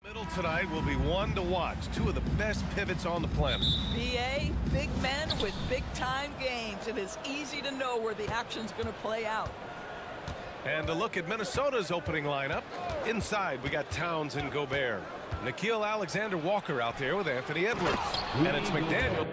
Middle tonight will be one to watch. Two of the best pivots on the planet. BA, big men with big-time games. It is easy to know where the action's going to play out. And a look at Minnesota's opening lineup. Inside, we got Towns and Gobert. Nickeil Alexander-Walker out there with Anthony Edwards. And it's McDaniel.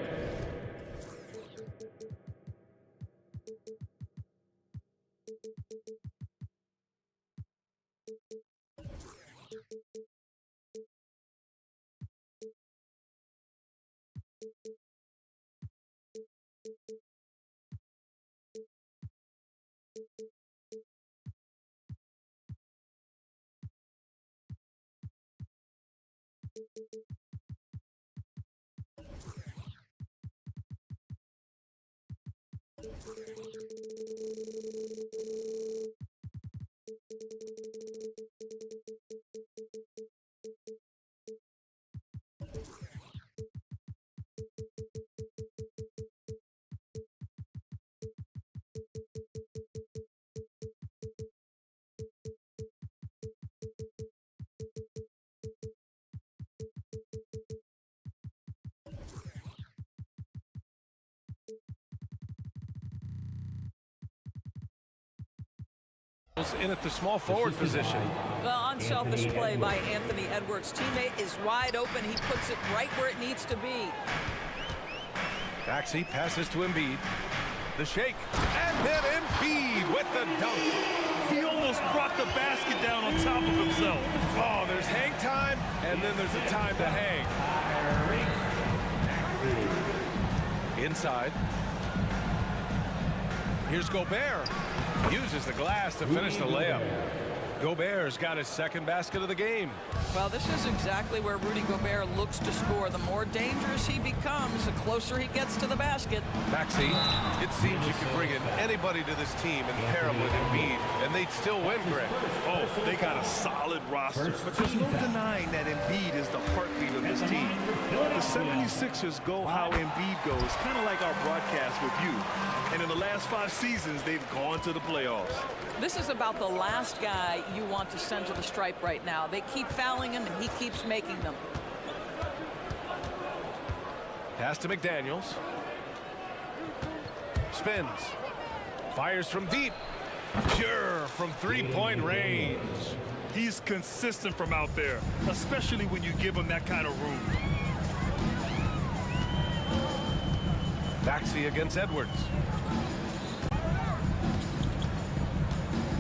In at the small forward position. The unselfish play by Anthony Edwards' teammate is wide open. He puts it right where it needs to be. Maxey passes to Embiid. The shake. And then Embiid with the dunk. He almost brought the basket down on top of himself. Oh, there's hang time, and then there's a time to hang. Inside. Here's Gobert. Uses the glass to finish the layup. Gobert's got his second basket of the game. Well, this is exactly where Rudy Gobert looks to score. The more dangerous he becomes, the closer he gets to the basket. Maxey, it seems you can bring in anybody to this team and pair them with Embiid, and they'd still win, Greg. Oh, they got a solid roster. But there's no denying that Embiid is the heartbeat of this team. The 76ers go how Embiid goes, kind of like our broadcast with you. And in the last 5 seasons, they've gone to the playoffs. This is about the last guy you want to send to the stripe right now. They keep fouling him, and he keeps making them. Pass to McDaniels. Spins. Fires from deep. Pure from three-point range. He's consistent from out there, especially when you give him that kind of room. Maxey against Edwards.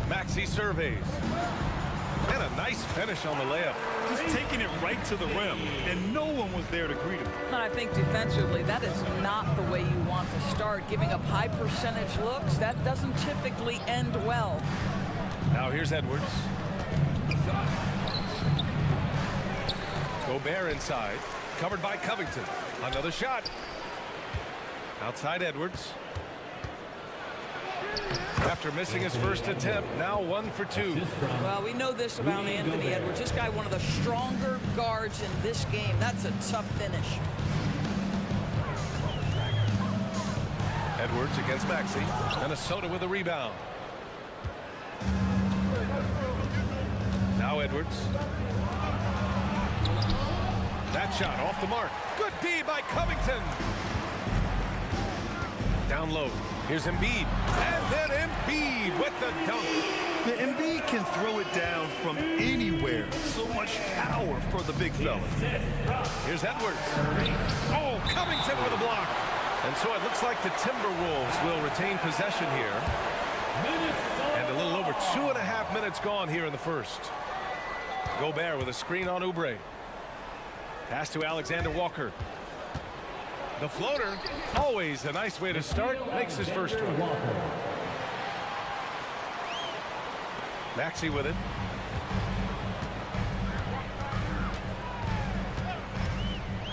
Maxey surveys. And a nice finish on the layup. Just taking it right to the rim, and no one was there to greet him. And I think defensively, that is not the way you want to start. Giving up high percentage looks, that doesn't typically end well. Now here's Edwards. Gobert inside. Covered by Covington. Another shot. Outside Edwards. After missing his first attempt, now 1 for 2. Well, we know this about Anthony Edwards. This guy, one of the stronger guards in this game. That's a tough finish. Edwards against Maxey. Minnesota with a rebound. Now Edwards. That shot off the mark. Good D by Covington. Down low. Here's Embiid. And then Embiid with the dunk. The Embiid can throw it down from anywhere. So much power for the big fella. Here's Edwards. Oh, Covington with a block. And so it looks like the Timberwolves will retain possession here. And a little over 2.5 minutes gone here in the first. Gobert with a screen on Oubre. Pass to Alexander-Walker. The floater, always a nice way to start, makes his first one. Maxey with it.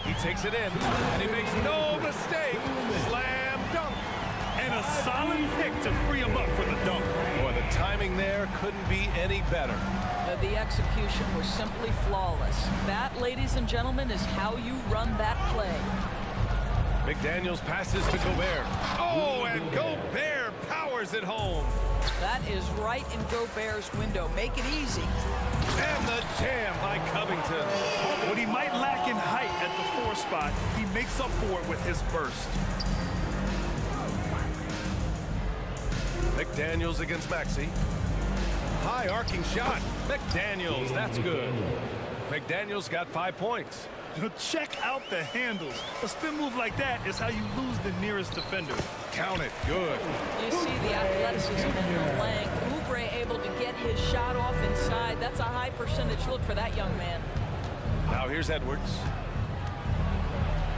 He takes it in, and he makes no mistake. Slam dunk. And a solid pick to free him up for the dunk. Boy, the timing there couldn't be any better. The execution was simply flawless. That, ladies and gentlemen, is how you run that play. McDaniels passes to Gobert. Oh, and Gobert powers it home. That is right in Gobert's window. Make it easy. And the jam by Covington. What he might lack in height at the 4 spot, he makes up for it with his burst. McDaniels against Maxey. High arcing shot. McDaniels, that's good. McDaniels got 5 points. Check out the handles. A spin move like that is how you lose the nearest defender. Count it, good. You see the athleticism and the length. Oubre able to get his shot off inside. That's a high percentage look for that young man. Now here's Edwards.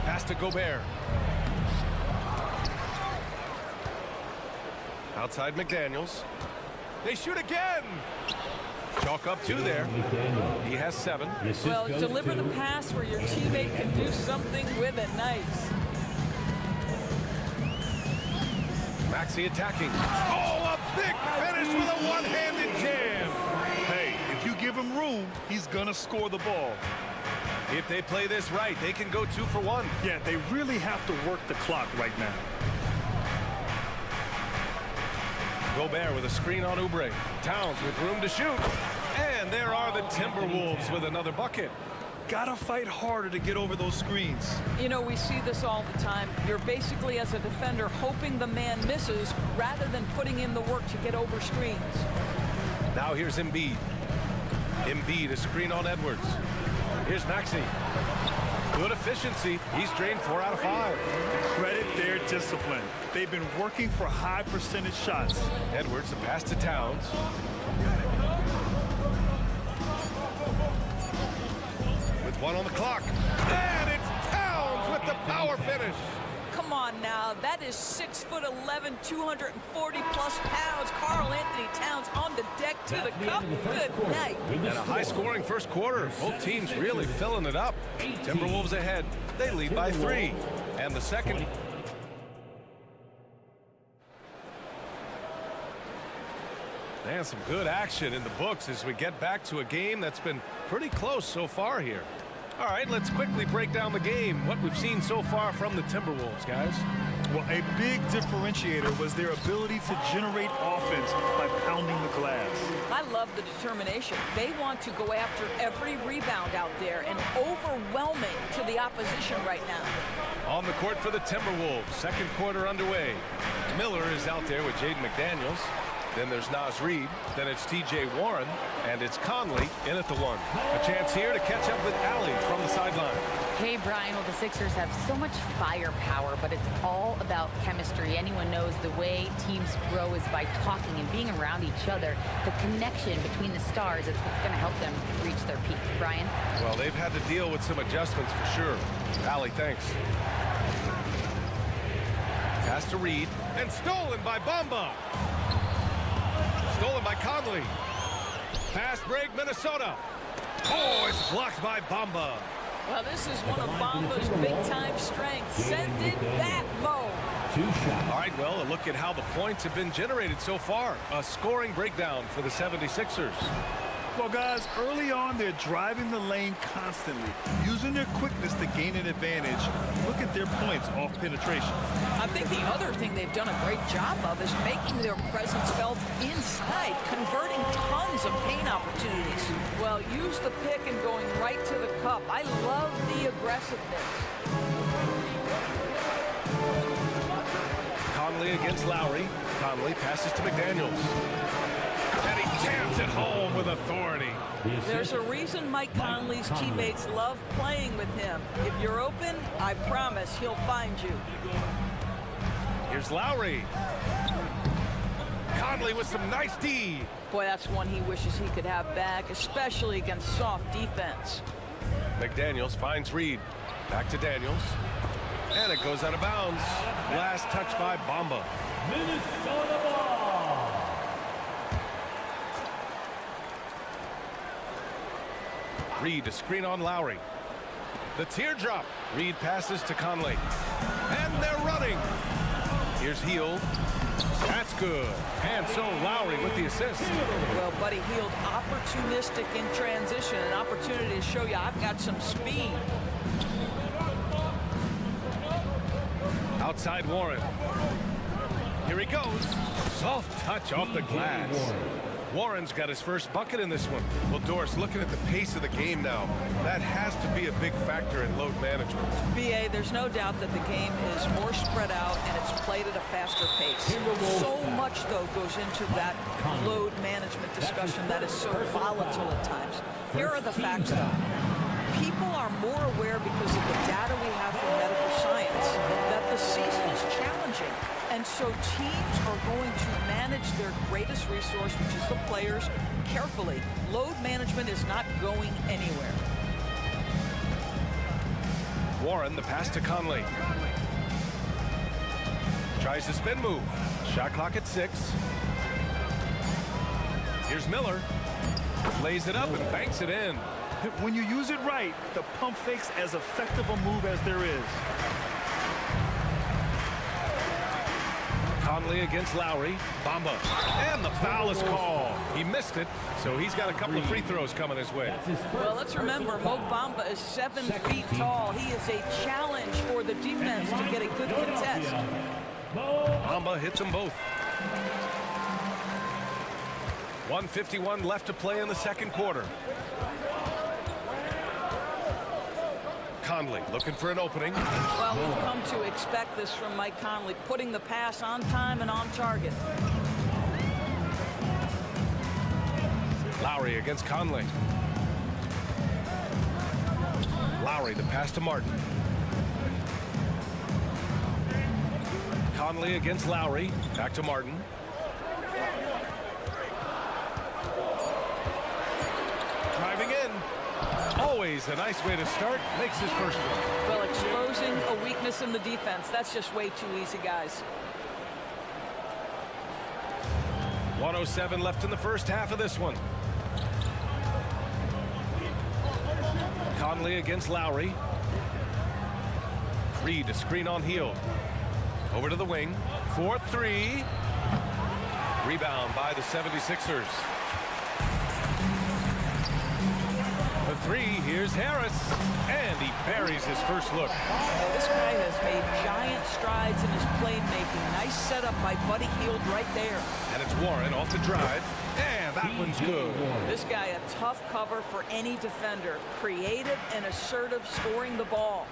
Pass to Gobert. Outside McDaniels. They shoot again. Chalk up 2 there. He has 7. Well, deliver the pass where your teammate can do something with it. Nice. Maxey attacking. Oh, a big finish with a one-handed jam. Hey, if you give him room, he's gonna score the ball. If they play this right, they can go 2 for 1. Yeah, they really have to work the clock right now. Gobert with a screen on Oubre. Towns with room to shoot. And there are the Timberwolves with another bucket. Gotta fight harder to get over those screens. You know, we see this all the time. You're basically, as a defender, hoping the man misses rather than putting in the work to get over screens. Now here's Embiid. Embiid, a screen on Edwards. Here's Maxey. Good efficiency. He's drained 4 out of 5. Credit their discipline. They've been working for high percentage shots. Edwards, a pass to Towns. With 1 on the clock. And it's Towns with the power finish. Come on now, that is 6'11", 240-plus pounds. Karl Anthony Towns on the deck to the cup. Good night. And a high-scoring first quarter. Both teams really filling it up. Timberwolves ahead. They lead by 3. And the second. And some good action in the books as we get back to a game that's been pretty close so far here. All right, let's quickly break down the game, what we've seen so far from the Timberwolves, guys. Well, a big differentiator was their ability to generate offense by pounding the glass. I love the determination. They want to go after every rebound out there and overwhelming to the opposition right now. On the court for the Timberwolves, second quarter underway. Miller is out there with Jaden McDaniels. Then there's Naz Reid. Then it's T.J. Warren. And it's Conley in at the 1. A chance here to catch up with Allie from the sideline. Hey, Brian, well, the Sixers have so much firepower, but it's all about chemistry. Anyone knows the way teams grow is by talking and being around each other. The connection between the stars is what's going to help them reach their peak. Brian? Well, they've had to deal with some adjustments for sure. Allie, thanks. Pass to Reid. And stolen by Bamba. Stolen by Conley. Fast break, Minnesota. Oh, it's blocked by Bamba. Well, this is one of Bamba's big-time strengths. Send it back, Mo. 2 shots. All right, well, a look at how the points have been generated so far. A scoring breakdown for the 76ers. Well, guys, early on, they're driving the lane constantly, using their quickness to gain an advantage. Look at their points off penetration. I think the other thing they've done a great job of is making their presence felt inside, converting tons of paint opportunities. Well, use the pick and going right to the cup. I love the aggressiveness. Conley against Lowry. Conley passes to McDaniels. And he jams it home with authority. There's a reason Mike Conley's teammates love playing with him. If you're open, I promise he'll find you. Here's Lowry. Conley with some nice D. Boy, that's one he wishes he could have back, especially against soft defense. McDaniels finds Reid. Back to Daniels. And it goes out of bounds. Last touch by Bamba. Minnesota ball. Reid, a screen on Lowry. The teardrop. Reid passes to Conley. And they're running. Here's Hield. That's good. And so Lowry with the assist. Well, Buddy Hield, opportunistic in transition. An opportunity to show you I've got some speed. Outside Warren. Here he goes. Soft touch off the glass. Warren's got his first bucket in this one. Well, Doris, looking at the pace of the game now, that has to be a big factor in load management. BA, there's no doubt that the game is more spread out and it's played at a faster pace. So much, though, goes into that load management discussion that is so volatile at times. Here are the facts, though. People are more aware because of the data we have from medical science that the season is challenging. And so teams are going to manage their greatest resource, which is the players, carefully. Load management is not going anywhere. Warren, the pass to Conley. Tries the spin move. Shot clock at 6. Here's Miller. Lays it up and banks it in. When you use it right, the pump fake's as effective a move as there is. Conley against Lowry. Bamba. And the foul is called. He missed it, so he's got a couple of free throws coming his way. Well, let's remember, Mo Bamba is 7 feet tall. He is a challenge for the defense to get a good contest. Bamba hits them both. 1:51 left to play in the second quarter. Conley looking for an opening. Well, we've come to expect this from Mike Conley, putting the pass on time and on target. Lowry against Conley. Lowry, the pass to Martin. Conley against Lowry. Back to Martin. Driving in. Always a nice way to start. Makes his first one. Well, exposing a weakness in the defense, that's just way too easy, guys. 1:07 left in the first half of this one. Conley against Lowry. Reed, a screen on Hield. Over to the wing. 4-3. Rebound by the 76ers. For 3, here's Harris. And he buries his first look. This guy has made giant strides in his playmaking. Nice setup by Buddy Hield right there. And it's Warren off the drive. And that one's good. This guy, a tough cover for any defender. Creative and assertive scoring the ball.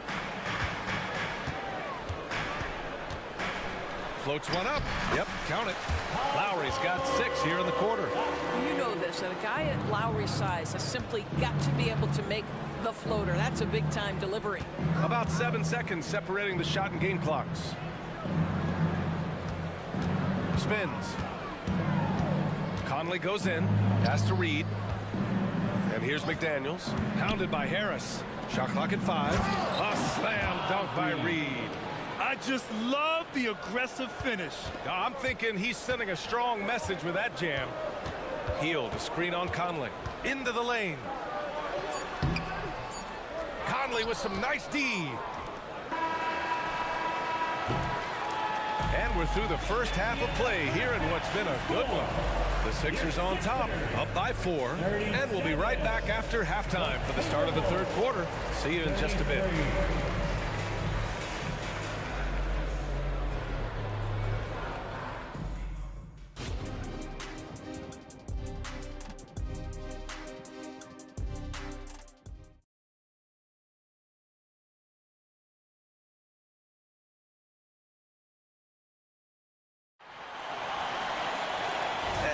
Floats one up. Yep, count it. Lowry's got 6 here in the quarter. You know this, and a guy at Lowry's size has simply got to be able to make the floater. That's a big-time delivery. About 7 seconds separating the shot and game clocks. Spins. Conley goes in. Pass to Reed. And here's McDaniels. Hounded by Harris. Shot clock at 5. A slam dunk by Reed. I just love the aggressive finish. I'm thinking he's sending a strong message with that jam. Hield, a screen on Conley. Into the lane. Conley with some nice D. And we're through the first half of play here in what's been a good one. The Sixers on top, up by 4. And we'll be right back after halftime for the start of the third quarter. See you in just a bit.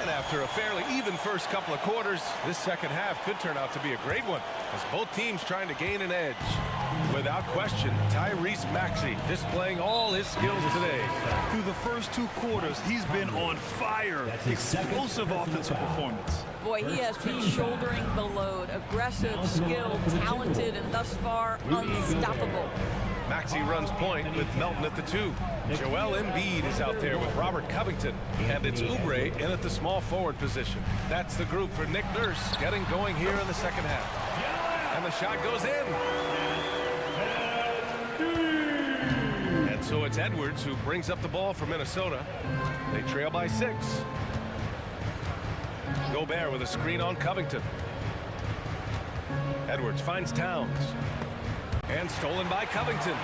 After a fairly even first couple of quarters, this second half could turn out to be a great one as both teams trying to gain an edge. Without question, Tyrese Maxey displaying all his skills today. Through the first 2 quarters, he's been on fire. Explosive offensive performance. Boy, he has been shouldering the load. Aggressive, skilled, talented, and thus far, unstoppable. Maxey runs point with Melton at the 2. Joel Embiid is out there with Robert Covington. And it's Oubre in at the small forward position. That's the group for Nick Nurse getting going here in the second half. And the shot goes in. And so it's Edwards who brings up the ball for Minnesota. They trail by 6. Gobert with a screen on Covington. Edwards finds Towns. And stolen by Covington.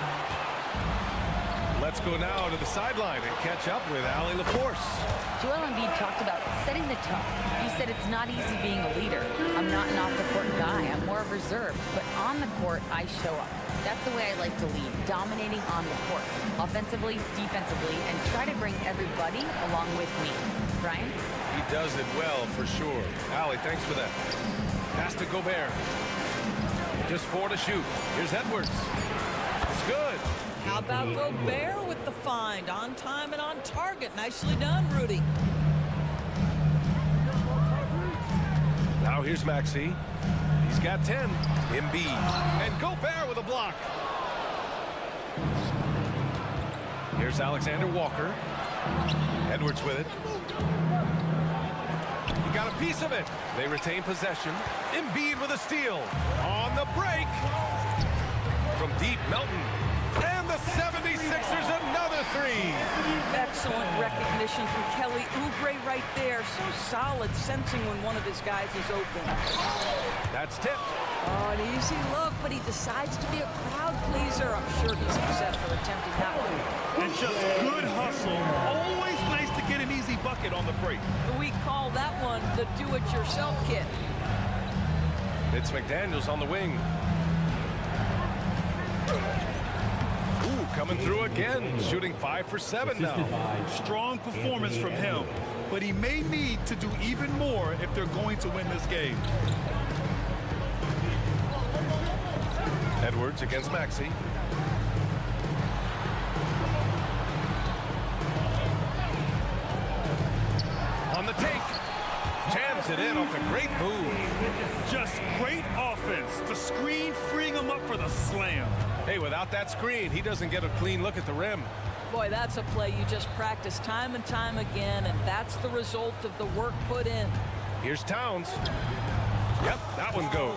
Let's go now to the sideline and catch up with Allie LaForce. Joel Embiid talked about setting the tone. He said it's not easy being a leader. I'm not an off-the-court guy. I'm more reserved. But on the court, I show up. That's the way I like to lead, dominating on the court, offensively, defensively, and try to bring everybody along with me. Brian? He does it well, for sure. Allie, thanks for that. Pass to Gobert. Just 4 to shoot. Here's Edwards. It's good. How about Gobert with the find? On time and on target. Nicely done, Rudy. Now here's Maxey. He's got 10. Embiid. And Gobert with a block. Here's Alexander Walker. Edwards with it. He got a piece of it. They retain possession. Embiid with a steal. On the break. From deep, Melton. And the 76ers another 3. Excellent recognition from Kelly Oubre right there. So solid, sensing when one of his guys is open. That's tipped. Oh, an easy look, but he decides to be a crowd pleaser. I'm sure he's upset for attempting that one. And just good hustle. Always nice to get an easy bucket on the break. We call that one the do-it-yourself kit. It's McDaniels on the wing. Ooh, coming through again. Shooting 5 for 7 now. Strong performance from him. But he may need to do even more if they're going to win this game. Edwards against Maxey. On the take. Jams it in off a great move. Just great offense. The screen freeing him up for the slam. Hey, without that screen, he doesn't get a clean look at the rim. Boy, that's a play you just practice time and time again, and that's the result of the work put in. Here's Towns. Yep, that one goes.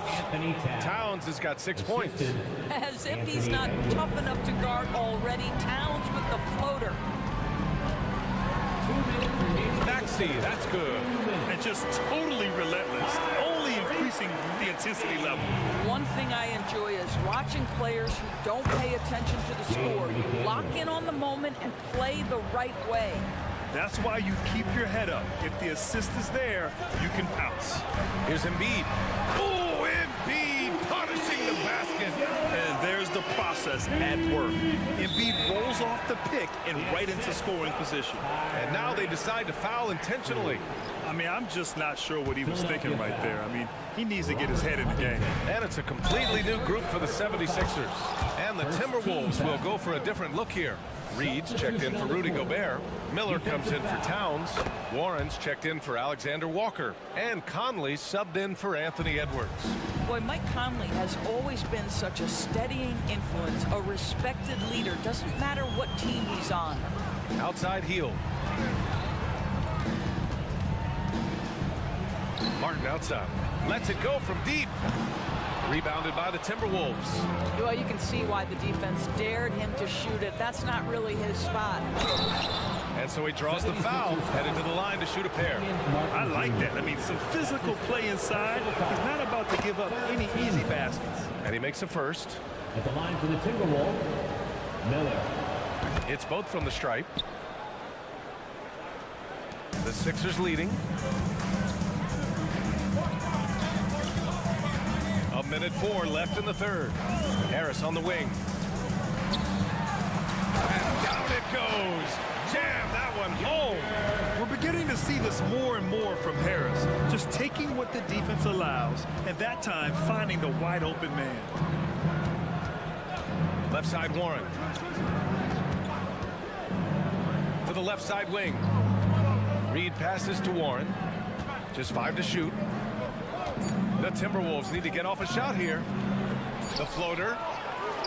Towns has got 6 points. As if he's not tough enough to guard already. Towns with the floater. Maxey, that's good. And just totally relentless, only increasing the intensity level. One thing I enjoy is watching players who don't pay attention to the score. You lock in on the moment and play the right way. That's why you keep your head up. If the assist is there, you can pounce. Here's Embiid. Oh, Embiid punishing the basket. And there's the process at work. Embiid rolls off the pick and right into scoring position. And now they decide to foul intentionally. I mean, I'm just not sure what he was thinking right there. I mean, he needs to get his head in the game. And it's a completely new group for the 76ers. And the Timberwolves will go for a different look here. Reed's checked in for Rudy Gobert. Miller comes in for Towns. Warren's checked in for Alexander Walker. And Conley subbed in for Anthony Edwards. Boy, Mike Conley has always been such a steadying influence, a respected leader. Doesn't matter what team he's on. Outside heel. Martin outside. Lets it go from deep. Rebounded by the Timberwolves. Well, you can see why the defense dared him to shoot it. That's not really his spot. And so he draws the foul, headed to the line to shoot a pair. I like that. I mean, some physical play inside. He's not about to give up any easy baskets. And he makes a first. At the line for the Timberwolves, Miller. It's both from the stripe. The Sixers leading. A minute 4 left in the third. Harris on the wing. And down it goes. Jam that one home. We're beginning to see this more and more from Harris. Just taking what the defense allows, and that time finding the wide open man. Left side Warren. To the left side wing. Reed passes to Warren. Just 5 to shoot. The Timberwolves need to get off a shot here. The floater.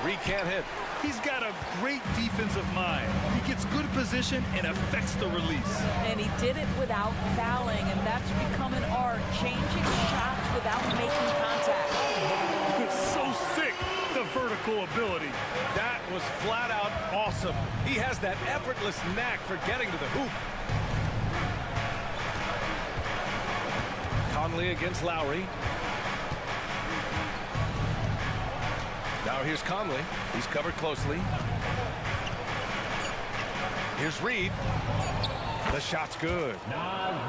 Reed can't hit. He's got a great defensive mind. He gets good position and affects the release. And he did it without fouling, and that's become an art, changing shots without making contact. It's so sick, the vertical ability. That was flat out awesome. He has that effortless knack for getting to the hoop. Conley against Lowry. Now here's Conley. He's covered closely. Here's Reed. The shot's good.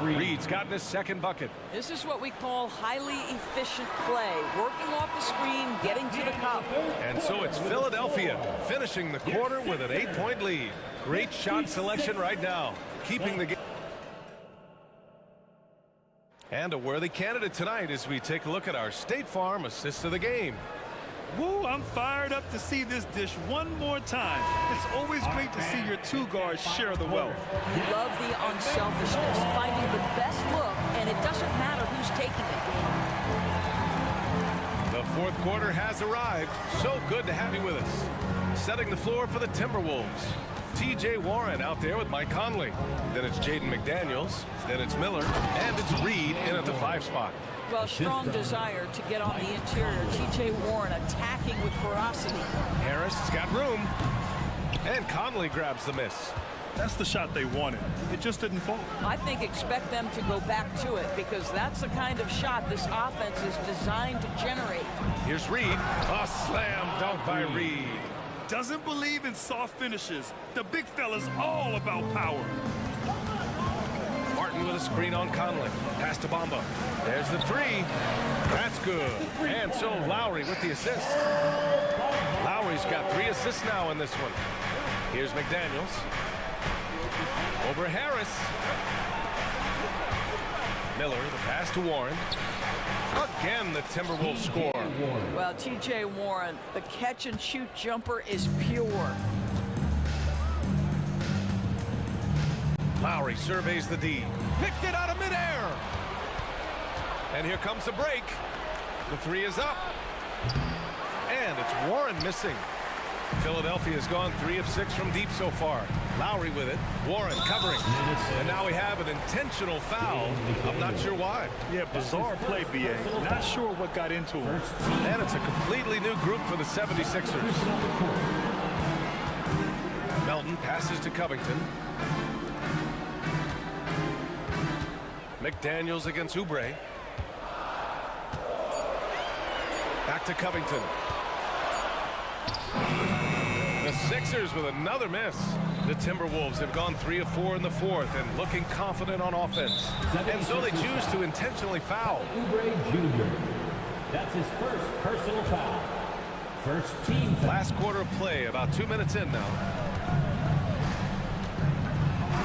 Reed's gotten his second bucket. This is what we call highly efficient play. Working off the screen, getting to the cup. And so it's Philadelphia finishing the quarter with an 8-point lead. Great shot selection right now, keeping the game. And a worthy candidate tonight as we take a look at our State Farm assist of the game. Woo, I'm fired up to see this dish one more time. It's always great to see your two guards share the wealth. Love the unselfishness, finding the best look, and it doesn't matter who's taking it. The fourth quarter has arrived. So good to have you with us. Setting the floor for the Timberwolves. T.J. Warren out there with Mike Conley. Then it's Jaden McDaniels. Then it's Miller. And it's Reed in at the 5 spot. Well, strong desire to get on the interior. T.J. Warren attacking with ferocity. Harris has got room. And Conley grabs the miss. That's the shot they wanted. It just didn't fall. I think expect them to go back to it because that's the kind of shot this offense is designed to generate. Here's Reed. A slam dunk by Reed. Doesn't believe in soft finishes. The big fella's all about power. Martin with a screen on Conley. Pass to Bamba. There's the 3. That's good. And so Lowry with the assist. Lowry's got 3 assists now in this one. Here's McDaniels. Over Harris. Miller, the pass to Warren. Again, the Timberwolves score. Well, T.J. Warren, the catch-and-shoot jumper is pure. Lowry surveys the D. Picked it out of midair. And here comes the break. The 3 is up. And it's Warren missing. Philadelphia has gone 3 of 6 from deep so far. Lowry with it. Warren covering. And now we have an intentional foul. I'm not sure why. Yeah, bizarre play, B.A. Not sure what got into him. And it's a completely new group for the 76ers. Melton passes to Covington. McDaniels against Oubre. Back to Covington. The Sixers with another miss. The Timberwolves have gone 3 of 4 in the fourth and looking confident on offense. And so they choose to intentionally foul. Oubre Jr. That's his first personal foul. First team foul. Last quarter of play, about 2 minutes in now.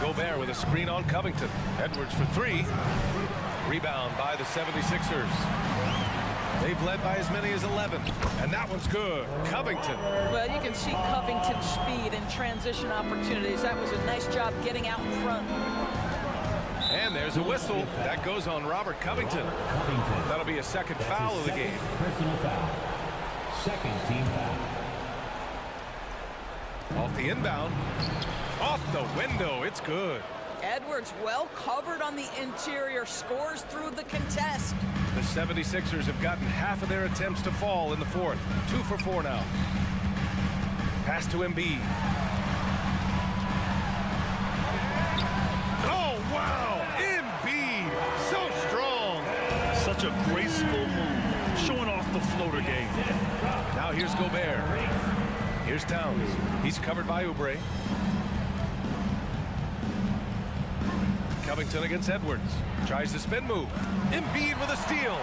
Gobert with a screen on Covington. Edwards for 3. Rebound by the 76ers. They've led by as many as 11. And that one's good. Covington. Well, you can see Covington's speed and transition opportunities. That was a nice job getting out in front. And there's a whistle. That goes on Robert Covington. That'll be a second foul of the game. Personal foul. Second team foul. Off the inbound. Off the window. It's good. Edwards well covered on the interior, scores through the contest. The 76ers have gotten half of their attempts to fall in the fourth. 2 for 4 now. Pass to Embiid. Oh, wow! Embiid! So strong! Such a graceful move, showing off the floater game. Now here's Gobert. Here's Towns. He's covered by Oubre. Covington against Edwards. Tries the spin move. Embiid with a steal.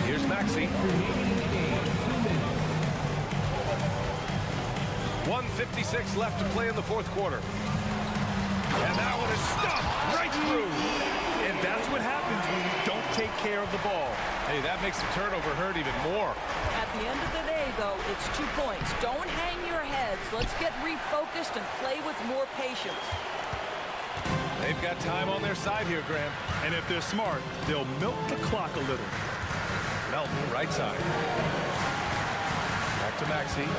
Here's Maxey. 1:56 left to play in the fourth quarter. And that one is stuffed right through. And that's what happens when you don't take care of the ball. Hey, that makes the turnover hurt even more. At the end of the day, though, it's 2 points. Don't hang your heads. Let's get refocused and play with more patience. They've got time on their side here, Graham. And if they're smart, they'll milk the clock a little. Melton, right side. Back to Maxey.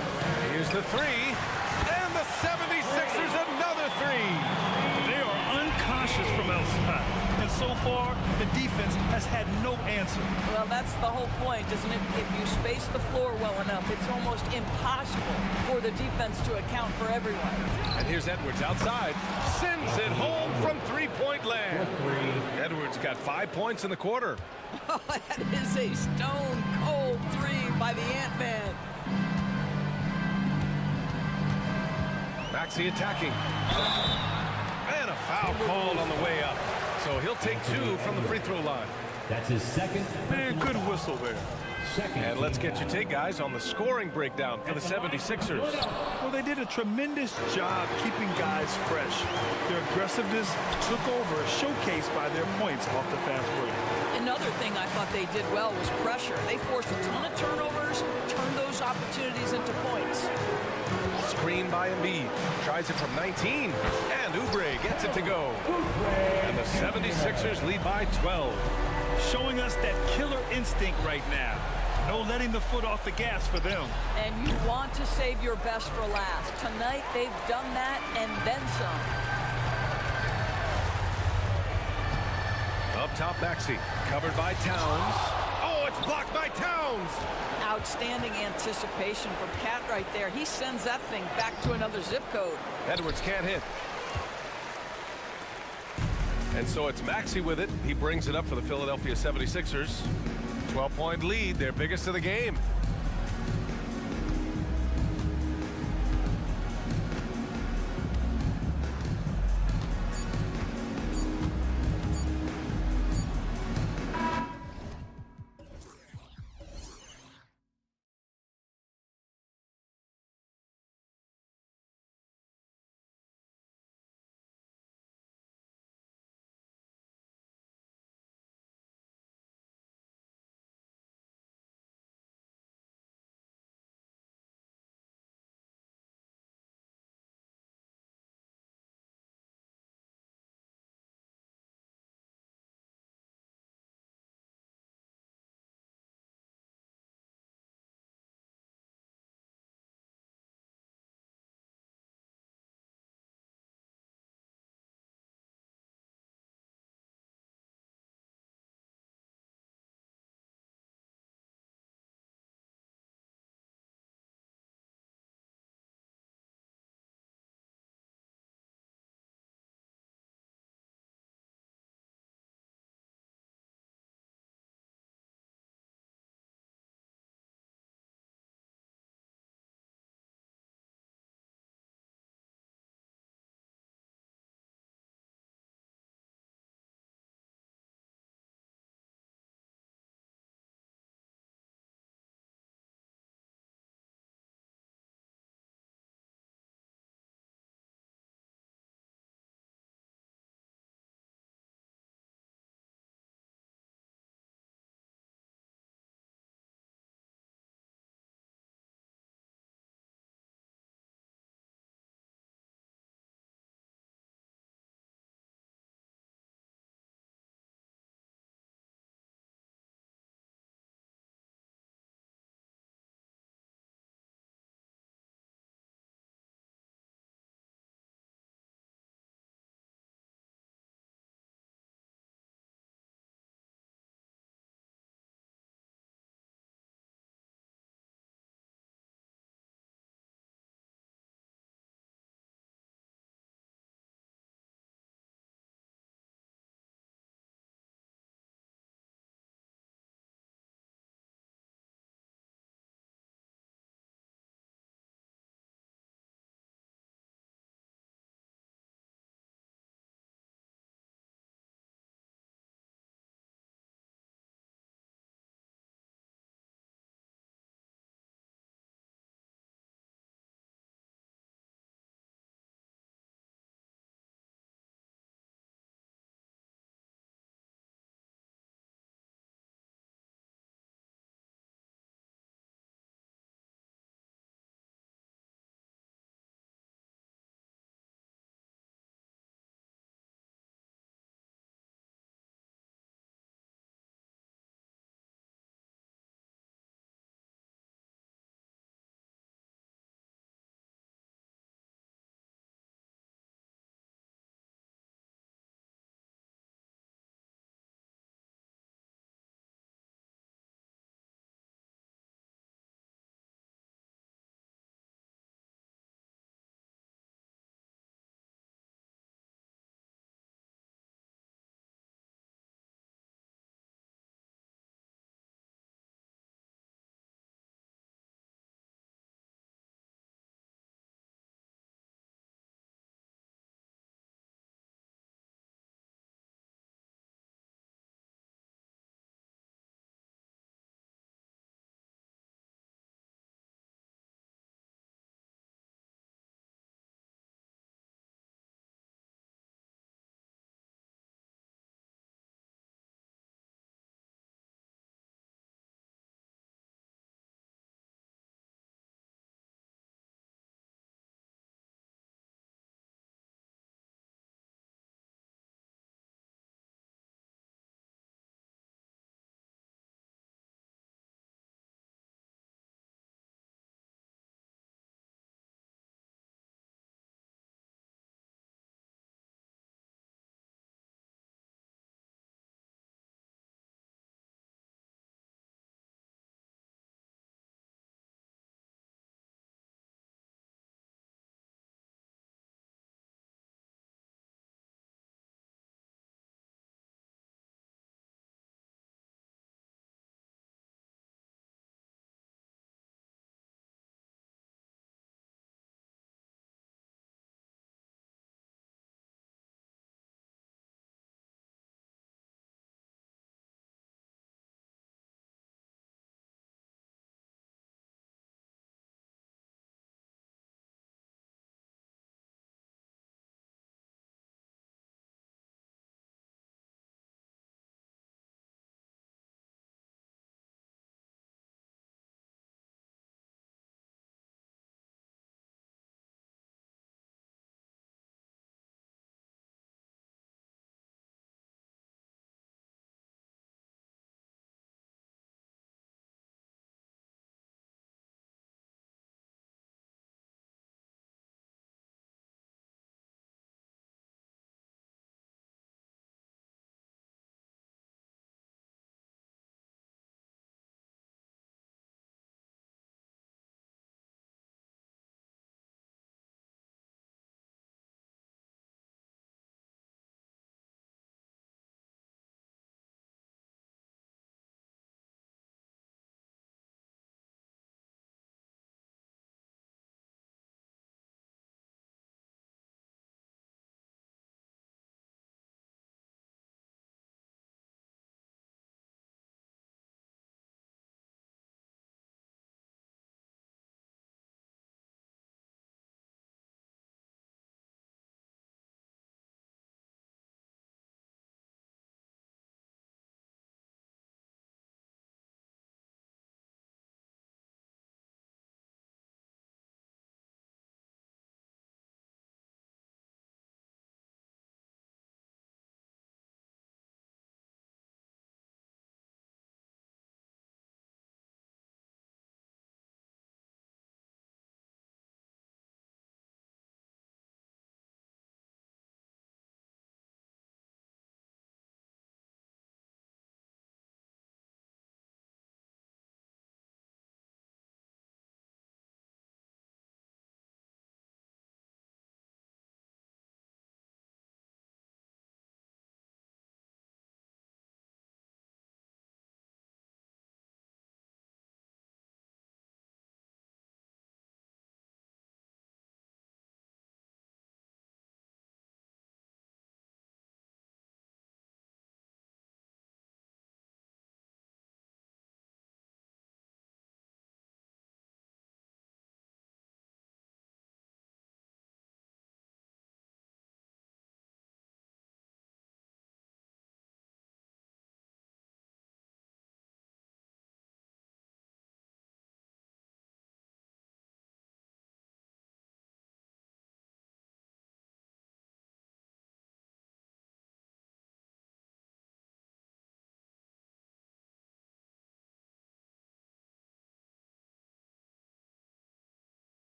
Here's the 3. And the 76ers another 3. They are unconscious from outside. And so far, the defense has had no answer. Well, that's the whole point, isn't it? If you space the floor well enough, it's almost impossible for the defense to account for everyone. And here's Edwards outside. Sends it home from three-point land. Edwards got 5 points in the quarter. Oh, that is a stone-cold 3 by the Ant-Man. Maxey attacking. And a foul called on the way up. So he'll take 2 from the free throw line. That's his second. Man, good whistle there. Second. And let's get your take, guys, on the scoring breakdown for the 76ers. Well, they did a tremendous job keeping guys fresh. Their aggressiveness took over, showcased by their points off the fast break. Another thing I thought they did well was pressure. They forced a ton of turnovers, turned those opportunities into points. Screen by Embiid. Tries it from 19. And Oubre gets it to go. And the 76ers lead by 12. Showing us that killer instinct right now. No letting the foot off the gas for them. And you want to save your best for last. Tonight, they've done that and then some. Up top, Maxey. Covered by Towns. Oh, it's blocked by Towns. Outstanding anticipation from Cat right there. He sends that thing back to another zip code. Edwards can't hit. And so it's Maxey with it. He brings it up for the Philadelphia 76ers. 12-point lead, their biggest of the game.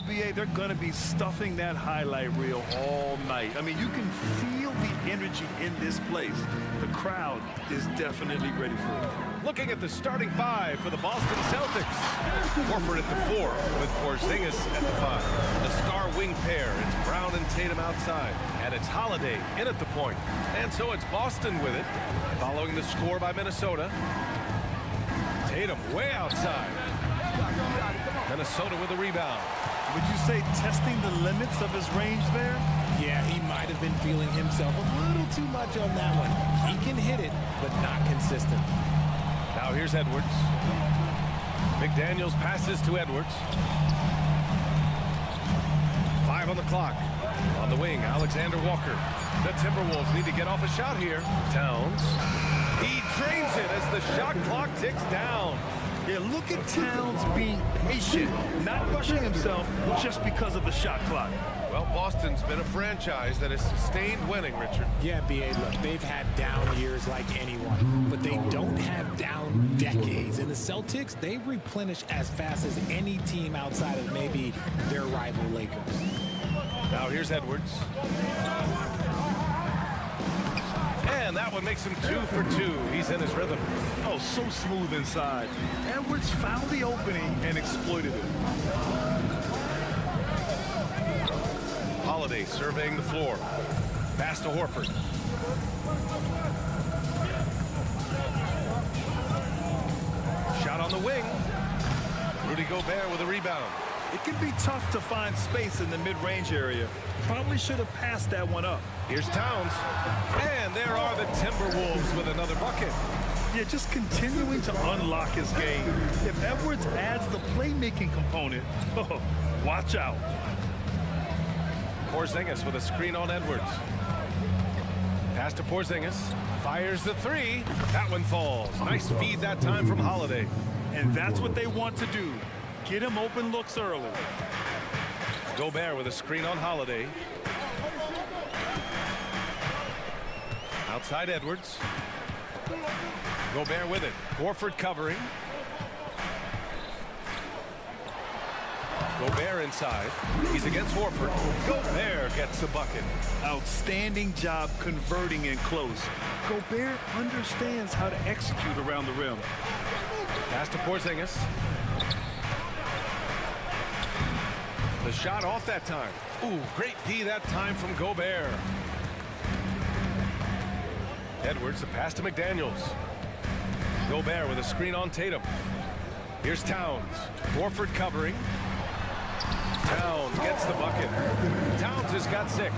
know, BA, they're going to be stuffing that highlight reel all night. I mean, you can feel the energy in this place. The crowd is definitely ready for it. Looking at the starting five for the Boston Celtics. Horford at the 4 with Porzingis at the 5. The star wing pair, it's Brown and Tatum outside. And it's Holiday in at the point. And so it's Boston with it, following the score by Minnesota. Tatum way outside. Minnesota with a rebound. Would you say testing the limits of his range there? Yeah, he might have been feeling himself a little too much on that one. He can hit it, but not consistent. Now here's Edwards. McDaniels passes to Edwards. 5 on the clock. On the wing, Alexander Walker. The Timberwolves need to get off a shot here. Towns. He drains it as the shot clock ticks down. Yeah, look at Towns being patient, not rushing himself just because of the shot clock. Well, Boston's been a franchise that has sustained winning, Richard. Yeah, BA, look, they've had down years like anyone, but they don't have down decades. And the Celtics, they replenish as fast as any team outside of maybe their rival Lakers. Now here's Edwards. And that one makes him 2 for 2. He's in his rhythm. Oh, so smooth inside. Edwards found the opening and exploited it. Holiday surveying the floor. Pass to Horford. Shot on the wing. Rudy Gobert with a rebound. It can be tough to find space in the mid-range area. Probably should have passed that one up. Here's Towns. And there are the Timberwolves with another bucket. Yeah, just continuing to unlock his game. If Edwards adds the playmaking component, oh, watch out. Porzingis with a screen on Edwards. Pass to Porzingis. Fires the 3. That one falls. Nice feed that time from Holiday. And that's what they want to do. Get him open looks early. Gobert with a screen on Holiday. Outside Edwards. Gobert with it. Horford covering. Gobert inside. He's against Horford. Gobert gets the bucket. Outstanding job converting in close. Gobert understands how to execute around the rim. Pass to Porzingis. The shot off that time. Ooh, great D that time from Gobert. Edwards, the pass to McDaniels. Gobert with a screen on Tatum. Here's Towns. Horford covering. Towns gets the bucket. Towns has got 6.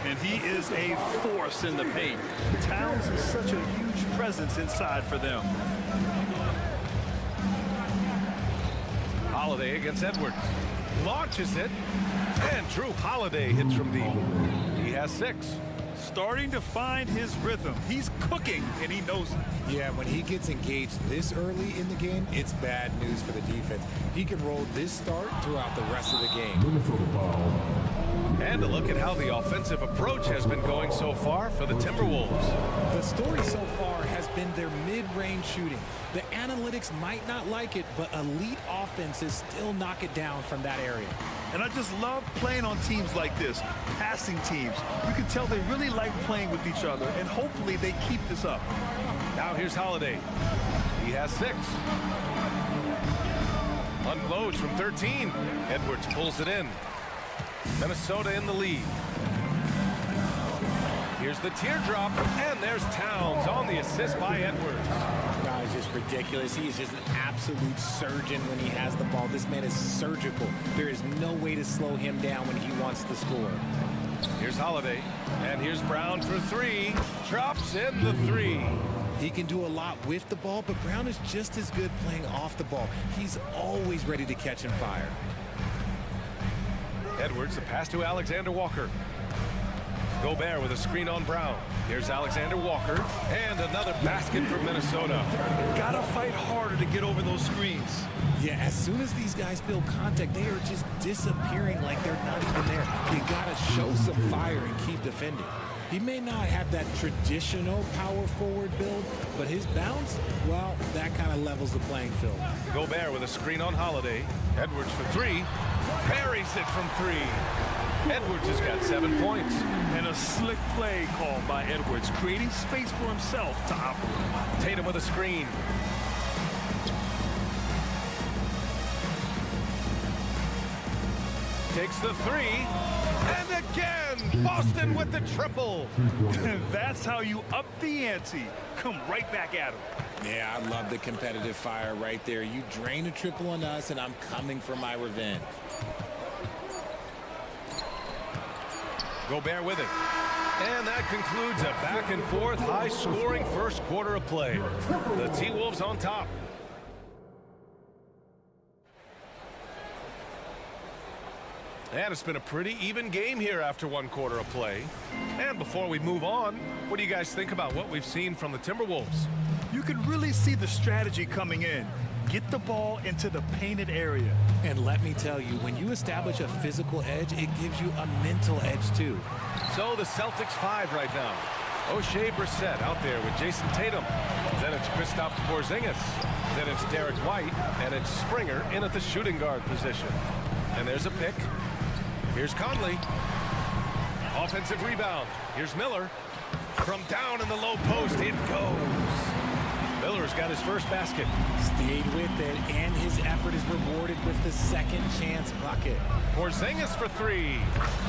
And he is a force in the paint. Towns is such a huge presence inside for them. Holiday against Edwards. Launches it. And Drew Holiday hits from deep. He has 6. Starting to find his rhythm. He's cooking, and he knows it. Yeah, when he gets engaged this early in the game, it's bad news for the defense. He can roll this start throughout the rest of the game. And a look at how the offensive approach has been going so far for the Timberwolves. The story so far has been their mid-range shooting. The analytics might not like it, but elite offenses still knock it down from that area. And I just love playing on teams like this, passing teams. You can tell they really like playing with each other, and hopefully they keep this up. Now here's Holiday. He has 6. Unloads from 13. Edwards pulls it in. Minnesota in the lead. Here's the teardrop, and there's Towns on the assist by Edwards. Guy is just ridiculous. He is just an absolute surgeon when he has the ball. This man is surgical. There is no way to slow him down when he wants to score. Here's Holiday, and here's Brown for 3. Drops in the 3. He can do a lot with the ball, but Brown is just as good playing off the ball. He's always ready to catch and fire. Edwards, the pass to Alexander Walker. Gobert with a screen on Brown. Here's Alexander Walker, and another basket for Minnesota. Gotta fight harder to get over those screens. Yeah, as soon as these guys feel contact, they are just disappearing like they're not even there. You gotta show some fire and keep defending. He may not have that traditional power forward build, but his bounce, well, that kind of levels the playing field. Gobert with a screen on Holiday. Edwards for 3. Buries it from 3. Edwards has got 7 points. And a slick play called by Edwards, creating space for himself to operate. Tatum with a screen. Takes the 3. And again, Boston with the triple. That's how you up the ante. Come right back at him. Yeah, I love the competitive fire right there. You drain a triple on us, and I'm coming for my revenge. Gobert with it. And that concludes a back-and-forth, high-scoring first quarter of play. The T-Wolves on top. And it's been a pretty even game here after 1 quarter of play. And before we move on, what do you guys think about what we've seen from the Timberwolves? You can really see the strategy coming in. Get the ball into the painted area. And let me tell you, when you establish a physical edge, it gives you a mental edge too. So the Celtics 5 right now. O'Shea Brissett out there with Jason Tatum. Then it's Kristaps Porzingis. Then it's Derek White. And it's Springer in at the shooting guard position. And there's a pick. Here's Conley. Offensive rebound. Here's Miller. From down in the low post, it goes. Miller's got his first basket. Stayed with it, and his effort is rewarded with the second chance bucket. Porzingis for 3.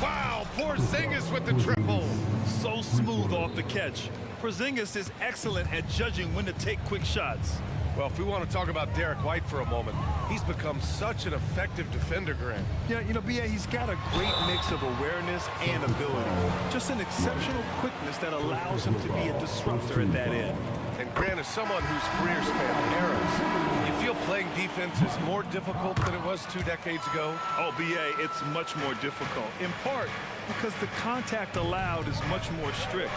Wow, Porzingis with the triple. So smooth off the catch. Porzingis is excellent at judging when to take quick shots. Well, if we want to talk about Derek White for a moment, he's become such an effective defender, Grant. Yeah, you know, B.A., he's got a great mix of awareness and ability. Just an exceptional quickness that allows him to be a disruptor at that end. And Grant, as someone whose career spanned eras, you feel playing defense is more difficult than it was 2 decades ago? Oh, B.A., it's much more difficult, in part because the contact allowed is much more strict.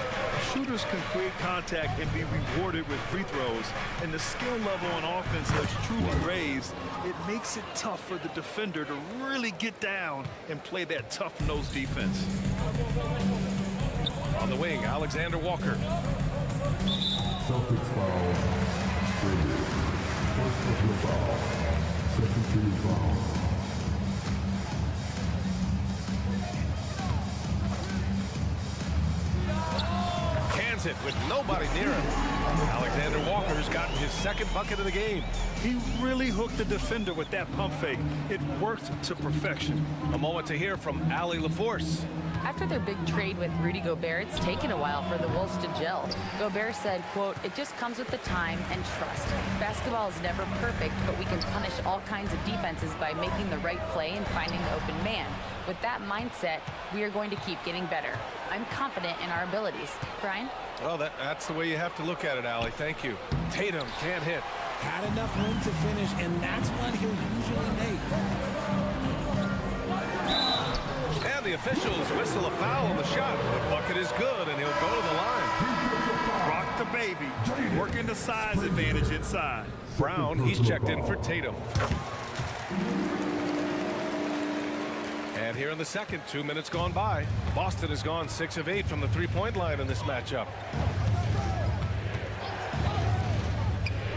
Shooters can create contact and be rewarded with free throws, and the skill level on offense has truly raised. It makes it tough for the defender to really get down and play that tough-nosed defense. On the wing, Alexander Walker. Celtics foul. Traded. First personal foul. Second team foul. Cans it with nobody near him. Alexander Walker's gotten his second bucket of the game. He really hooked the defender with that pump fake. It worked to perfection. A moment to hear from Allie LaForce. After their big trade with Rudy Gobert, it's taken a while for the Wolves to gel. Gobert said, quote, "It just comes with the time and trust. Basketball is never perfect, but we can punish all kinds of defenses by making the right play and finding the open man. With that mindset, we are going to keep getting better. I'm confident in our abilities." Brian? Well, that's the way you have to look at it, Allie. Thank you. Tatum can't hit. Had enough room to finish, and that's what he'll usually make. And the officials whistle a foul on the shot. The bucket is good, and he'll go to the line. Rock the baby, working the size advantage inside. Brown, he's checked in for Tatum. And here in the second, 2 minutes gone by. Boston has gone 6 of 8 from the three-point line in this matchup.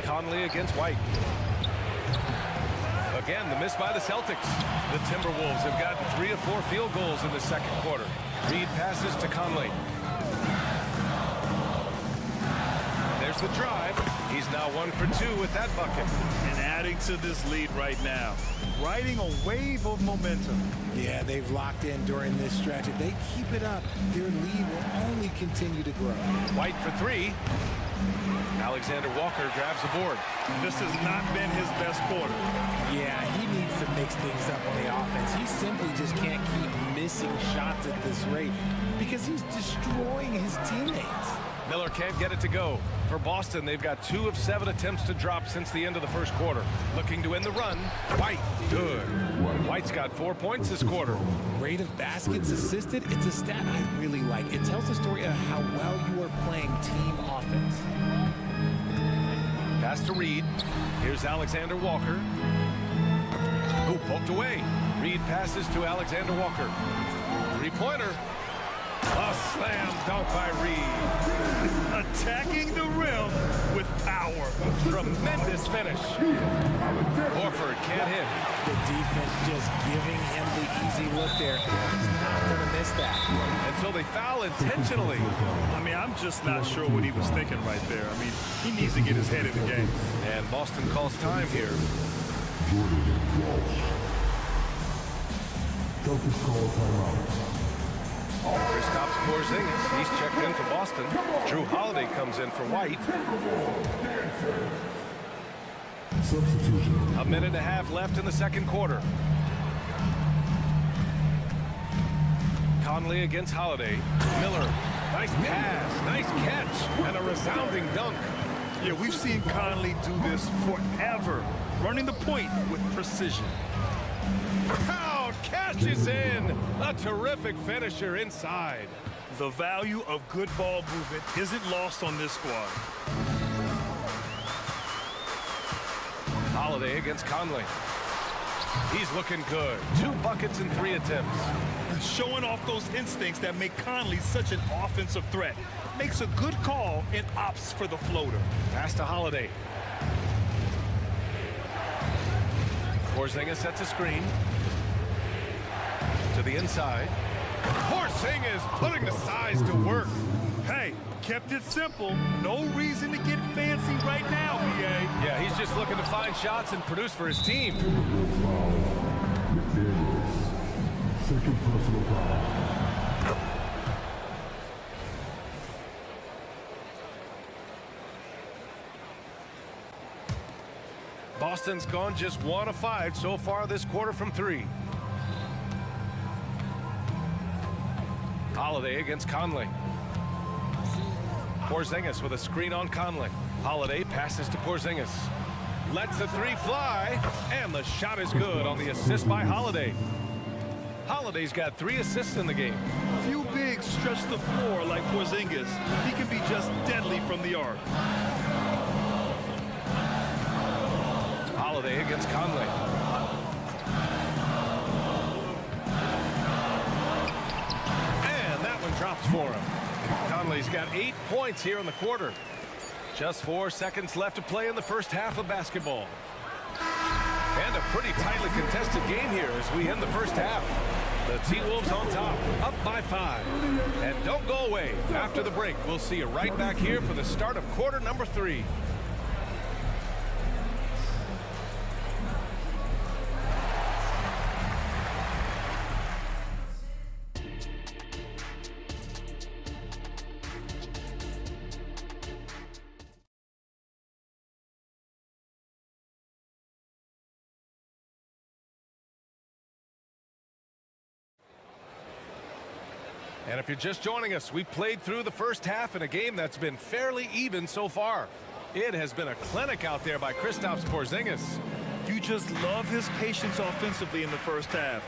Conley against White. Again, the miss by the Celtics. The Timberwolves have gotten 3 of 4 field goals in the second quarter. Reed passes to Conley. There's the drive. He's now 1 for 2 with that bucket. And adding to this lead right now, riding a wave of momentum. Yeah, they've locked in during this stretch. If they keep it up, their lead will only continue to grow. White for 3. Alexander Walker grabs the board. This has not been his best quarter. Yeah, he needs to mix things up on the offense. He simply just can't keep missing shots at this rate because he's destroying his teammates. Miller can't get it to go. For Boston, they've got 2 of 7 attempts to drop since the end of the first quarter. Looking to end the run. White, good. White's got 4 points this quarter. Rate of baskets assisted, it's a stat I really like. It tells the story of how well you are playing team offense. Pass to Reed. Here's Alexander Walker. Oh, poked away. Reed passes to Alexander Walker. Three-pointer. A slam dunk by Reed. Attacking the rim with power. Tremendous finish. Horford can't hit. The defense just giving him the easy look there. He's not going to miss that. And so they foul intentionally. I mean, I'm just not sure what he was thinking right there. I mean, he needs to get his head in the game. And Boston calls time here. Coaches call timeout. Kristaps Porzingis, he's checked in for Boston. Drew Holiday comes in for White. Substitution. A minute and a half left in the second quarter. Conley against Holiday. Miller, nice pass, nice catch, and a resounding dunk. Yeah, we've seen Conley do this forever, running the point with precision. Crowd cashes in. A terrific finisher inside. The value of good ball movement isn't lost on this squad. Holiday against Conley. He's looking good. 2 buckets in 3 attempts. Showing off those instincts that make Conley such an offensive threat. Makes a good call and opts for the floater. Pass to Holiday. Porzingis sets a screen. To the inside. Porzingis putting the size to work. Hey, kept it simple. No reason to get fancy right now, BA. Yeah, he's just looking to find shots and produce for his team. McDaniels. Second personal foul. Boston's gone just 1 of 5 so far this quarter from 3. Holiday against Conley. Porzingis with a screen on Conley. Holiday passes to Porzingis. Lets the 3 fly, and the shot is good on the assist by Holiday. Holiday's got 3 assists in the game. Few bigs stretch the floor like Porzingis. He can be just deadly from the arc. Holiday against Conley. And that one drops for him. Conley's got 8 points here in the quarter. Just 4 seconds left to play in the first half of basketball. And a pretty tightly contested game here as we end the first half. The T-Wolves on top, up by 5. And don't go away. After the break, we'll see you right back here for the start of quarter number 3. And if you're just joining us, we played through the first half in a game that's been fairly even so far. It has been a clinic out there by Kristaps Porzingis. You just love his patience offensively in the first half.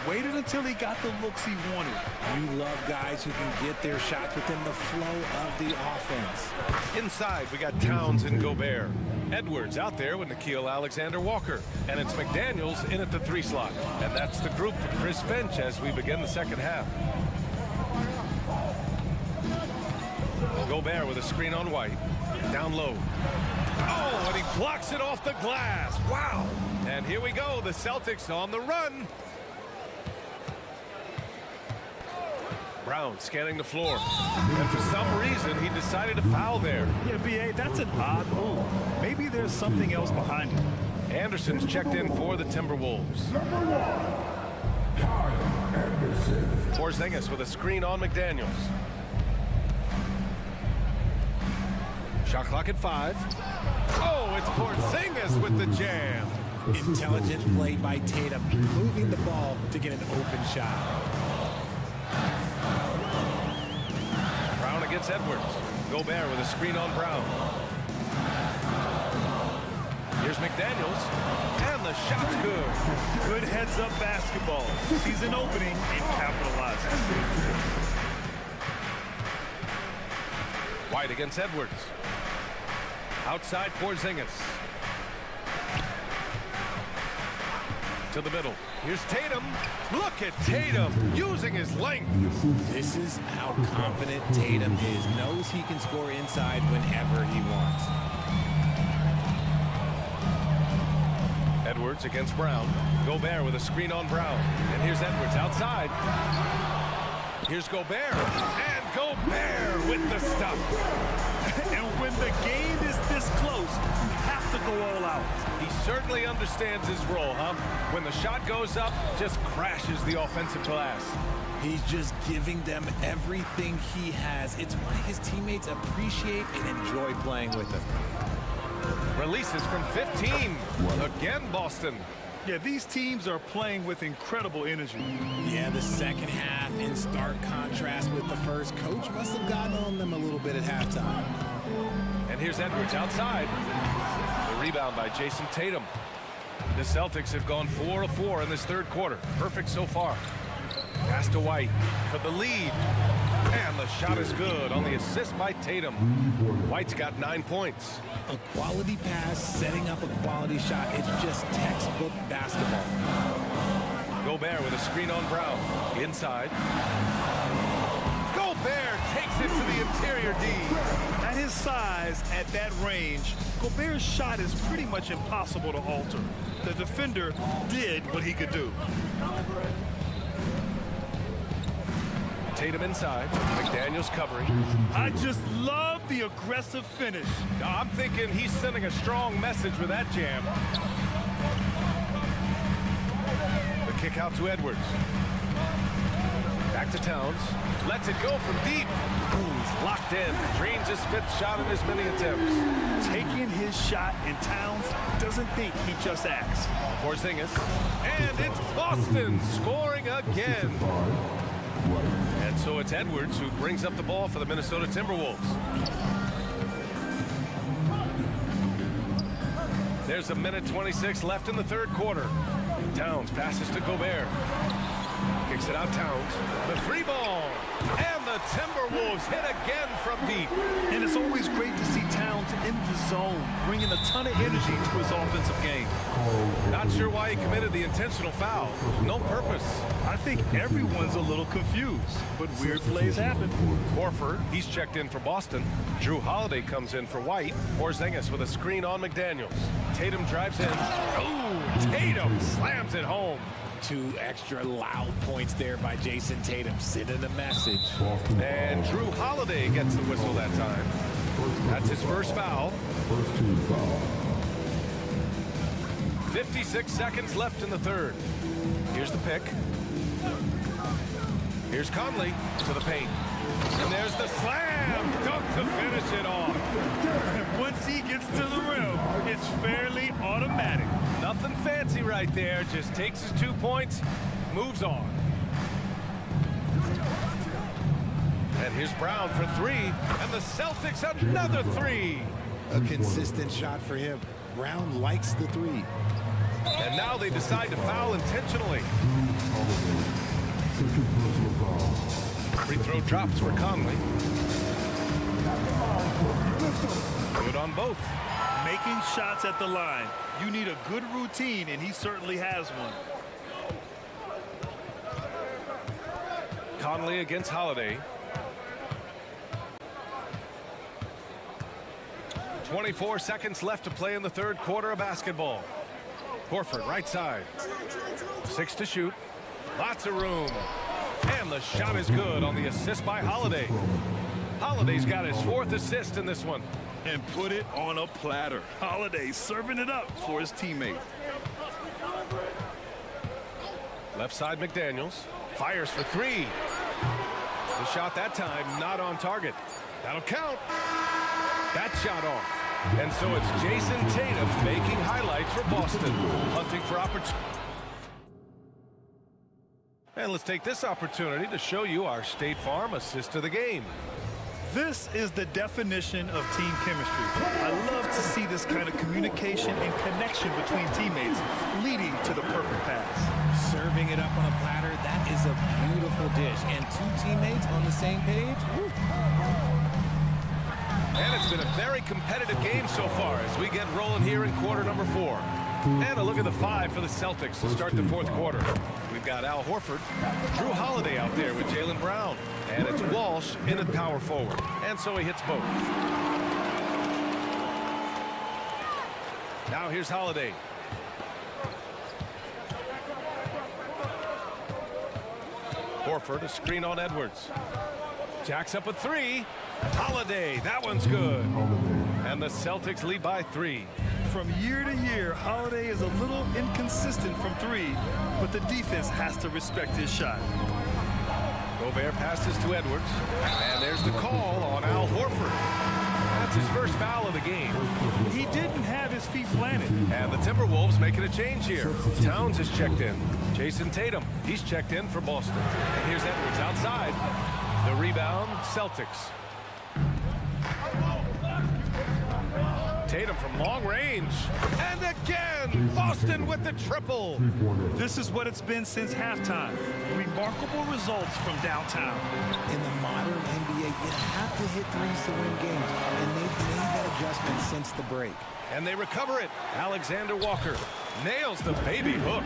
Waited until he got the looks he wanted. You love guys who can get their shots within the flow of the offense. Inside, we got Towns and Gobert. Edwards out there with Nickeil Alexander-Walker. And it's McDaniels in at the 3 slot. And that's the group for Chris Finch as we begin the second half. Gobert with a screen on White. Down low. Oh, and he blocks it off the glass. Wow. And here we go. The Celtics on the run. Brown scanning the floor. And for some reason, he decided to foul there. Yeah, BA, that's an odd move. Maybe there's something else behind it. Anderson's checked in for the Timberwolves. Number 1. Kyle Anderson. Porzingis with a screen on McDaniels. Shot clock at 5. Oh, it's Porzingis with the jam. Intelligent play by Tatum, moving the ball to get an open shot. Brown against Edwards. Gobert with a screen on Brown. Here's McDaniels, and the shot's good. Good heads-up basketball. Sees an opening and capitalizes. White against Edwards. Outside Porzingis. To the middle. Here's Tatum. Look at Tatum using his length. This is how confident Tatum is. Knows he can score inside whenever he wants. Edwards against Brown. Gobert with a screen on Brown. And here's Edwards outside. Here's Gobert. And Gobert with the stuff. And when the game is this close, you have to go all out. He certainly understands his role, huh? When the shot goes up, just crashes the offensive glass. He's just giving them everything he has. It's why his teammates appreciate and enjoy playing with him. Releases from 15. Again, Boston. Yeah, these teams are playing with incredible energy. Yeah, the second half in stark contrast with the first. Coach must have gotten on them a little bit at halftime. And here's Edwards outside. The rebound by Jason Tatum. The Celtics have gone 4 of 4 in this third quarter. Perfect so far. Pass to White for the lead. And the shot is good on the assist by Tatum. White's got 9 points. A quality pass, setting up a quality shot. It's just textbook basketball. Gobert with a screen on Brown. Inside. Gobert takes it to the interior D. At his size, at that range, Gobert's shot is pretty much impossible to alter. The defender did what he could do. Tatum inside. McDaniels covering. I just love the aggressive finish. I'm thinking he's sending a strong message with that jam. The kick out to Edwards. Back to Towns. Lets it go from deep. Ooh, he's locked in. Dreams his 5th shot in as many attempts. Taking his shot, and Towns doesn't think, he just acts. Porzingis. And it's Boston scoring again. And so it's Edwards who brings up the ball for the Minnesota Timberwolves. There's a minute 26 left in the third quarter. Towns passes to Gobert. Kicks it out Towns. The 3 ball. And the Timberwolves hit again from deep. And it's always great to see Towns in the zone, bringing a ton of energy to his offensive game. Not sure why he committed the intentional foul. No purpose. I think everyone's a little confused, but weird plays happen. Horford, he's checked in for Boston. Drew Holiday comes in for White. Porzingis with a screen on McDaniels. Tatum drives in. Ooh, Tatum slams it home. 2 extra loud points there by Jason Tatum, sending a message. And Drew Holiday gets the whistle that time. That's his first foul. 56 seconds left in the third. Here's the pick. Here's Conley to the paint. And there's the slam dunk to finish it off. Once he gets to the rim, it's fairly automatic. Nothing fancy right there. Just takes his 2 points, moves on. And here's Brown for 3. And the Celtics another 3. A consistent shot for him. Brown likes the 3. And now they decide to foul intentionally. Free throw drops for Conley. Good on both. Making shots at the line. You need a good routine, and he certainly has one. Conley against Holiday. 24 seconds left to play in the third quarter of basketball. Horford, right side. 6 to shoot. Lots of room. And the shot is good on the assist by Holiday. Holiday's got his 4th assist in this one. And put it on a platter. Holiday serving it up for his teammate. Left side McDaniels. Fires for 3. The shot that time not on target. That'll count. That shot off. And so it's Jason Tatum making highlights for Boston. Hunting for opportunity. And let's take this opportunity to show you our State Farm assist of the game. This is the definition of team chemistry. I love to see this kind of communication and connection between teammates leading to the perfect pass. Serving it up on a platter, that is a beautiful dish. And 2 teammates on the same page. Woo. And it's been a very competitive game so far as we get rolling here in quarter number 4. And a look at the 5 for the Celtics to start the fourth quarter. We've got Al Horford, Drew Holiday out there with Jaylen Brown. And it's Walsh in at power forward. And so he hits both. Now here's Holiday. Horford, a screen on Edwards. Jacks up a three. Holiday, that one's good. And the Celtics lead by 3. From year to year, Holiday is a little inconsistent from 3, but the defense has to respect his shot. Gobert passes to Edwards. And there's the call on Al Horford. That's his first foul of the game. He didn't have his feet planted. And the Timberwolves making a change here. Towns is checked in. Jason Tatum, he's checked in for Boston. And here's Edwards outside. The rebound, Celtics. Tatum from long range. And again, Boston with the triple. This is what it's been since halftime. Remarkable results from downtown. In the modern NBA, you have to hit threes to win games, and they've made that adjustment since the break. And they recover it. Alexander Walker nails the baby hook.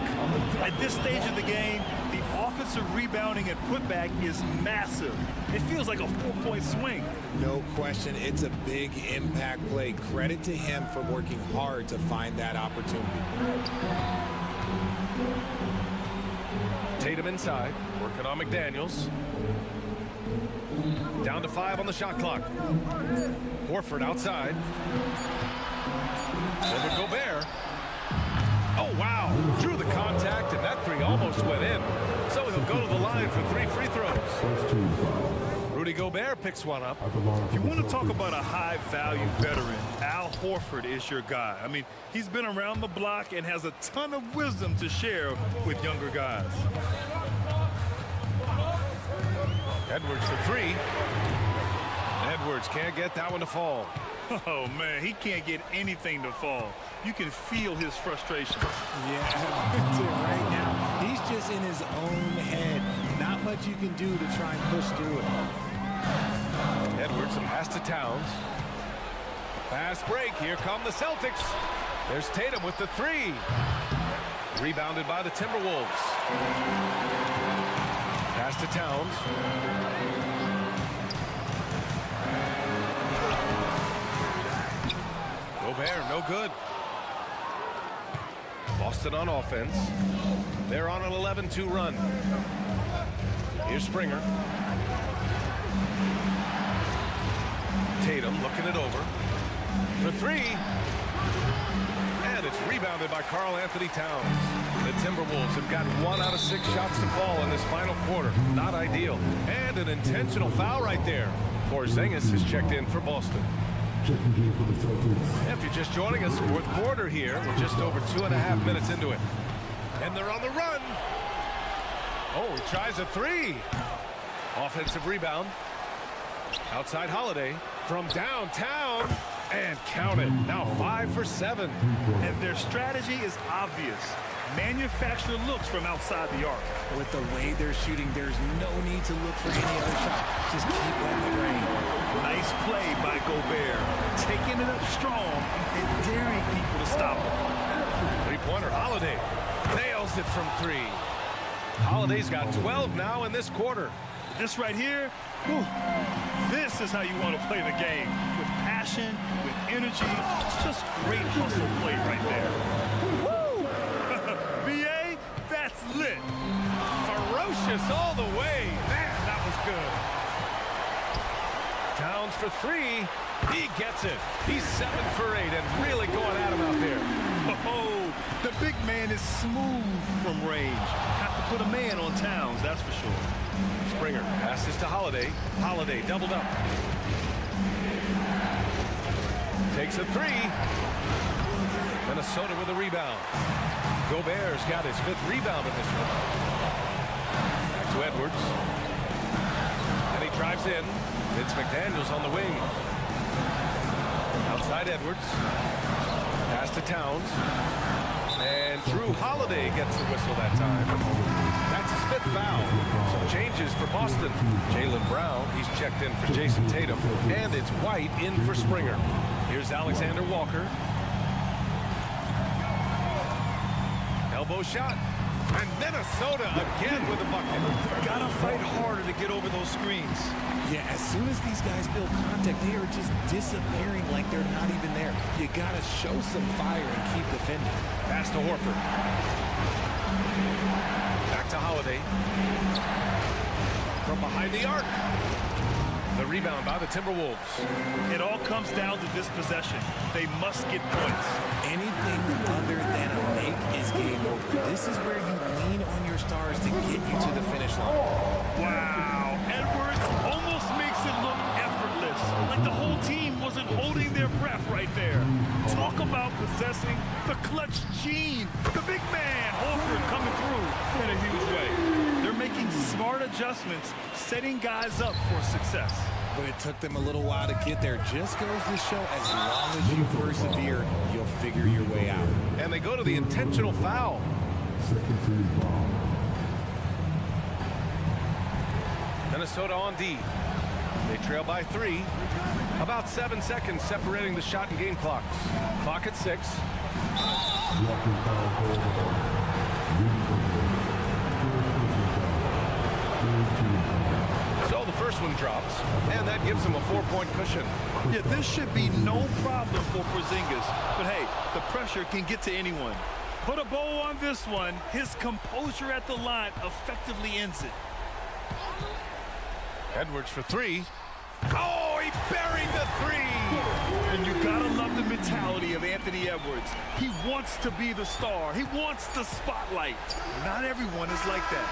At this stage of the game, the offensive rebounding and putback is massive. It feels like a 4-point swing. No question, it's a big impact play. Credit to him for working hard to find that opportunity. Tatum inside, working on McDaniels. Down to 5 on the shot clock. Horford outside. Over Gobert. Oh, wow. Drew the contact, and that 3 almost went in. So he'll go to the line for 3 free throws. Rudy Gobert picks one up. If you want to talk about a high-value veteran, Al Horford is your guy. I mean, he's been around the block and has a ton of wisdom to share with younger guys. Edwards for 3. Edwards can't get that one to fall. Oh, man, he can't get anything to fall. You can feel his frustration. Yeah, right now, he's just in his own head. Not much you can do to try and push through it. Edwards, a pass to Towns. Fast break. Here come the Celtics. There's Tatum with the 3. Rebounded by the Timberwolves. Pass to Towns. Gobert, no good. Boston on offense. They're on an 11-2 run. Here's Springer. Tatum looking it over. For 3. And it's rebounded by Karl Anthony Towns. The Timberwolves have got 1 out of 6 shots to fall in this final quarter. Not ideal. And an intentional foul right there. Porzingis is checked in for Boston. If you're just joining us, 4th quarter here. We're just over 2.5 minutes into it. And they're on the run. Oh, he tries a 3. Offensive rebound. Outside Holiday from downtown. And count it. Now 5 for 7. And their strategy is obvious. Manufacture looks from outside the arc. With the way they're shooting, there's no need to look for any other shot. Just keep letting it rain. Nice play by Gobert. Taking it up strong and daring people to stop him. Three-pointer, Holiday. Nails it from 3. Holiday's got 12 now in this quarter. This right here, whew, this is how you want to play the game. With passion, with energy, just great hustle play right there. Woo! BA, that's lit. Ferocious all the way. Man, that was good. Towns for 3. He gets it. He's 7 for 8 and really going at him out there. Oh, the big man is smooth from range. Have to put a man on Towns, that's for sure. Springer passes to Holiday. Holiday doubled up. Takes a 3. Minnesota with a rebound. Gobert's got his 5th rebound in this one. Back to Edwards. And he drives in. It's McDaniels on the wing. Outside Edwards. Pass to Towns. And Drew Holiday gets the whistle that time. That's his 5th foul. Some changes for Boston. Jaylen Brown, he's checked in for Jason Tatum. And it's White in for Springer. Here's Alexander Walker. Elbow shot. And Minnesota again with a bucket. Gotta fight harder to get over those screens. Yeah, as soon as these guys feel contact, they are just disappearing like they're not even there. You gotta show some fire and keep defending. Pass to Horford. Back to Holiday. from behind the arc. The rebound by the Timberwolves. It all comes down to this possession. They must get points. Anything other than a make is game over. This is where you lean on your stars to get you to the finish line. Wow. Edwards almost makes it look effortless. Like the whole team wasn't holding their breath right there. Talk about possessing the clutch gene. The big man, Horford, coming through in a huge way. They're making smart adjustments, setting guys up for success. But it took them a little while to get there. Just goes to show as long as you persevere, you'll figure your way out. And they go to the intentional foul. Second team foul. Minnesota on D. They trail by 3. About 7 seconds separating the shot and game clocks. Clock at 6. Blocking foul called on. Leading from the third team foul. So the first one drops, and that gives them a 4-point cushion. Yeah, this should be no problem for Porzingis. But hey, the pressure can get to anyone. Put a bow on this one. His composure at the line effectively ends it. Edwards for 3. Oh, he buried the 3! And you gotta love the mentality of Anthony Edwards. He wants to be the star. He wants the spotlight. Not everyone is like that.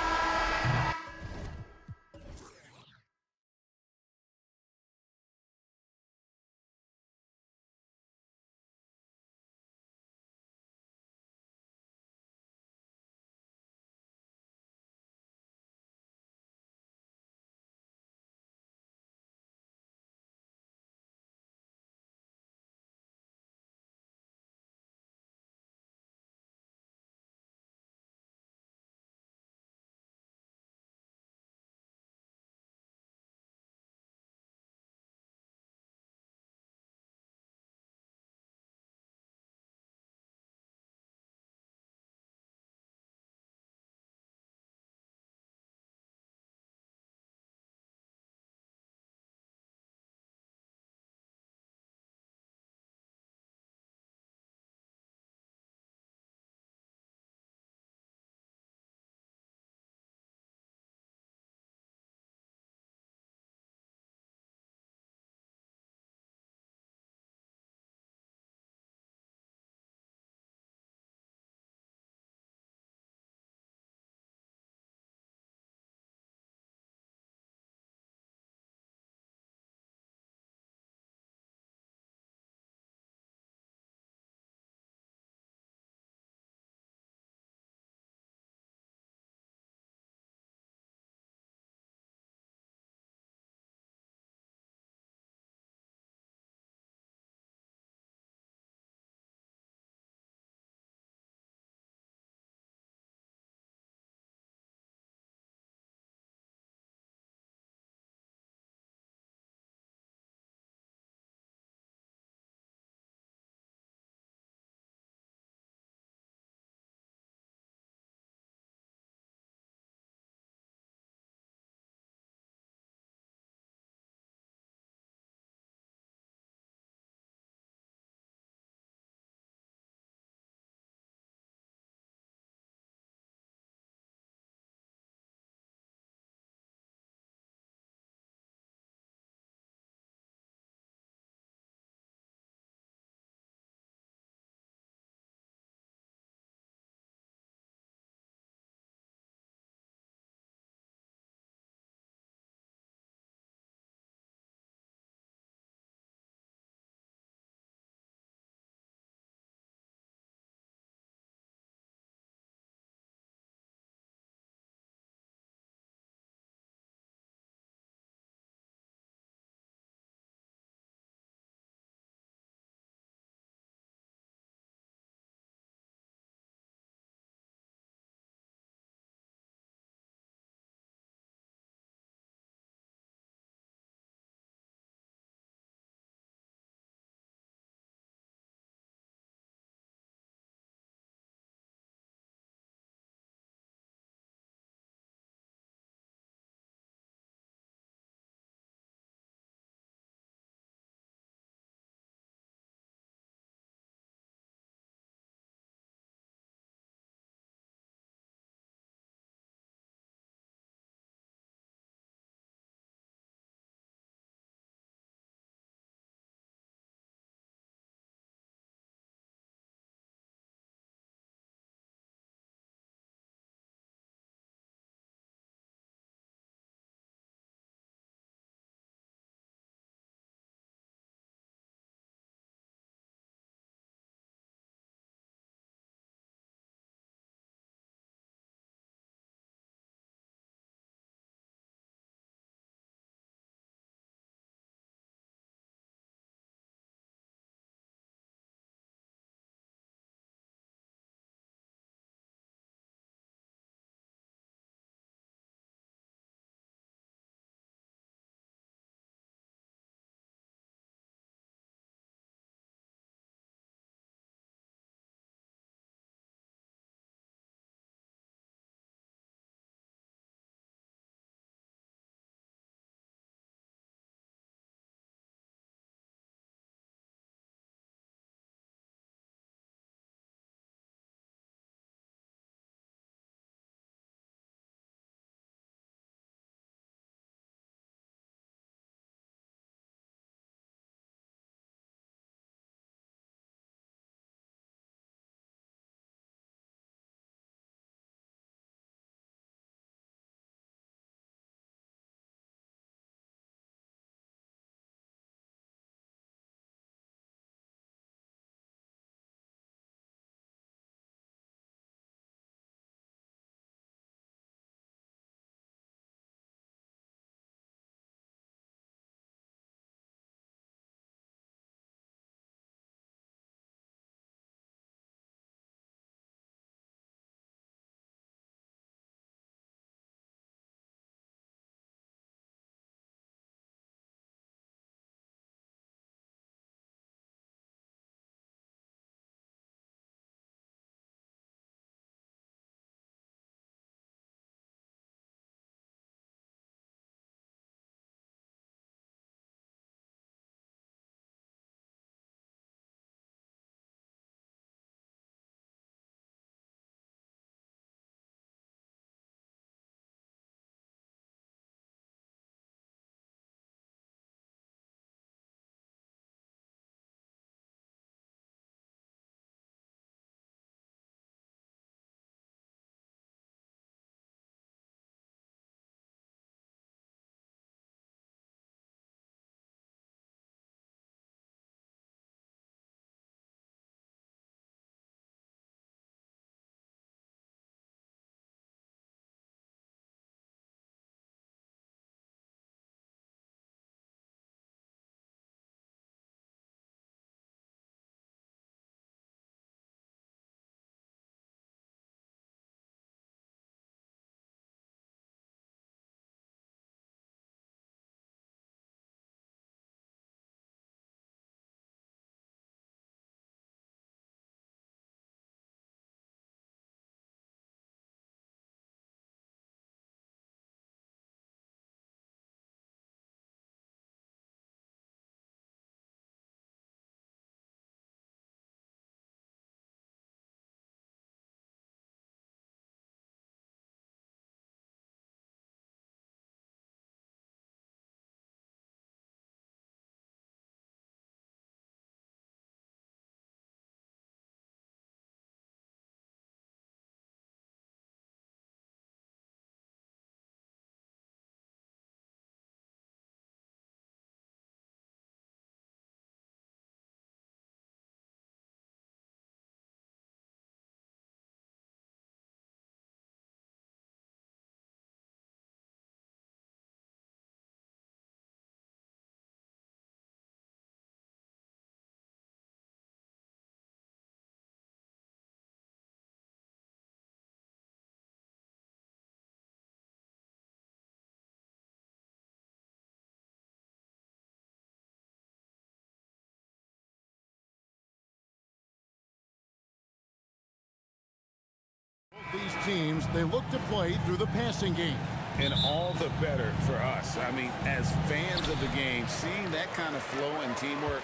teams, they look to play through the passing game. And all the better for us. I mean, as fans of the game, seeing that kind of flow and teamwork,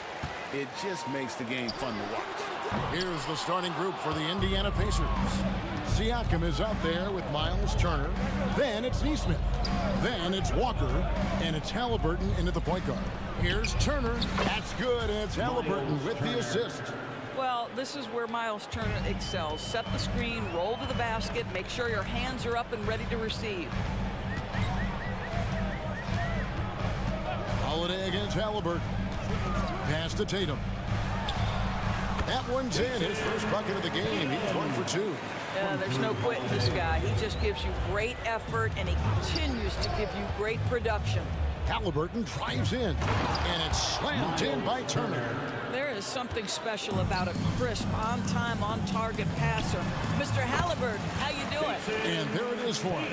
it just makes the game fun to watch. Here's the starting group for the Indiana Pacers. Siakam is out there with Miles Turner. Then it's Neesmith. Then it's Walker. And it's Halliburton into the point guard. Here's Turner. That's good. And it's Halliburton with the assist. Well, this is where Miles Turner excels. Set the screen, roll to the basket, make sure your hands are up and ready to receive. Holiday against Halliburton. Pass to Tatum. That one's in. His first bucket of the game. He's 1 for 2. Yeah, there's no quitting this guy. He just gives you great effort, and he continues to give you great production. Halliburton drives in, and it's slammed in by Turner. There is something special about a crisp, on-time, on-target passer. Mr. Halliburton, how you doing? And there it is for him.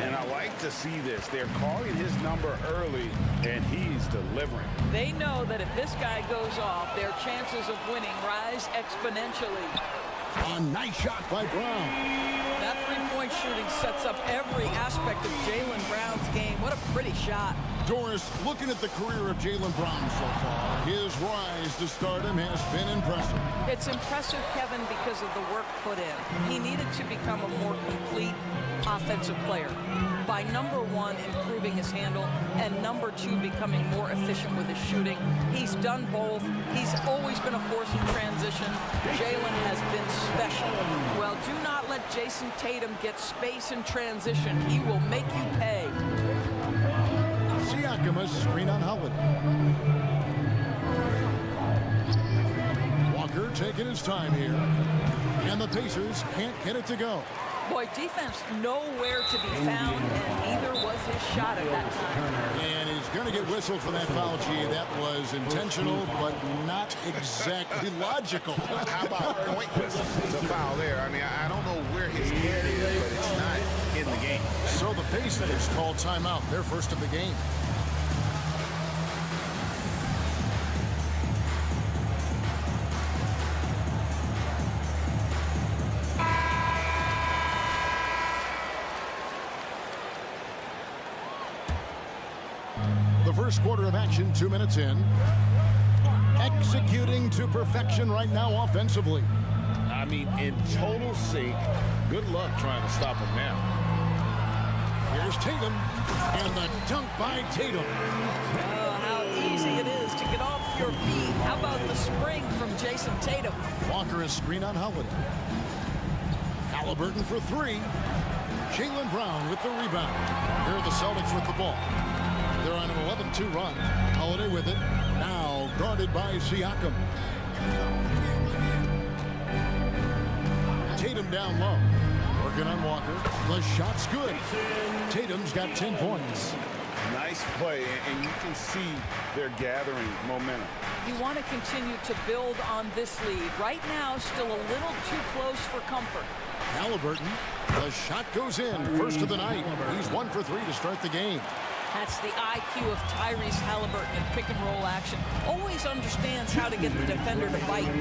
And I like to see this. They're calling his number early, and he's delivering. They know that if this guy goes off, their chances of winning rise exponentially. A nice shot by Brown. That three-point shooting sets up every aspect of Jaylen Brown's game. What a pretty shot. Doris, looking at the career of Jaylen Brown so far, his rise to stardom has been impressive. It's impressive, Kevin, because of the work put in. He needed to become a more complete offensive player. By number one, improving his handle, and number two, becoming more efficient with his shooting. He's done both. He's always been a force in transition. Jaylen has been special. Well, do not let Jason Tatum get space in transition. He will make you pay. Siakam, a screen on Holiday. Walker taking his time here. And the Pacers can't get it to go. Boy, defense nowhere to be found, and neither was his shot at that time. And he's going to get whistled for that foul, G. That was intentional, but not exactly logical. How about pointless to foul there? I mean, I don't know where his head is, but it's not in the game. So the Pacers call timeout, their first of the game. The first quarter of action, 2 minutes in. Executing to perfection right now offensively. I mean, in total sync. Good luck trying to stop him now. Here's Tatum, and the dunk by Tatum. Oh, how easy it is to get off your feet. How about the spring from Jason Tatum? Walker is screen on Holiday. Halliburton for three. Jaylen Brown with the rebound. Here are the Celtics with the ball. They're on an 11-2 run. Holiday with it. Now guarded by Siakam. Tatum down low. Working on Walker. The shot's good. Tatum's got 10 points. Nice play, and you can see they're gathering momentum. You want to continue to build on this lead. Right now, still a little too close for comfort. Halliburton. The shot goes in. First of the night. He's 1 for 3 to start the game. That's the IQ of Tyrese Halliburton in pick-and-roll action. Always understands how to get the defender to bite. 2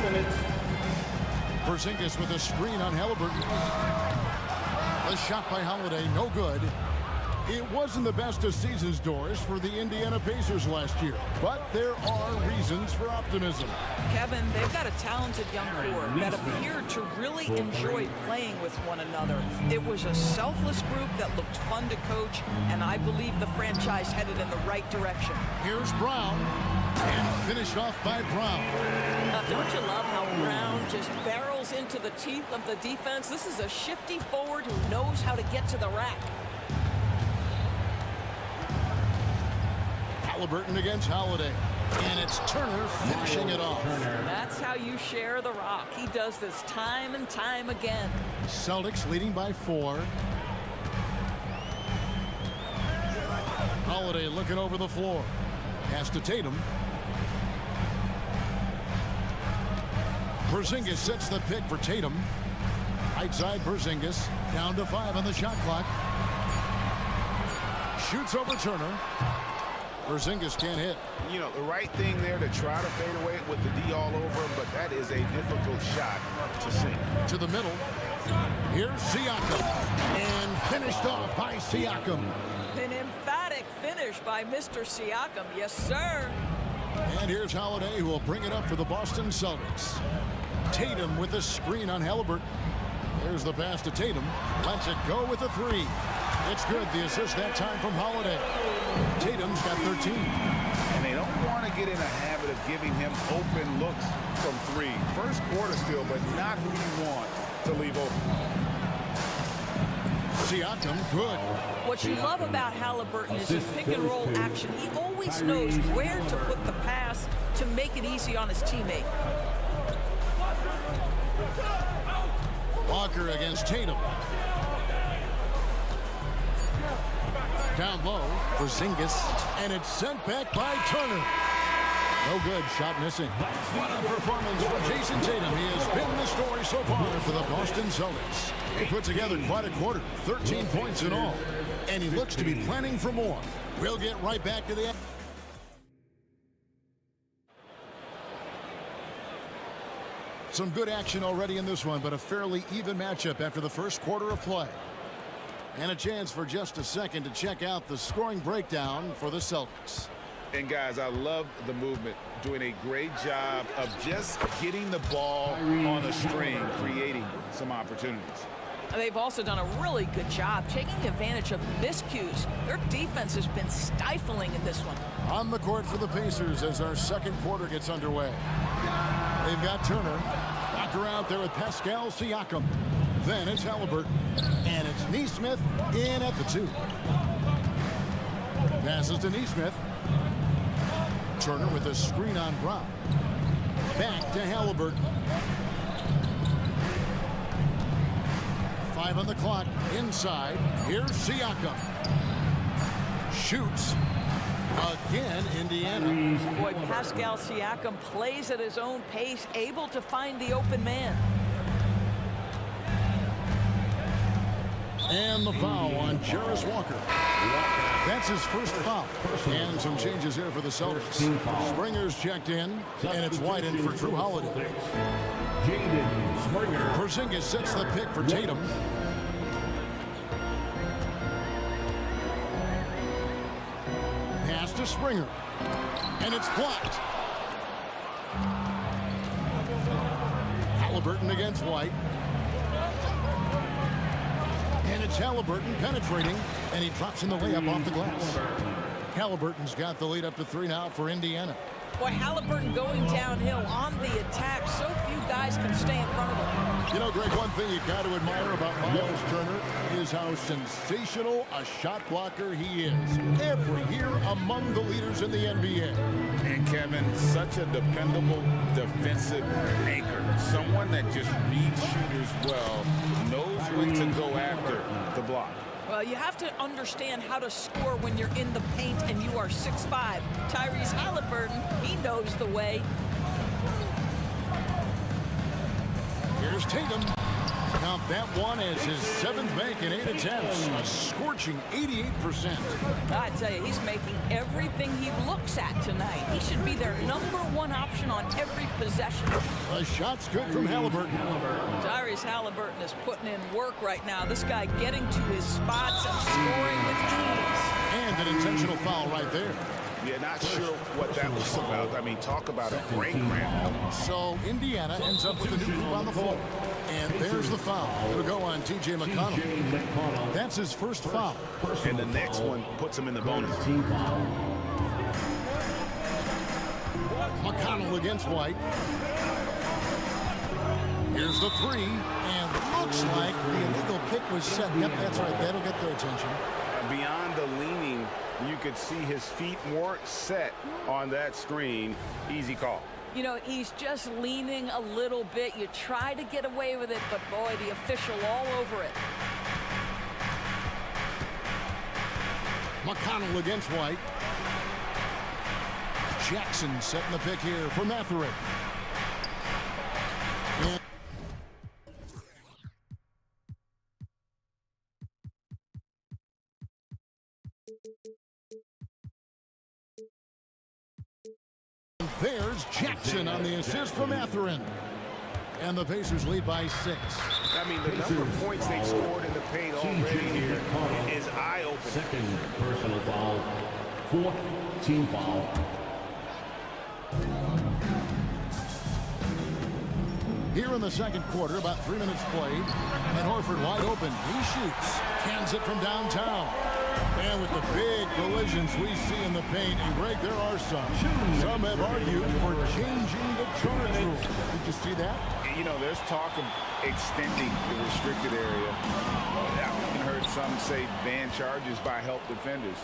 minutes. Porzingis with a screen on Halliburton. The shot by Holiday, no good. It wasn't the best of seasons, Doris, for the Indiana Pacers last year, but there are reasons for optimism. Kevin, they've got a talented young core that appeared to really enjoy playing with one another. It was a selfless group that looked fun to coach, and I believe the franchise headed in the right direction. Here's Brown, and finished off by Brown. Now, don't you love how Brown just barrels into the teeth of the defense? This is a shifty forward who knows how to get to the rack. Halliburton against Holiday. And it's Turner finishing it off. That's how you share the rock. He does this time and time again. Celtics leading by 4. Holiday looking over the floor. Pass to Tatum. Porzingis sets the pick for Tatum. Right side Porzingis. Down to 5 on the shot clock. Shoots over Turner. Porzingis can't hit. You know, the right thing there to try to fade away with the D all over, but that is a difficult shot to sink. To the middle. Here's Siakam. And finished off by Siakam. An emphatic finish by Mr. Siakam. Yes, sir. And here's Holiday, who will bring it up for the Boston Celtics. Tatum with a screen on Halliburton. There's the pass to Tatum. Lets it go with a three. It's good. The assist that time from Holiday. Tatum's got 13. And they don't want to get in a habit of giving him open looks from three. First quarter still, but not who you want to leave open. Siakam, good. What you love about Halliburton is his pick-and-roll action. He always knows where to put the pass to make it easy on his teammate. Walker against Tatum. Down low for Zingis, and it's sent back by Turner. No good, shot missing. What a performance for Jason Tatum. He has been the story so far for the Boston Celtics. He put together quite a quarter, 13 points in all, and he looks to be planning for more. We'll get right back to the... Some good action already in this one, but a fairly even matchup after the first quarter of play. And a chance for just a second to check out the scoring breakdown for the Celtics. And guys, I love the movement, doing a great job of just getting the ball on a string, creating some opportunities. They've also done a really good job taking advantage of miscues. Their defense has been stifling in this one. On the court for the Pacers as our second quarter gets underway. They've got Turner. Walker out there with Pascal Siakam. Then it's Halliburton. And it's Neesmith in at the 2. Passes to Neesmith. Turner with a screen on Brown. Back to Halliburton. 5 on the clock. Inside. Here's Siakam. Shoots. Again, Indiana. Boy, Pascal Siakam plays at his own pace, able to find the open man. And the foul on Jarris Walker. That's his first foul. And some changes here for the Celtics. Springer's checked in, and it's White in for Drew Holiday. Porzingis sets the pick for Tatum. Pass to Springer. And it's blocked. Halliburton against White. And it's Halliburton penetrating, and he drops in the layup off the glass. Halliburton's got the lead up to 3 now for Indiana. Boy, Halliburton going downhill on the attack. So few guys can stay in front of him. You know, Greg, one thing you got to admire about Miles Turner is how sensational a shot blocker he is. Every year among the leaders in the NBA. And Kevin, such a dependable defensive anchor. Someone that just reads shooters well, knows when to go after the block. Well, you have to understand how to score when you're in the paint and you are 6'5". Tyrese Halliburton, he knows the way. Here's Tatum. Count that one as his 7th make in 8 attempts. A scorching 88%. I tell you, he's making everything he looks at tonight. He should be their #1 option on every possession. A shot's good from Halliburton. Tyrese Halliburton is putting in work right now. This guy getting to his spots and scoring with ease. And an intentional foul right there. Yeah, not sure what that was about. I mean, talk about a brain cramp. So Indiana ends up with a new group on the floor. And there's the foul. It'll go on T.J. McConnell. That's his first foul. And the next one puts him in the bonus. McConnell against White. Here's the 3. And looks like the illegal kick was set. Yep, that's right. That'll get their attention. Beyond the leaning, you could see his feet weren't set on that screen. Easy call. You know, he's just leaning a little bit. You try to get away with it, but boy, the official all over it. McConnell against White. Jackson setting the pick here for Matherin. There's Jackson on the assist from Matherin. And the Pacers lead by 6. I mean, the number of points they've scored in the paint already here is eye-opening. Second personal foul. Fourth team foul. Here in the second quarter, about 3 minutes played, and Horford wide open. He shoots, cans it from downtown. And with the big collisions we see in the paint, and Greg, there are some. Some have argued for changing the charge rule. Did you see that? You know, there's talk of extending the restricted area. I've even heard some say ban charges by help defenders.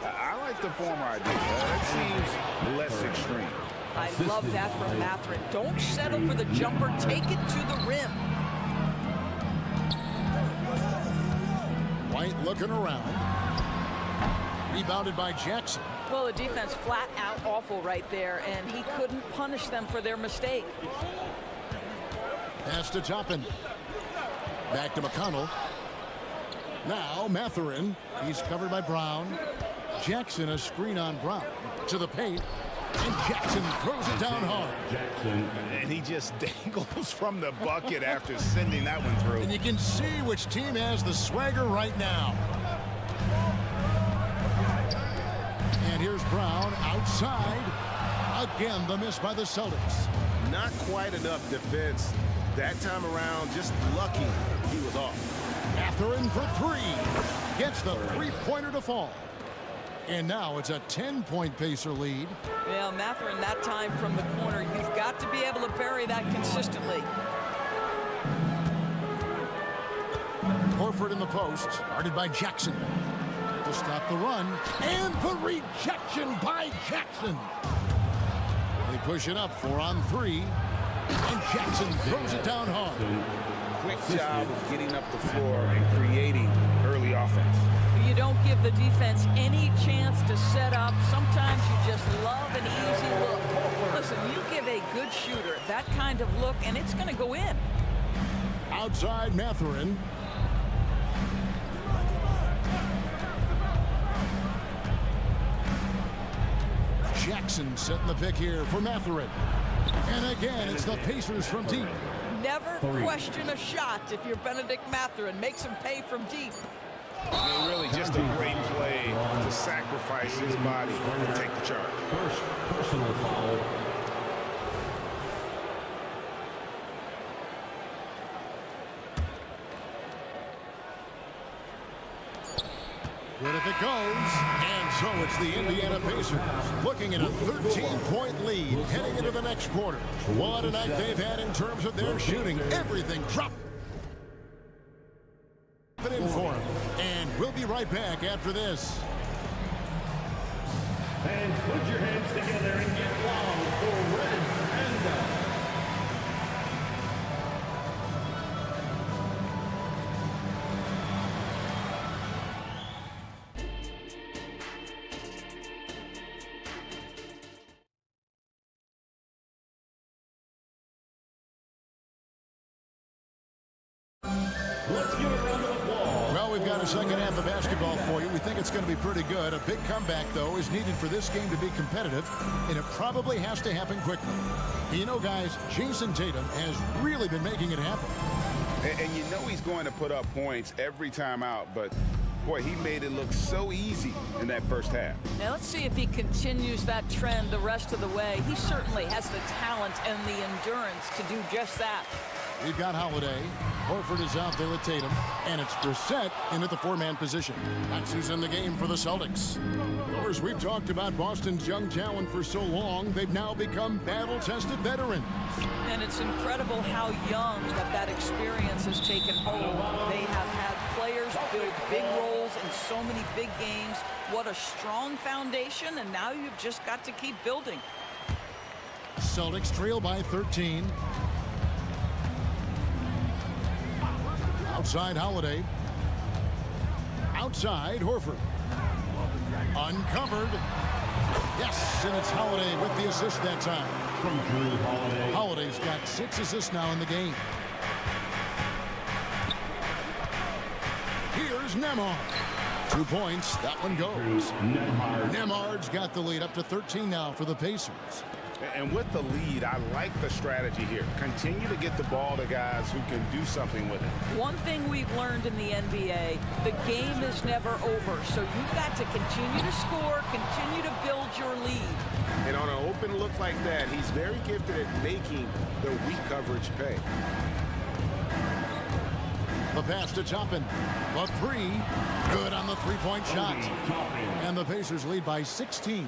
I like the former idea. That seems less extreme. I love that from Mathurin. Don't settle for the jumper. Take it to the rim. White looking around. Rebounded by Jackson. Well, the defense flat out awful right there, and he couldn't punish them for their mistake. Pass to Toppin. Back to McConnell. Now Mathurin. He's covered by Brown. Jackson a screen on Brown. To the paint. And Jackson throws it down hard. Jackson. And he just dangles from the bucket after sending that one through. And you can see which team has the swagger right now. And here's Brown outside. Again, the miss by the Celtics. Not quite enough defense that time around. Just lucky he was off. Mathurin for 3. Gets the three-pointer to fall. And now it's a 10-point Pacer lead. Well, Mathurin that time from the corner. You've got to be able to bury that consistently. Horford in the post, guarded by Jackson. To stop the run, and the rejection by Jackson. They push it up 4 on 3, and Jackson throws it down hard. Quick job of getting up the floor and creating early offense. You don't give the defense any chance to set up. Sometimes you just love an easy look. Listen, you give a good shooter that kind of look, and it's going to go in. Outside Mathurin. Jackson setting the pick here for Mathurin. And again, it's the Pacers from deep. Never question a shot if you're Benedict Mathurin. Makes him pay from deep. I mean, really just a great play to sacrifice his body and take the charge. First personal foul. Good if it goes. And so it's the Indiana Pacers looking at a 13-point lead heading into the next quarter. What a night they've had in terms of their shooting. Everything dropped it in for them. And we'll be right back after this. And put your hands together and get loud for Red Panda. Let's give a round of applause. Well, we've got a second half of basketball for you. We think it's going to be pretty good. A big comeback, though, is needed for this game to be competitive, and it probably has to happen quickly. You know, guys, Jason Tatum has really been making it happen. And you know he's going to put up points every time out, but boy, he made it look so easy in that first half. Now let's see if he continues that trend the rest of the way. He certainly has the talent and the endurance to do just that. We've got Holiday. Horford is out there with Tatum. And it's Brissett into the 4-man position. That's who's in the game for the Celtics. Of course, we've talked about Boston's young talent for so long. They've now become battle-tested veterans. And it's incredible how young that experience has taken hold. They have had players build big roles in so many big games. What a strong foundation, and now you've just got to keep building. Celtics trail by 13. Outside Holiday. Outside Horford. Uncovered. Yes, and it's Holiday with the assist that time. From Drew Holiday. Holiday's got 6 assists now in the game. Here's Nembhard. 2 points. That one goes. Nembhard. Nembhard's got the lead up to 13 now for the Pacers. And with the lead, I like the strategy here. Continue to get the ball to guys who can do something with it. One thing we've learned in the NBA, the game is never over. So you've got to continue to score, continue to build your lead. And on an open look like that, he's very gifted at making the weak coverage pay. The pass to Toppin. The three. Good on the three-point shot. And the Pacers lead by 16.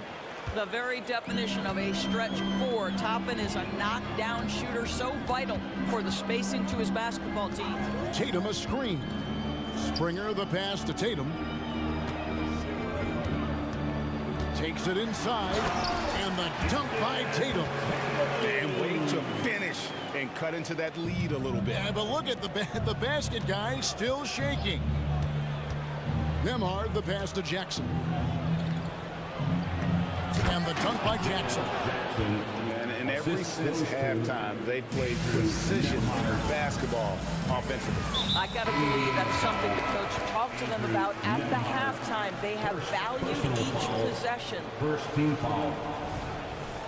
The very definition of a stretch four. Toppin is a knockdown shooter, so vital for the spacing to his basketball team. Tatum a screen. Springer the pass to Tatum. Takes it inside. And the dunk by Tatum. And way to finish and cut into that lead a little bit. Yeah, but look at the basket guy still shaking. Nembhard the pass to Jackson. And the dunk by Jackson. And ever since halftime, they've played precision basketball offensively. I got to believe that's something the coach talked to them about at the halftime. They have valued each possession. First team foul.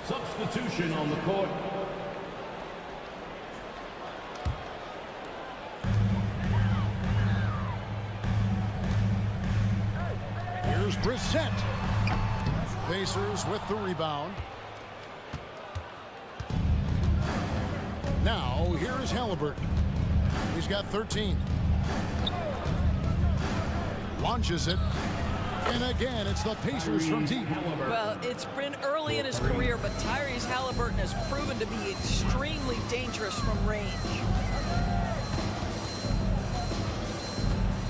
Substitution on the court. Here's Brissett. Pacers with the rebound. Now, here is Halliburton. He's got 13. Launches it. And again, it's the Pacers from deep. Well, it's been early in his career, but Tyrese Halliburton has proven to be extremely dangerous from range.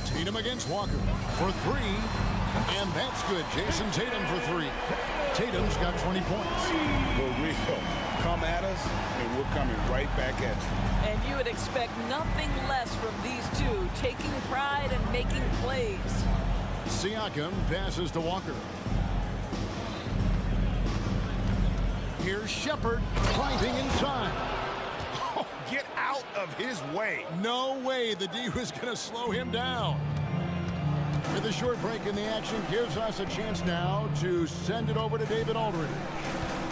Tatum against Walker for three. And that's good. Jason Tatum for three. Tatum's got 20 points. We're real. Come at us, and we're coming right back at you. And you would expect nothing less from these two, taking pride and making plays. Siakam passes to Walker. Here's Shepard climbing inside. Oh, get out of his way. No way the D was going to slow him down. And the short break in the action gives us a chance now to send it over to David Aldridge.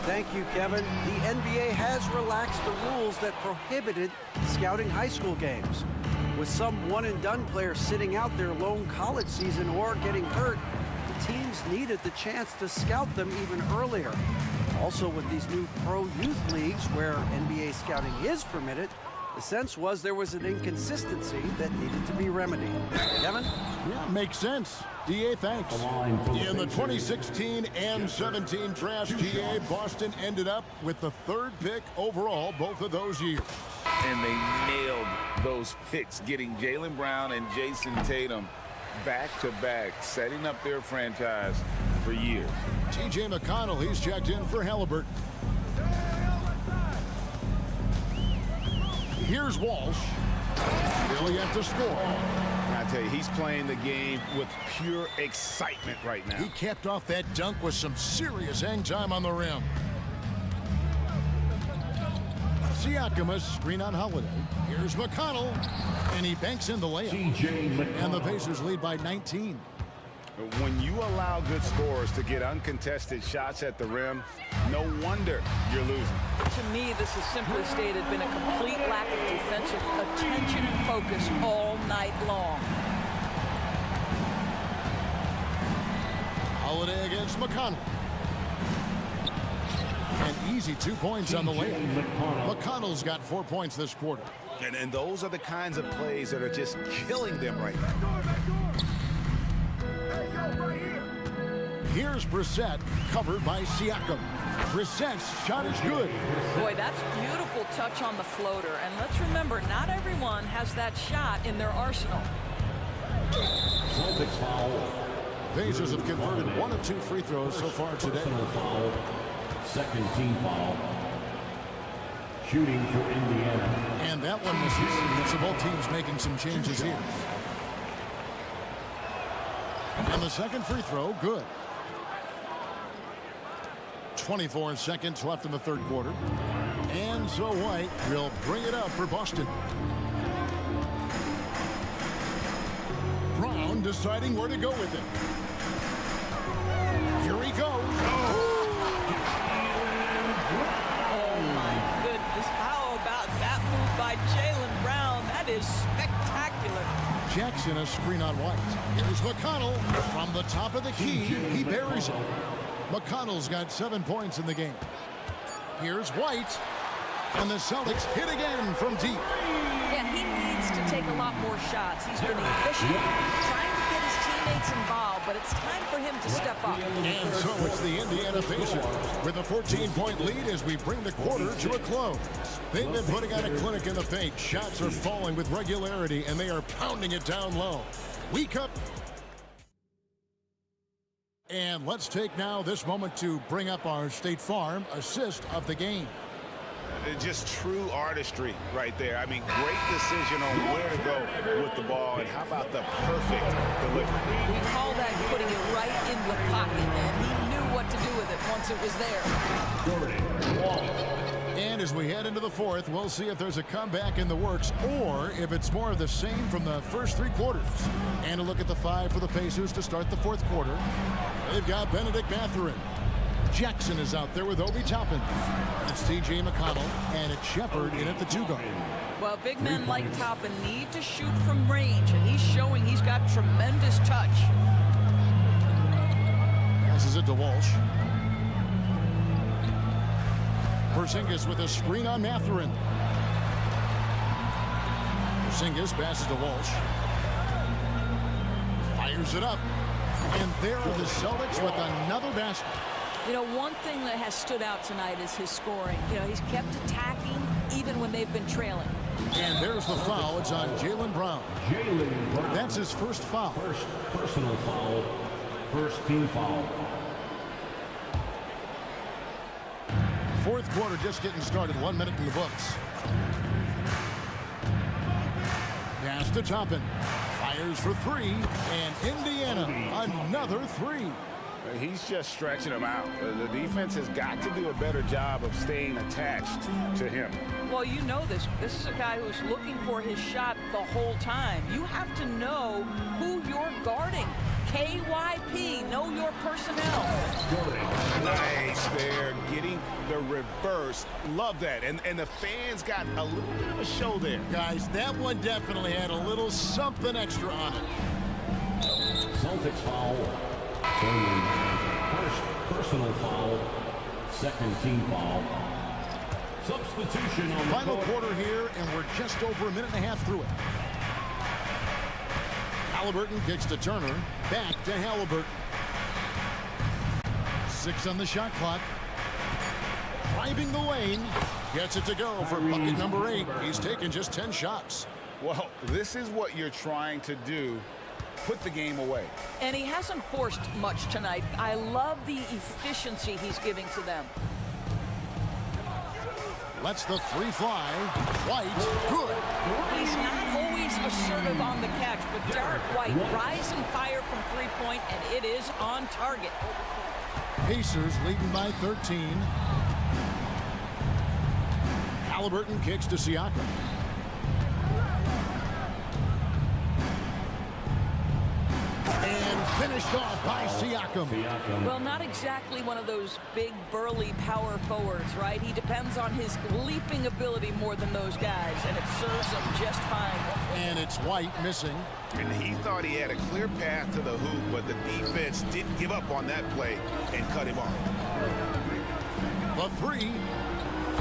Thank you, Kevin. The NBA has relaxed the rules that prohibited scouting high school games. With some one-and-done players sitting out their lone college season or getting hurt, the teams needed the chance to scout them even earlier. Also, with these new pro youth leagues where NBA scouting is permitted, the sense was there was an inconsistency that needed to be remedied. Kevin? Yeah, makes sense. DA, thanks. In the 2016 and 17 draft, DA, Boston ended up with the third pick overall both of those years. And they nailed those picks, getting Jaylen Brown and Jason Tatum back-to-back, setting up their franchise for years. T.J. McConnell, he's checked in for Halliburton. Here's Walsh. Really have to score. I tell you, he's playing the game with pure excitement right now. He capped off that dunk with some serious hang time on the rim. Siakam, a screen on Holiday. Here's McConnell, and he banks in the layup. And the Pacers lead by 19. When you allow good scorers to get uncontested shots at the rim, no wonder you're losing. To me, this has simply stated been a complete lack of defensive attention and focus all night long. Holiday against McConnell. An easy 2 points on the layup. McConnell's got 4 points this quarter. And those are the kinds of plays that are just killing them right now. Here's Brissett, covered by Siakam. Brissett's shot is good. Boy, that's beautiful touch on the floater. And let's remember, not everyone has that shot in their arsenal. Celtics foul. Pacers have converted 1 of 2 free throws so far today. Foul. Second team foul. Shooting for Indiana. And that one misses. So both teams making some changes here. And the second free throw, good. 24 seconds left in the third quarter. And so White will bring it up for Boston. Brown deciding where to go with it. Here he goes. Oh. Jackson a screen on White. Here's McConnell from the top of the key. He buries it. McConnell's got 7 points in the game. Here's White. And the Celtics hit again from deep. Yeah, he needs to take a lot more shots. He's been efficient, trying to get his teammates involved, but it's time for him to step up. And so it's the Indiana Pacers with a 14-point lead as we bring the quarter to a close. They've been putting on a clinic in the paint. Shots are falling with regularity, and they are pounding it down low. Weak up. And let's take now this moment to bring up our State Farm assist of the game. Just true artistry right there. I mean, great decision on where to go with the ball, and how about the perfect delivery? We call that putting it right in the pocket, and he knew what to do with it once it was there. And as we head into the fourth, we'll see if there's a comeback in the works or if it's more of the same from the first 3 quarters. And a look at the 5 for the Pacers to start the fourth quarter. They've got Benedict Mathurin. Jackson is out there with Obi Toppin. It's T.J. McConnell, and it's Shepard in at the 2 guard. Well, big men like Toppin need to shoot from range, and he's showing he's got tremendous touch. Passes it to Walsh. Porzingis with a screen on Mathurin. Porzingis passes to Walsh. Fires it up. And there are the Celtics with another basket. You know, one thing that has stood out tonight is his scoring. You know, he's kept attacking even when they've been trailing. And there's the foul. It's on Jaylen Brown. That's his first foul. First personal foul. First team foul. Fourth quarter just getting started. 1 minute in the books. Pass to Toppin. Fires for 3. And Indiana, another 3. He's just stretching him out. The defense has got to do a better job of staying attached to him. Well, you know this. This is a guy who's looking for his shot the whole time. You have to know who you're guarding. KYP, know your personnel. Nice there, getting the reverse. Love that. And the fans got a little bit of a show there. Guys, that one definitely had a little something extra on it. Celtics foul. First personal foul. Second team foul. Substitution on the Final quarter here, and we're just over a minute and a half through it. Halliburton kicks to Turner. Back to Halliburton. 6 on the shot clock. Driving the lane. Gets it to go for bucket number 8. He's taken just 10 shots. Well, this is what you're trying to do. Put the game away. And he hasn't forced much tonight. I love the efficiency he's giving to them. Lets the 3 fly. White, good. He's not always assertive on the catch, but Derek White, rise and fire from 3-point, and it is on target. Pacers leading by 13. Halliburton kicks to Siakam. And finished off by Siakam. Well, not exactly one of those big, burly power forwards, right? He depends on his leaping ability more than those guys, and it serves him just fine. And it's White missing. And he thought he had a clear path to the hoop, but the defense didn't give up on that play and cut him off. The 3.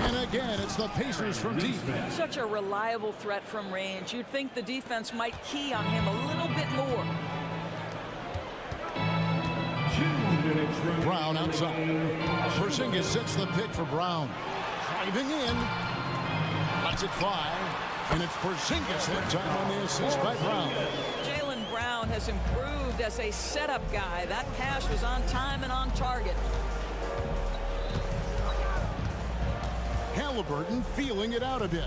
And again, it's the Pacers from deep. Such a reliable threat from range. You'd think the defense might key on him a little bit more. Brown outside. Porzingis sets the pick for Brown. Driving in. Lets it fly. And it's Porzingis that time on the assist by Brown. Jaylen Brown has improved as a setup guy. That pass was on time and on target. Halliburton feeling it out a bit.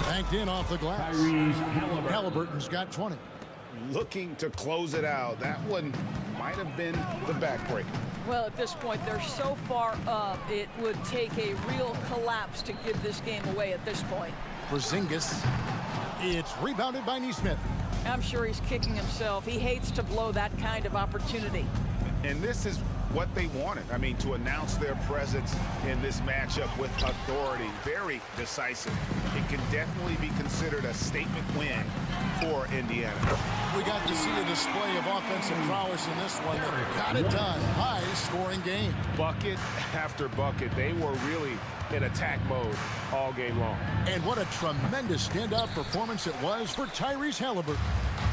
Banked in off the glass. Halliburton's got 20. Looking to close it out. That one might have been the backbreaker. Well, at this point, they're so far up, it would take a real collapse to give this game away at this point. Porzingis. It's rebounded by Neesmith. I'm sure he's kicking himself. He hates to blow that kind of opportunity. And this is what they wanted. I mean, to announce their presence in this matchup with authority, very decisive. It can definitely be considered a statement win for Indiana. We got to see a display of offensive prowess in this one that got it done. High-scoring game. Bucket after bucket. They were really in attack mode all game long. And what a tremendous standout performance it was for Tyrese Halliburton.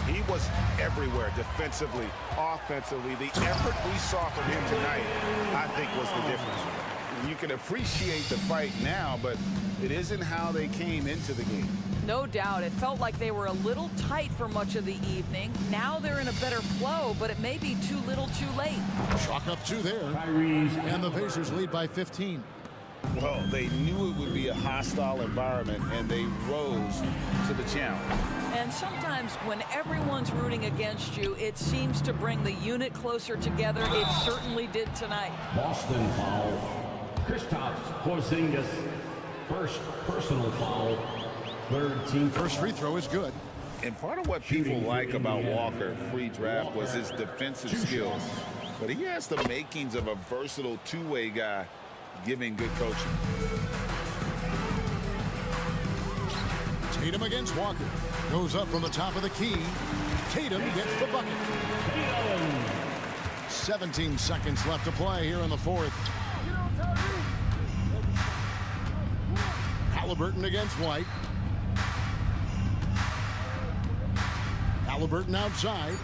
He was everywhere, defensively, offensively. The effort we saw from him tonight, I think, was the difference. You can appreciate the fight now, but it isn't how they came into the game. No doubt. It felt like they were a little tight for much of the evening. Now they're in a better flow, but it may be too little too late. Chalk up 2 there. And the Pacers lead by 15. Well, they knew it would be a hostile environment, and they rose to the challenge. And sometimes when everyone's rooting against you, it seems to bring the unit closer together. It certainly did tonight. Boston foul. Kristaps Porzingis. First personal foul. Third team. First free throw is good. And part of what people like about Walker pre-draft was his defensive skills. But he has the makings of a versatile two-way guy, giving good coaching. Tatum against Walker. Goes up from the top of the key. Tatum gets the bucket. 17 seconds left to play here in the fourth. Halliburton against White. Halliburton outside.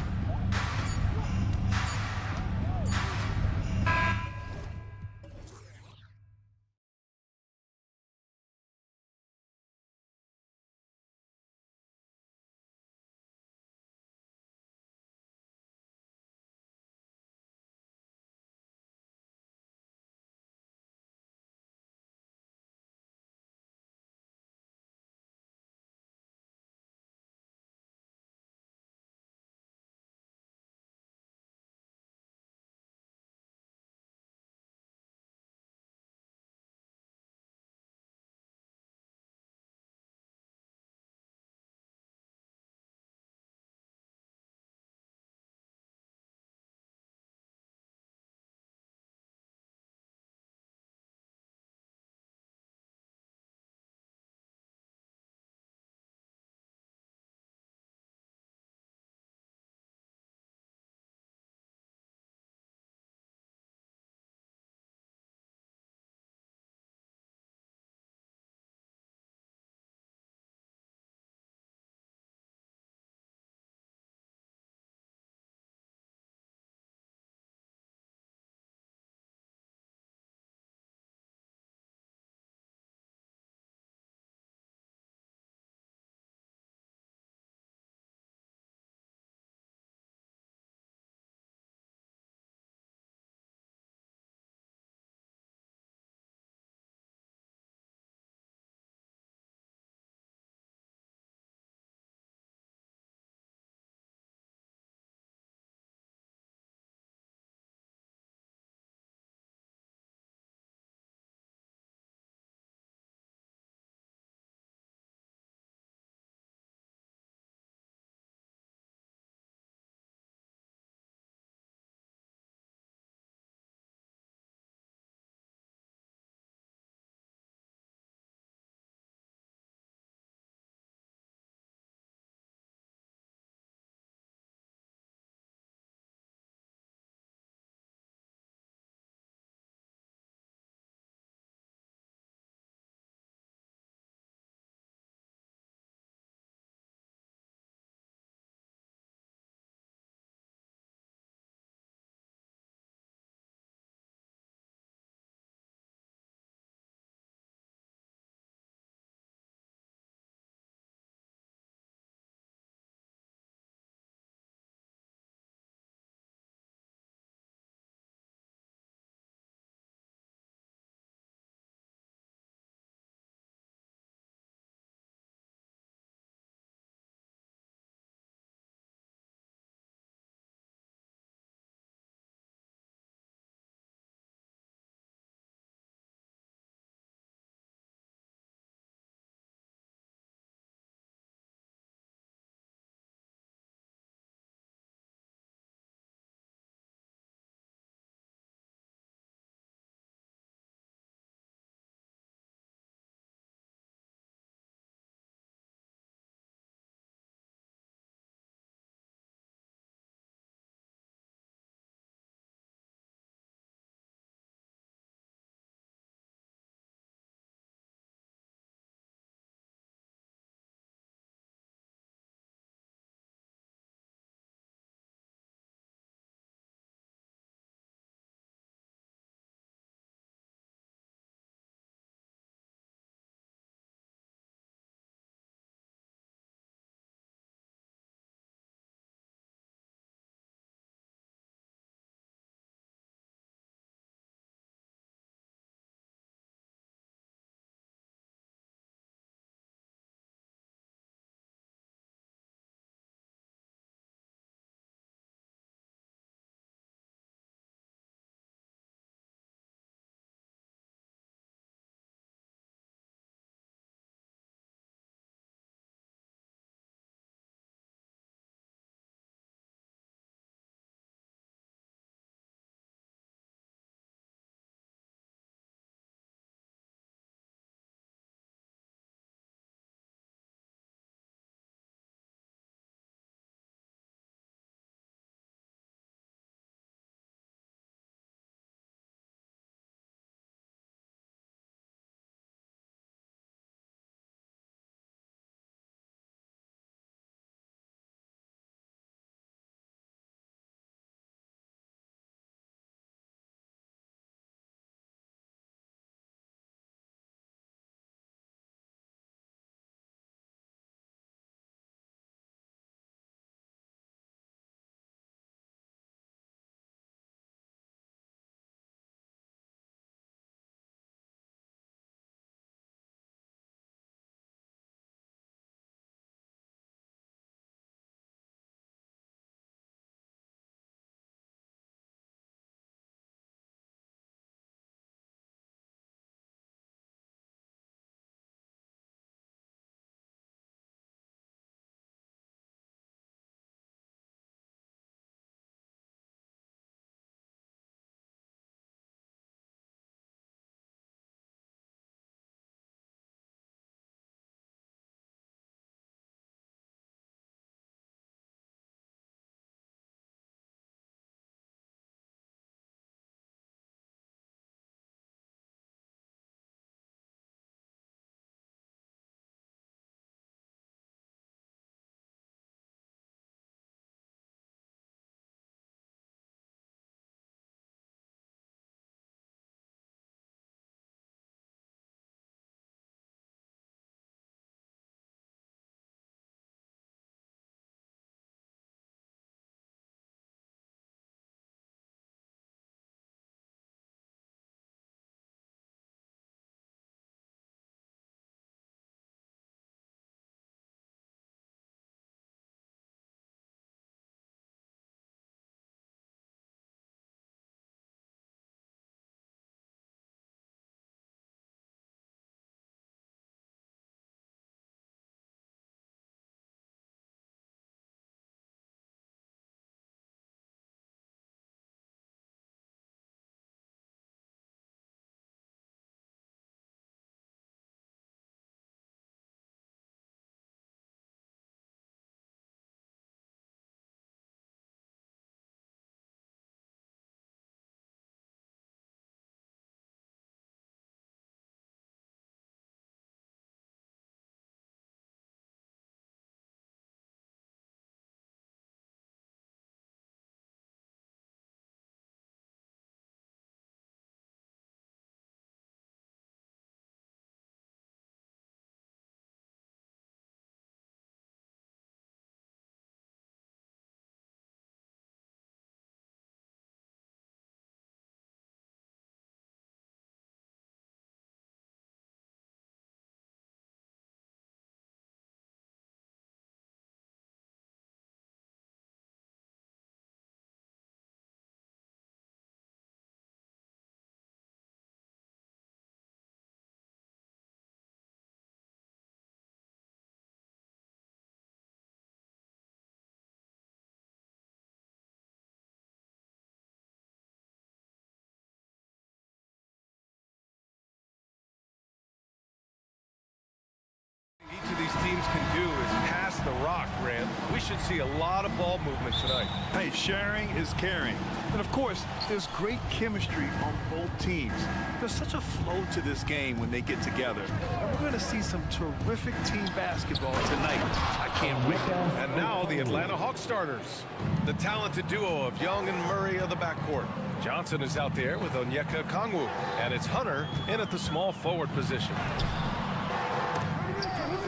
teams can do is pass the rock, Grant. We should see a lot of ball movement tonight. Hey, sharing is caring. And of course, there's great chemistry on both teams. There's such a flow to this game when they get together. And we're going to see some terrific team basketball tonight. I can't wait. And now the Atlanta Hawks starters. The talented duo of Young and Murray of the backcourt. Johnson is out there with Onyeka Kongwu. And it's Hunter in at the small forward position.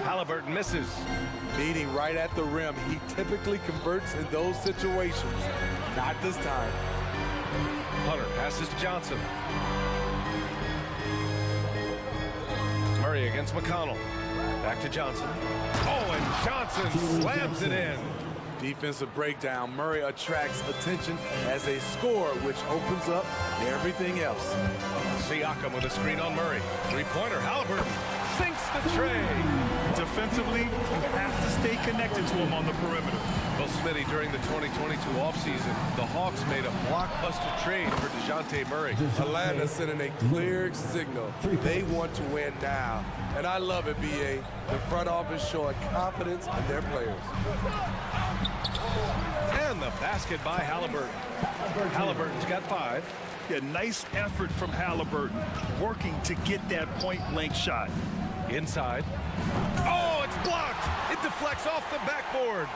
Halliburton misses. Meeting right at the rim. He typically converts in those situations. Not this time. Hunter passes to Johnson. Murray against McConnell. Back to Johnson. Oh, and Johnson slams it in. Defensive breakdown. Murray attracts attention as a scorer, which opens up everything else. Siakam with a screen on Murray. Three-pointer, Halliburton sinks the tray. Defensively, you have to stay connected to him on the perimeter. Well, Smitty, during the 2022 offseason, the Hawks made a blockbuster trade for DeJounte Murray. Atlanta sending a clear signal. They want to win now. And I love it, B.A. The front office showing confidence in their players. And the basket by Halliburton. Halliburton's got 5. Yeah, nice effort from Halliburton, working to get that point-blank shot. Inside. Oh, it's blocked. It deflects off the backboard.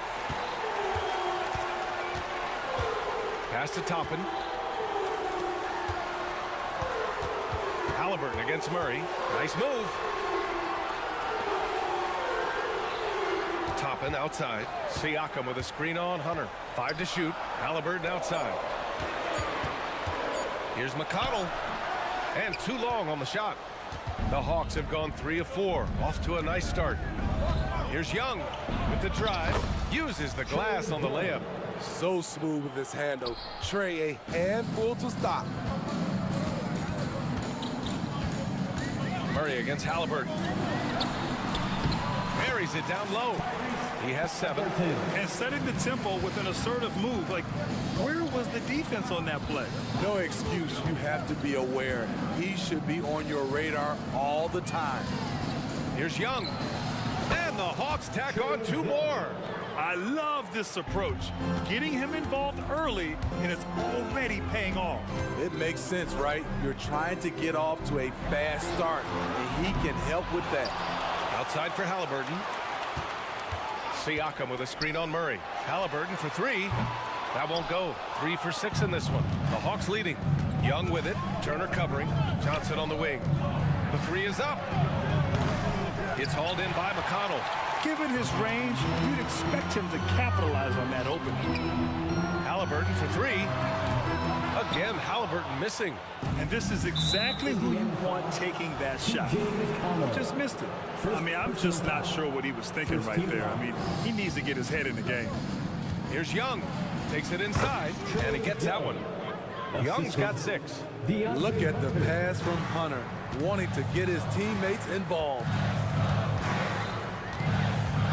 Pass to Toppin. Halliburton against Murray. Nice move. Toppin outside. Siakam with a screen on Hunter. 5 to shoot. Halliburton outside. Here's McConnell. And too long on the shot. The Hawks have gone 3 of 4. Off to a nice start. Here's Young with the drive. Uses the glass on the layup. So smooth with his handle. Trey, a handful to stop. Murray against Halliburton. Buries it down low. He has 7. And setting the tempo with an assertive move. Like, where was the defense on that play? No excuse. You have to be aware. He should be on your radar all the time. Here's Young. And the Hawks tack on 2 more. I love this approach. Getting him involved early, and it's already paying off. It makes sense, right? You're trying to get off to a fast start, and he can help with that. Outside for Halliburton. Siakam with a screen on Murray. Halliburton for 3. That won't go. 3 for 6 in this one. The Hawks leading. Young with it. Turner covering. Johnson on the wing. The 3 is up. It's hauled in by McConnell. Given his range, you'd expect him to capitalize on that opening. Halliburton for 3. Again, Halliburton missing. And this is exactly who you want taking that shot. Just missed it. I mean, I'm just not sure what he was thinking right there. I mean, he needs to get his head in the game. Here's Young. Takes it inside, and he gets that one. Young's got 6. Look at the pass from Hunter, wanting to get his teammates involved.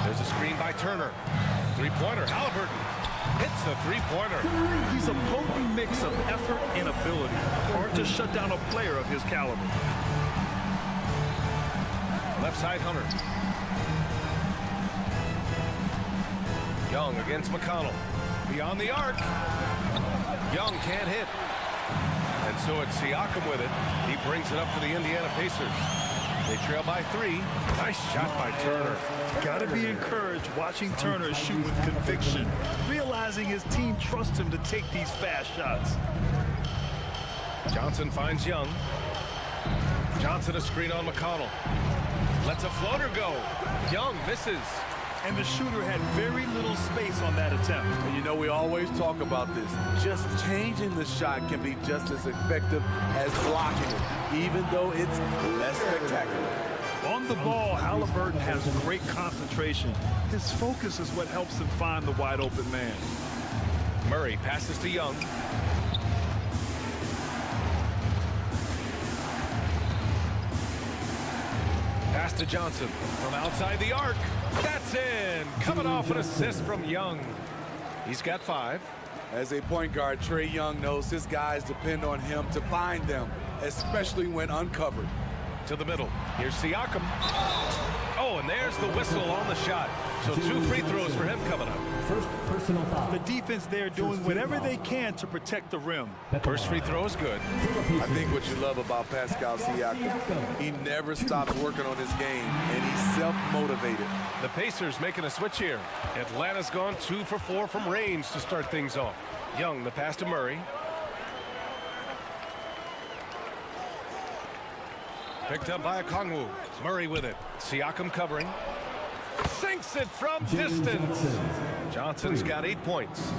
There's a screen by Turner. Three-pointer, Halliburton. Hits the three-pointer. He's a potent mix of effort and ability. Hard to shut down a player of his caliber. Left side, Hunter. Young against McConnell. Beyond the arc. Young can't hit. And so it's Siakam with it. He brings it up for the Indiana Pacers. They trail by 3. Nice shot by Turner. Got to be encouraged watching Turner shoot with conviction, realizing his team trusts him to take these fast shots. Johnson finds Young. Johnson a screen on McConnell. Lets a floater go. Young misses. And the shooter had very little space on that attempt. And you know, we always talk about this. Just changing the shot can be just as effective as blocking it, even though it's less spectacular. On the ball, Halliburton has great concentration. His focus is what helps him find the wide open man. Murray passes to Young. Pass to Johnson from outside the arc. That's in. Coming off an assist from Young. He's got 5. As a point guard, Trey Young knows his guys depend on him to find them, especially when uncovered. To the middle. Here's Siakam. Oh, a And there's the whistle on the shot. So 2 free throws for him coming up. First personal foul. The defense there doing whatever they can to protect the rim. First free throw is good. I think what you love about Pascal Siakam, he never stops working on his game, and he's self-motivated. The Pacers making a switch here. Atlanta's gone 2 for 4 from range to start things off. Young, the pass to Murray. Picked up by Okongwu. Murray with it. Siakam covering. Sinks it from distance. Johnson's got 8 points.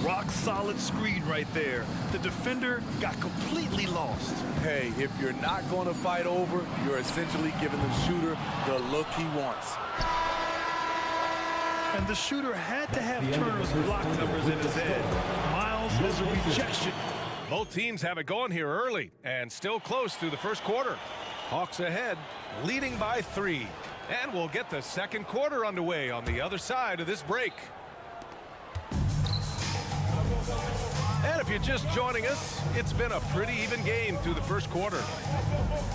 Rock solid screen right there. The defender got completely lost. Hey, if you're not going to fight over, you're essentially giving the shooter the look he wants. And the shooter had to have Turner's block numbers in his head. Miles has a rejection. Both teams have it going here early and still close through the first quarter. Hawks ahead, leading by 3. And we'll get the second quarter underway on the other side of this break. And if you're just joining us, it's been a pretty even game through the first quarter.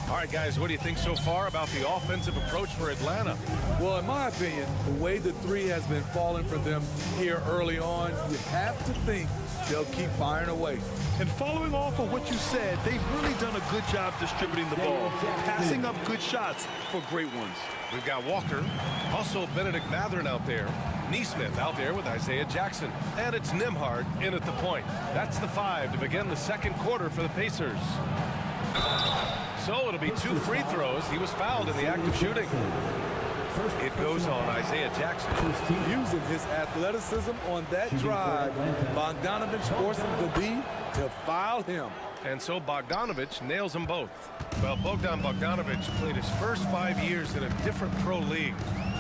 All right, guys, what do you think so far about the offensive approach for Atlanta? Well, in my opinion, the way the 3 has been falling for them here early on, you have to think they'll keep firing away. And following off of what you said, they've really done a good job distributing the ball, passing up good shots for great ones. We've got Walker, also Benedict Mathurin out there. Neesmith out there with Isaiah Jackson. And it's Nembhard in at the point. That's the 5 to begin the second quarter for the Pacers. So it'll be 2 free throws. He was fouled in the act of shooting. It goes on Isaiah Jackson. Using his athleticism on that drive, Bogdanovich forcing the D to foul him. And so Bogdanovich nails them both. Well, Bogdan Bogdanovich played his first 5 years in a different pro league.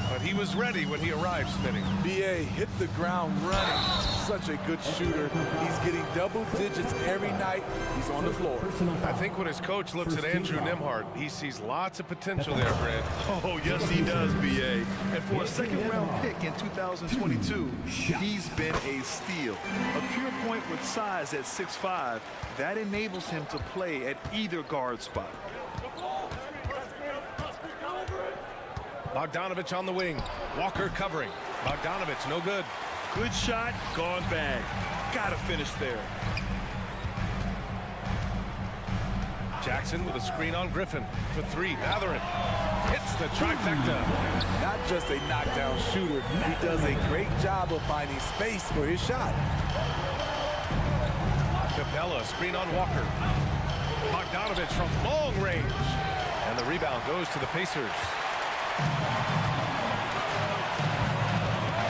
But he was ready when he arrived, Smitty. B.A. hit the ground running. Such a good shooter. He's getting double digits every night. He's on the floor. I think when his coach looks at Andrew Nembhard, he sees lots of potential there, Grant. Oh, yes, he does, B.A. And for a second-round pick in 2022, he's been a steal. A pure point with size at 6'5", that enables him to play at either guard spot. Bogdanovich on the wing. Walker covering. Bogdanovich, no good. Good shot, gone bad. Gotta finish there. Jackson with a screen on Griffin for 3. Mathurin hits the trifecta. Not just a knockdown shooter, he does a great job of finding space for his shot. Capella, screen on Walker. Bogdanovich from long range. And the rebound goes to the Pacers.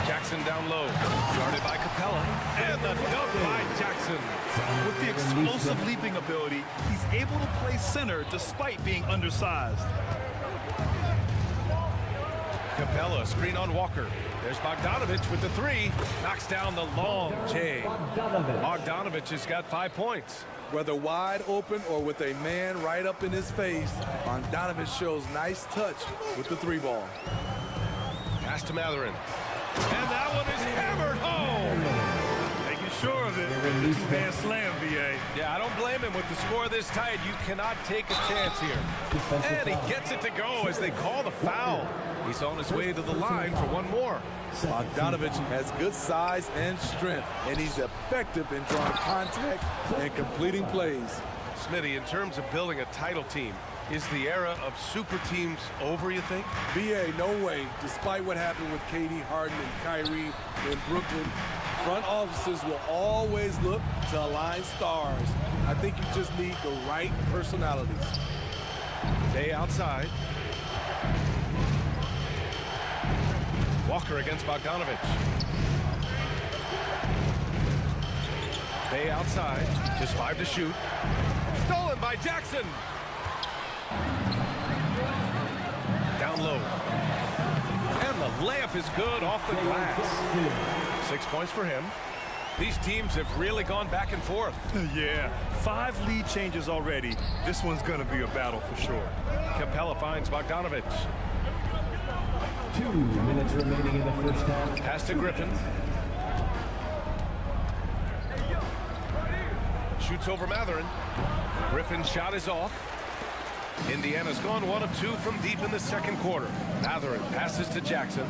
Jackson down low, guarded by Capella, and the dunk by Jackson. With the explosive leaping ability, he's able to play center despite being undersized. Capella, screen on Walker. There's Bogdanovich with the 3, knocks down the long J. Bogdanovich has got 5 points. Whether wide open or with a man right up in his face, Bogdanovich shows nice touch with the 3 ball. Pass to Mathurin. And that one is hammered home. Making sure of it. Two-hand slam, B.A. Yeah, I don't blame him with the score this tight. You cannot take a chance here. And he gets it to go as they call the foul. He's on his way to the line for one more. Bogdanovich has good size and strength, and he's effective in drawing contact and completing plays. Smitty, in terms of building a title team, is the era of super teams over, you think? B.A., no way. Despite what happened with KD, Harden, and Kyrie in Brooklyn, front offices will always look to align stars. I think you just need the right personalities. Day outside. Walker against Bogdanovich. Bay outside, just 5 to shoot. Stolen by Jackson. Down low. And the layup is good off the glass. 6 points for him. These teams have really gone back and forth. Yeah, 5 lead changes already. This one's gonna be a battle for sure. Capella finds Bogdanovich. 2 minutes remaining in the first half. Pass to Griffin. Shoots over Mathurin. Griffin's shot is off. Indiana's gone 1 of 2 from deep in the second quarter. Matherin passes to Jackson.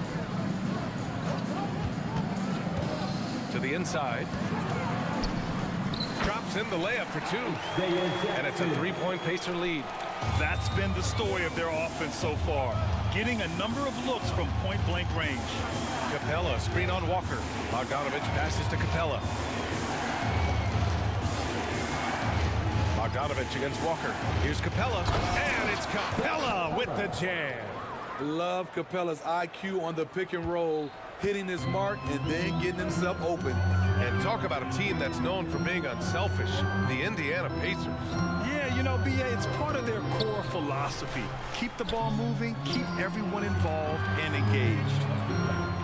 To the inside. Drops in the layup for 2. And it's a 3-point Pacer lead. That's been the story of their offense so far. Getting a number of looks from point-blank range. Capella, screen on Walker. Bogdanovich passes to Capella. Bogdanovich against Walker. Here's Capella, and it's Capella with the jam. Love Capella's IQ on the pick and roll, hitting his mark and then getting himself open. And talk about a team that's known for being unselfish, the Indiana Pacers. Yeah, you know, B.A., it's part of their core philosophy. Keep the ball moving, keep everyone involved and engaged.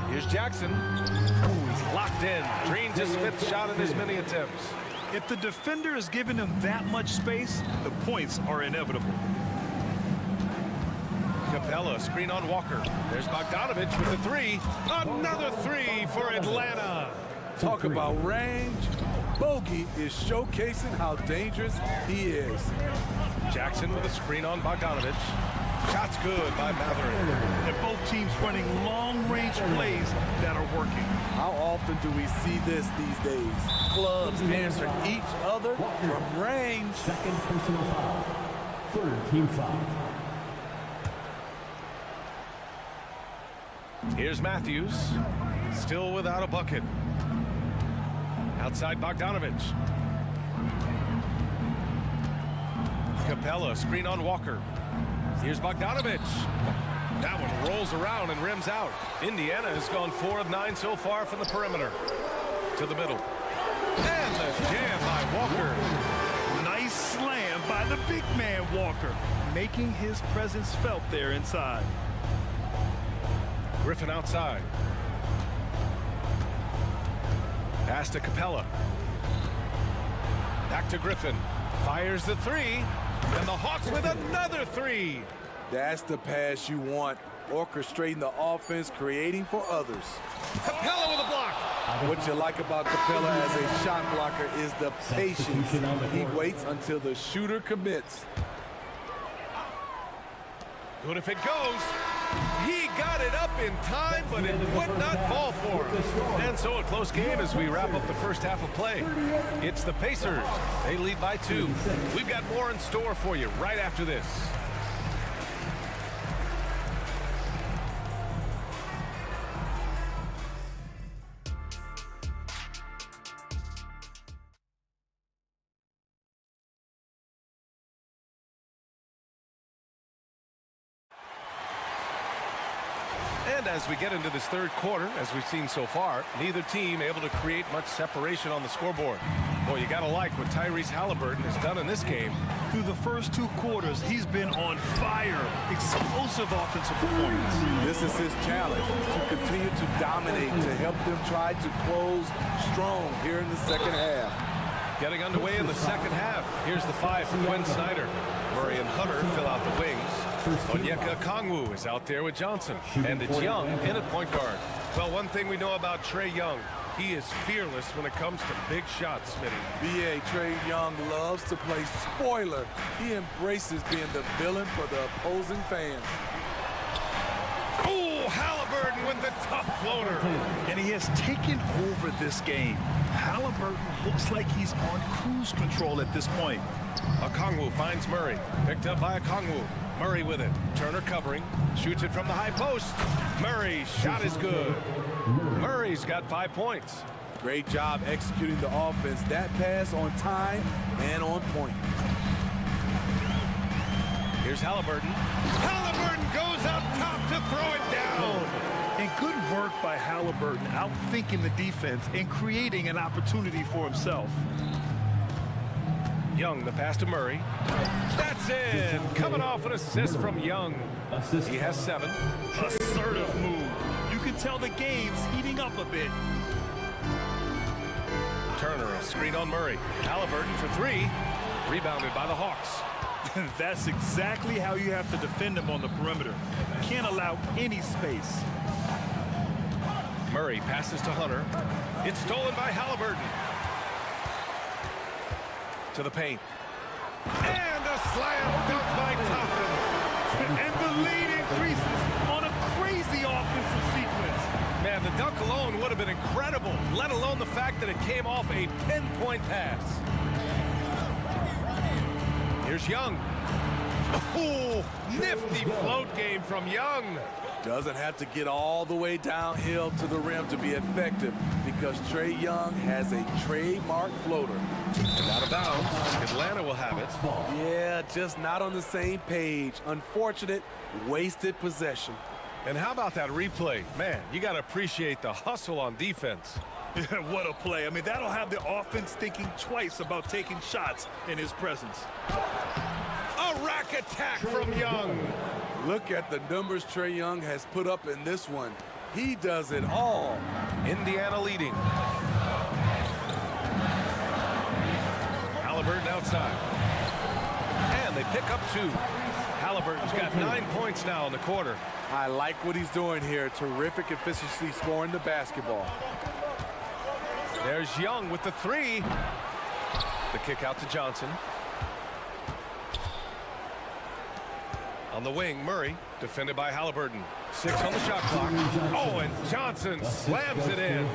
Here's Jackson. Ooh, he's locked in. Green's his 5th shot in his many attempts. If the defender is giving him that much space, the points are inevitable. Capella, screen on Walker. There's Bogdanovich with the 3. Another 3 for Atlanta. Talk about range. Bogey is showcasing how dangerous he is. Jackson with a screen on Bogdanovich. Shot's good by Matherin. And both teams running long-range plays that are working. How often do we see this these days? Clubs answer each other from range. Second personal foul. Third team foul. Here's Matthews. Still without a bucket. Outside Bogdanovich. Capella, screen on Walker. Here's Bogdanovich. That one rolls around and rims out. Indiana has gone 4 of 9 so far from the perimeter. To the middle. And the jam by Walker. Nice slam by the big man Walker, making his presence felt there inside. Griffin outside. Pass to Capella. Back to Griffin. Fires the 3. And the Hawks with another 3. That's the pass you want. Orchestrating the offense, creating for others. Capella with a block. What you like about Capella as a shot blocker is the patience. He waits until the shooter commits. Good if it goes. He got it up in time, but it would not fall for him. And so a close game as we wrap up the first half of play. It's the Pacers. They lead by 2. We've got more in store for you right after this. And as we get into this third quarter, as we've seen so far, neither team able to create much separation on the scoreboard. Boy, you got to like what Tyrese Halliburton has done in this game. Through the first 2 quarters, he's been on fire. Explosive offensive performance. This is his challenge, to continue to dominate, to help them try to close strong here in the second half. Getting underway in the second half. Here's the 5 for Quinn Snyder. Murray and Hunter fill out the wings. Onyeka Okongwu is out there with Johnson. And it's Young in at point guard. Well, one thing we know about Trae Young, he is fearless when it comes to big shots, Smitty. B.A. Trae Young loves to play spoiler. He embraces being the villain for the opposing fans. Oh, Halliburton with the tough floater. And he has taken over this game. Halliburton looks like he's on cruise control at this point. Okongwu finds Murray. Picked up by Okongwu. Murray with it. Turner covering. Shoots it from the high post. Murray's shot is good. Murray's got 5 points. Great job executing the offense. That pass on time and on point. Here's Halliburton. Halliburton goes up top to throw it down. And good work by Halliburton, outthinking the defense and creating an opportunity for himself. Young, the pass to Murray. That's in. Coming off an assist from Young. He has 7. Assertive move. You can tell the game's heating up a bit. Turner, a screen on Murray. Halliburton for 3. Rebounded by the Hawks. That's exactly how you have to defend him on the perimeter. Can't allow any space. Murray passes to Hunter. It's stolen by Halliburton. To the paint. And a a slam dunk by Toppin. And the lead increases on a crazy offensive sequence. Man, the dunk alone would have been incredible, let alone the fact that it came off a pinpoint pass. Here's Young. Oh, nifty float game from Young. Doesn't have to get all the way downhill to the rim to be effective because Trae Young has a trademark floater. And out of bounds, Atlanta will have it. Yeah, just not on the same page. Unfortunate, wasted possession. And how about that replay? Man, you got to appreciate the hustle on defense. Yeah, what a play. I mean, that'll have the offense thinking twice about taking shots in his presence. A rack attack from Young. Look at the numbers Trae Young has put up in this one. He does it all. Indiana leading. Halliburton outside. And they pick up 2. Halliburton's got 9 points now in the quarter. I like what he's doing here. Terrific efficiency scoring the basketball. There's Young with the 3. The kick out to Johnson. On the wing, Murray, defended by Halliburton. 6 on the shot clock. Oh, and Johnson slams it in.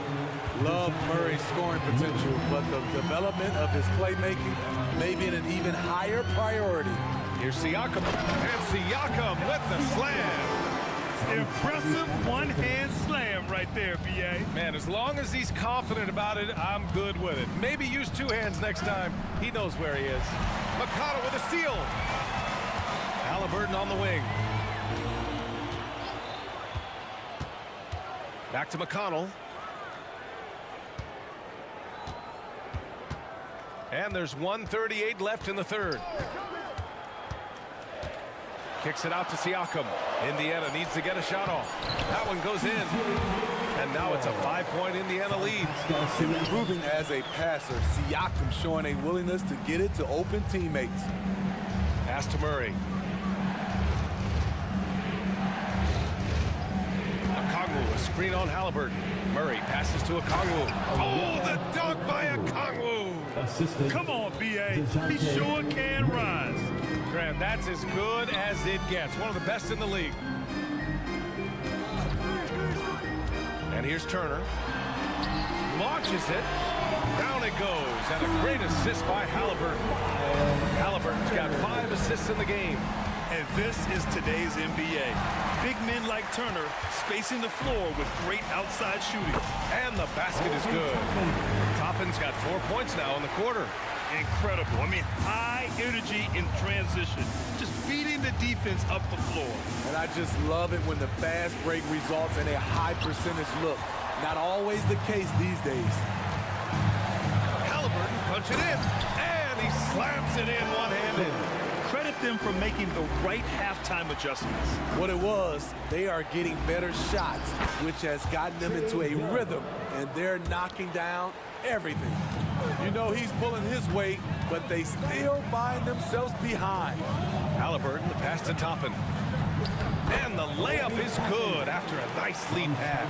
Love Murray's scoring potential, but the development of his playmaking may be an even higher priority. Here's Siakam. And Siakam with the slam. Impressive one-hand slam right there, B.A. Man, as long as he's confident about it, I'm good with it. Maybe use 2 hands next time. He knows where he is. McConnell with a steal. Halliburton on the wing. Back to McConnell. And there's 1:38 left in the third. Kicks it out to Siakam. Indiana needs to get a shot off. That one goes in. And now it's a 5-point Indiana lead. Improving as a passer, Siakam showing a willingness to get it to open teammates. Pass to Murray. Okongwu, a screen on Halliburton. Murray passes to Okongwu. Oh, the dunk by Okongwu. Come on, B.A. He sure can rise. Grant, that's as good as it gets. One of the best in the league. And here's Turner. Launches it. Down it goes. And a great assist by Halliburton. Halliburton's got 5 assists in the game. And this is today's NBA. Big men like Turner spacing the floor with great outside shooting. And the basket is good. Toppin's got 4 points now in the quarter. Incredible. I mean, high energy in transition. Just feeding the defense up the floor. And I just love it when the fast break results in a high percentage look. Not always the case these days. Halliburton punch it in. And he slams it in one-handed. Credit them for making the right halftime adjustments. What it was, they are getting better shots, which has gotten them into a rhythm, and they're knocking down everything. You know he's pulling his weight, but they still find themselves behind. Halliburton, the pass to Toppin. And the layup is good after a nice lead pass.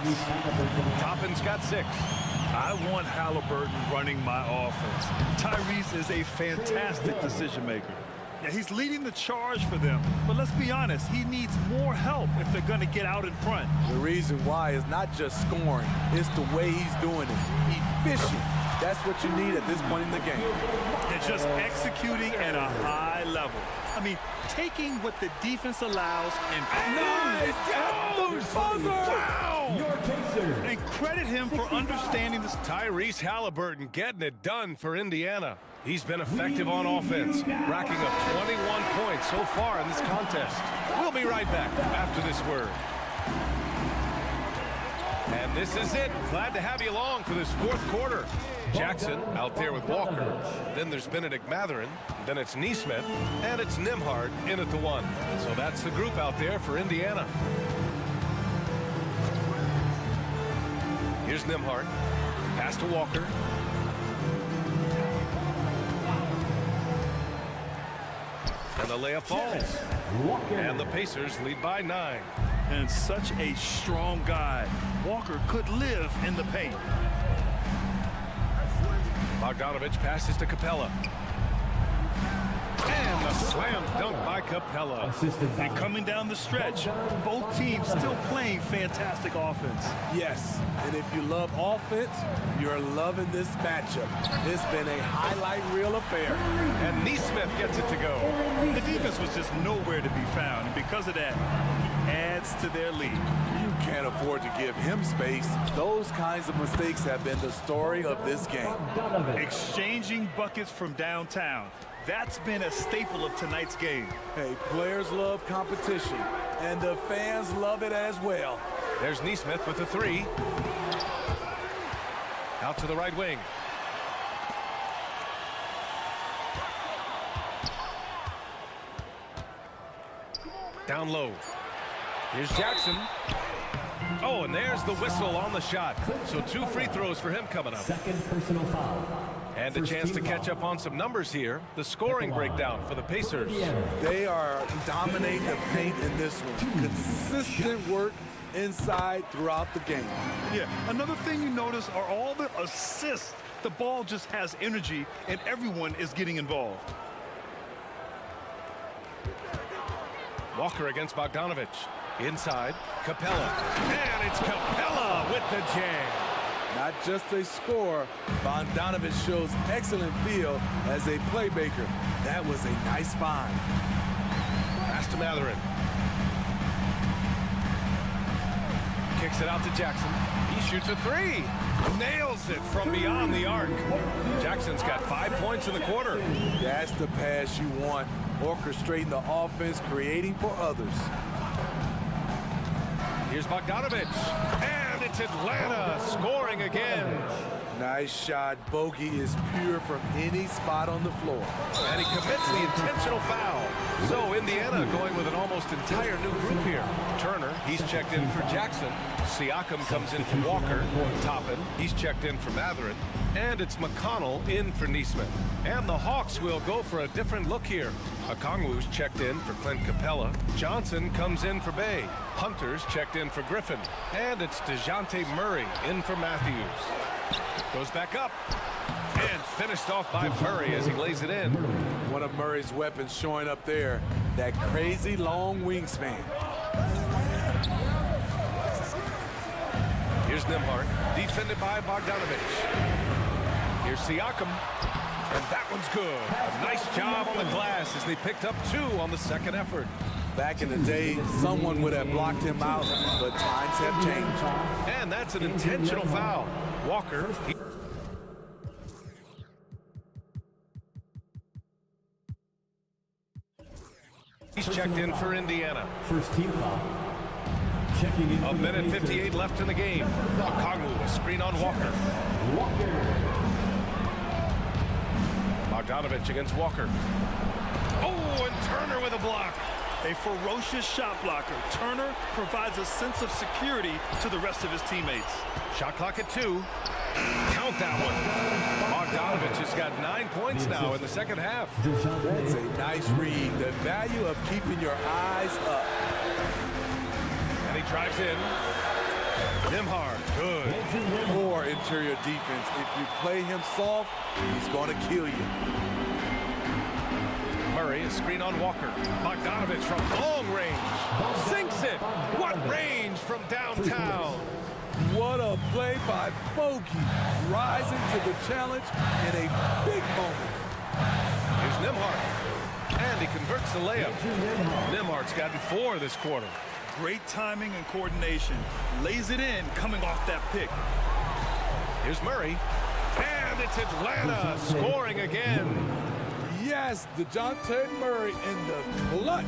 Toppin's got 6. I want Halliburton running my offense. Tyrese is a fantastic decision maker. Yeah, he's leading the charge for them, but let's be honest, he needs more help if they're going to get out in front. The reason why is not just scoring, it's the way he's doing it. Efficient. That's what you need at this point in the game. And just executing at a high level. I mean, taking what the defense allows and nice! Wow! And credit him for understanding this. Tyrese Halliburton getting it done for Indiana. He's been effective on offense, racking up 21 points so far in this contest. We'll be right back after this word. And this is it. Glad to have you along for this 4th quarter. Jackson out there with Walker. Then there's Benedict Mathurin. Then it's Neesmith. And it's Nembhard in at the 1. So that's the group out there for Indiana. Here's Nembhard. Pass to Walker. And the layup falls. And the Pacers lead by 9. And such a strong guy. Walker could live in the paint. Bogdanovich passes to Capella. And the A slam dunk by Capella. Assisted And foul. coming down the stretch, both teams still playing fantastic offense. Yes, and if you love offense, you're loving this matchup. It's been a highlight reel affair. And Neesmith gets it to go. The defense was just nowhere to be found, and because of that, he adds to their lead. You can't afford to give him space. Those kinds of mistakes have been the story of this game. Exchanging buckets from downtown. That's been a staple of tonight's game. Hey, players love competition, and the fans love it as well. There's Neesmith with the three. Out to the right wing. Down low. Here's Jackson. Oh, and there's the whistle on the shot. So 2 free throws for him coming up. Second personal foul. And a chance to catch up on some numbers here. The scoring breakdown for the Pacers. They are dominating the paint in this one. Consistent work inside throughout the game. Yeah, another thing you notice are all the assists. The ball just has energy, and everyone is getting involved. Walker against Bogdanovich. Inside, Capella. And it's Capella with the jam. Not just a scorer, Bogdanovich shows excellent feel as a playmaker. That was a nice find. Pass to Matherin. Kicks it out to Jackson. He shoots a three. Nails it from beyond the arc. Jackson's got 5 points in the quarter. That's the pass you want. Orchestrating the offense, creating for others. Here's Bogdanovich. And it's Atlanta scoring again. Nice shot. Bogey is pure from any spot on the floor. And he commits the intentional foul. So Indiana going with an almost entire new group here. Turner, he's checked in for Jackson. Siakam comes in for Walker. Toppin, he's checked in for Matherin. And it's McConnell in for Neesmith. And the Hawks will go for a different look here. Okongwu's checked in for Clint Capella. Johnson comes in for Bay. Hunter's checked in for Griffin. And it's DeJounte Murray in for Matthews. Goes back up. And finished off by Murray as he lays it in. One of Murray's weapons showing up there. That crazy long wingspan. Here's Nembhard, defended by Bogdanovich. Here's Siakam, and that one's good. A nice job on the glass as they picked up 2 on the second effort. Back in the day, someone would have blocked him out, but times have changed. And that's an intentional foul. Walker. He's checked in for Indiana. First team foul. Checking in. A minute 58 left in the game. Okongwu, a screen on Walker. Bogdanovich against Walker. Oh, and Turner with a block. A ferocious shot blocker. Turner provides a sense of security to the rest of his teammates. Shot clock at 2. Count that one. Bogdanovich has got 9 points now in the second half. That's a nice read. The value of keeping your eyes up. And he drives in. Nembhard, good. Poor interior defense. If you play him soft, he's going to kill you. Murray, a screen on Walker. Bogdanovich from long range. Sinks it. What range from downtown. What a play by Bogey. Rising to the challenge in a big moment. Here's Nembhard. And he converts the layup. Nembhard's gotten 4 this quarter. Great timing and coordination. Lays it in coming off that pick. Here's Murray. And it's Atlanta scoring again. Yes, DeJounte Murray in the clutch.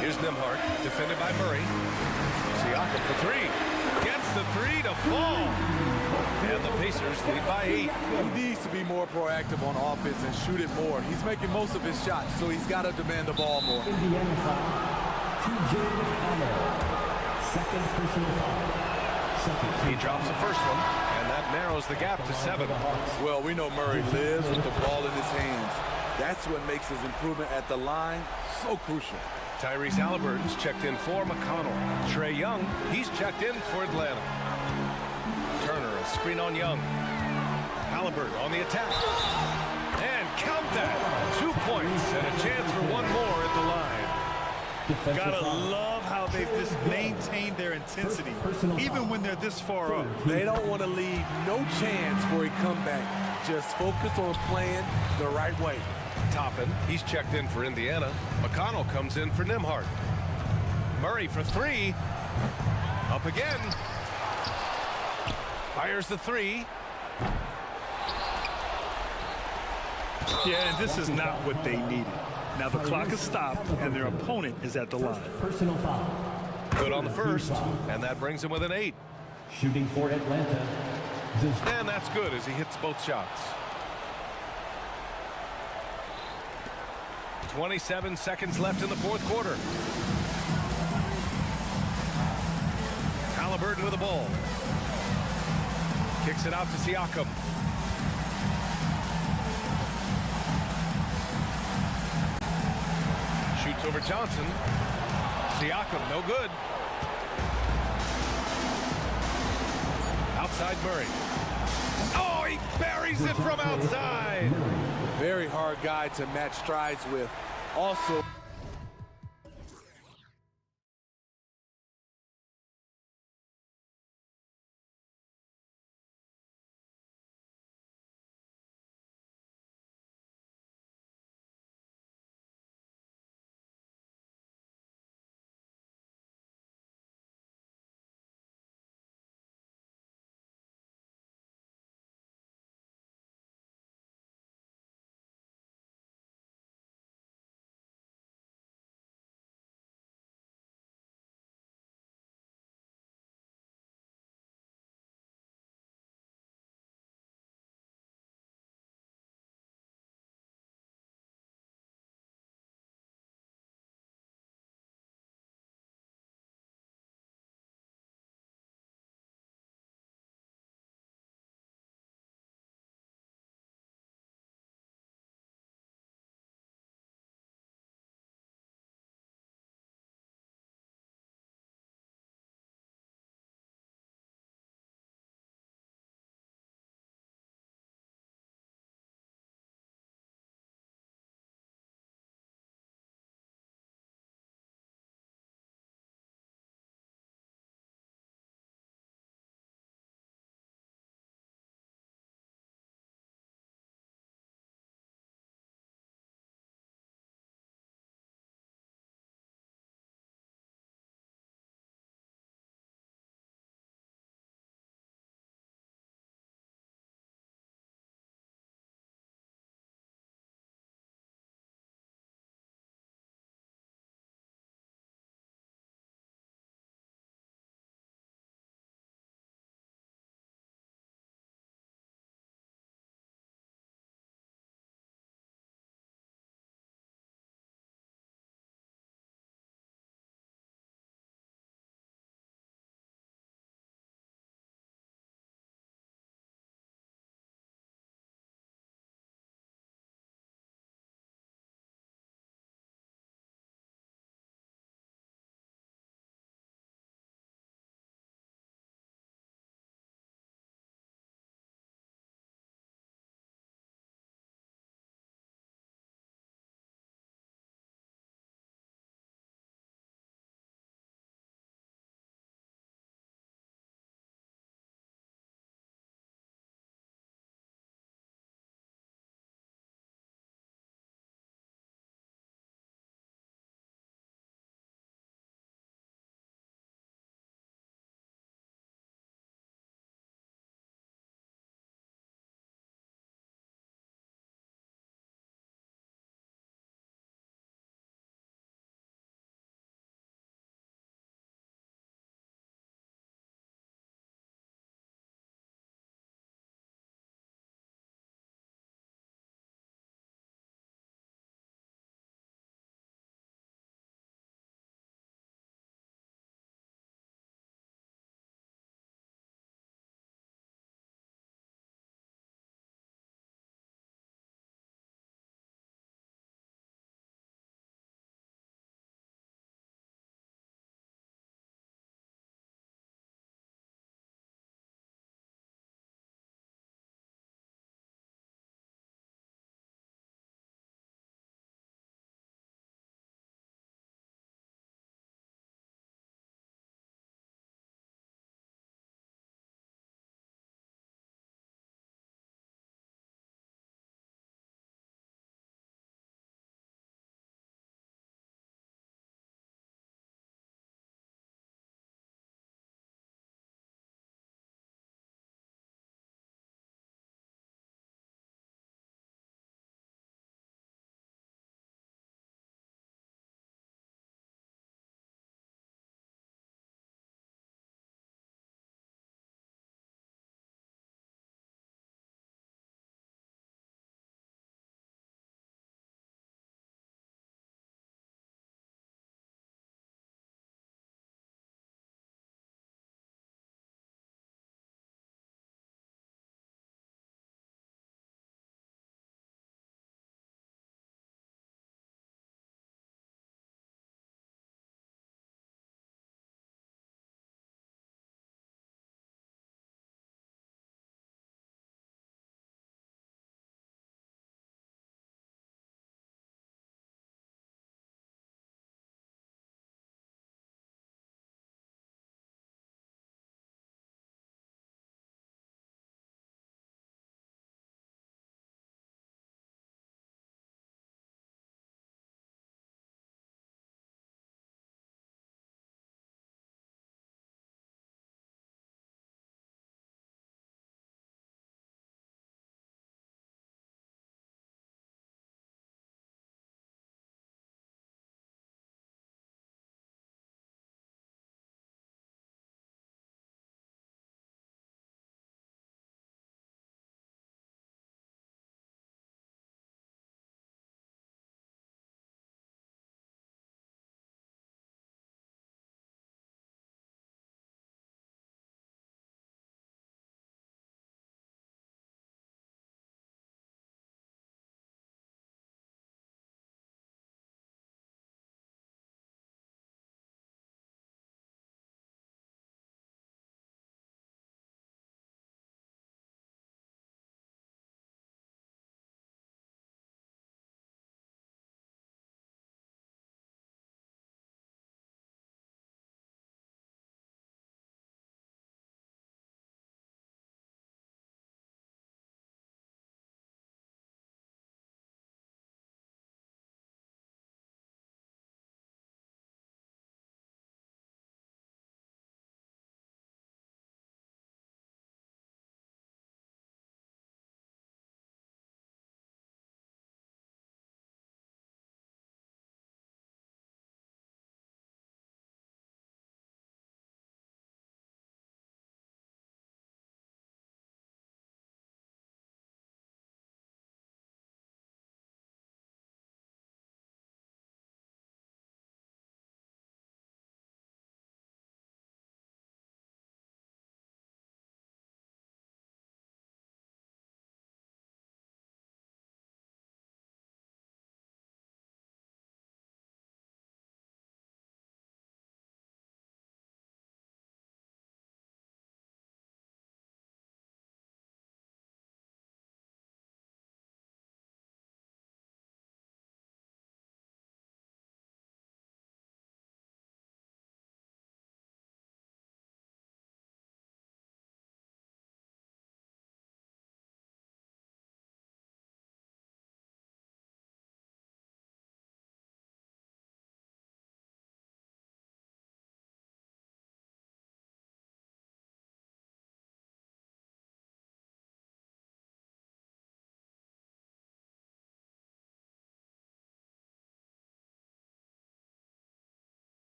Here's Nembhard, defended by Murray. Siakam for 3. Gets the 3 to fall. And the Pacers lead by 8. He needs to be more proactive on offense and shoot it more. He's making most of his shots, so he's got to demand the ball more. Indiana foul. TJ McConnell. Second personal foul. He drops the first one, and that narrows the gap to 7. Well, we know Murray lives with the ball in his hands. That's what makes his improvement at the line so crucial. Tyrese Halliburton's checked in for McConnell. Trae Young, he's checked in for Atlanta. Turner, a screen on Young. Halliburton on the attack. Count that. 2 points and a chance for one more at the line. Defensive Gotta foul. love how they've just maintained their intensity, even when they're this far up. They don't want to leave no chance for a comeback. Just focus on playing the right way. Toppin, he's checked in for Indiana. McConnell comes in for Nimhart. Murray for three. Up again. Fires the three. Yeah, and this is not what they needed. Now the clock is stopped and their opponent is at the line. Personal foul. Good on the first, and that brings him with an 8. Shooting for Atlanta. And that's good as he hits both shots. 27 seconds left in the fourth quarter. Halliburton with the ball. Kicks it out to Siakam. Shoots over Johnson. Siakam, no good. Outside Murray. Oh, he buries it from outside. Very hard guy to match strides with. Also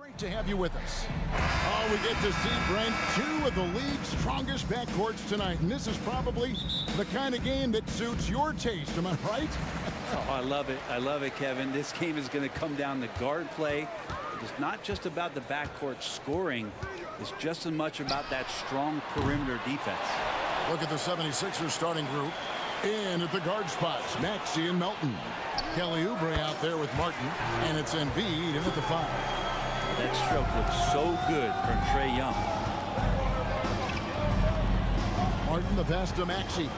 Great to have you with us. Oh, we get to see, Brent, two of the league's strongest backcourts tonight. And this is probably the kind of game that suits your taste, am I right? Oh, I love it. I love it, Kevin. This game is going to come down to guard play. It's not just about the backcourt scoring. It's just as much about that strong perimeter defense. Look at the 76ers starting group. In at the guard spots, Maxey and Melton. Kelly Oubre out there with Martin. And it's Embiid in at the 5. That stroke looks so good from Trae Young. Martin the pass to Maxey.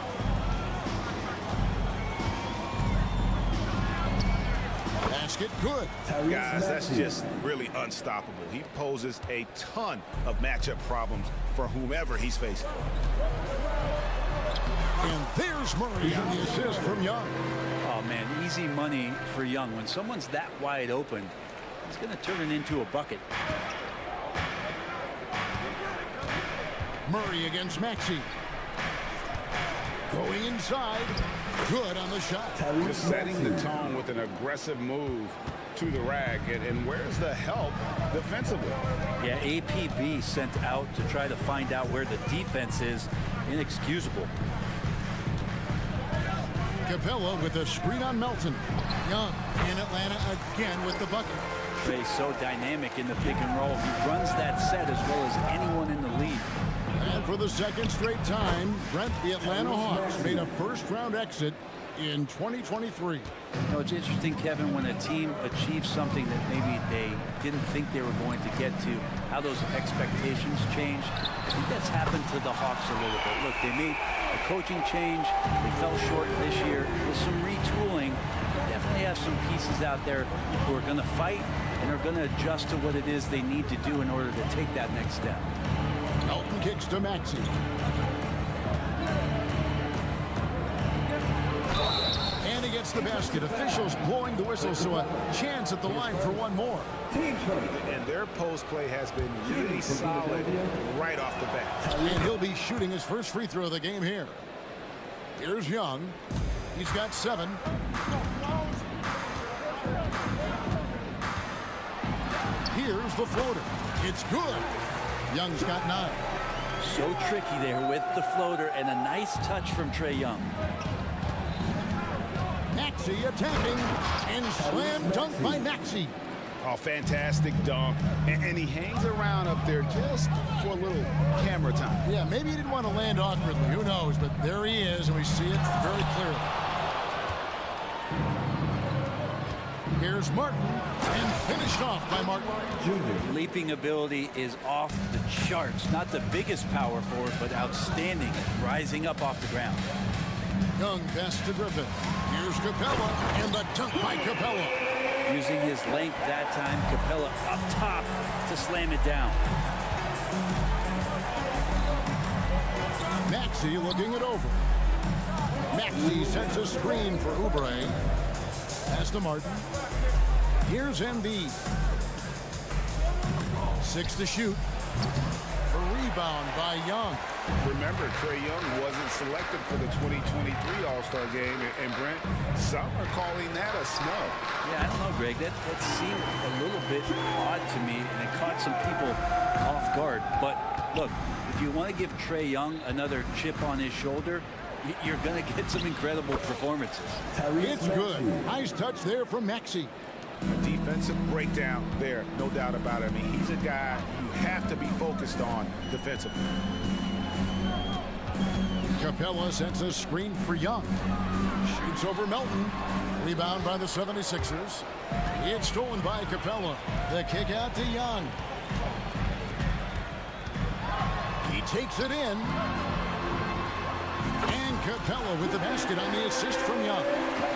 Basket good. Guys, that's just really unstoppable. He poses a ton of matchup problems for whomever he's facing. And there's Murray on the assist from Young. Oh, man, easy money for Young. When someone's that wide open, he's going to turn it into a bucket. Murray against Maxey. Going inside. Good on the shot. Just setting the tone with an aggressive move to the rack. And where's the help defensively? Yeah, APB sent out to try to find out where the defense is. Inexcusable. Capella with a screen on Melton. Young in Atlanta again with the bucket. Trey's so dynamic in the pick and roll. He runs that set as well as anyone in the league. And for the second straight time, Brent, the Atlanta Hawks made a first-round exit in 2023. You know, it's interesting, Kevin, when a team achieves something that maybe they didn't think they were going to get to, how those expectations change. I think that's happened to the Hawks a little bit. Look, they made a coaching change. They fell short this year. With some retooling, they definitely have some pieces out there who are going to fight and are going to adjust to what it is they need to do in order to take that next step. Melton kicks to Maxey. And he gets the basket. Officials blowing the whistle, so a chance at the line for one more. And their post play has been really solid right off the bat. And he'll be shooting his first free throw of the game here. Here's Young. He's got 7. Here's the floater. It's good. Young's got 9. So tricky there with the floater and a nice touch from Trae Young. Maxey attacking and slam dunk by Maxey. Oh, fantastic dunk. And he hangs around up there just for a little camera time. Yeah, maybe he didn't want to land awkwardly. Who knows? But there he is, and we see it very clearly. Here's Martin, and finished off by Martin. Leaping ability is off the charts. Not the biggest power forward, but outstanding, rising up off the ground. Young pass to Griffin. Here's Capella, and the dunk by Capella. Using his length that time, Capella up top to slam it down. Maxey looking it over. Maxey sets a screen for Oubre. Pass to Martin. Here's Embiid. 6 to shoot. A rebound by Young. Remember, Trae Young wasn't selected for the 2023 All-Star game. And Brent, some are calling that a snub. Yeah, I don't know, Greg. That seemed a little bit odd to me, and it caught some people off guard. But look, if you want to give Trae Young another chip on his shoulder, you're going to get some incredible performances. It's good. Nice touch there from Maxey. A defensive breakdown there, no doubt about it. I mean, he's a guy you have to be focused on defensively. Capella sets a screen for Young. Shoots over Melton. Rebound by the 76ers. It's stolen by Capella. The kick out to Young. He takes it in. And Capella with the basket on the assist from Young.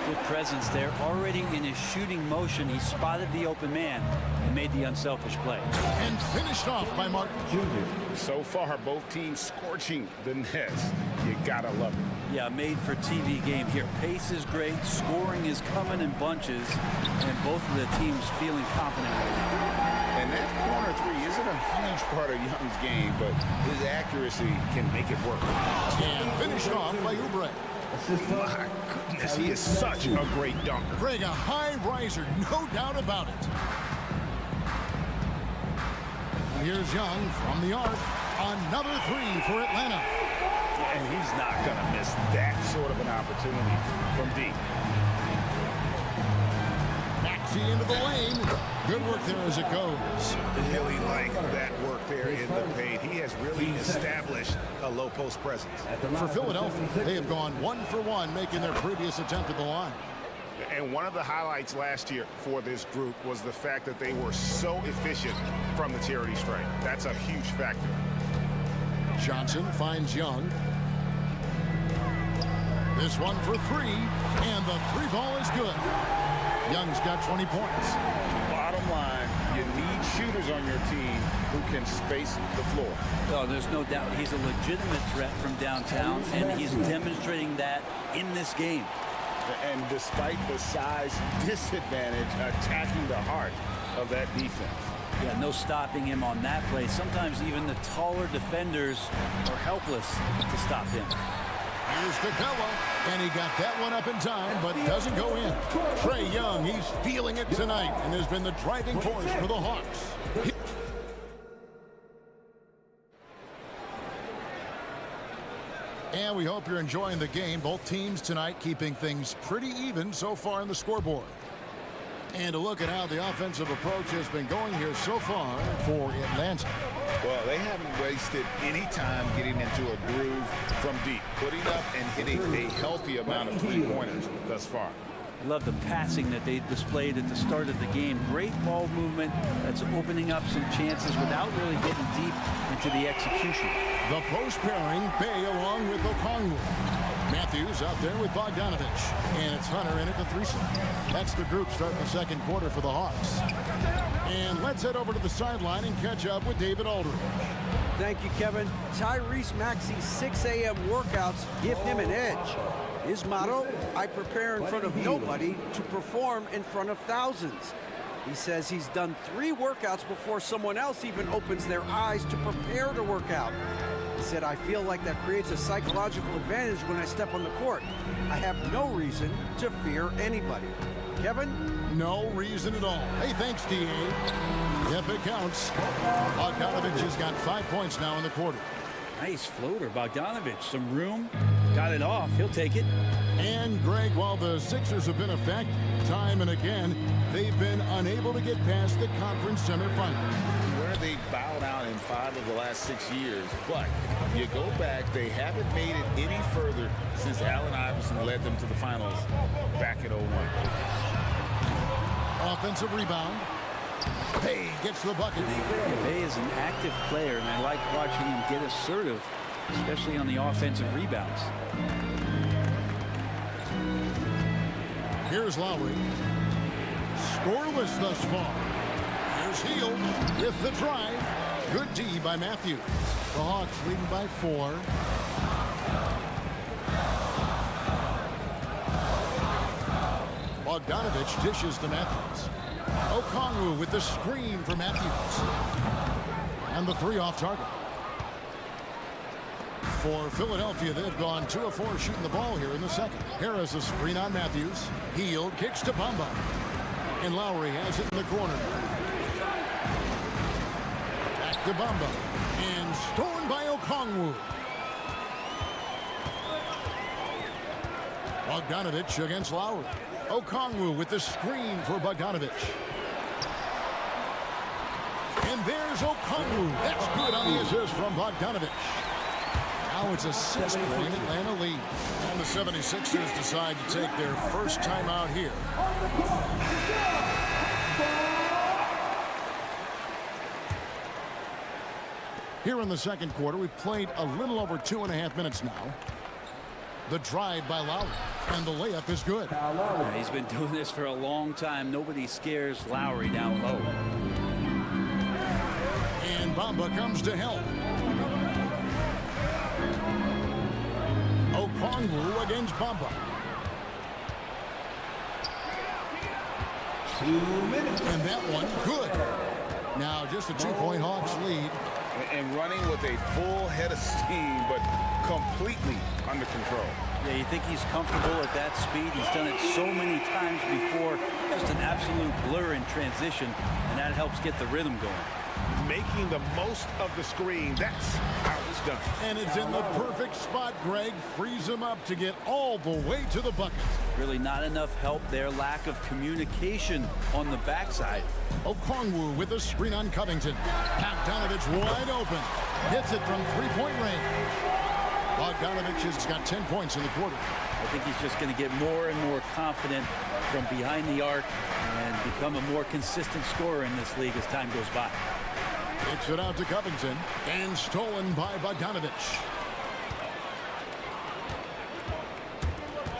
Good presence there. Already in his shooting motion, he spotted the open man and made the unselfish play. And finished off by Martin. So far, both teams scorching the nets. You gotta love it. Yeah, made for TV game here. Pace is great. Scoring is coming in bunches. And both of the teams feeling confident right now. And that corner three isn't a huge part of Young's game, but his accuracy can make it work. And finished off by Oubre. My goodness, he is such a great dunker. Greg, a high riser, no doubt about it. here's Young from the arc. Another three for Atlanta. And he's not going to miss that sort of an opportunity from deep. Maxey into the lane. Good work there as it goes. Really like that work there in the paint. He has really established a low post presence. For Philadelphia, they have gone 1 for 1, making their previous attempt at the line. And one of the highlights last year for this group was the fact that they were so efficient from the charity stripe. That's a huge factor. Johnson finds Young. This one for three, and the three ball is good. Young's got 20 points. Bottom line, you need shooters on your team who can space the floor. Oh, there's no doubt he's a legitimate threat from downtown, and he's demonstrating that in this game. And despite the size disadvantage, attacking the heart of that defense. Yeah, no stopping him on that play. Sometimes even the taller defenders are helpless to stop him. Here's Capella, and he got that one up in time, but doesn't go in. Trae Young, he's feeling it tonight, and has been the driving force for the Hawks. And we hope you're enjoying the game. Both teams tonight keeping things pretty even so far in the scoreboard. And a look at how the offensive approach has been going here so far for Atlanta. Well, they haven't wasted any time getting into a groove from deep, putting up and hitting a healthy amount of three-pointers thus far. I love the passing that they displayed at the start of the game. Great ball movement that's opening up some chances without really getting deep into the execution. The post pairing, Bay along with Okongwu. Matthews out there with Bogdanovich. And it's Hunter in at the threesome. That's the group starting the second quarter for the Hawks. And let's head over to the sideline and catch up with David Aldridge. Thank you, Kevin. Tyrese Maxey's 6 a.m. workouts give him an edge. His motto, I prepare in front of nobody to perform in front of thousands. He says he's done 3 workouts before someone else even opens their eyes to prepare to work out. He said, I feel like that creates a psychological advantage when I step on the court. I have no reason to fear anybody. Kevin? No reason at all. Hey, thanks, D.A. Yep, it counts. Bogdanovich has got 5 points now in the quarter. Nice floater, Bogdanovich. Some room. Got it off. He'll take it. And, Greg, while the Sixers have been effective time and again, they've been unable to get past the conference semifinals. Where they bowed out in 5 of the last 6 years. But you go back, they haven't made it any further since Allen Iverson led them to the finals back in 01. Offensive rebound. Bay gets the bucket. Bay is an active player, and I like watching him get assertive, especially on the offensive rebounds. Here's Lowry. Scoreless thus far. Here's Hield with the drive. Good D by Matthews. The Hawks leading by 4. Bogdanovich dishes to Matthews. Okongwu with the screen for Matthews. And the 3 off target. For Philadelphia, they've gone 2 of 4 shooting the ball here in the second. Harris a screen on Matthews. Hield kicks to Bamba. And Lowry has it in the corner. Back to Bamba. And stolen by Okongwu. Bogdanovich against Lowry. Okongwu with the screen for Bogdanovich. And there's Okongwu. That's good on the assist from Bogdanovich. Now it's a 6-point Atlanta lead. And the 76ers decide to take their first time out here. Here in the second quarter, we've played a little over 2.5 minutes now. The drive by Lowry, and the layup is good. Yeah, he's been doing this for a long time. Nobody scares Lowry down low. And Bamba comes to help. Okongwu against Bamba. 2 minutes. And that one, good. Now just a 2-point Hawks lead. And running with a full head of steam, but completely under control. Yeah, you think he's comfortable at that speed. He's done it so many times before. Just an absolute blur in transition, and that helps get the rhythm going. Making the most of the screen. That's how it's done. And it's in the perfect spot, Greg. Frees him up to get all the way to the bucket. Really not enough help there. Lack of communication on the backside. Okongwu with a screen on Covington. Bogdanovich wide open. Hits it from three-point range. Bogdanovich has got 10 points in the quarter. I think he's just going to get more and more confident from behind the arc and become a more consistent scorer in this league as time goes by. Kicks it out to Covington and stolen by Bogdanovich.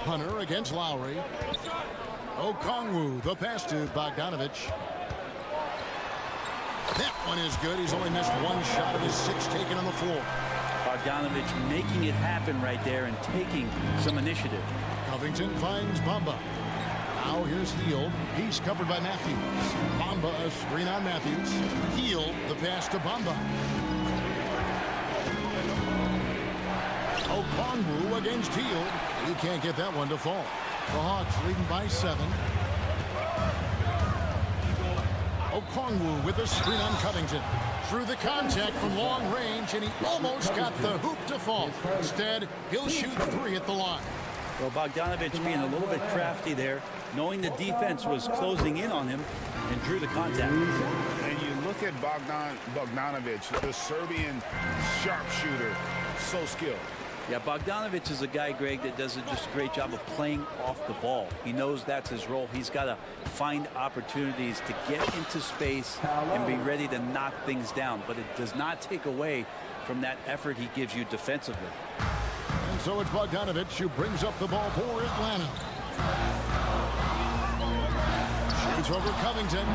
Hunter against Lowry. Okongwu, the pass to Bogdanovich. That one is good. He's only missed one shot of his 6 taken on the floor. Bogdanovich making it happen right there and taking some initiative. Covington finds Bamba. Now here's Hield. He's covered by Matthews. Bamba, a screen on Matthews. Hield, the pass to Bamba. Okongwu against Hield. He can't get that one to fall. The Hawks leading by 7. Okongwu with a screen on Covington. Through the contact from long range, and he almost got the hoop to fall. Instead, he'll shoot 3 at the line. Well, Bogdanovich being a little bit crafty there, knowing the defense was closing in on him, and drew the contact. And you look at Bogdanovich, the Serbian sharpshooter, so skilled. Yeah, Bogdanovich is a guy, Greg, that does just a great job of playing off the ball. He knows that's his role. He's got to find opportunities to get into space and be ready to knock things down. But it does not take away from that effort he gives you defensively. And so it's Bogdanovich who brings up the ball for Atlanta. Shoots over Covington.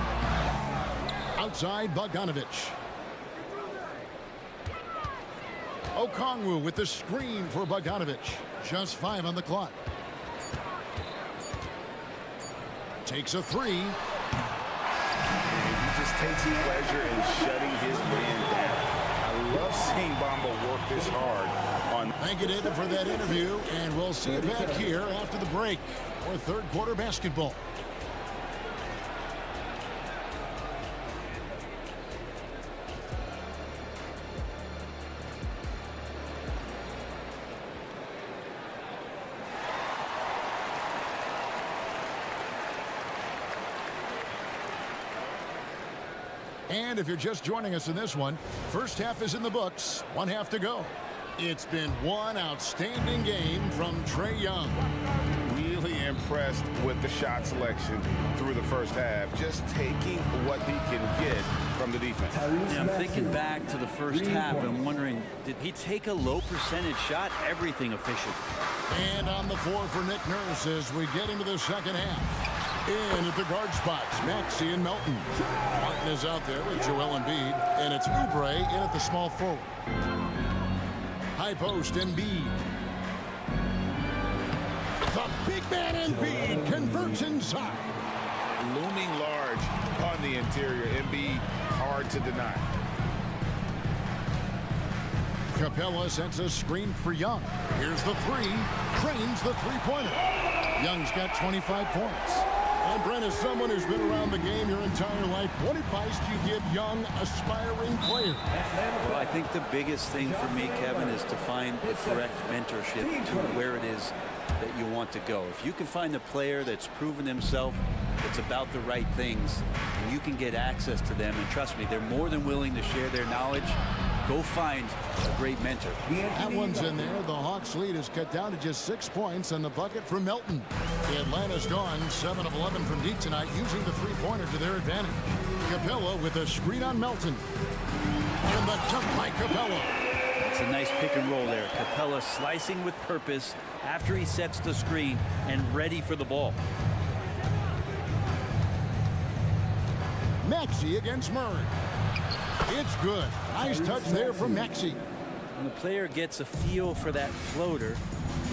Outside Bogdanovich. Okongwu with the screen for Bogdanovich. Just 5 on the clock. Takes a 3. He just takes pleasure in shutting his man down. I love seeing Bamba work this hard on. Thank you, David, for that interview, and we'll see you back here after the break for third quarter basketball. And if you're just joining us in this one, first half is in the books, 1 half to go. It's been one outstanding game from Trae Young. Really impressed with the shot selection through the first half, just taking what he can get from the defense. Yeah, I'm thinking back to the first half and I'm wondering, did he take a low percentage shot? Everything efficient. And on the floor for Nick Nurse as we get into the second half. In at the guard spots, Maxey and Melton. Martin is out there with Joel Embiid, and it's Oubre in at the small forward. High post, Embiid. The big man Embiid converts inside. Looming large on the interior. Embiid hard to deny. Capella sets a screen for Young. Here's the 3. Trains the three-pointer. Young's got 25 points. And Brent, as someone who's been around the game your entire life, what advice do you give young, aspiring players? Well, I think the biggest thing for me, Kevin, is to find the correct mentorship to where it is that you want to go. If you can find a player that's proven himself, it's about the right things, and you can get access to them, and trust me, they're more than willing to share their knowledge. Go find a great mentor. That one's in there. The Hawks' lead is cut down to just 6 points on the bucket for Melton. Atlanta's gone 7 of 11 from deep tonight, using the three-pointer to their advantage. Capella with a screen on Melton. And the jump by Capella. It's a nice pick and roll there. Capella slicing with purpose after he sets the screen and ready for the ball. Maxey against Murray. It's good. Nice touch there from Maxey. When the player gets a feel for that floater,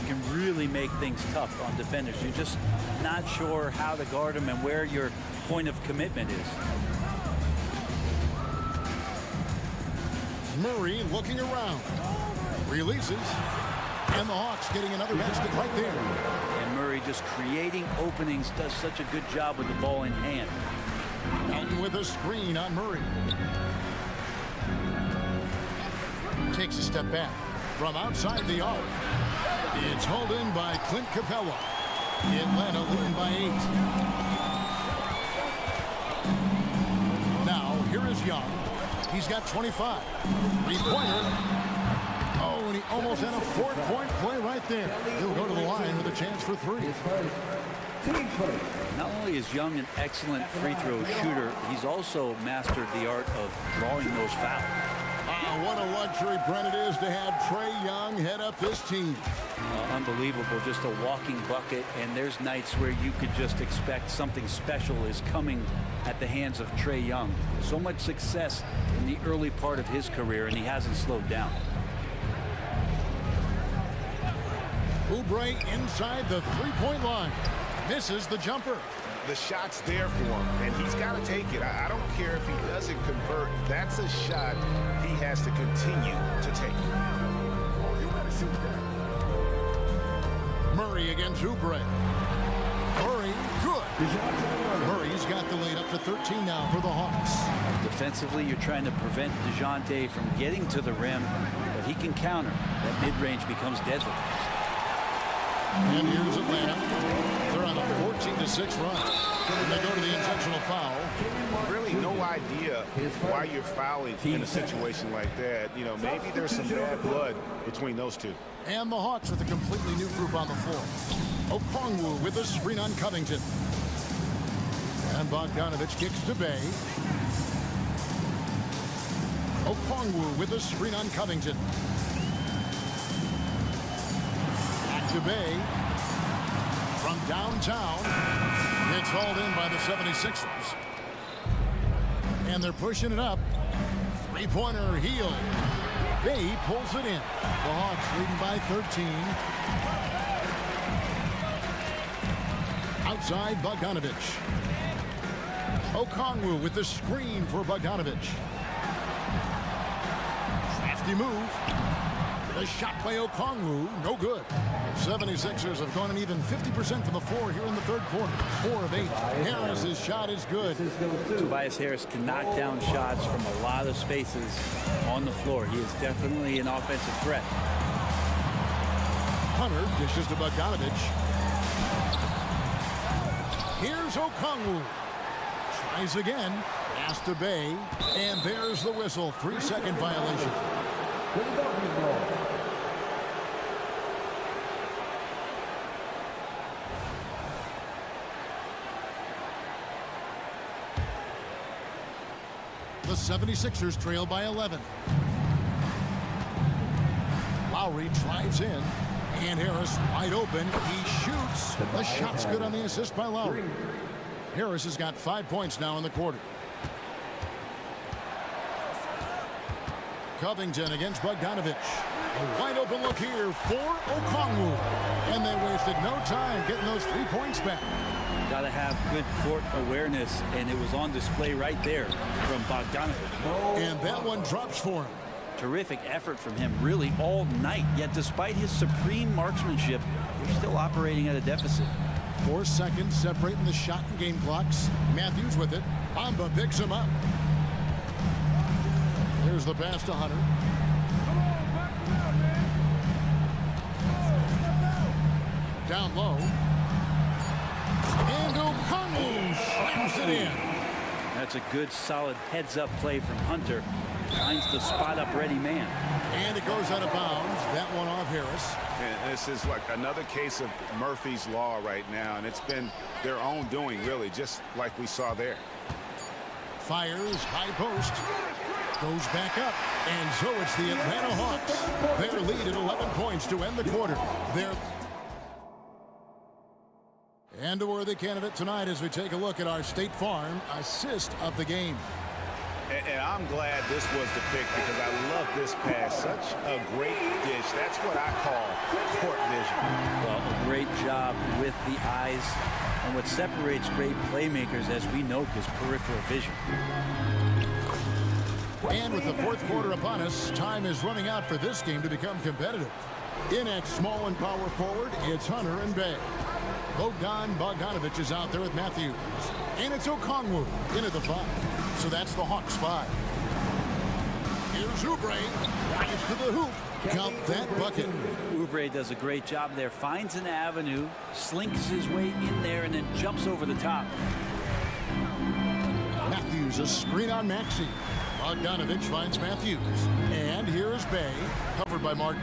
you can really make things tough on defenders. You're just not sure how to guard them and where your point of commitment is. Murray looking around. Releases. And the Hawks getting another basket right there. And Murray just creating openings, does such a good job with the ball in hand. Elton with a screen on Murray. Takes a step back from outside the arc. It's hauled in by Clint Capella. Atlanta leading by 8. Now, here is Young. He's got 25. Three-pointer. Oh, and he almost had a 4-point play right there. He'll go to the line with a chance for 3. Not only is Young an excellent free throw shooter, he's also mastered the art of drawing those fouls. What a luxury, Brent, it is to have Trae Young head up this team. Unbelievable, just a walking bucket, and there's nights where you could just expect something special is coming at the hands of Trae Young. So much success in the early part of his career, and he hasn't slowed down. Oubre inside the three-point line. Misses the jumper. The shot's there for him, and he's got to take it. I don't care if he doesn't convert. That's a shot he has to continue to take. Murray against Oubre. Murray, good. Murray's got the lead up to 13 now for the Hawks. Defensively, you're trying to prevent DeJounte from getting to the rim, but he can counter. That mid-range becomes deadly. And here's Atlanta. They're on a 14-6 run. And they go to the intentional foul. Really no idea why you're fouling in a situation like that. You know, maybe there's some bad blood between those two. And the Hawks with a completely new group on the floor. Okongwu with a screen on Covington. And Bogdanovich kicks to Bay. Okongwu with a screen on Covington. To Bay from downtown. It's hauled in by the 76ers. And they're pushing it up. Three-pointer heel. Bay pulls it in. The Hawks leading by 13. Outside Bogdanovich. Okongwu with the screen for Bogdanovich. Crafty move. The shot by Okongwu, no good. The 76ers have gone an even 50% from the floor here in the third quarter. 4 of 8. Harris's shot is good. Tobias Harris can knock down shots from a lot of spaces on the floor. He is definitely an offensive threat. Hunter dishes to Bogdanovich. Here's Okongwu. Tries again. Pass to Bay. And there's the whistle. 3-second violation. The 76ers trail by 11. Lowry drives in. And Harris wide open. He shoots. The shot's good on the assist by Lowry. Harris has got 5 points now in the quarter. Covington against Bogdanovich. A wide open look here for Okongwu. And they wasted no time getting those 3 points back. Got to have good court awareness, and it was on display right there from Bogdanovich. And that one drops for him. Terrific effort from him really all night, yet despite his supreme marksmanship, they're still operating at a deficit. 4 seconds separating the shot and game clocks. Matthews with it. Bamba picks him up. Here's the pass to Hunter. Down low. And Okongwu slams it in. That's a good, solid heads-up play from Hunter. Finds the spot-up ready man. And it goes out of bounds. That one off Harris. And this is like another case of Murphy's Law right now, and it's been their own doing, really, just like we saw there. Fires, high post. Goes back up. And so it's the Atlanta Hawks. Their lead at 11 points to end the quarter. And a worthy candidate tonight as we take a look at our State Farm assist of the game. And I'm glad this was the pick because I love this pass. Such a great dish. That's what I call court vision. Well, a great job with the eyes. And what separates great playmakers, as we know, is peripheral vision. And with the fourth quarter upon us, time is running out for this game to become competitive. In at small and power forward, it's Hunter and Bay. Bogdanovich is out there with Matthews. And it's Okongwu in at the 5. So that's the Hawks 5. Here's Oubre. Right to the hoop. Count that bucket. Oubre does a great job there. Finds an avenue, slinks his way in there, and then jumps over the top. Matthews, a screen on Maxey. Bogdanovich finds Matthews. And here is Bay, covered by Martin.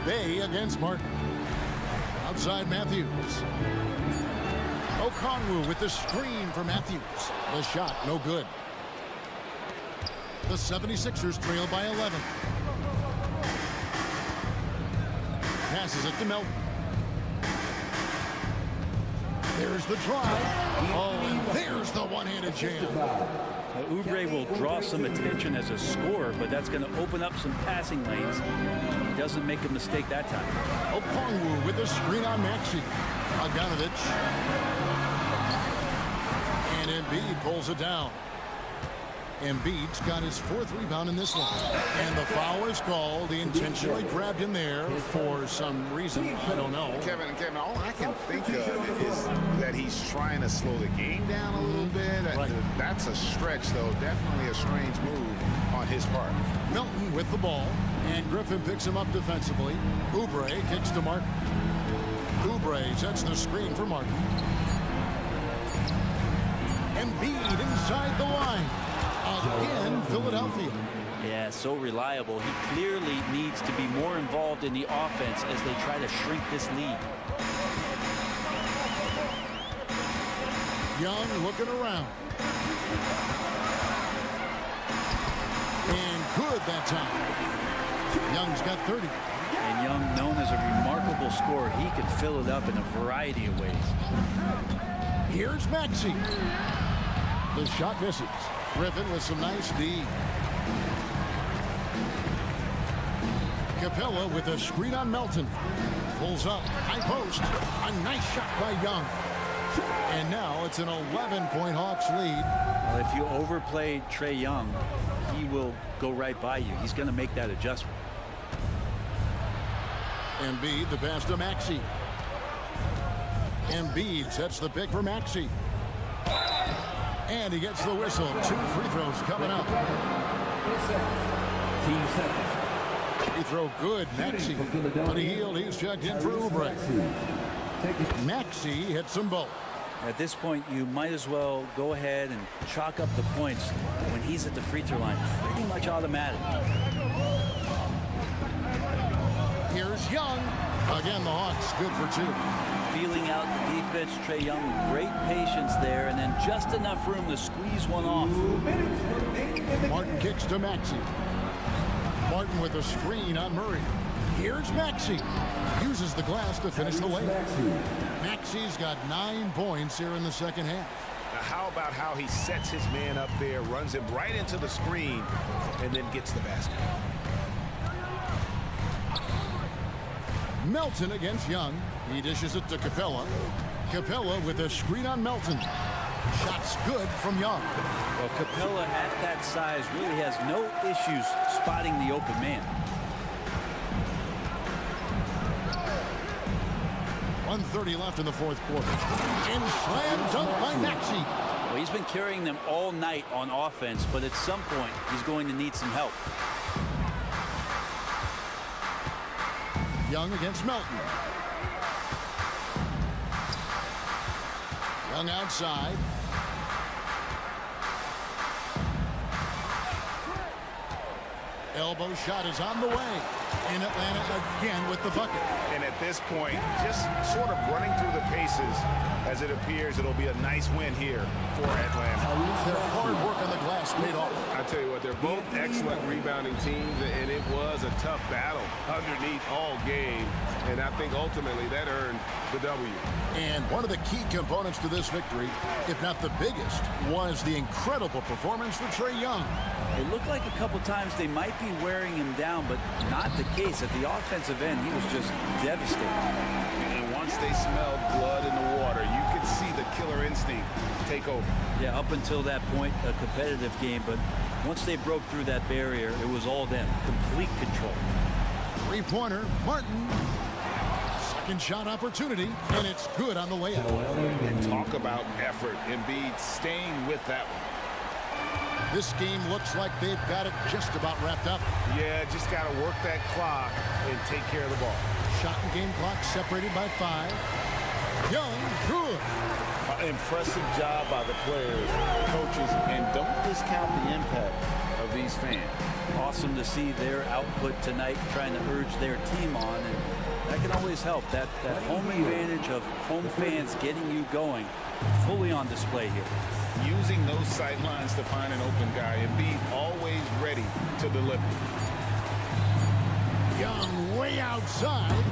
Bay against Martin. Outside Matthews. Okongwu with the screen for Matthews. The shot, no good. The 76ers trail by 11. Passes it to Melton. There's the drive. Oh, and there's the one-handed jam. Oubre will draw some attention as a scorer, but that's going to open up some passing lanes. He doesn't make a mistake that time. Okongwu with the screen on Maxey. Bogdanovich. And Embiid pulls it down. Embiid's got his 4th rebound in this one. And the foul is called. He intentionally grabbed him there for some reason. I don't know. Kevin, all I can think of is that he's trying to slow the game down a little bit. Right. That's a stretch, though. Definitely a strange move on his part. Melton with the ball. And Griffin picks him up defensively. Oubre kicks to Martin. Oubre sets the screen for Martin. Embiid inside the line. Again, Philadelphia. Yeah, so reliable. He clearly needs to be more involved in the offense as they try to shrink this lead. Young looking around. And good that time. Young's got 30. And Young, known as a remarkable scorer, he can fill it up in a variety of ways. Here's Maxey. The shot misses. Griffin with some nice D. Capella with a screen on Melton. Pulls up. High post. A nice shot by Young. And now it's an 11-point Hawks lead. Well, if you overplay Trae Young, he will go right by you. He's going to make that adjustment. Embiid, the pass to Maxey. Embiid sets the pick for Maxey. And he gets the whistle. 2 free throws coming up. Free throw good, Maxey. But he's checked in for Oubre. Maxey hits them both. At this point, you might as well go ahead and chalk up the points when he's at the free throw line. Pretty much automatic. Here's Young. Again, the Hawks good for 2. Feeling out the defense, Trae Young, great patience there, and then just enough room to squeeze one off. Martin kicks to Maxey. Martin with a screen on Murray. Here's Maxey. Uses the glass to finish the layup. Maxey's got 9 points here in the second half. Now how about how he sets his man up there, runs him right into the screen, and then gets the basket. Melton against Young. He dishes it to Capella. Capella with a screen on Melton. Shots good from Young. Well, Capella at that size really has no issues spotting the open man. 1:30 left in the 4th quarter. And slam dunk by Maxey. Well, he's been carrying them all night on offense, but at some point, he's going to need some help. Young against Melton. Young outside. Elbow shot is on the way. And Atlanta again with the bucket. And at this point, just sort of running through the paces as it appears it'll be a nice win here for Atlanta. Their hard work on the glass paid off. I tell you what, they're both excellent rebounding teams, and it was a tough battle underneath all game. And I think ultimately that earned the W. And one of the key components to this victory, if not the biggest, was the incredible performance for Trae Young. It looked like a couple times they might be wearing him down, but not the case. At the offensive end, he was just devastating. And once they smelled blood in the water, you could see the killer instinct take over. Yeah, up until that point, a competitive game, but Once they broke through that barrier, it was all them. Complete control. Three-pointer, Martin. Second shot opportunity, and it's good on the way out. And talk about effort. Embiid staying with that one. This game looks like they've got it just about wrapped up. Yeah, just got to work that clock and take care of the ball. Shot and game clock separated by 5. Young, good. Impressive job by the players, coaches, and don't discount the impact of these fans. Awesome to see their output tonight, trying to urge their team on, and that can always help. That home advantage of home fans getting you going, fully on display here. Using those sight lines to find an open guy and be always ready to deliver. Young way outside.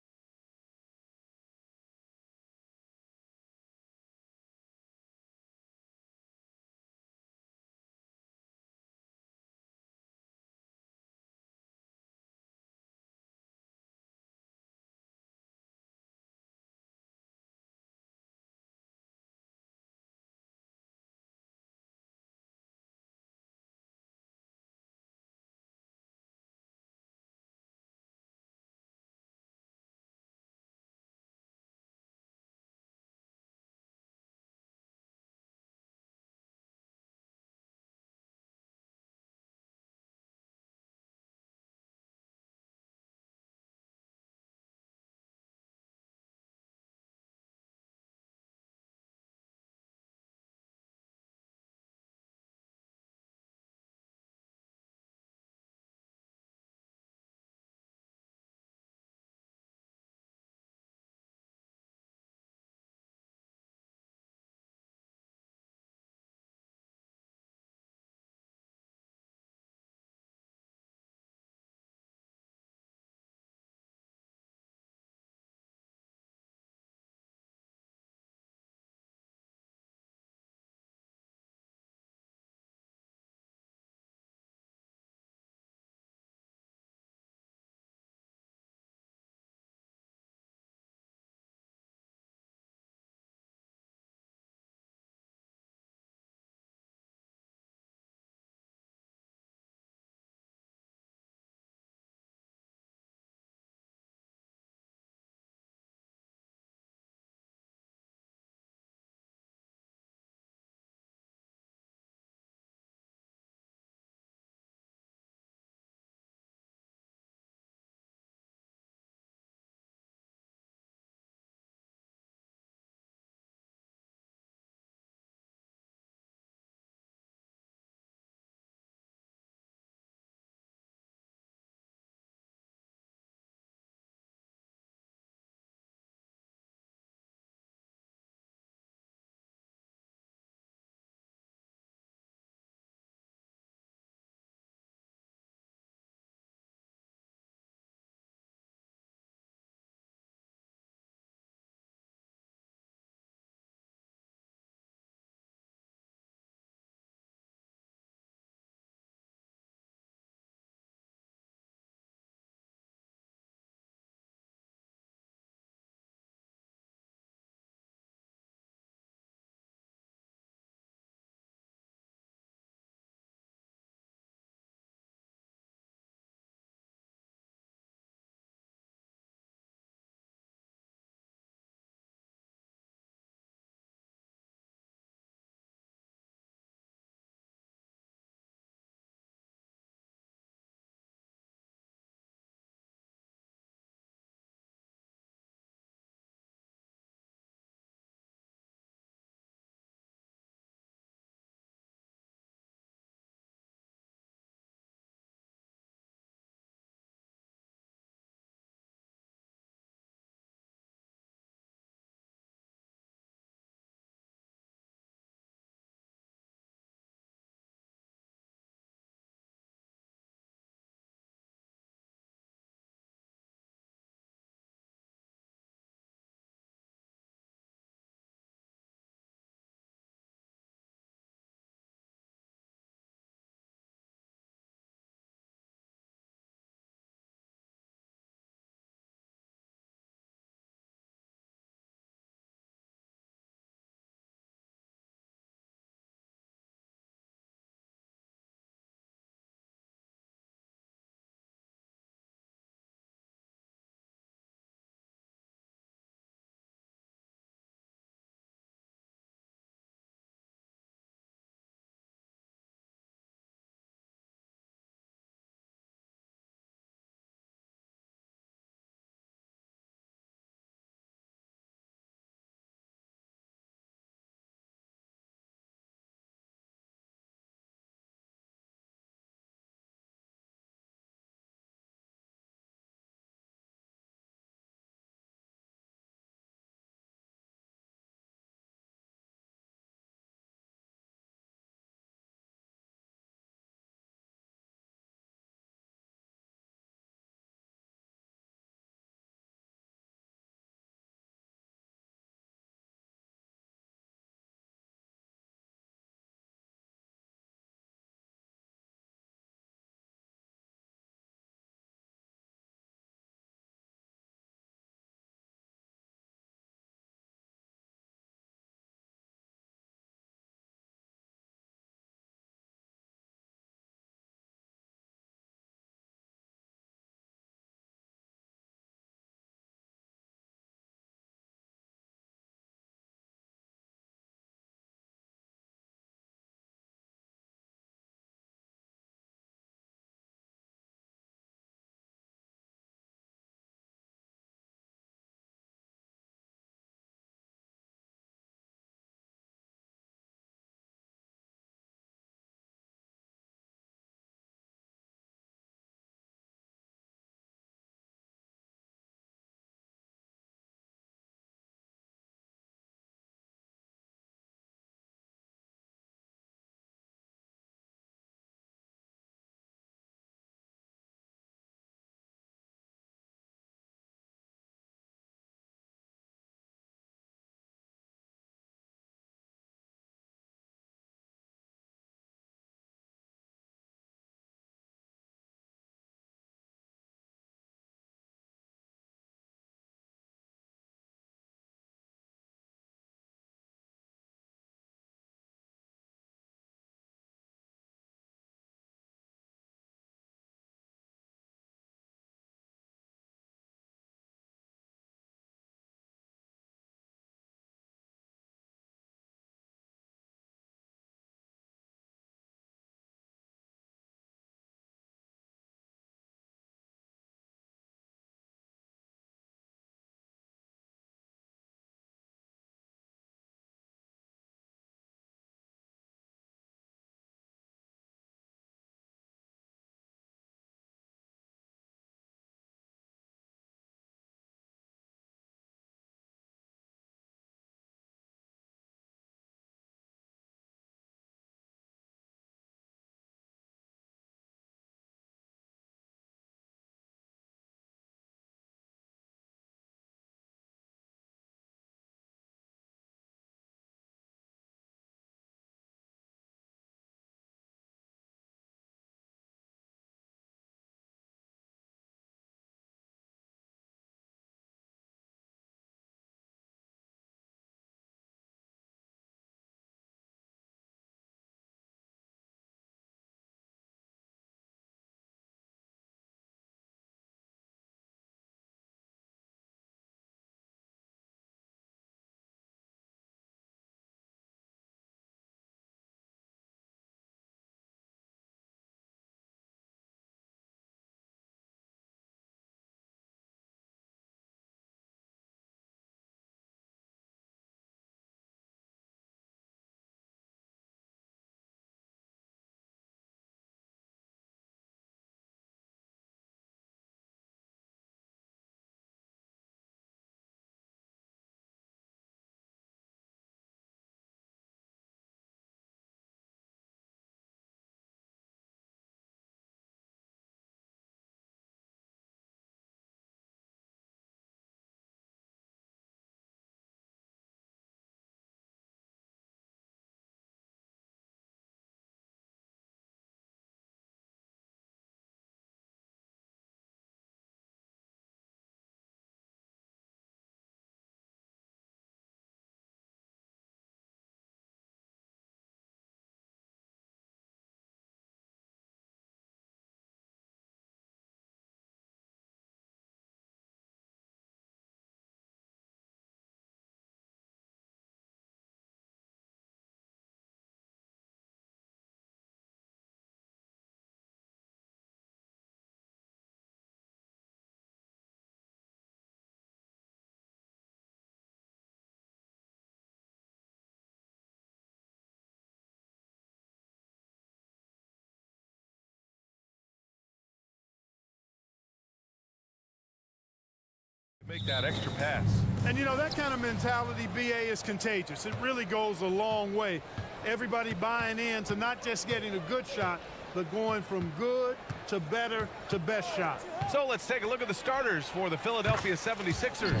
Make that extra pass. And, you know, that kind of mentality, BA, is contagious. It really goes a long way. Everybody buying in to not just getting a good shot, but going from good to better to best shot. So let's take a look at the starters for the Philadelphia 76ers.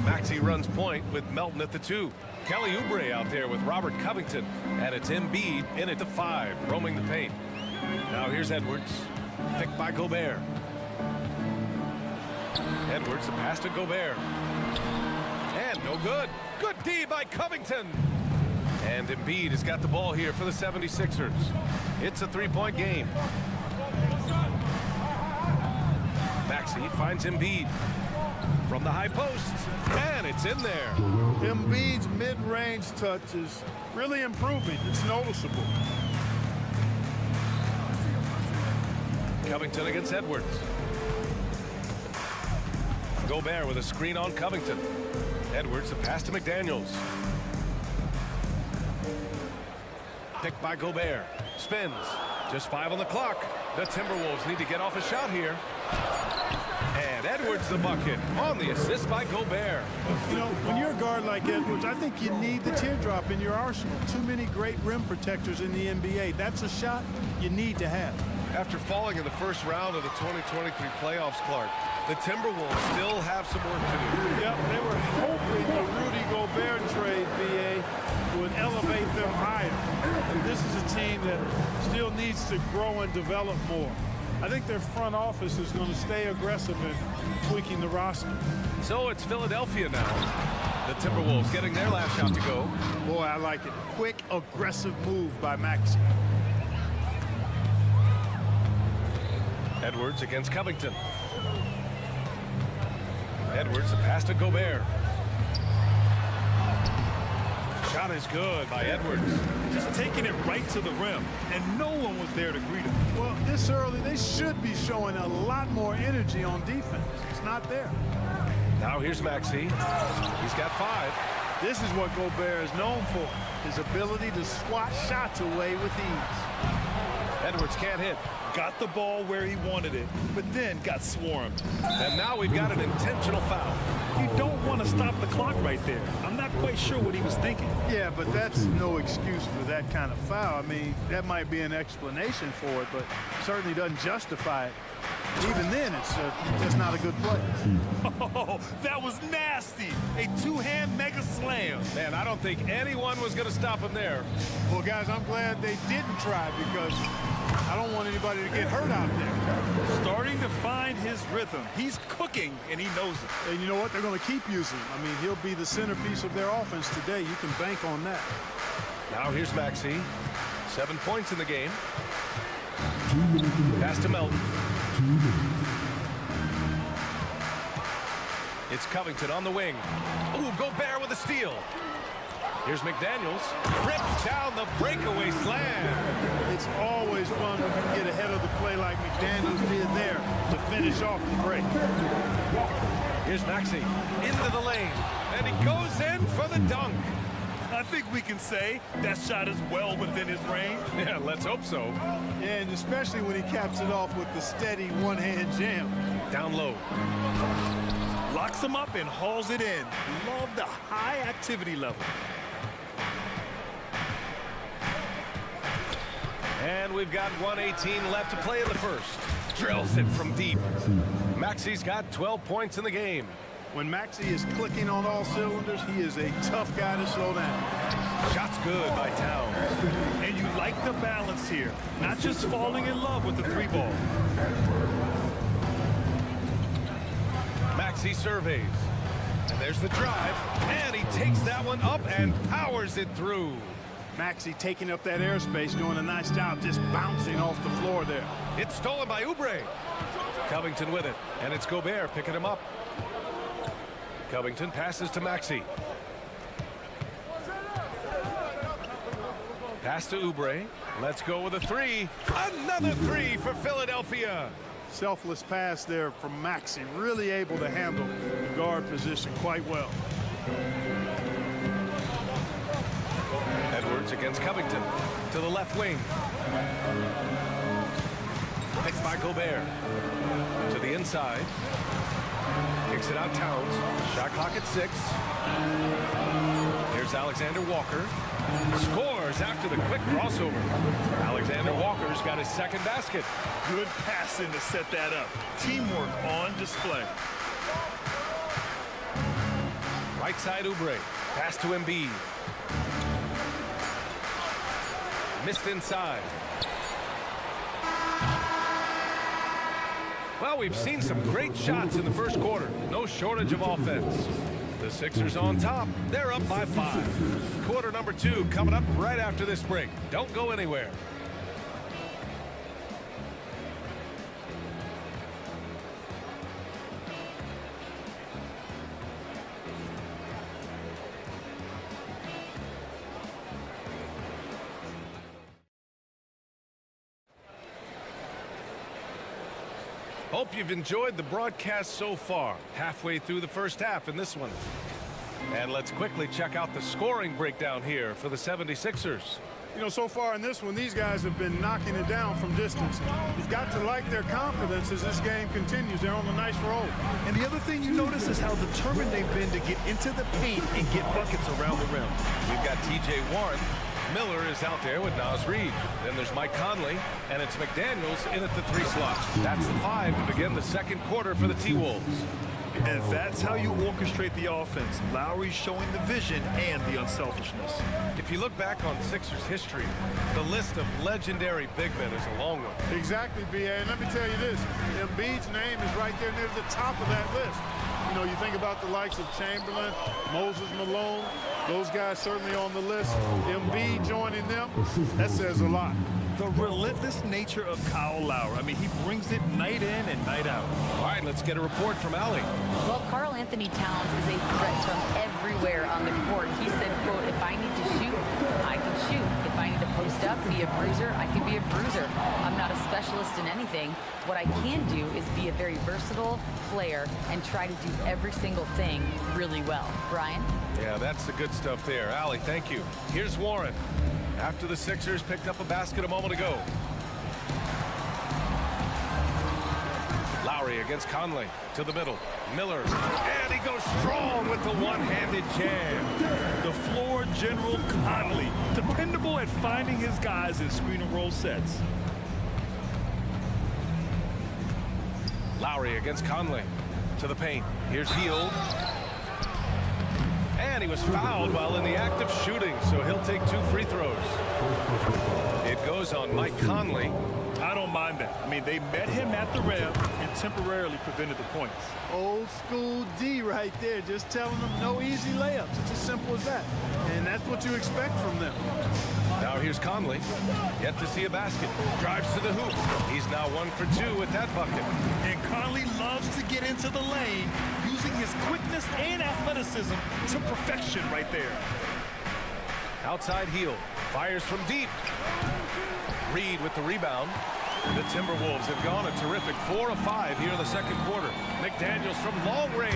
Maxey runs point with Melton at the 2. Kelly Oubre out there with Robert Covington. And it's Embiid in at the 5, roaming the paint. Now here's Edwards, picked by Gobert. Edwards, a pass to Gobert. And no good. Good D by Covington. And Embiid has got the ball here for the 76ers. It's a 3-point game. Maxey finds Embiid from the high post. And it's in there. Embiid's mid-range touch is really improving. It's noticeable. Covington against Edwards. Gobert with a screen on Covington. Edwards, a pass to McDaniels. Picked by Gobert. Spins. Just 5 on the clock. The Timberwolves need to get off a shot here. And Edwards the bucket on the assist by Gobert. You know, when you're a guard like Edwards, I think you need the teardrop in your arsenal. Too many great rim protectors in the NBA. That's a shot you need to have. After falling in the first round of the 2023 playoffs, Clark, the Timberwolves still have some work to do. Yep, they were hoping the Rudy Gobert trade, BA, would elevate them higher. And this is a team that still needs to grow and develop more. I think their front office is going to stay aggressive in tweaking the roster. So it's Philadelphia now. The Timberwolves getting their last shot to go. Boy, I like it. Quick, aggressive move by Maxey. Edwards against Covington. Edwards, a pass to Gobert. Shot is good by Edwards. Just taking it right to the rim, and no one was there to greet him. Well, this early, they should be showing a lot more energy on defense. It's not there. Now here's Maxey. He's got 5. This is what Gobert is known for, his ability to swat shots away with ease. Edwards can't hit. Got the ball where he wanted it, but then got swarmed. And now we've got an intentional foul. You don't want to stop the clock right there. I'm not quite sure what he was thinking. Yeah, but that's no excuse for that kind of foul. I mean, that might be an explanation for it, but certainly doesn't justify it. Even then, it's just not a good play. Oh, that was nasty. A two-hand mega slam. Man, I don't think anyone was going to stop him there. Well, guys, I'm glad they didn't try because I don't want anybody to get hurt out there. Starting to find his rhythm. He's cooking, and he knows it. And you know what? They're going to keep using him. I mean, he'll be the centerpiece of their offense today. You can bank on that. Now here's Maxey. 7 points in the game. Pass to Melton. It's Covington on the wing. Ooh, Gobert with a steal. Here's McDaniels. Rips down the breakaway slam. It's always fun when you can get ahead of the play like McDaniels did there to finish off the break. Here's Maxey into the lane. And he goes in for the dunk. I think we can say that shot is well within his range. Yeah, let's hope so. Yeah, and especially when he caps it off with the steady one-hand jam. Down low. Locks him up and hauls it in. Love the high activity level. And we've got 1:18 left to play in the first. Drills it from deep. Maxey's got 12 points in the game. When Maxey is clicking on all cylinders, he is a tough guy to slow down. Shot's good by Towns. And you like the balance here. Not just falling in love with the 3-ball. Maxey surveys. And there's the drive. And he takes that one up and powers it through. Maxey taking up that airspace, doing a nice job just bouncing off the floor there. It's stolen by Oubre. Covington with it. And it's Gobert picking him up. Covington passes to Maxey. Pass to Oubre. Let's go with a 3. Another 3 for Philadelphia. Selfless pass there from Maxey. Really able to handle the guard position quite well. Edwards against Covington. To the left wing. Picked by Gobert. To the inside. Kicks it out Towns. Shot clock at 6. Here's Alexander Walker. Scores after the quick crossover. Alexander Walker's got his second basket. Good passing to set that up. Teamwork on display. Right side Oubre. Pass to Embiid. Missed inside. Well, we've seen some great shots in the first quarter. No shortage of offense. The Sixers on top. They're up by 5. Quarter number 2 coming up right after this break. Don't go anywhere. Hope you've enjoyed the broadcast so far. Halfway through the first half in this one. And let's quickly check out the scoring breakdown here for the 76ers. You know, so far in this one, these guys have been knocking it down from distance. You've got to like their confidence as this game continues. They're on a nice roll. And the other thing you notice is how determined they've been to get into the paint and get buckets around the rim. We've got TJ Warren. Miller is out there with Naz Reid. Then there's Mike Conley, and it's McDaniels in at the 3 slot. That's the 5 to begin the second quarter for the T-Wolves. And that's how you orchestrate the offense. Lowry showing the vision and the unselfishness. If you look back on Sixers history, the list of legendary big men is a long one. Exactly, B.A. And let me tell you this. Embiid's name is right there near the top of that list. You know, you think about the likes of Chamberlain, Moses Malone, those guys certainly on the list. Embiid joining them, that says a lot. The relentless nature of Kyle Lowry. I mean, he brings it night in and night out. All right, let's get a report from Allie. Well, Karl Anthony Towns is a threat from everywhere on the court. He said, quote, if I need to shoot, I can shoot. If I need to post up, be a bruiser, I can be a bruiser. I'm not a specialist in anything. What I can do is be a very versatile player and try to do every single thing really well. Brian? Yeah, that's the good stuff there. Allie, thank you. Here's Warren. After the Sixers picked up a basket a moment ago. Lowry against Conley to the middle. Miller, and he goes strong with the one-handed jam. The floor general Conley, dependable at finding his guys in screen and roll sets. Lowry against Conley to the paint. Here's Hield. And he was fouled while in the act of shooting, so he'll take 2 free throws. It goes on Mike Conley. I don't mind that. I mean, they met him at the rim and temporarily prevented the points. Old school D right there, just telling them no easy layups. It's as simple as that. And that's what you expect from them. Now here's Conley. Yet to see a basket. Drives to the hoop. He's now 1 for 2 with that bucket. And Conley loves to get into the lane, using his quickness and athleticism to perfection right there. Outside heel. Fires from deep. Reid with the rebound. The Timberwolves have gone a terrific 4 of 5 here in the second quarter. McDaniels from long range.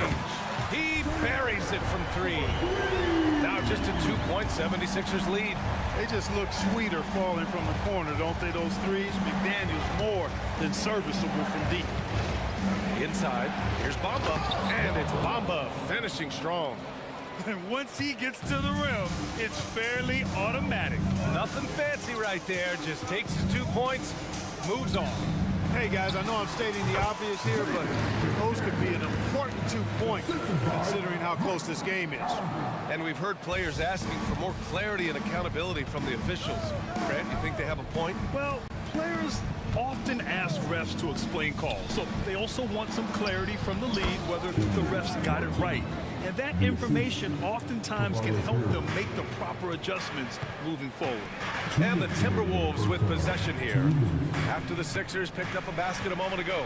He buries it from 3. Now just a 2-point 76ers lead. They just look sweeter falling from the corner, don't they, those threes? McDaniels more than serviceable from deep. Inside, here's Bamba, and it's Bamba finishing strong. And once he gets to the rim, it's fairly automatic. Nothing fancy right there, just takes his 2 points, moves on. Hey guys, I know I'm stating the obvious here, but those could be an important 2 points considering how close this game is. And we've heard players asking for more clarity and accountability from the officials. Grant, you think they have a point? Well, players often ask refs to explain calls, so they also want some clarity from the league whether the refs got it right. And that information oftentimes can help them make the proper adjustments moving forward. And the Timberwolves with possession here after the Sixers picked up a basket a moment ago.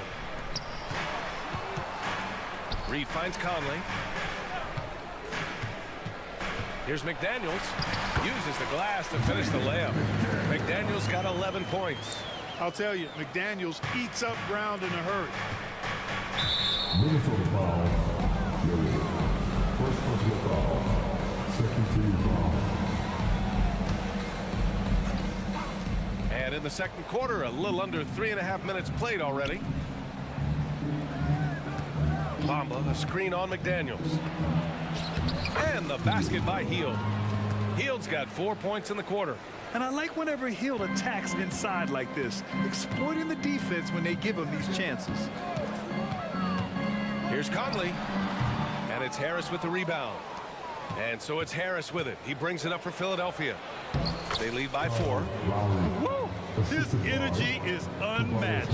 Reid finds Conley. Here's McDaniels. Uses the glass to finish the layup. McDaniels got 11 points. I'll tell you, McDaniels eats up ground in a hurry. Minnesota foul. First personal foul. Second team foul. And in the second quarter, a little under 3.5 minutes played already. Bamba, a screen on McDaniels. And the basket by Hield. Hield's got 4 points in the quarter. And I like whenever Hield attacks inside like this, exploiting the defense when they give him these chances. Here's Conley. And it's Harris with the rebound. And so it's Harris with it. He brings it up for Philadelphia. They lead by 4. Woo! His energy is unmatched.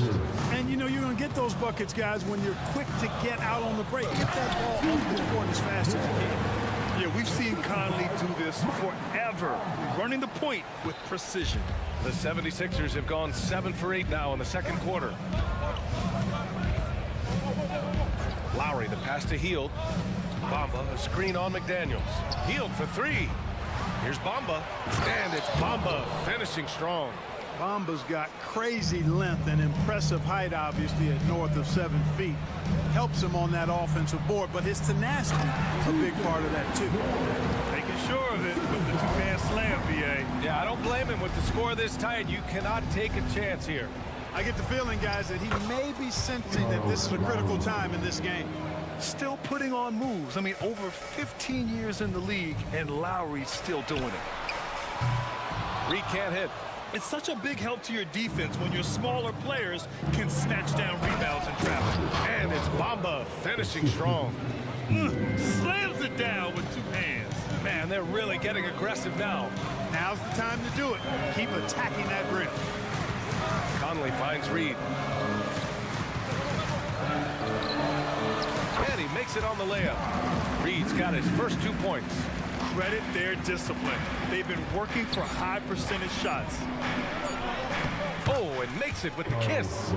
And you know you're going to get those buckets, guys, when you're quick to get out on the break. Get that ball up the court as fast as you can. Yeah, we've seen Conley do this forever, running the point with precision. The 76ers have gone 7 for 8 now in the second quarter. Lowry, the pass to Hield. Bamba, a screen on McDaniels. Hield for 3. Here's Bamba, and it's Bamba finishing strong. Bamba's got crazy length and impressive height, obviously, at north of 7 feet. Helps him on that offensive board, but his tenacity is a big part of that, too. Making sure of it with the two-man slam, BA. Yeah, I don't blame him with the score this tight. You cannot take a chance here. I get the feeling, guys, that he may be sensing that this is a critical time in this game. Still putting on moves. I mean, over 15 years in the league, and Lowry's still doing it. Reed can't hit. It's such a big help to your defense when your smaller players can snatch down rebounds in traffic. And it's Bamba finishing strong. Slams it down with 2 hands. Man, they're really getting aggressive now. Now's the time to do it. Keep attacking that rim. Conley finds Reed. And he makes it on the layup. Reed's got his first 2 points. Credit their discipline. They've been working for high percentage shots. Oh, and makes it with the kiss.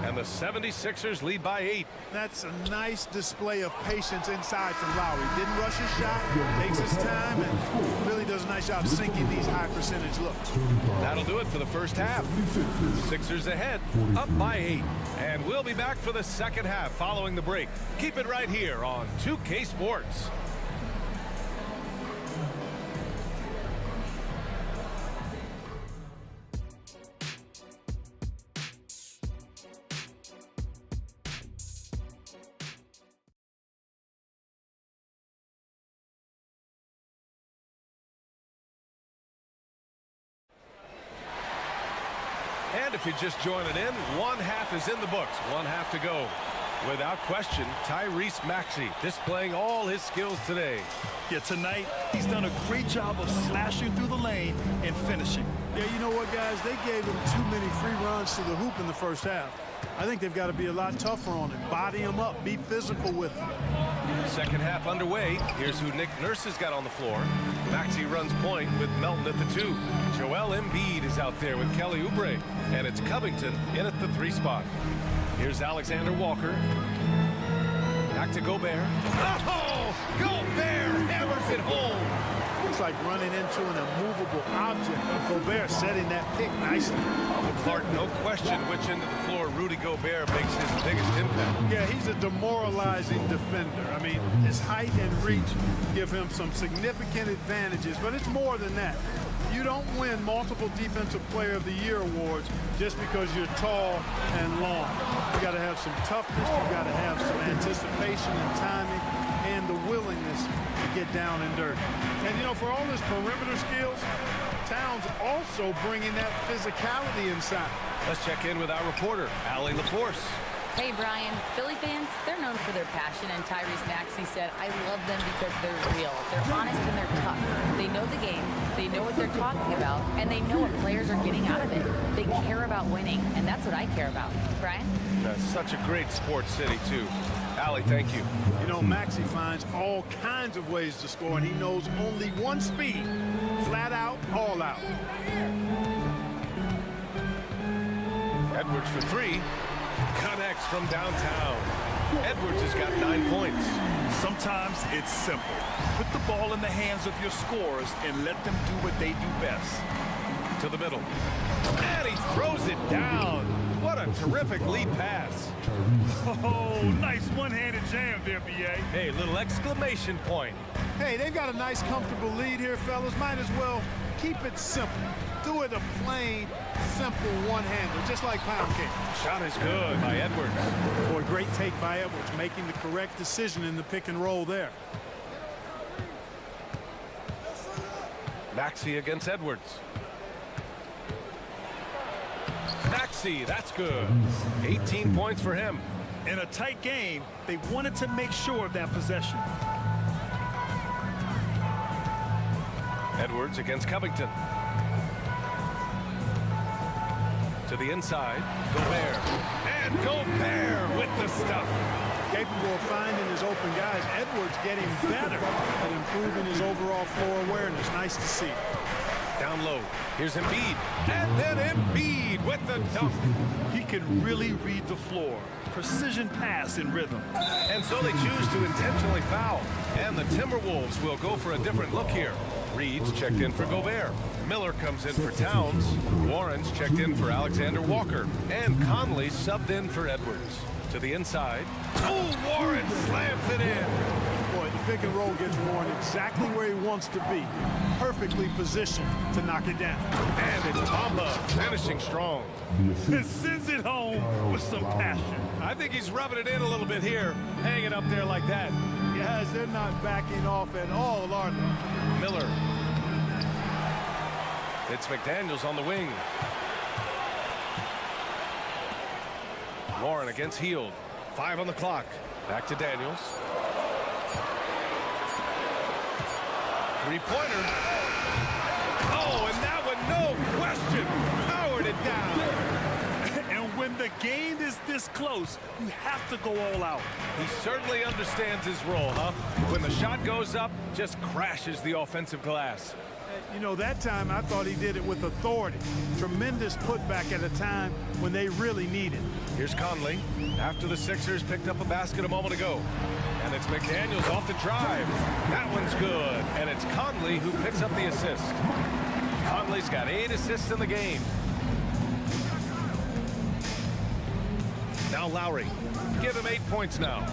And the 76ers lead by 8. That's a nice display of patience inside from Lowry. Didn't rush his shot, takes his time, and really does a nice job sinking these high percentage looks. That'll do it for the first half. Sixers ahead, up by 8. And we'll be back for the second half following the break. Keep it right here on 2K Sports. And if you're just joining in, one half is in the books. One half to go. Without question, Tyrese Maxey displaying all his skills today. Yeah, tonight, he's done a great job of slashing through the lane and finishing. Yeah, you know what, guys? They gave him too many free runs to the hoop in the first half. I think they've got to be a lot tougher on him. Body him up. Be physical with him. Second half underway. Here's who Nick Nurse has got on the floor. Maxey runs point with Melton at the 2. Joel Embiid is out there with Kelly Oubre. And it's Covington in at the 3 spot. Here's Alexander Walker. Back to Gobert. Oh! Gobert hammers it home. Looks like running into an immovable object. Gobert setting that pick nicely. Clark, no question which end of the floor Rudy Gobert makes his biggest impact. Yeah, he's a demoralizing defender. I mean, his height and reach give him some significant advantages, but it's more than that. You don't win multiple Defensive Player of the Year awards just because you're tall and long. You got to have some toughness, you got to have some anticipation and timing, and the willingness to get down and dirty. And you know, for all his perimeter skills, Towns also bringing that physicality inside. Let's check in with our reporter, Allie LaForce. Hey, Brian. Philly fans, they're known for their passion, and Tyrese Maxey said, I love them because they're real. They're honest and they're tough. They know the game, they know what they're talking about, and they know what players are getting out of it. They care about winning, and that's what I care about. Brian? That's such a great sports city, too. Allie, thank you. You know, Maxey finds all kinds of ways to score, and he knows only one speed. Flat out, all out. Edwards for 3. Connects from downtown. Edwards has got 9 points. Sometimes it's simple. Put the ball in the hands of your scorers and let them do what they do best. To the middle. And he throws it down. What a terrific lead pass. Oh, nice one-handed jam there, B.A. Hey, little exclamation point. Hey, they've got a nice, comfortable lead here, fellas. Might as well keep Keep it simple. Do it a plain, simple one-hander, just like pound cake. Shot is good by Edwards. Boy, great take by Edwards, making the correct decision in the pick and roll there. Maxey against Edwards. Maxey, that's good. 18 points for him. In a tight game, they wanted to make sure of that possession. Edwards against Covington. To the inside, Gobert. And Gobert with the stuff. Capable of finding his open guys. Edwards getting better at improving his overall floor awareness. Nice to see. Down low. Here's Embiid. And then Embiid with the dunk. He can really read the floor. Precision pass in rhythm. And so they choose to intentionally foul. And the Timberwolves will go for a different look here. Reed's checked in for Gobert. Miller comes in for Towns. Warren's checked in for Alexander Walker. And Conley subbed in for Edwards. To the inside. Oh, Warren slams it in. Boy, the pick and roll gets Warren exactly where he wants to be. Perfectly positioned to knock it down. And it's Bamba finishing strong. And sends it home with some passion. I think he's rubbing it in a little bit here. Hanging up there like that. Guys, they're not backing off at all, are they? Miller. It's McDaniels on the wing. Warren against Hield. 5 on the clock. Back to Daniels. Three-pointer. Oh, and that one, no question, powered it down. And when the game is this close, you have to go all out. He certainly understands his role, huh? When the shot goes up, just crashes the offensive glass. You know, that time I thought he did it with authority. Tremendous putback at a time when they really need it. Here's Conley. After the Sixers picked up a basket a moment ago. And it's McDaniels off the drive. That one's good. And it's Conley who picks up the assist. Conley's got 8 assists in the game. Now Lowry. Give him 8 points now.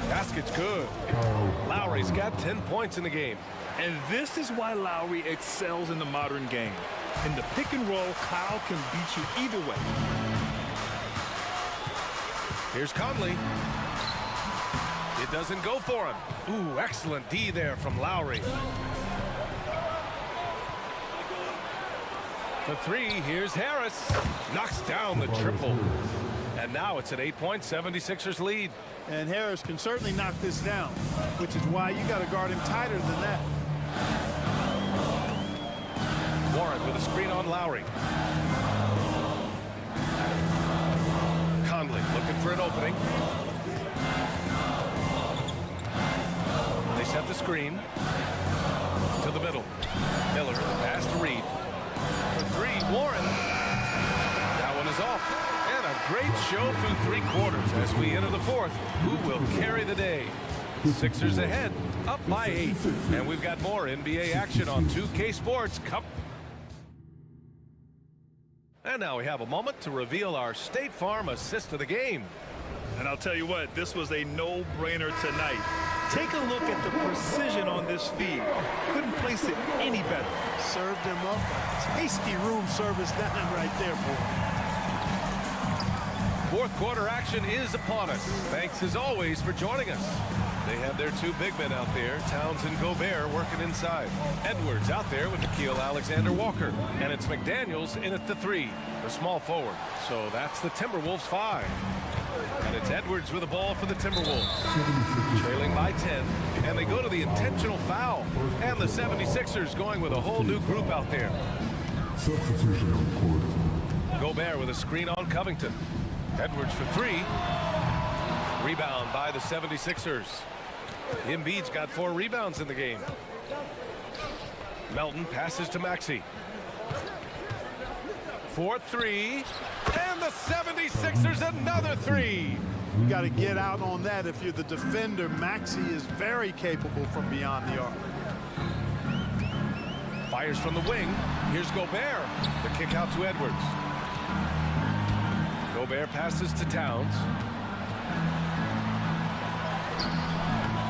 Basket's good. Lowry's got 10 points in the game. And this is why Lowry excels in the modern game. In the pick and roll, Kyle can beat you either way. Here's Conley. It doesn't go for him. Ooh, excellent D there from Lowry. For 3, here's Harris. Knocks down the triple. And now it's an 8-point 76ers lead. And Harris can certainly knock this down, which is why you got to guard him tighter than that. Warren with a screen on Lowry. Conley looking for an opening. They set the screen to the middle. Miller, the pass to Reed. For 3, Warren. That one is off. And a great show through 3 quarters as we enter the 4th. Who will carry the day? Sixers ahead, up by 8. And we've got more NBA action on 2K Sports. And now we have a moment to reveal our State Farm assist of the game. And I'll tell you what, this was a no-brainer tonight. Take a look at the precision on this feed. Couldn't place it any better. Served him up. Tasty room service down right there, boy. 4th quarter action is upon us. Thanks as always for joining us. They have their 2 big men out there, Towns and Gobert, working inside. Edwards out there with Nickeil Alexander-Walker. And it's McDaniels in at the 3, the small forward. So that's the Timberwolves 5. And it's Edwards with the ball for the Timberwolves. Trailing by 10. And they go to the intentional foul. And the 76ers going with a whole new group out there. Substitution on court. Gobert with a screen on Covington. Edwards for 3. Rebound by the 76ers. Embiid's got 4 rebounds in the game. Melton passes to Maxey. 4-3. And the 76ers another 3. You got to get out on that if you're the defender. Maxey is very capable from beyond the arc. Fires from the wing. Here's Gobert. The kick out to Edwards. Gobert passes to Towns.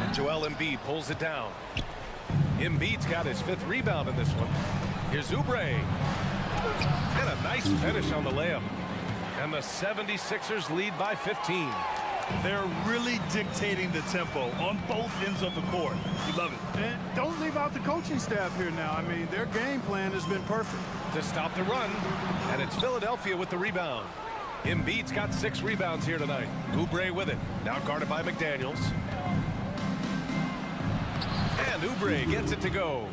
And Joel Embiid pulls it down. Embiid's got his 5th rebound in this one. Here's Oubre. And a nice finish on the layup. And the 76ers lead by 15. They're really dictating the tempo on both ends of the court. You love it. And don't leave out the coaching staff here now. I mean, their game plan has been perfect. To stop the run. And it's Philadelphia with the rebound. Embiid's got 6 rebounds here tonight. Oubre with it. Now guarded by McDaniels. And Oubre gets it to go.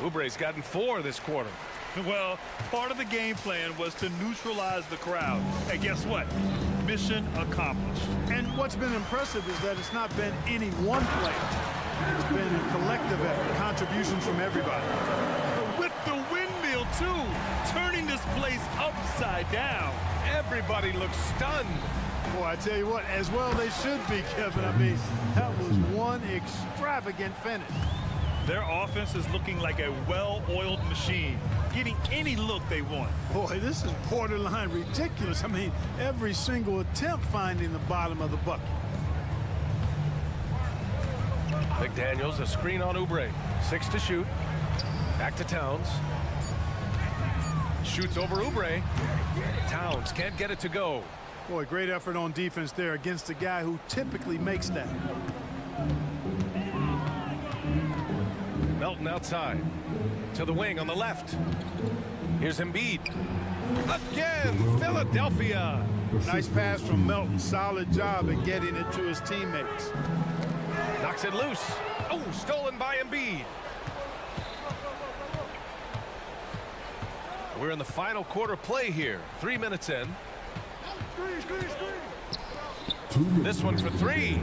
Oubre's gotten 4 this quarter. Well, part of the game plan was to neutralize the crowd. And guess what? Mission accomplished. And what's been impressive is that it's not been any one player. It's been a collective effort, contributions from everybody. With the windmill, too, turning this place upside down. Everybody looks stunned. Boy, I tell you what, as well they should be, Kevin. I mean, that was one extravagant finish. Their offense is looking like a well-oiled machine, getting any look they want. Boy, this is borderline ridiculous. I mean, every single attempt finding the bottom of the bucket. McDaniels, a screen on Oubre. 6 to shoot. Back to Towns. Shoots over Oubre. Towns can't get it to go. Boy, great effort on defense there against a guy who typically makes that. Melton outside. To the wing on the left. Here's Embiid. Again, Philadelphia. Nice pass from Melton. Solid job at getting it to his teammates. Knocks it loose. Oh, stolen by Embiid. We're in the final quarter play here. 3 minutes in. This one for 3.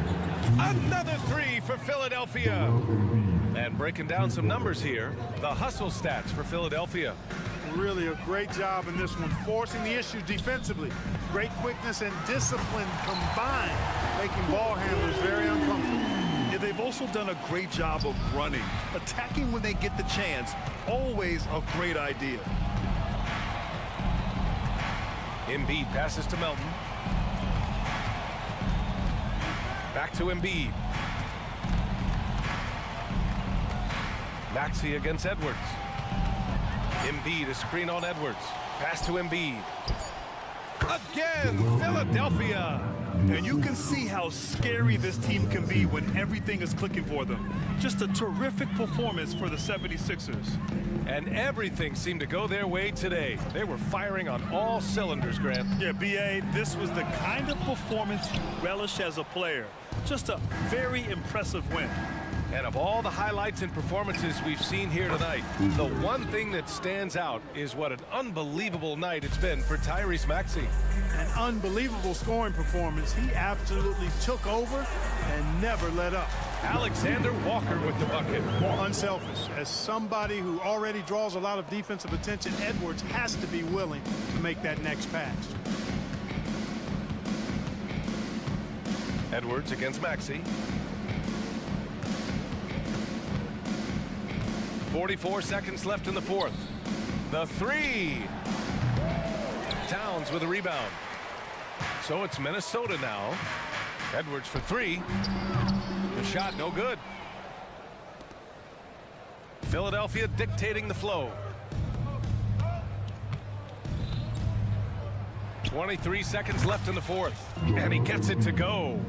Another 3 for Philadelphia. And breaking down some numbers here, the hustle stats for Philadelphia. Really a great job in this one, forcing the issue defensively. Great quickness and discipline combined, making ball handlers very uncomfortable. Yeah, they've also done a great job of running, attacking when they get the chance. Always a great idea. Embiid passes to Melton. Back to Embiid. Maxey against Edwards. Embiid, a screen on Edwards. Pass to Embiid. Again, Philadelphia. And you can see how scary this team can be when everything is clicking for them. Just a terrific performance for the 76ers. And everything seemed to go their way today. They were firing on all cylinders, Grant. Yeah, B.A., this was the kind of performance you relish as a player. Just a very impressive win. And of all the highlights and performances we've seen here tonight, the one thing that stands out is what an unbelievable night it's been for Tyrese Maxey. An unbelievable scoring performance. He absolutely took over and never let up. Alexander Walker with the bucket. Unselfish. As somebody who already draws a lot of defensive attention, Edwards has to be willing to make that next pass. Edwards against Maxey. 44 seconds left in the fourth. The 3. Towns with a rebound. So it's Minnesota now. Edwards for 3. The shot no good. Philadelphia dictating the flow. 23 seconds left in the fourth. And he gets it to go.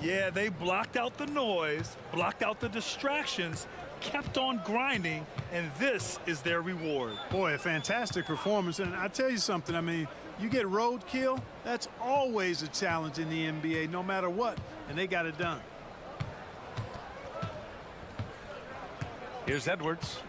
Yeah, they blocked out the noise, blocked out the distractions, kept on grinding, and this is their reward. Boy, a fantastic performance. And I tell you something, I mean, you get roadkill, that's always a challenge in the NBA, no matter what, and they got it done. Here's Edwards.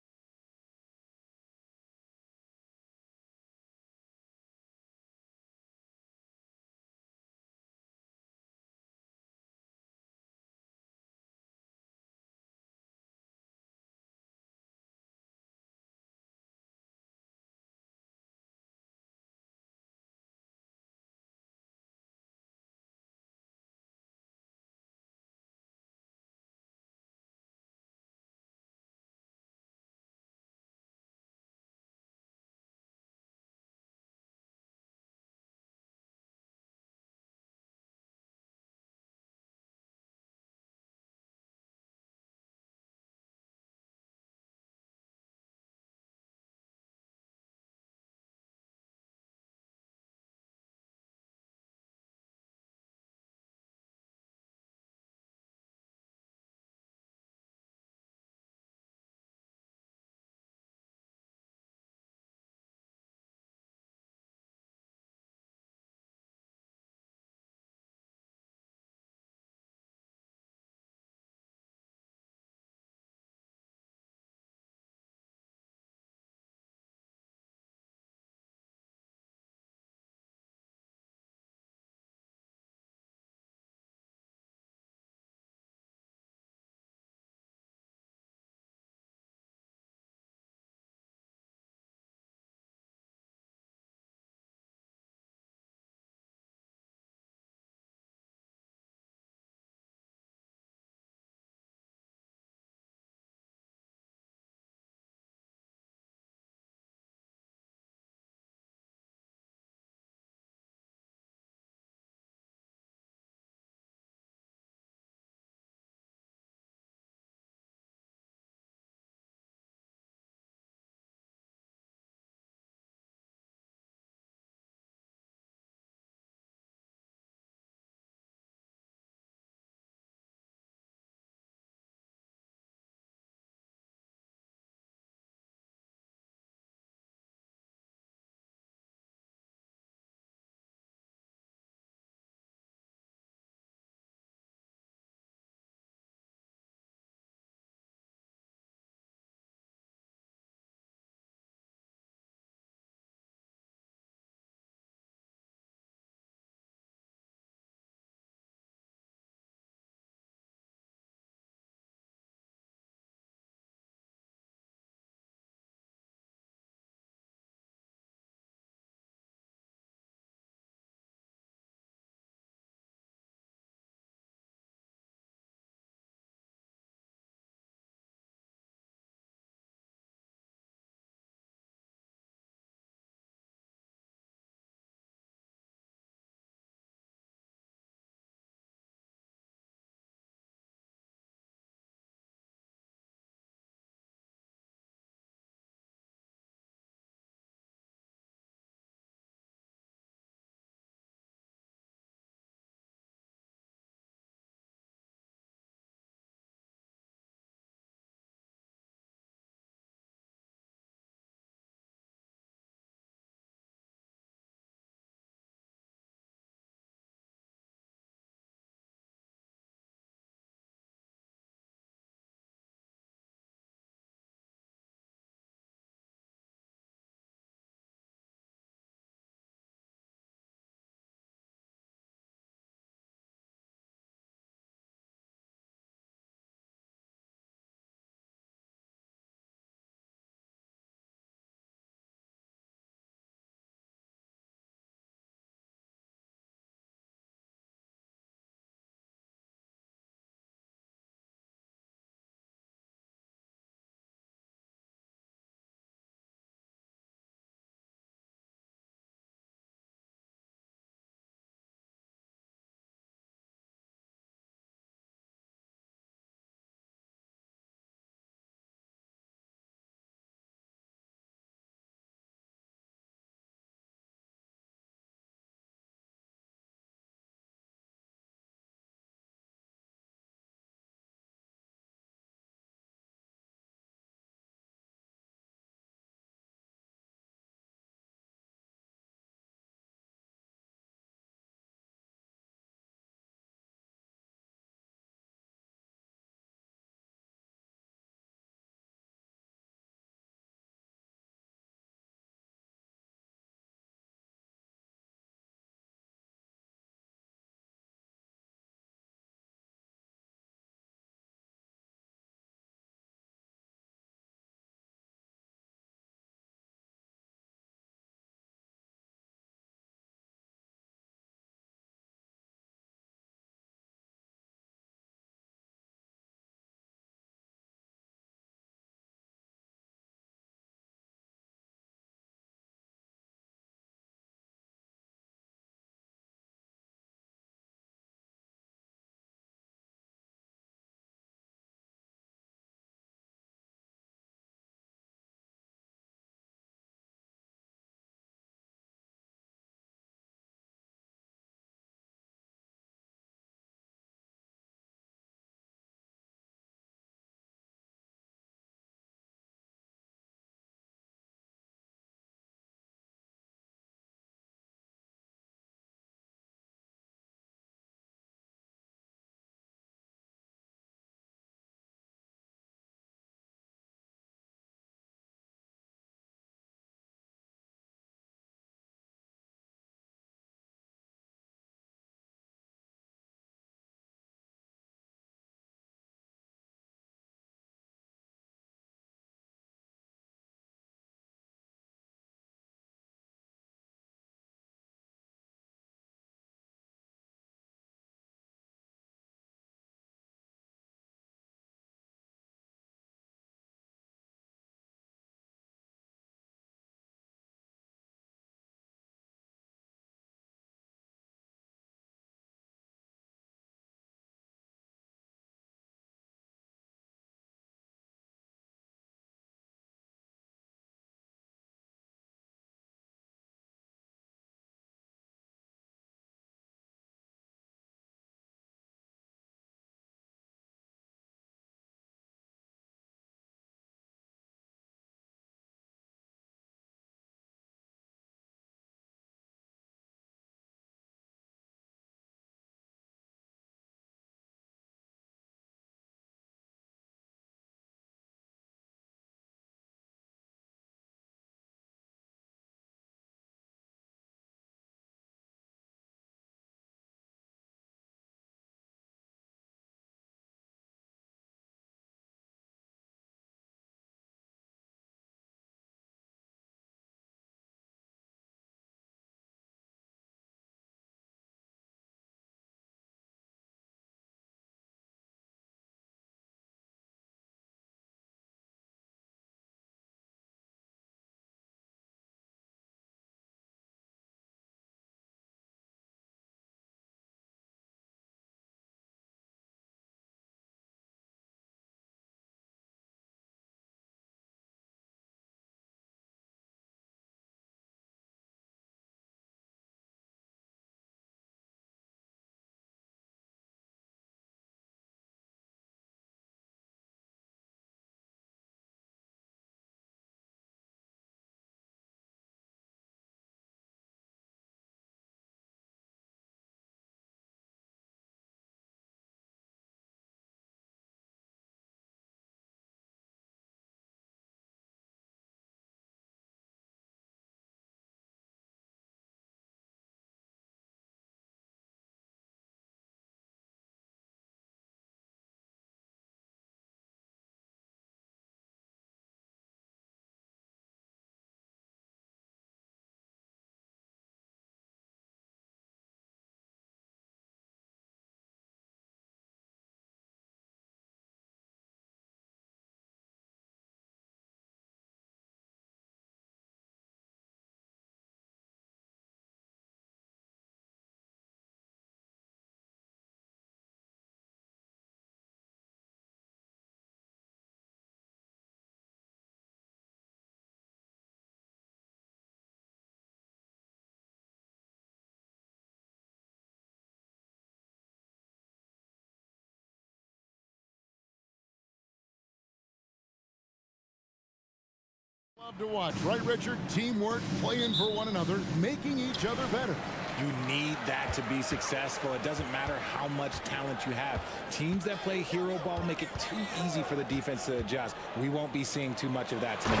Love to watch, right, Richard? Teamwork, playing for one another, making each other better. You need that to be successful. It doesn't matter how much talent you have. Teams that play hero ball make it too easy for the defense to adjust. We won't be seeing too much of that tonight.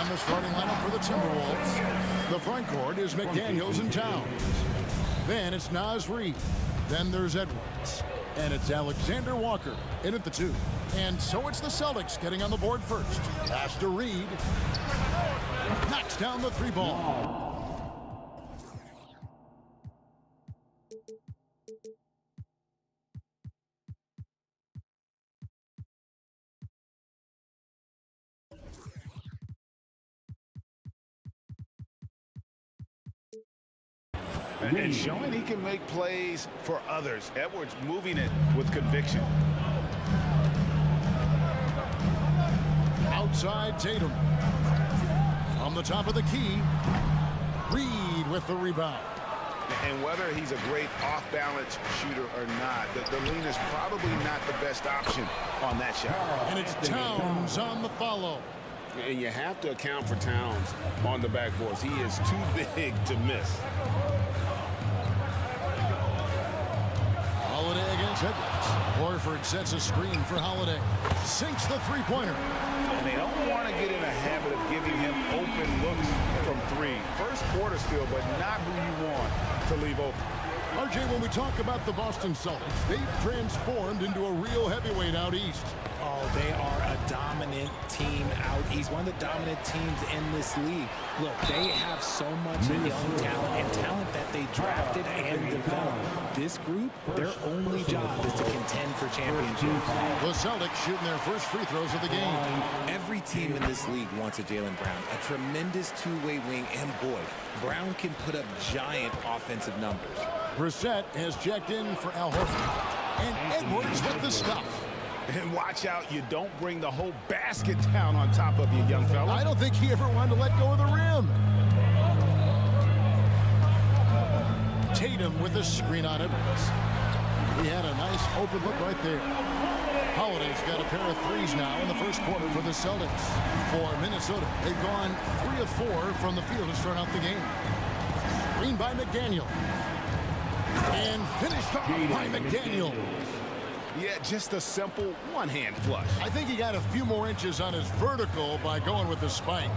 And the starting lineup for the Timberwolves. The front court is McDaniels and Towns. Then it's Naz Reid. Then there's Edwards. And it's Alexander Walker in at the 2. And so it's the Celtics getting on the board first. Pass to Reid. Knocks down the 3 ball. And showing he can make plays for others. Edwards moving it with conviction. Outside Tatum. From the top of the key, Reid with the rebound. And whether he's a great off-balance shooter or not, the lean is probably not the best option on that shot. And it's Towns on the follow. And you have to account for Towns on the backboards. He is too big to miss. Holiday against Edwards. Horford sets a screen for Holiday. Sinks the three-pointer. And they don't want to get in a habit of giving him open looks from 3. First quarter still, but not who you want to leave open. RJ, when we talk about the Boston Celtics, they've transformed into a real heavyweight out east. Oh, they are a dominant team out east. One of the dominant teams in this league. Look, they have so much young talent and talent that they drafted and developed. This group, their only job is to contend for championships. The Celtics shooting their first free throws of the game. Every team in this league wants a Jaylen Brown, a tremendous two-way wing, and boy, Brown can put up giant offensive numbers. Brissett has checked in for Al Horford. And Edwards with the stuff. And watch out, you don't bring the whole basket down on top of you, young fella. I don't think he ever wanted to let go of the rim. Tatum with the screen on Edwards. He had a nice open look right there. Holiday's got a pair of threes now in the first quarter for the Celtics. For Minnesota, they've gone 3 of 4 from the field to start out the game. Screen by McDaniel. And finished off by McDaniel. Yeah, just a simple one-hand flush. I think he got a few more inches on his vertical by going with the spike.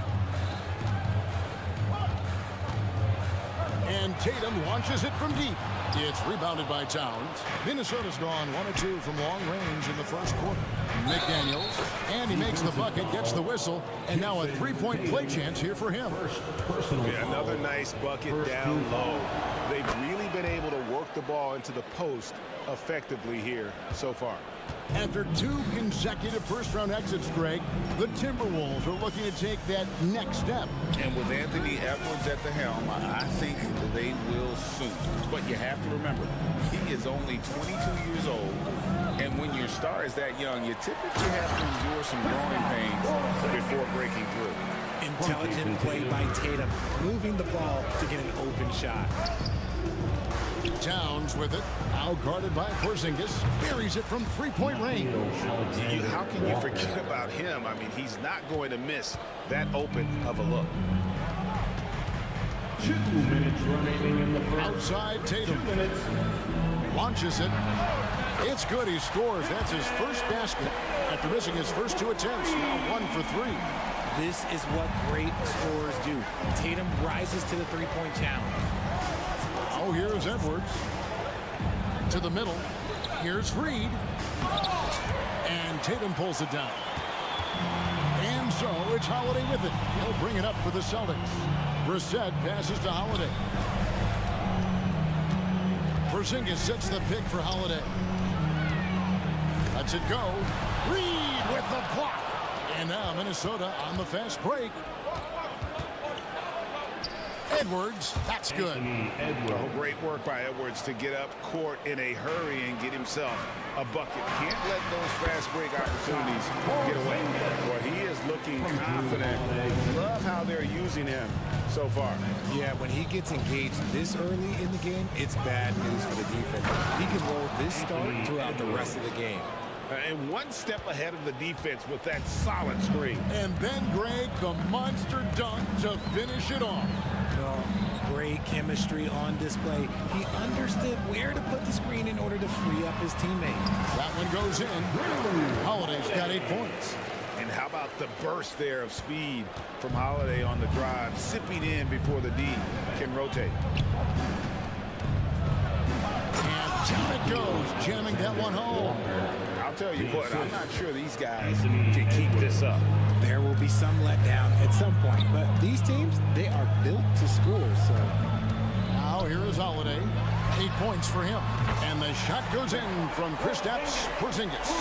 And Tatum launches it from deep. It's rebounded by Towns. Minnesota's gone 1 of 2 from long range in the first quarter. McDaniels, and he makes the bucket, gets the whistle, and now a three-point play chance here for him. Yeah, another nice bucket down low. They've really been able to work the ball into the post effectively here so far. After 2 consecutive first-round exits, Greg, the Timberwolves are looking to take that next step. And with Anthony Edwards at the helm, I think they will soon. But you have to remember, he is only 22 years old. And when your star is that young, you typically have to endure some growing pains before breaking through. Intelligent play by Tatum, moving the ball to get an open shot. Towns with it, now guarded by Porzingis, buries it from three-point range. How can you forget about him? I mean, he's not going to miss that open of a look. 2 minutes remaining in the first. Outside Tatum. 2 minutes. Launches it. It's good, he scores. That's his first basket after missing his first 2 attempts. Now 1 for 3. This is what great scorers do. Tatum rises to the three-point challenge. Oh, here's Edwards. To the middle. Here's Reid. And Tatum pulls it down. And so it's Holiday with it. He'll bring it up for the Celtics. Brissett passes to Holiday. Porzingis sets the pick for Holiday. Lets it go. Reid with the block. And now Minnesota on the fast break. Edwards, that's good. Well, great work by Edwards to get up court in a hurry and get himself a bucket. Can't let those fast break opportunities get away. Well, he is looking confident. Love how they're using him so far. Yeah, when he gets engaged this early in the game, it's bad news for the defense. He can roll this start throughout the rest of the game. And one step ahead of the defense with that solid screen. And then, Greg, the monster dunk to finish it off. Great chemistry on display. He understood where to put the screen in order to free up his teammate. That one goes in. Holiday's got 8 points. And how about the burst there of speed from Holiday on the drive, sipping in before the D can rotate. And down it goes, jamming that one home. I'll tell you what, I'm not sure these guys can keep this up. There will be some letdown at some point, but these teams, they are built to score, so. Now here is Holiday. 8 points for him. And the shot goes in from Kristaps Porzingis.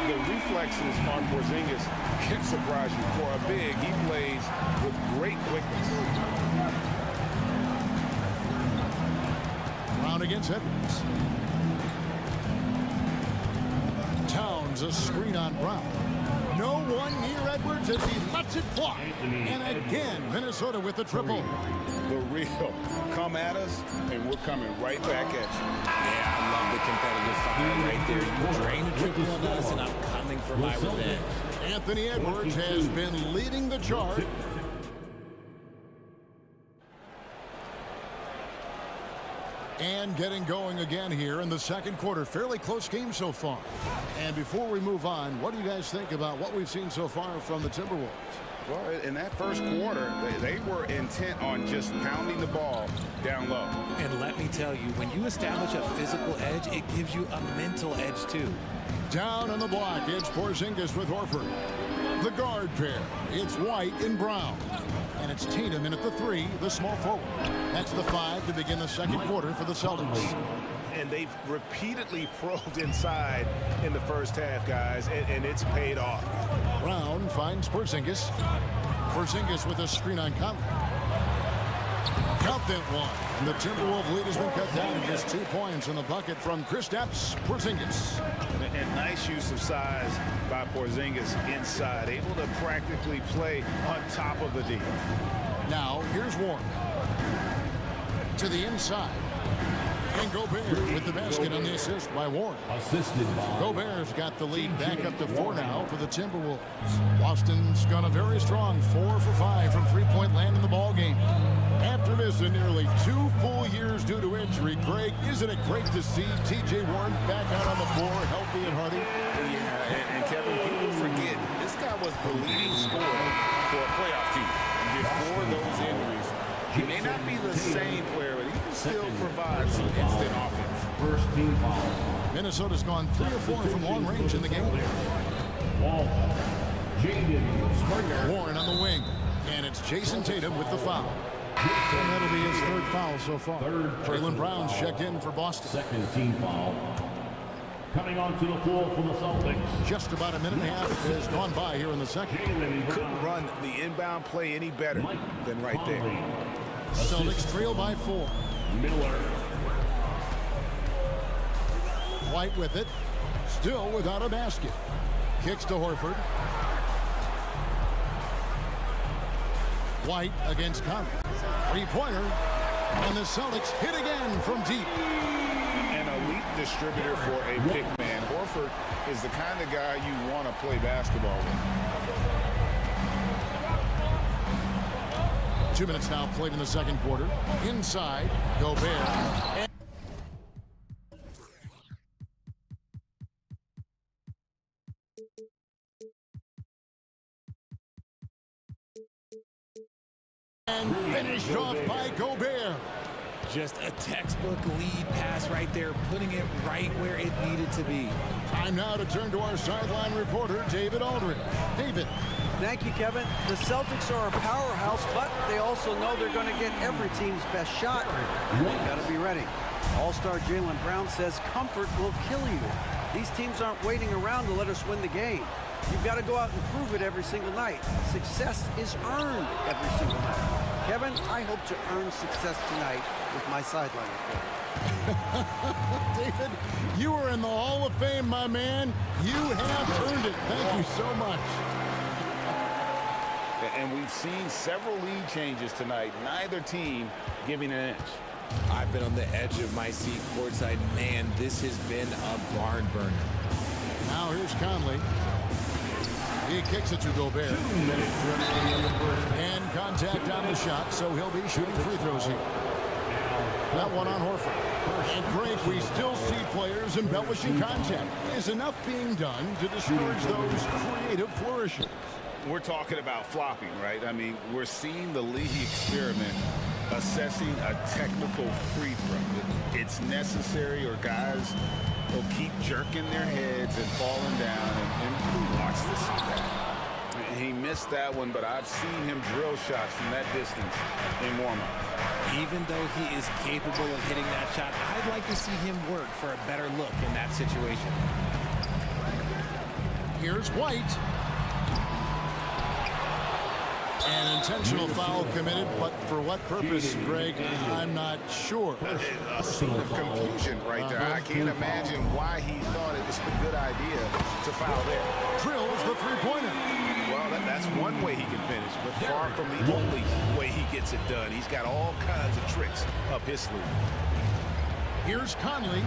The reflexes on Porzingis can surprise you. For a big, he plays with great quickness. Brown against Edwards. Towns a screen on Brown. No one near Edwards as he lets it fly. And again, Minnesota with the triple. The real come at us, and we're coming right back at you. Yeah, I love the competitive fire right there. You drain the triple on us, and I'm coming for my revenge. Anthony Edwards has been leading the charge. And getting going again here in the second quarter. Fairly close game so far. And before we move on, what do you guys think about what we've seen so far from the Timberwolves? Well, in that first quarter, they were intent on just pounding the ball down low. And let me tell you, when you establish a physical edge, it gives you a mental edge too. Down on the block, it's Porzingis with Horford. The guard pair, it's White and Brown. And it's Tatum in at the 3, the small forward. That's the 5 to begin the second quarter for the Celtics. And they've repeatedly probed inside in the first half, guys, and it's paid off. Brown finds Porzingis. Porzingis with a screen on Conley. Count that one. And the Timberwolves lead has been cut down to just 2 points in the bucket from Kristaps Porzingis. And nice use of size by Porzingis inside, able to practically play on top of the D. Now, here's Warren. To the inside. And Gobert with the basket on the assist by Warren. Assisted by Gobert's got the lead back up to 4 now for the Timberwolves. Boston's gone a very strong 4 for 5 from three-point land in the ball game. After missing nearly 2 full years due to injury, Greg, isn't it great to see T.J. Warren back out on the floor, healthy and hearty? Yeah, and Kevin, people forget, this guy was the leading scorer for a playoff team before those injuries. He may not be the same player, but he can still provide some instant offense. first team foul. Minnesota's gone 3 or 4 from long range in the game. Warren on the wing, and it's Jason Tatum with the foul. And that'll be his 3rd foul so far. Jaylen Brown's checked in for Boston. Second team foul. Coming onto the floor for the Celtics. Just about a minute and a half has gone by here in the second. Couldn't run the inbound play any better than right there. Celtics trail by 4. Miller. White with it. Still without a basket. Kicks to Horford. White against Conley. 3-pointer. And the Celtics hit again from deep. An elite distributor for a big man. Horford is the kind of guy you want to play basketball with. 2 minutes now played in the second quarter. Inside, Gobert. And finished off by Gobert. Just a textbook lead pass right there, putting it right where it needed to be. Time now to turn to our sideline reporter, David Aldridge. David. Thank you, Kevin. The Celtics are a powerhouse, but they also know they're going to get every team's best shot. They've got to be ready. All-star Jaylen Brown says comfort will kill you. These teams aren't waiting around to let us win the game. You've got to go out and prove it every single night. Success is earned every single night. Kevin, I hope to earn success tonight with my sideline report. David, you are in the Hall of Fame, my man. You have earned it. Thank you so much. And we've seen several lead changes tonight. Neither team giving an inch. I've been on the edge of my seat courtside. Man, this has been a barn burner. Now here's Conley. He kicks it to Gobert. 2 minutes remaining in the first. And contact on the shot, so he'll be shooting free throws here. That one on Horford. And Greg, we still see players embellishing contact. Is enough being done to discourage those creative flourishes? We're talking about flopping, right? I mean, we're seeing the league experiment assessing a technical free throw. It's necessary, or guys will keep jerking their heads and falling down. And who wants to see that? He missed that one, but I've seen him drill shots from that distance in warm-up. Even though he is capable of hitting that shot, I'd like to see him work for a better look in that situation. Here's White. An intentional foul committed, but for what purpose, Greg, I'm not sure. A scene of confusion right there. I can't imagine why he thought it was a good idea to foul there. Drills the three-pointer. Well, that's one way he can finish, but far from the only way he gets it done. He's got all kinds of tricks up his sleeve. Here's Conley.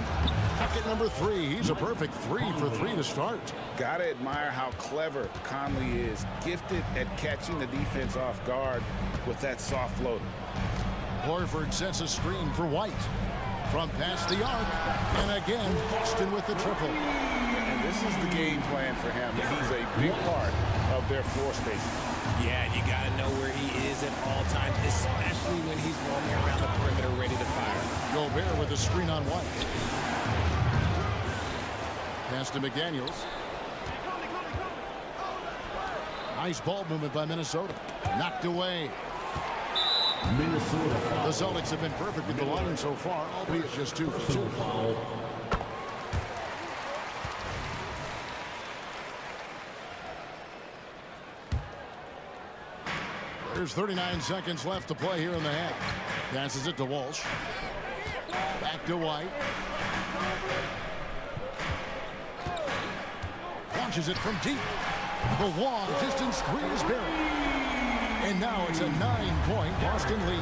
Bucket number 3. He's a perfect 3 for 3 to start. Gotta admire how clever Conley is. Gifted at catching the defense off guard with that soft floater. Horford sets a screen for White. From past the arc. And again, Boston with the triple. And this is the game plan for him. He's a big part of their floor space. Yeah, you got to know where he is at all times, especially when he's roaming around the perimeter ready to fire. Gobert with a screen on White. Pass to McDaniels. Nice ball movement by Minnesota. Knocked away. Minnesota foul. The Celtics have been perfect with the line so far, albeit just 2 for 2. Foul. There's 39 seconds left to play here in the half. Passes it to Walsh. Back to White. Launches it from deep. The long distance 3 is buried. And now it's a 9-point Boston lead.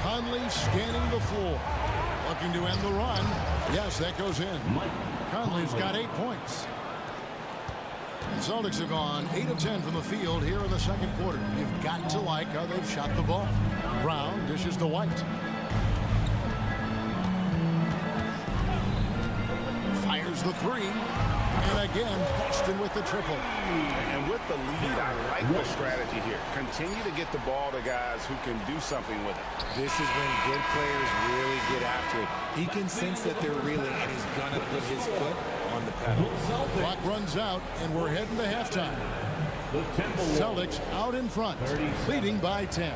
Conley scanning the floor. Looking to end the run. Yes, that goes in. Conley's got 8 points. The Celtics have gone 8 of 10 from the field here in the second quarter. You've got to like how they've shot the ball. Brown dishes to White. Fires the 3. And again, Boston with the triple. And with the lead, I like the strategy here. Continue to get the ball to guys who can do something with it. This is when good players really get after it. He can sense that they're reeling, and he's going to put his foot on the pedal. Clock runs out, and we're heading to halftime. Celtics out in front, leading by 10.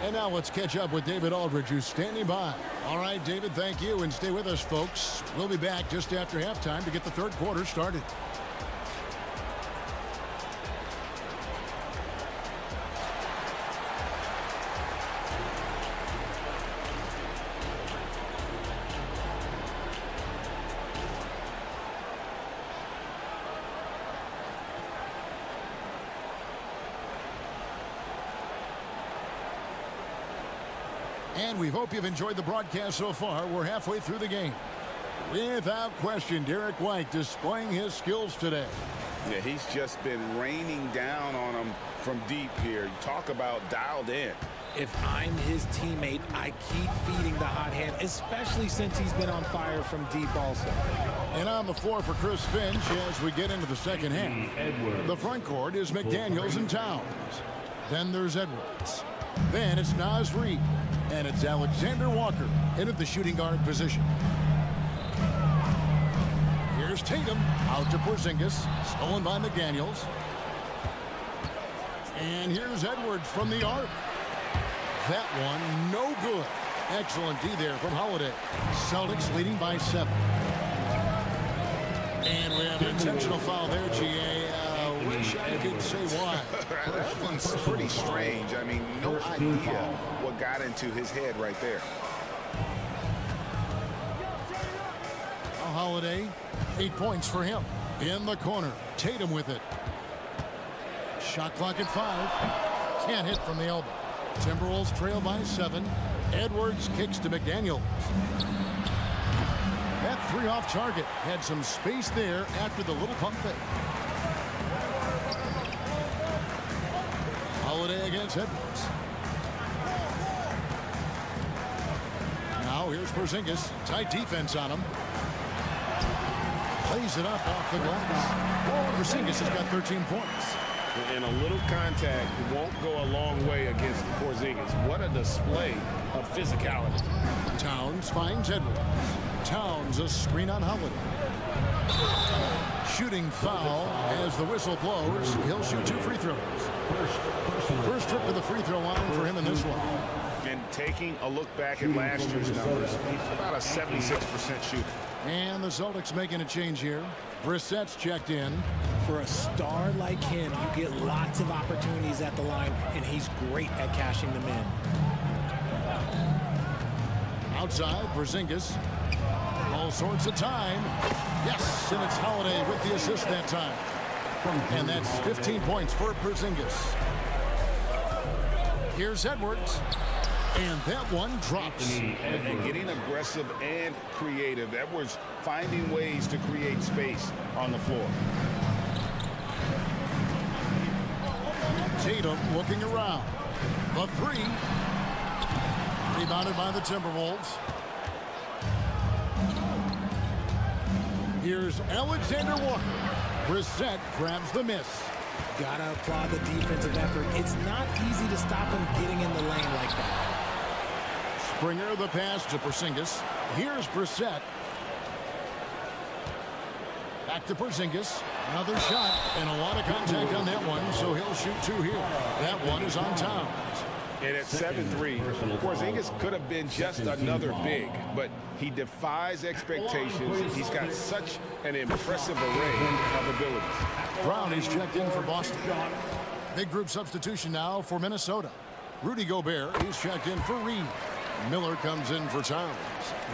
And now let's catch up with David Aldridge, who's standing by. All right, David, thank you, and stay with us, folks. We'll be back just after halftime to get the third quarter started. And we hope you've enjoyed the broadcast so far. We're halfway through the game. Without question, Derek White displaying his skills today. Yeah, he's just been raining down on him from deep here. Talk about dialed in. If I'm his teammate, I keep feeding the hot hand, especially since he's been on fire from deep also. And on the floor for Chris Finch as we get into the second half. The front court is McDaniels and Towns. Then there's Edwards. Then it's Naz Reid. And it's Alexander Walker in at the shooting guard position. Here's Tatum out to Porzingis. Stolen by McDaniels. And here's Edwards from the arc. That one no good. Excellent D there from Holiday. Celtics leading by 7. And we have an intentional foul there, GA. Wish I could say why. That one's pretty strange. I mean, no idea what got into his head right there. Holiday, 8 points for him. In the corner, Tatum with it. Shot clock at 5. Can't hit from the elbow. Timberwolves trail by 7. Edwards kicks to McDaniels. That three off target. Had some space there after the little pump fake. Holiday against Edwards. Now here's Porzingis. Tight defense on him. Plays it up off the glass. Porzingis has got 13 points. And a little contact won't go a long way against Porzingis. What a display of physicality. Towns finds Edwards. Towns a screen on Holiday. Shooting foul as the whistle blows. He'll shoot 2 free throws. First trip to the free throw line for him in this one. And taking a look back at last year's numbers, about a 76% shooter. And the Celtics making a change here. Brissett's checked in. For a star like him, you get lots of opportunities at the line, and he's great at cashing them in. Outside, Porzingis. All sorts of time. Yes, and it's Holiday with the assist that time. And that's 15 points for Porzingis. Here's Edwards. And that one drops. And getting aggressive and creative. Edwards finding ways to create space on the floor. Tatum looking around. The three. Rebounded by the Timberwolves. Here's Alexander Walker. Brissett grabs the miss. Gotta applaud the defensive effort. It's not easy to stop him getting in the lane like that. Springer the pass to Porzingis. Here's Brissett. Back to Porzingis. Another shot and a lot of contact on that one, so he'll shoot 2 here. That one is on Towns. And at 7-3, Porzingis could have been just another big, but he defies expectations. He's got such an impressive array of abilities. Brown is checked in for Boston. Big group substitution now for Minnesota. Rudy Gobert is checked in for Reed. Miller comes in for Towns.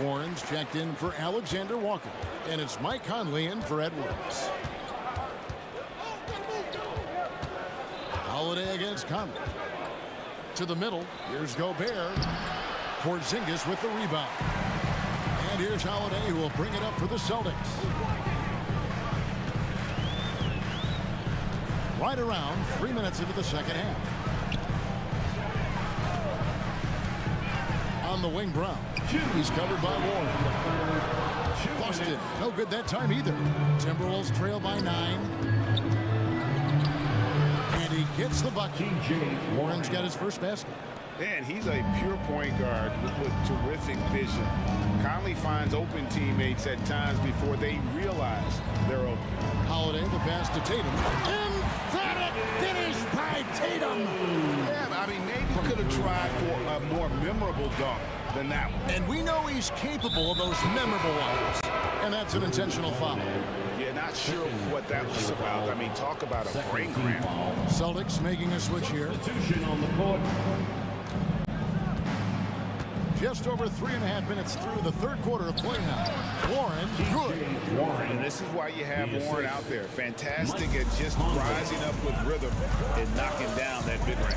Warren's checked in for Alexander Walker. And it's Mike Conley in for Edwards. Holiday against Conley. To the middle. Here's Gobert. Porzingis with the rebound. And here's Holiday, who will bring it up for the Celtics. Right around 3 minutes into the second half. On the wing, Brown. He's covered by Warren. Busted. No good that time either. Timberwolves trail by 9. And he gets the bucket. Warren's got his first basket. Man, he's a pure point guard with terrific vision. Conley finds open teammates at times before they realize they're open. Holiday, the pass to Tatum. Emphatic finish by Tatum. Yeah, I mean, maybe could have tried for a more memorable dunk than that one. And we know he's capable of those memorable ones. And that's an intentional foul. Yeah, not sure what that was about. I mean, talk about a brain cramp. Celtics making a switch here. On the court. Just over 3.5 minutes through the third quarter of play now. Warren, good. Warren, and this is why you have Warren out there. Fantastic at just rising up with rhythm and knocking down that mid-range.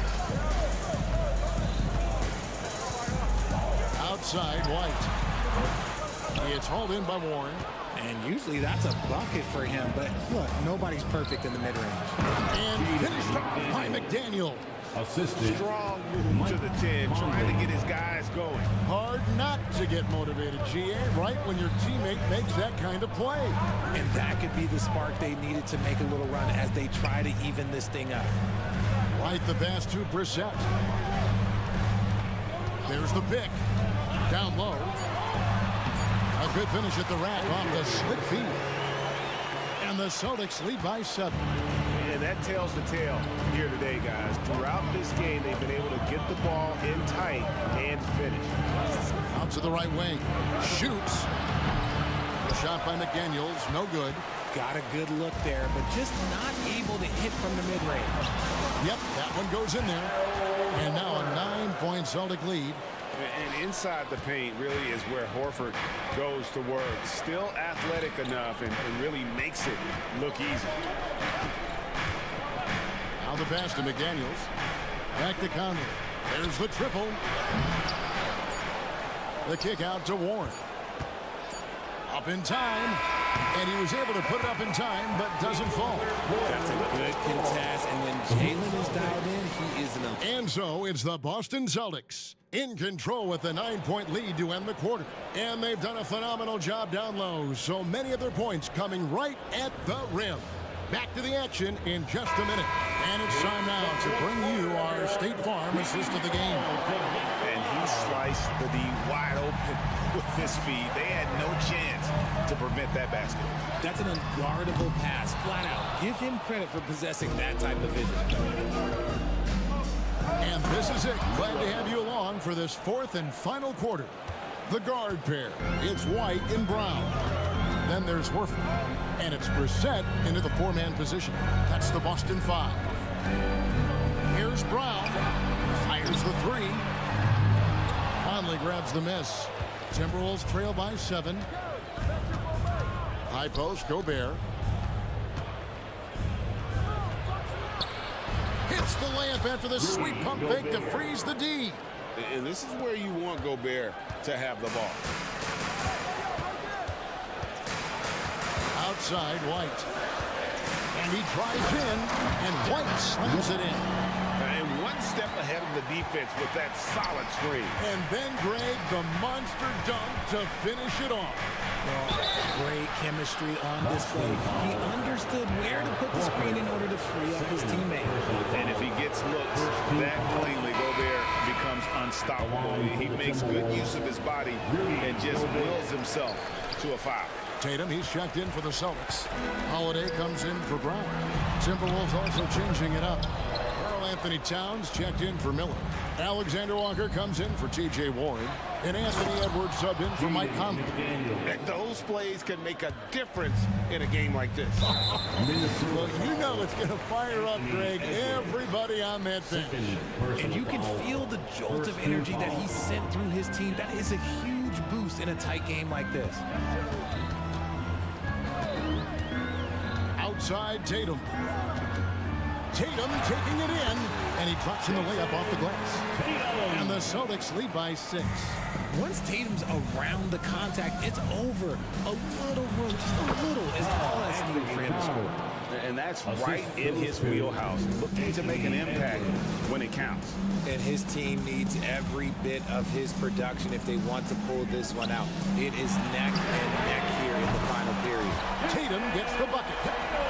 Outside, White. It's hauled in by Warren. And usually that's a bucket for him, but look, nobody's perfect in the mid-range. And finished off by McDaniel. Assisted. Strong move to the 10, trying to get his guys going. Hard not to get motivated, GA, right when your teammate makes that kind of play. And that could be the spark they needed to make a little run as they try to even this thing up. Right the pass to Brissett. There's the pick. Down low. A good finish at the rack off the slick feed. And the Celtics lead by 7. And that tells the tale here today, guys. Throughout this game, they've been able to get the ball in tight and finish. Out to the right wing. Shoots. A shot by McDaniels. No good. Got a good look there, but just not able to hit from the mid-range. Yep, that one goes in there. And now a 9-point Celtic lead. And inside the paint really is where Horford goes to work. Still athletic enough and really makes it look easy. Now the pass to McDaniels. Back to Conley. There's the triple. The kick out to Warren. Up in time, and he was able to put it up in time, but doesn't fall. That's a good contest, and when Jalen is dialed in, he is an... And so it's the Boston Celtics in control with a 9-point lead to end the quarter. And they've done a phenomenal job down low, so many of their points coming right at the rim. Back to the action in just a minute. And it's time now to bring you our State Farm assist of the game. And he sliced the D wide open with his feet. They had no chance to prevent that basket. That's an unguardable pass, flat out. Give him credit for possessing that type of vision. And this is it. Glad to have you along for this fourth and final quarter. The guard pair. It's White and Brown. Then there's Horford. And it's Brissett into the four-man position. That's the Boston Five. Here's Brown. Fires the three. Conley grabs the miss. Timberwolves trail by 7. High post, Gobert. Hits the layup after the sweet pump fake to freeze the D. And this is where you want Gobert to have the ball. Outside, White. And he drives in, and White slams it in. And one step ahead of the defense with that solid screen. And then Greg, the monster dunk to finish it off. Great chemistry on display. He understood where to put the screen in order to free up his teammate. And if he gets looks that cleanly, Gobert becomes unstoppable. He makes good use of his body and just wills himself to a foul. Tatum, he's checked in for the Celtics. Holiday comes in for Brown. Timberwolves also changing it up. Karl Anthony Towns checked in for Miller. Alexander Walker comes in for T.J. Warren. And Anthony Edwards subbed in for Mike Conley. And those plays can make a difference in a game like this. Well, you know it's going to fire up, Greg, everybody on that bench. And you can feel the jolt of energy that he sent through his team. That is a huge boost in a tight game like this. Outside Tatum. Tatum taking it in, and he drops in the layup off the glass. And the Celtics lead by 6. Once Tatum's around the contact, it's over. A little room, just a little, is all that's needed for him to score. And that's right in his wheelhouse, looking to make an impact when it counts. And his team needs every bit of his production if they want to pull this one out. It is neck and neck here in the final period. Tatum gets the bucket.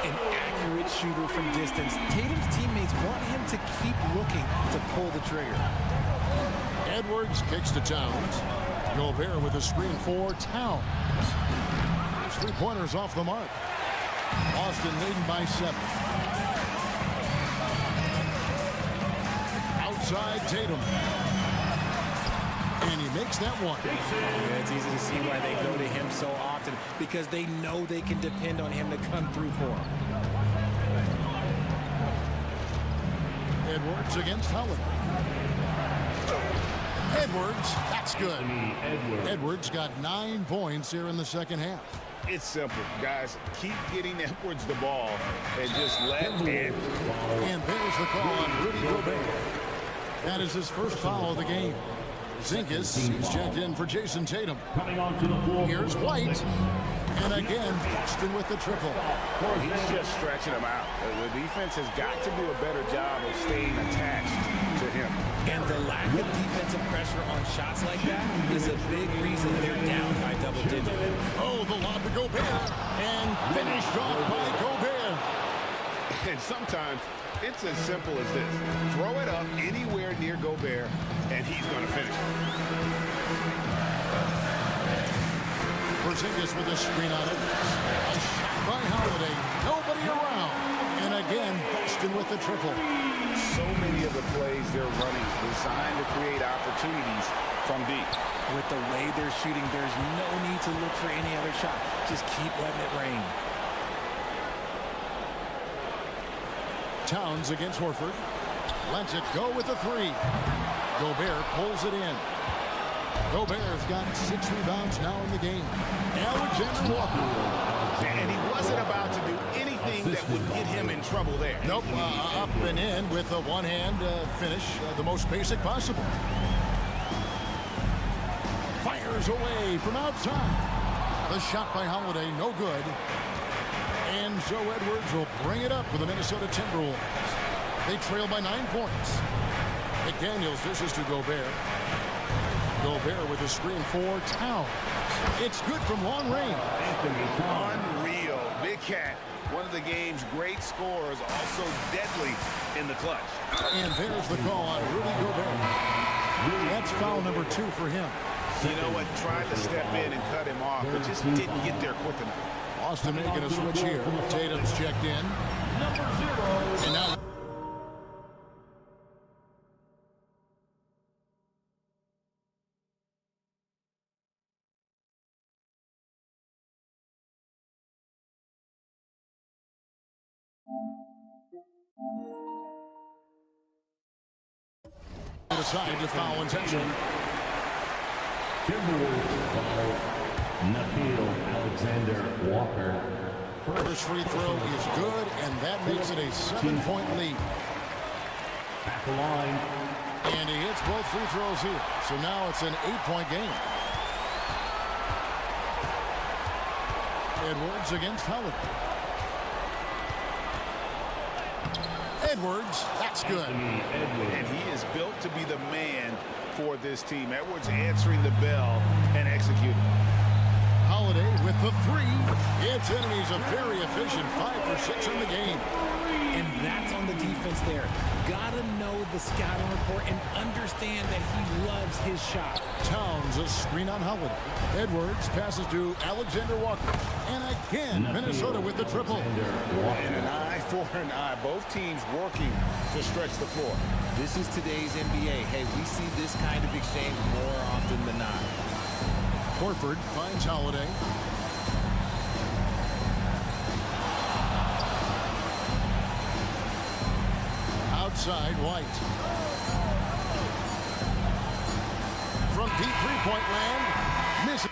An accurate shooter from distance. Tatum's teammates want him to keep looking to pull the trigger. Edwards kicks to Towns. Gobert with a screen for Towns. 3-pointers off the mark. Boston leading by 7. Outside Tatum. And he makes that one. Yeah, it's easy to see why they go to him so often, because they know they can depend on him to come through for them. Edwards against Holiday. Edwards, that's good. Edwards got 9 points here in the second half. It's simple, guys. Keep getting Edwards the ball and just let it. And there's the call on Rudy Gobert. That is his first foul of the game. Zinkas, he's checked in for Jason Tatum. Here's White. And again, Boston with the triple. He's just stretching him out. The defense has got to do a better job of staying attached to him. And the lack of defensive pressure on shots like that is a big reason they're down by double digits. Oh, the lob to Gobert. And finished off by Gobert. And sometimes it's as simple as this. Throw it up anywhere near Gobert, and he's going to finish. Porzingis with a screen on it. A shot by Holiday. Nobody around. And again, Boston with the triple. So many of the plays they're running designed to create opportunities from deep. With the way they're shooting, there's no need to look for any other shot. Just keep letting it rain. Towns against Horford. Lets it go with a 3. Gobert pulls it in. Gobert's got 6 rebounds now in the game. Alexander Walker. And he wasn't about to do anything that would get him in trouble there. Nope, up and in with a one-hand finish, the most basic possible. Fires away from outside. The shot by Holiday, no good. And Joe Edwards will bring it up for the Minnesota Timberwolves. They trail by 9 points. McDaniels dishes to Gobert. Gobert with a screen for Towns. It's good from long range. Unreal. Big Cat, one of the game's great scorers, also deadly in the clutch. And there's the call on Rudy Gobert. That's foul number 2 for him. You know what? Tried to step in and cut him off, but just didn't get there quick enough. Austin making a switch here. Tatum's checked in. And now decide to foul intention. Timberwolves foul Nickeil Alexander-Walker. First free throw is good, and that makes it a 7-point lead. At the line. And he hits both free throws here. So now it's an 8-point game. Edwards against Holiday. Edwards, that's good. And he is built to be the man for this team. Edwards answering the bell and executing. Holiday with the 3. It's in, and he's a very efficient 5 for 6 in the game. And that's on the defense there. Gotta know the scouting report and understand that he loves his shot. Towns a screen on Holiday. Edwards passes to Alexander Walker. And again, Minnesota with the triple. And an eye for an eye. Both teams working to stretch the floor. This is today's NBA. Hey, we see this kind of exchange more often than not. Horford finds Holiday. Outside, White. From deep three-point land, misses.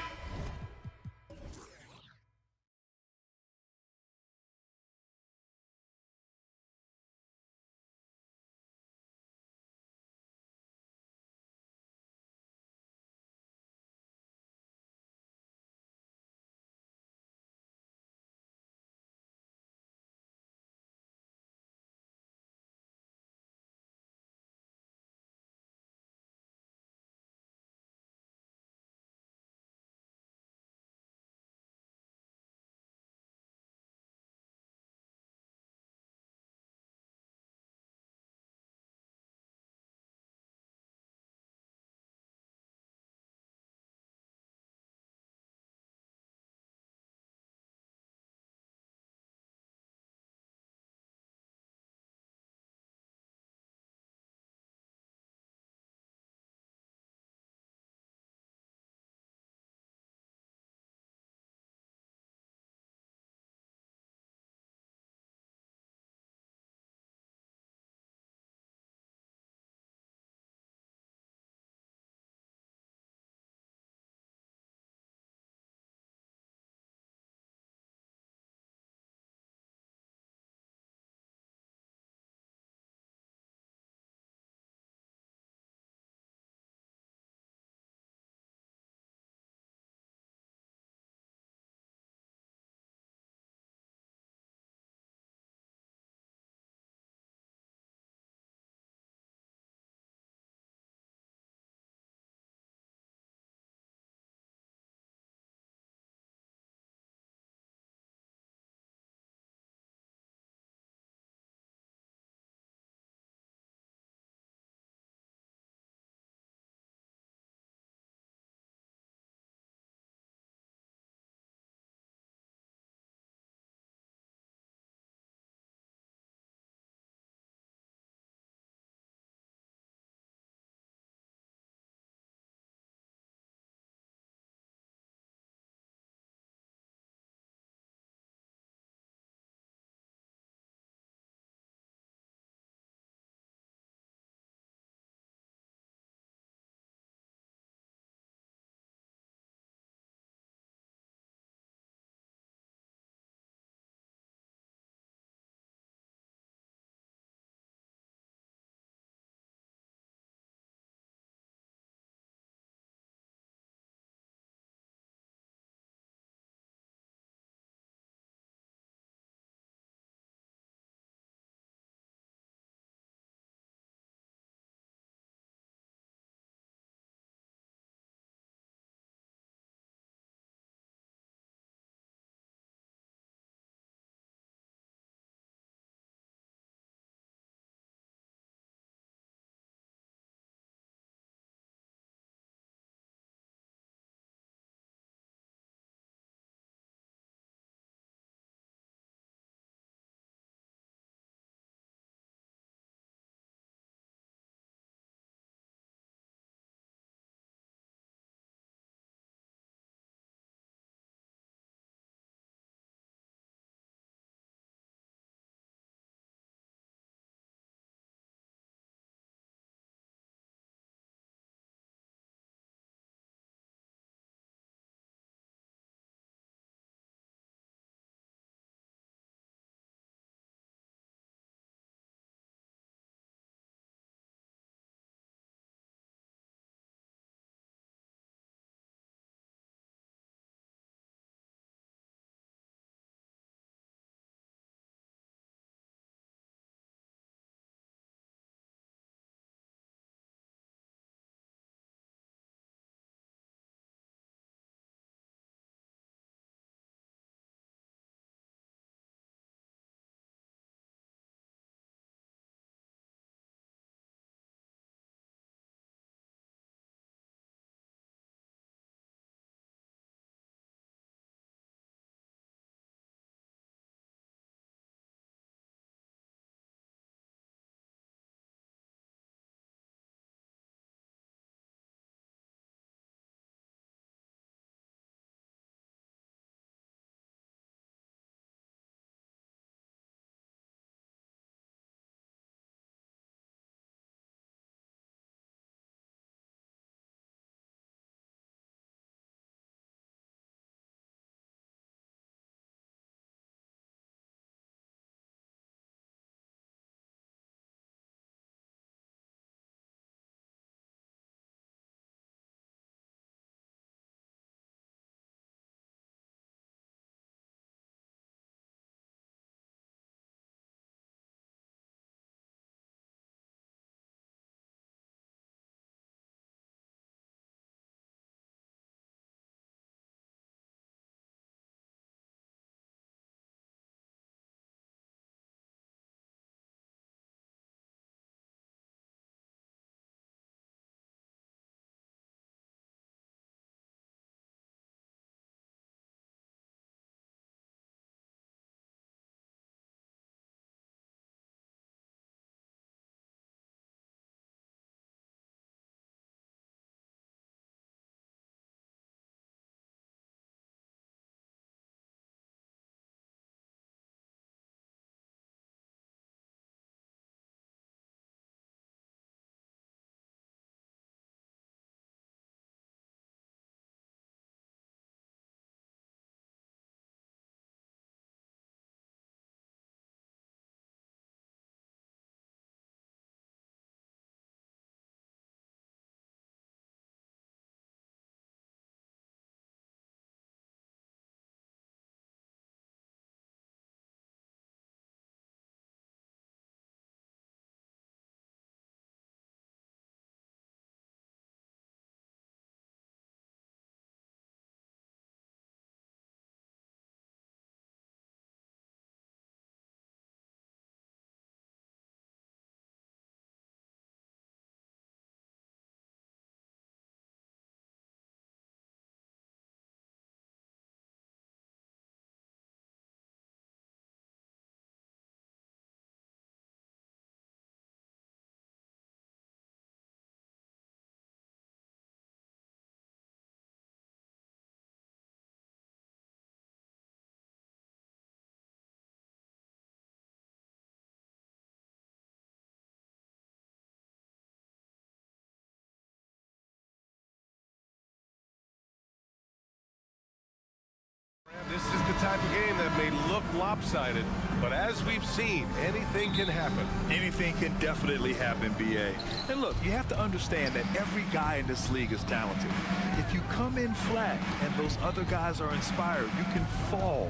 type of game that may look lopsided, but as we've seen, anything can happen. Anything can definitely happen, BA. And look, you have to understand that every guy in this league is talented. If you come in flat and those other guys are inspired, you can fall.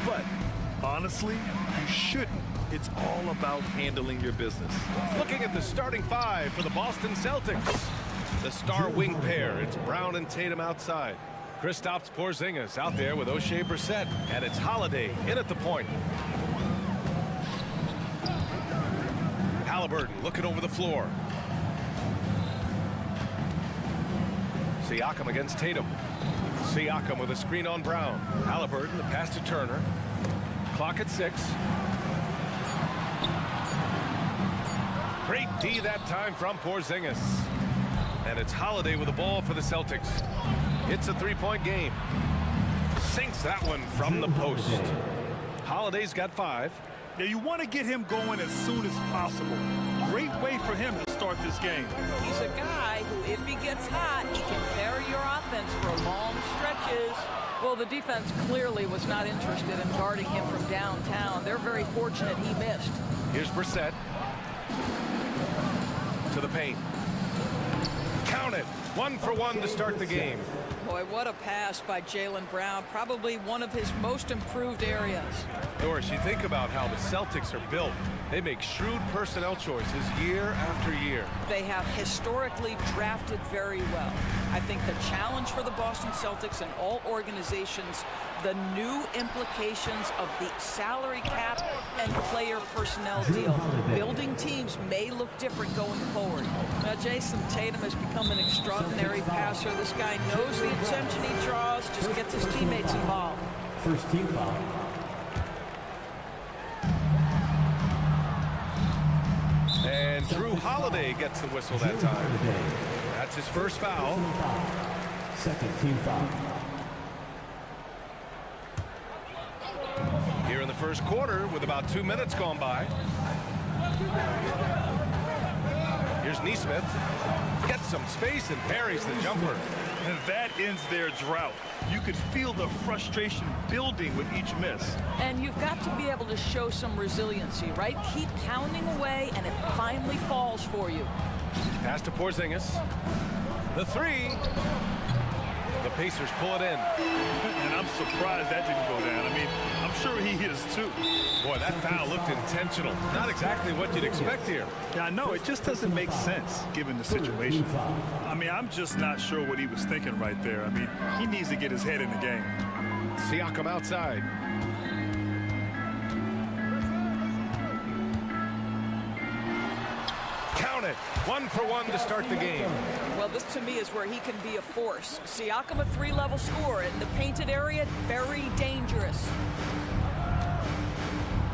But honestly, you shouldn't. It's all about handling your business. Looking at the starting five for the Boston Celtics. The star wing pair, it's Brown and Tatum outside. Kristaps Porzingis out there with O'Shea Brissett, and it's Holiday in at the point. Halliburton looking over the floor. Siakam against Tatum. Siakam with a screen on Brown. Halliburton, the pass to Turner. Clock at 6. Great D that time from Porzingis. And it's Holiday with the ball for the Celtics. It's a three-point game. Sinks that one from the post. Holiday's got 5. Yeah, you want to get him going as soon as possible. Great way for him to start this game. He's a guy who, if he gets hot, he can carry your offense for long stretches. Well, the defense clearly was not interested in guarding him from downtown. They're very fortunate he missed. Here's Brissett. To the paint. Count it. 1 for 1 to start the game. Boy, what a pass by Jaylen Brown. Probably one of his most improved areas. Doris, you think about how the Celtics are built. They make shrewd personnel choices year after year. They have historically drafted very well. I think the challenge for the Boston Celtics and all organizations, the new implications of the salary cap and player personnel deal. Building teams may look different going forward. Now, Jason Tatum has become an extraordinary passer. This guy knows the attention he draws, just gets his teammates involved. First team foul. And Drew Holiday gets the whistle that time. That's his first foul. Second team foul. Here in the first quarter with about 2 minutes gone by. Here's Neesmith. Gets some space and parries the jumper. And that ends their drought. You could feel the frustration building with each miss. And you've got to be able to show some resiliency, right? Keep pounding away, and it finally falls for you. Pass to Porzingis. The 3. The Pacers pull it in. And I'm surprised that didn't go down. I mean, I'm sure he is too. Boy, that foul looked intentional. Not exactly what you'd expect here. Yeah, I know. It just doesn't make sense given the situation. I mean, I'm just not sure what he was thinking right there. I mean, he needs to get his head in the game. Siakam outside. Count it. 1 for 1 to start the game. Well, this to me is where he can be a force. Siakam, a 3-level scorer in the painted area, very dangerous.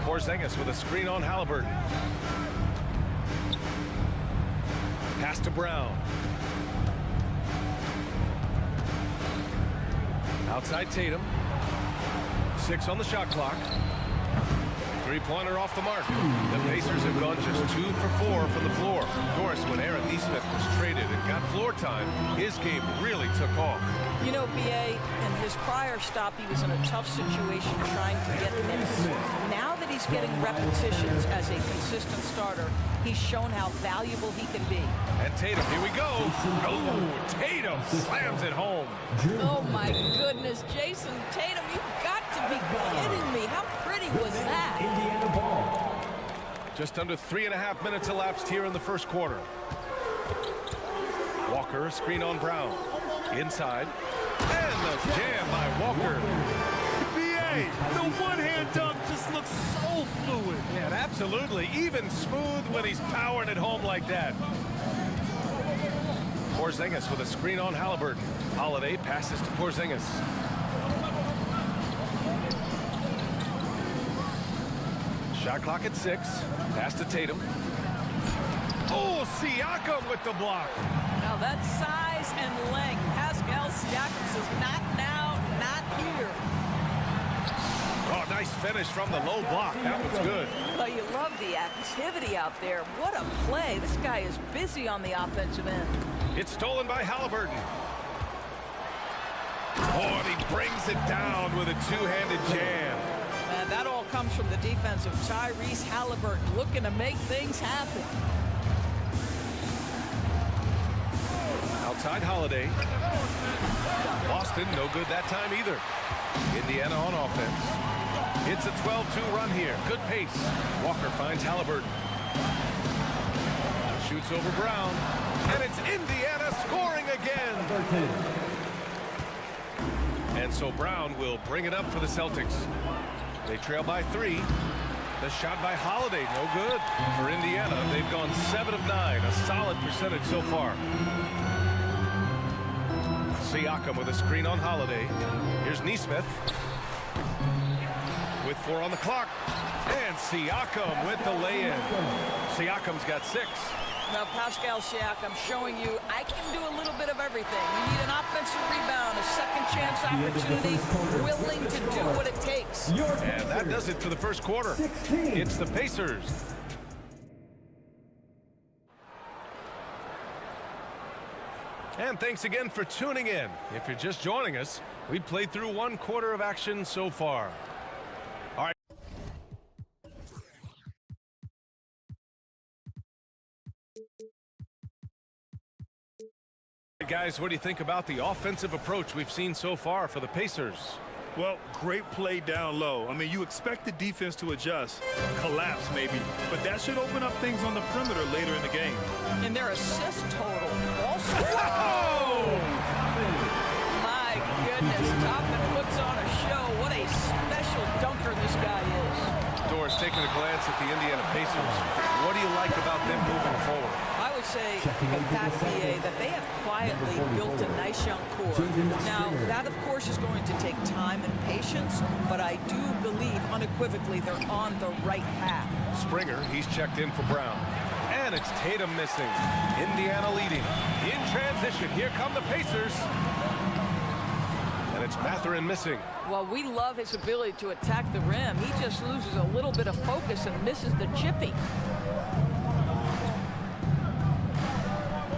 Porzingis with a screen on Halliburton. Pass to Brown. Outside Tatum. 6 on the shot clock. 3-pointer off the mark. The Pacers have gone just 2 for 4 from the floor. Of course, when Aaron Neesmith was traded and got floor time, his game really took off. You know, B.A., in his prior stop, he was in a tough situation trying to get minutes. Now that he's getting repetitions as a consistent starter, he's shown how valuable he can be. And Tatum, here we go. Oh, Tatum slams it home. Oh, my goodness. Jason Tatum, you've got to be kidding me. How pretty was that? Indiana ball. Just under 3.5 minutes elapsed here in the first quarter. Walker, screen on Brown. Inside. And the jam by Walker. B.A., the one-hand dunk just looks so fluid. Yeah, absolutely. Even smooth when he's powering it home like that. Porzingis with a screen on Halliburton. Holiday passes to Porzingis. Shot clock at 6. Pass to Tatum. Oh, Siakam with the block. Now that size and length. Pascal Siakam says, not now, not here. Oh, nice finish from the low block. That was good. Well, you love the activity out there. What a play. This guy is busy on the offensive end. It's stolen by Halliburton. Oh, and he brings it down with a two-handed jam. And that all comes from the defense of Tyrese Halliburton, looking to make things happen. Outside Holiday. Boston, no good that time either. Indiana on offense. It's a 12-2 run here. Good pace. Walker finds Halliburton. Shoots over Brown. And it's Indiana scoring again. And so Brown will bring it up for the Celtics. They trail by 3. The shot by Holiday, no good for Indiana. They've gone 7 of 9, a solid percentage so far. Siakam with a screen on Holiday. Here's Neesmith with 4 on the clock. And Siakam with the lay-in. Siakam's got 6. Now, Pascal Siakam showing you I can do a little bit of everything. You need an offensive rebound, a second chance opportunity, willing to do what it takes. And that does it for the first quarter. It's the Pacers. And thanks again for tuning in. If you're just joining us, we played through 1 quarter of action so far. All right. Guys, what do you think about the offensive approach we've seen so far for the Pacers? Well, great play down low. I mean, you expect the defense to adjust, collapse maybe, but that should open up things on the perimeter later in the game. And their assist total also. My goodness, Toppin puts on a show. What a special dunker this guy is. Doris taking a glance at the Indiana Pacers. What do you like about them moving forward? I would say the fact, BA, that they have quietly built a nice young core. Now, that, of course, is going to take time and patience, but I do believe unequivocally they're on the right path. Springer, he's checked in for Brown. And it's Tatum missing. Indiana leading. In transition, here come the Pacers. And it's Mathurin missing. Well, we love his ability to attack the rim. He just loses a little bit of focus and misses the chippy.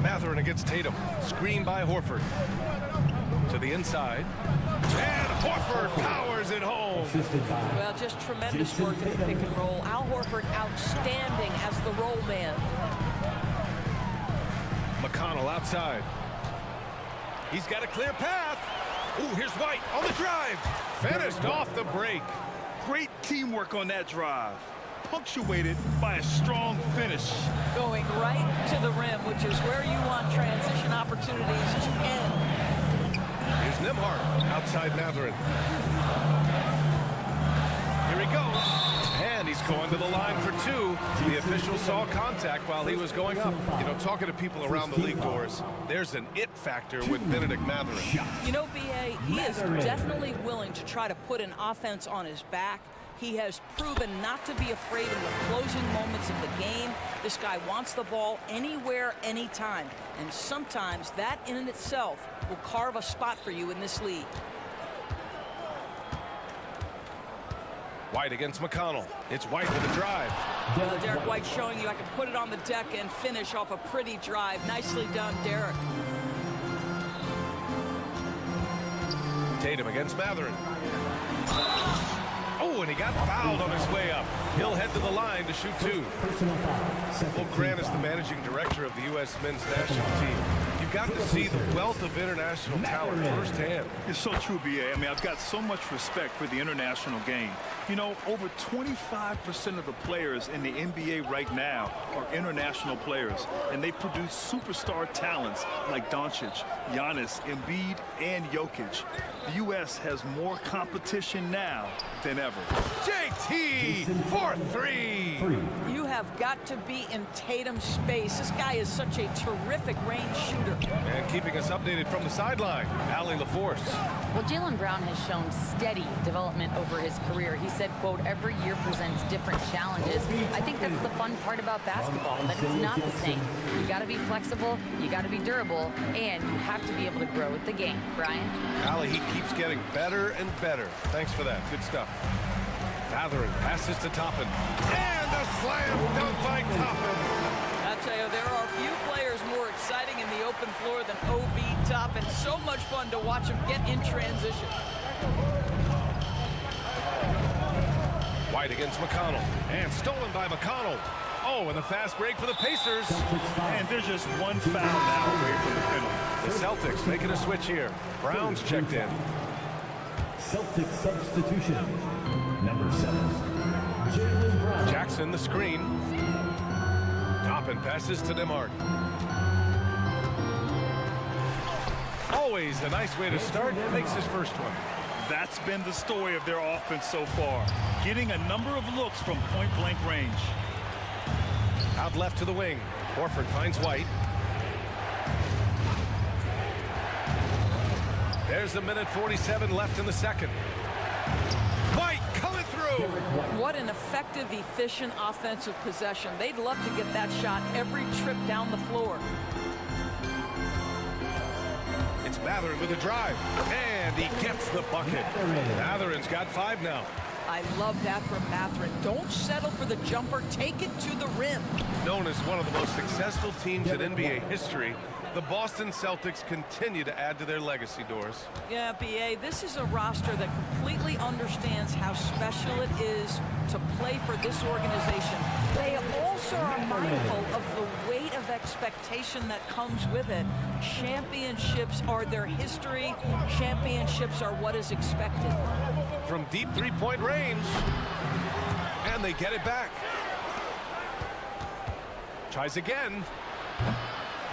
Mathurin against Tatum. Screen by Horford. To the inside. And Horford powers it home. Well, just tremendous work in the pick and roll. Al Horford outstanding as the roll man. McConnell outside. He's got a clear path. Ooh, here's White on the drive. Finished off the break. Great teamwork on that drive. Punctuated by a strong finish. Going right to the rim, which is where you want transition opportunities to end. Here's Nembhard outside Mathurin. Here he goes. And he's going to the line for 2. The official saw contact while he was going up. You know, talking to people around the league, Doris, there's an it factor with Benedict Mathurin. You know, BA, he is definitely willing to try to put an offense on his back. He has proven not to be afraid in the closing moments of the game. This guy wants the ball anywhere, anytime. And sometimes that in and itself will carve a spot for you in this league. White against McConnell. It's White with a drive. Well, Derek White showing you I can put it on the deck and finish off a pretty drive. Nicely done, Derek. Tatum against Mathurin. Oh, and he got fouled on his way up. He'll head to the line to shoot 2. Well, Grant is the managing director of the U.S. men's national team. You've got to see the wealth of international talent firsthand. It's so true, B.A. I mean, I've got so much respect for the international game. You know, over 25% of the players in the NBA right now are international players, and they produce superstar talents like Doncic, Giannis, Embiid, and Jokic. The U.S. has more competition now than ever. JT for 3. You have got to be in Tatum's space. This guy is such a terrific range shooter. And keeping us updated from the sideline, Allie LaForce. Well, Jaylen Brown has shown steady development over his career. He said, quote, every year presents different challenges. I think that's the fun part about basketball, that it's not the same. You got to be flexible, you got to be durable, and you have to be able to grow with the game. Brian? Allie, he keeps getting better and better. Thanks for that. Good stuff. Mathurin passes to Toppin. And a slam dunk by Toppin. I'll tell you, there are few players more exciting in the open floor than O.B. top, and so much fun to watch him get in transition. White against McConnell, and stolen by McConnell. Oh, and the fast break for the Pacers. And there's just one foul now away from the penalty. The Celtics making a switch here. Brown's checked in. Celtics substitution. Number 7. Jalen Brown. Jackson the screen. Toppin passes to Demart. Always a nice way to start. Makes his first one. That's been the story of their offense so far. Getting a number of looks from point-blank range. Out left to the wing. Horford finds White. There's a minute 47 left in the second. White coming through. What an effective, efficient offensive possession. They'd love to get that shot every trip down the floor. It's Mathurin with a drive. And he gets the bucket. Mathurin's got 5 now. I love that from Mathurin. Don't settle for the jumper. Take it to the rim. Known as one of the most successful teams in NBA history, the Boston Celtics continue to add to their legacy, Doris. Yeah, B.A., this is a roster that completely understands how special it is to play for this organization. They also are mindful of the weight of expectation that comes with it. Championships are their history. Championships are what is expected. From deep three-point range, and they get it back. Tries again.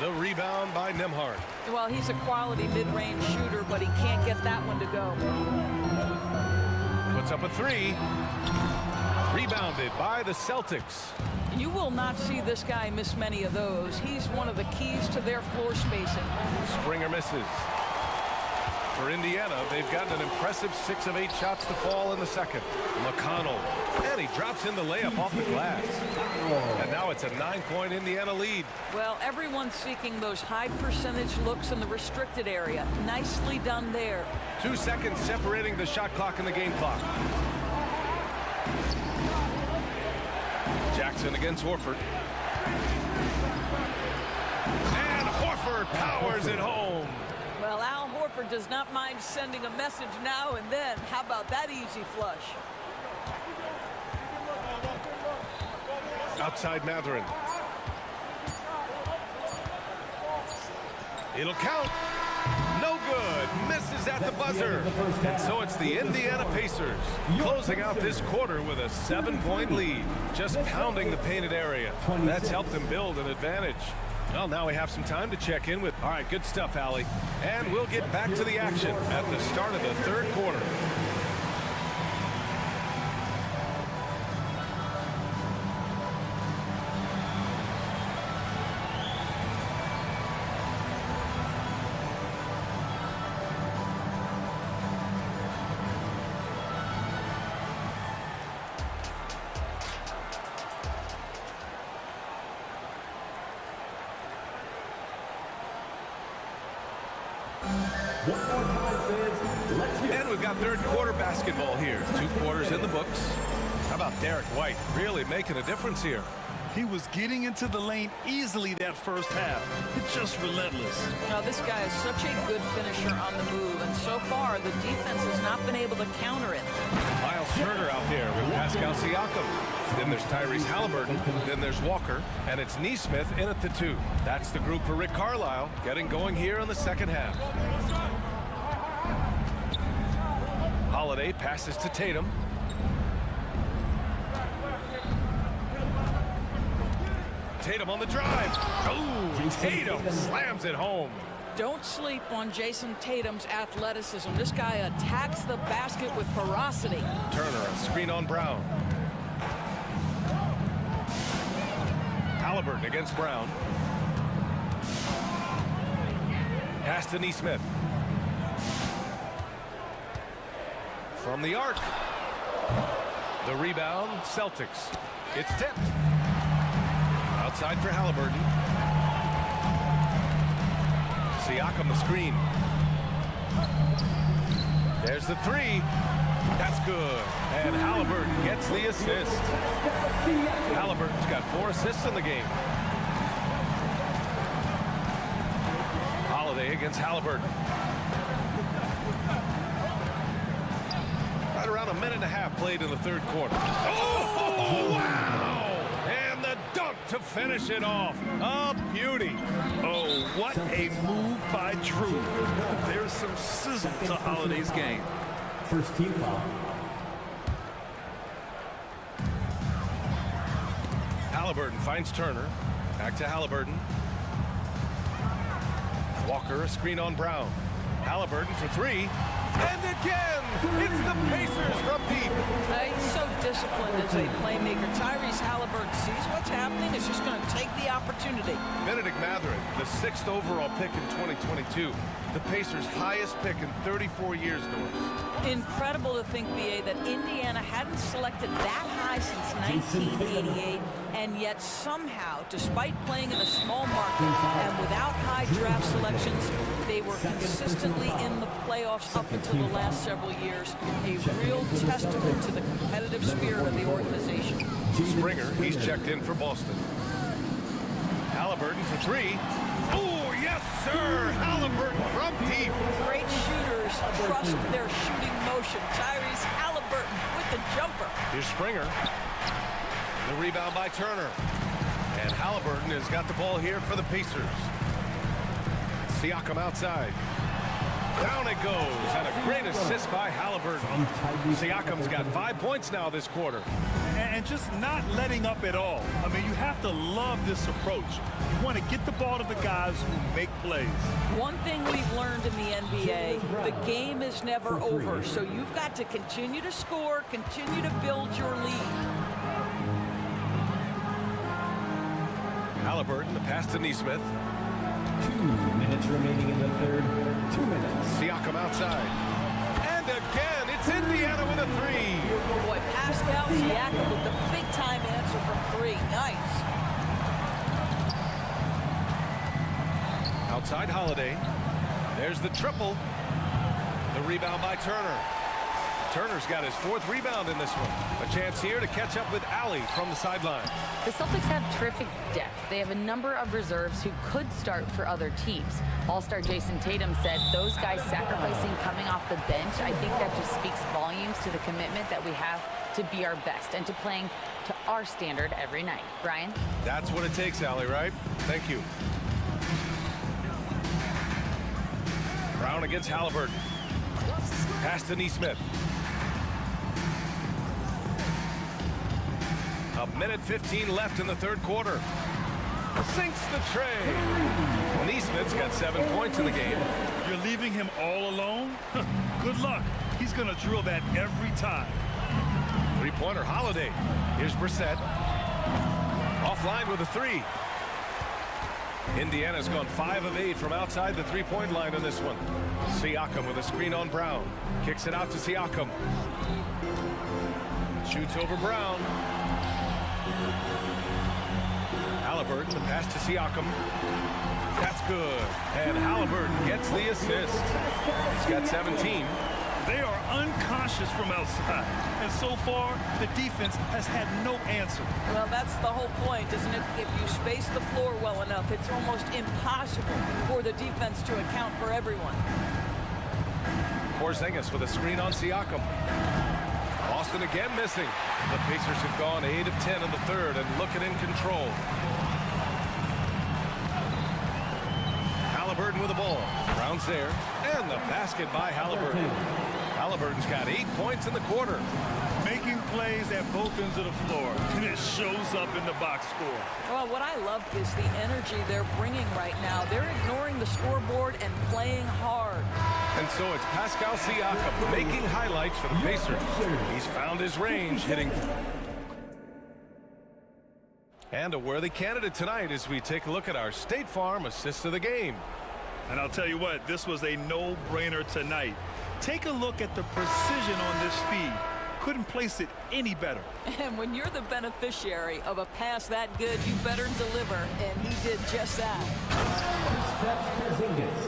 The rebound by Nembhard. Well, he's a quality mid-range shooter, but he can't get that one to go. Puts up a 3. Rebounded by the Celtics. You will not see this guy miss many of those. He's one of the keys to their floor spacing. Springer misses. For Indiana, they've gotten an impressive 6 of 8 shots to fall in the second. McConnell, and he drops in the layup off the glass. And now it's a 9-point Indiana lead. Well, everyone's seeking those high percentage looks in the restricted area. Nicely done there. 2 seconds separating the shot clock and the game clock. Jackson against Horford. And Horford powers it home. Well, Al Horford does not mind sending a message now and then. How about that easy flush? Outside Mathurin. It'll count. No good. Misses at the buzzer. And so it's the Indiana Pacers closing out this quarter with a 7-point lead. Just pounding the painted area. That's helped them build an advantage. Well, now we have some time to check in with. All right, good stuff, Allie. And we'll get back to the action at the start of the third quarter. And we've got third quarter basketball here. 2 quarters in the books. How about Derek White really making a difference here? He was getting into the lane easily that first half. It's just relentless. Now, this guy is such a good finisher on the move, and so far the defense has not been able to counter it. Miles Turner out there with Pascal Siakam. Then there's Tyrese Halliburton. Then there's Walker. And it's Neesmith in at the 2. That's the group for Rick Carlisle getting going here in the second half. Holiday passes to Tatum. Tatum on the drive. Oh, Tatum slams it home. Don't sleep on Jason Tatum's athleticism. This guy attacks the basket with ferocity. Turner, a screen on Brown. Halliburton against Brown. Pass to Neesmith. From the arc. The rebound, Celtics. It's tipped. Outside for Halliburton. Siakam the screen. There's the 3. That's good. And Halliburton gets the assist. Halliburton's got 4 assists in the game. Holiday against Halliburton. Right around a minute and a half played in the third quarter. Oh, wow! And the dunk to finish it off. A beauty. Oh, what a move by Drew. There's some sizzle to Holiday's game. First team foul. Halliburton finds Turner. Back to Halliburton. Walker, a screen on Brown. Halliburton for three. And again, it's the Pacers from deep. He's so disciplined as a playmaker. Tyrese Halliburton sees what's happening. Is just going to take the opportunity. Benedict Mathurin, the 6th overall pick in 2022. The Pacers' highest pick in 34 years, Norris. Incredible to think, BA, that Indiana hadn't selected that high since 1988, and yet somehow, despite playing in a small market and without high draft selections, they were consistently in the playoffs up until the last several years. A real testament to the competitive spirit of the organization. Springer, he's checked in for Boston. Halliburton for three. Oh, yes, sir! Halliburton from deep. Great shooters trust their shooting motion. Tyrese Halliburton with the jumper. Here's Springer. The rebound by Turner. And Halliburton has got the ball here for the Pacers. Siakam outside. Down it goes, and a great assist by Halliburton. Siakam's got 5 points now this quarter. And just not letting up at all. I mean, you have to love this approach. You want to get the ball to the guys who make plays. One thing we've learned in the NBA, the game is never over, so you've got to continue to score, continue to build your lead. Halliburton, the pass to Neesmith. 2 minutes remaining in the third. 2 minutes. Siakam outside. And again, it's Indiana with a three. Boy, Pascal Siakam with the big-time answer from three. Nice. Outside Holiday. There's the triple. The rebound by Turner. Turner's got his 4th rebound in this one. A chance here to catch up with Alley from the sideline. The Celtics have terrific depth. They have a number of reserves who could start for other teams. All-star Jason Tatum said those guys sacrificing coming off the bench, I think that just speaks volumes to the commitment that we have to be our best and to playing to our standard every night. Brian? That's what it takes, Alley, right? Thank you. Brown against Halliburton. Pass to Neesmith. A minute 15 left in the third quarter. Sinks the tray. Neesmith's got 7 points in the game. You're leaving him all alone? Good luck. He's going to drill that every time. Three-pointer Holiday. Here's Brissett. Offline with a three. Indiana's gone 5 of 8 from outside the three-point line on this one. Siakam with a screen on Brown. Kicks it out to Siakam. Shoots over Brown. Halliburton, the pass to Siakam. That's good. And Halliburton gets the assist. He's got 17. They are unconscious from outside. And so far, the defense has had no answer. Well, that's the whole point, isn't it? If you space the floor well enough, it's almost impossible for the defense to account for everyone. Porzingis with a screen on Siakam. Boston again missing. The Pacers have gone 8 of 10 in the third and looking in control. Halliburton with the ball. Brown's there. And the basket by Halliburton. Halliburton's got 8 points in the quarter. Making plays at both ends of the floor. And it shows up in the box score. Well, what I love is the energy they're bringing right now. They're ignoring the scoreboard and playing hard. And so it's Pascal Siakam making highlights for the Pacers. He's found his range, hitting. And a worthy candidate tonight as we take a look at our State Farm assist of the game. And I'll tell you what, this was a no-brainer tonight. Take a look at the precision on this feed. Couldn't place it any better. And when you're the beneficiary of a pass that good, you better deliver, and he did just that.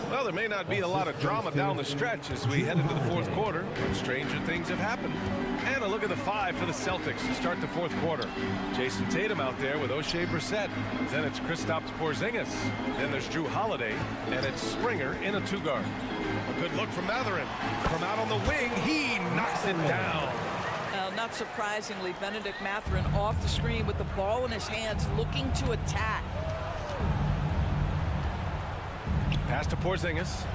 Well, there may not be a lot of drama down the stretch as we head into the fourth quarter, but stranger things have happened. And a look at the five for the Celtics to start the fourth quarter. Jason Tatum out there with O'Shea Brissett. Then it's Kristaps Porzingis. Then there's Drew Holiday, and it's Springer in a two-guard. A good look from Mathurin. From out on the wing, he knocks it down. Not surprisingly, Benedict Mathurin off the screen with the ball in his hands, looking to attack. Pass to Porzingis.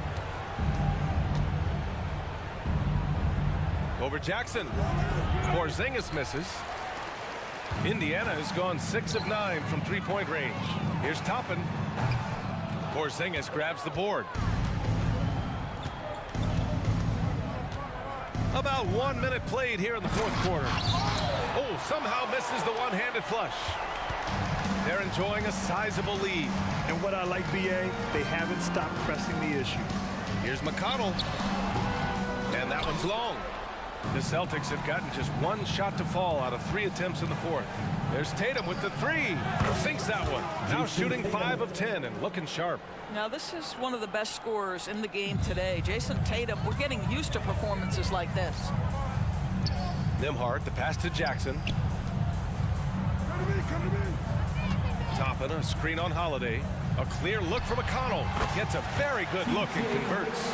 Over Jackson. Porzingis misses. Indiana has gone 6 of 9 from three-point range. Here's Toppin. Porzingis grabs the board. About 1 minute played here in the fourth quarter. Oh, somehow misses the one-handed flush. They're enjoying a sizable lead. And what I like, BA, they haven't stopped pressing the issue. Here's McConnell. And that one's long. The Celtics have gotten just one shot to fall out of 3 attempts in the fourth. There's Tatum with the three. Sinks that one. Now shooting 5 of 10 and looking sharp. Now, this is one of the best scorers in the game today. Jason Tatum, we're getting used to performances like this. Nembhard, the pass to Jackson. Toppin, a screen on Holiday. A clear look from McConnell. Gets a very good look and converts.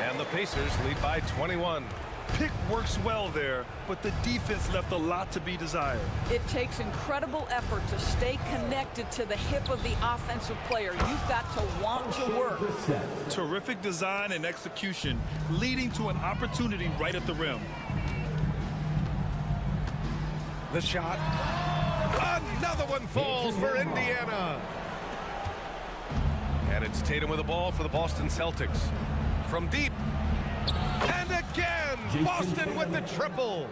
And the Pacers lead by 21. Pick works well there, but the defense left a lot to be desired. It takes incredible effort to stay connected to the hip of the offensive player. You've got to want to work. Terrific design and execution, leading to an opportunity right at the rim. The shot. Another one falls for Indiana. And it's Tatum with the ball for the Boston Celtics. From deep. And again, Boston with the triple.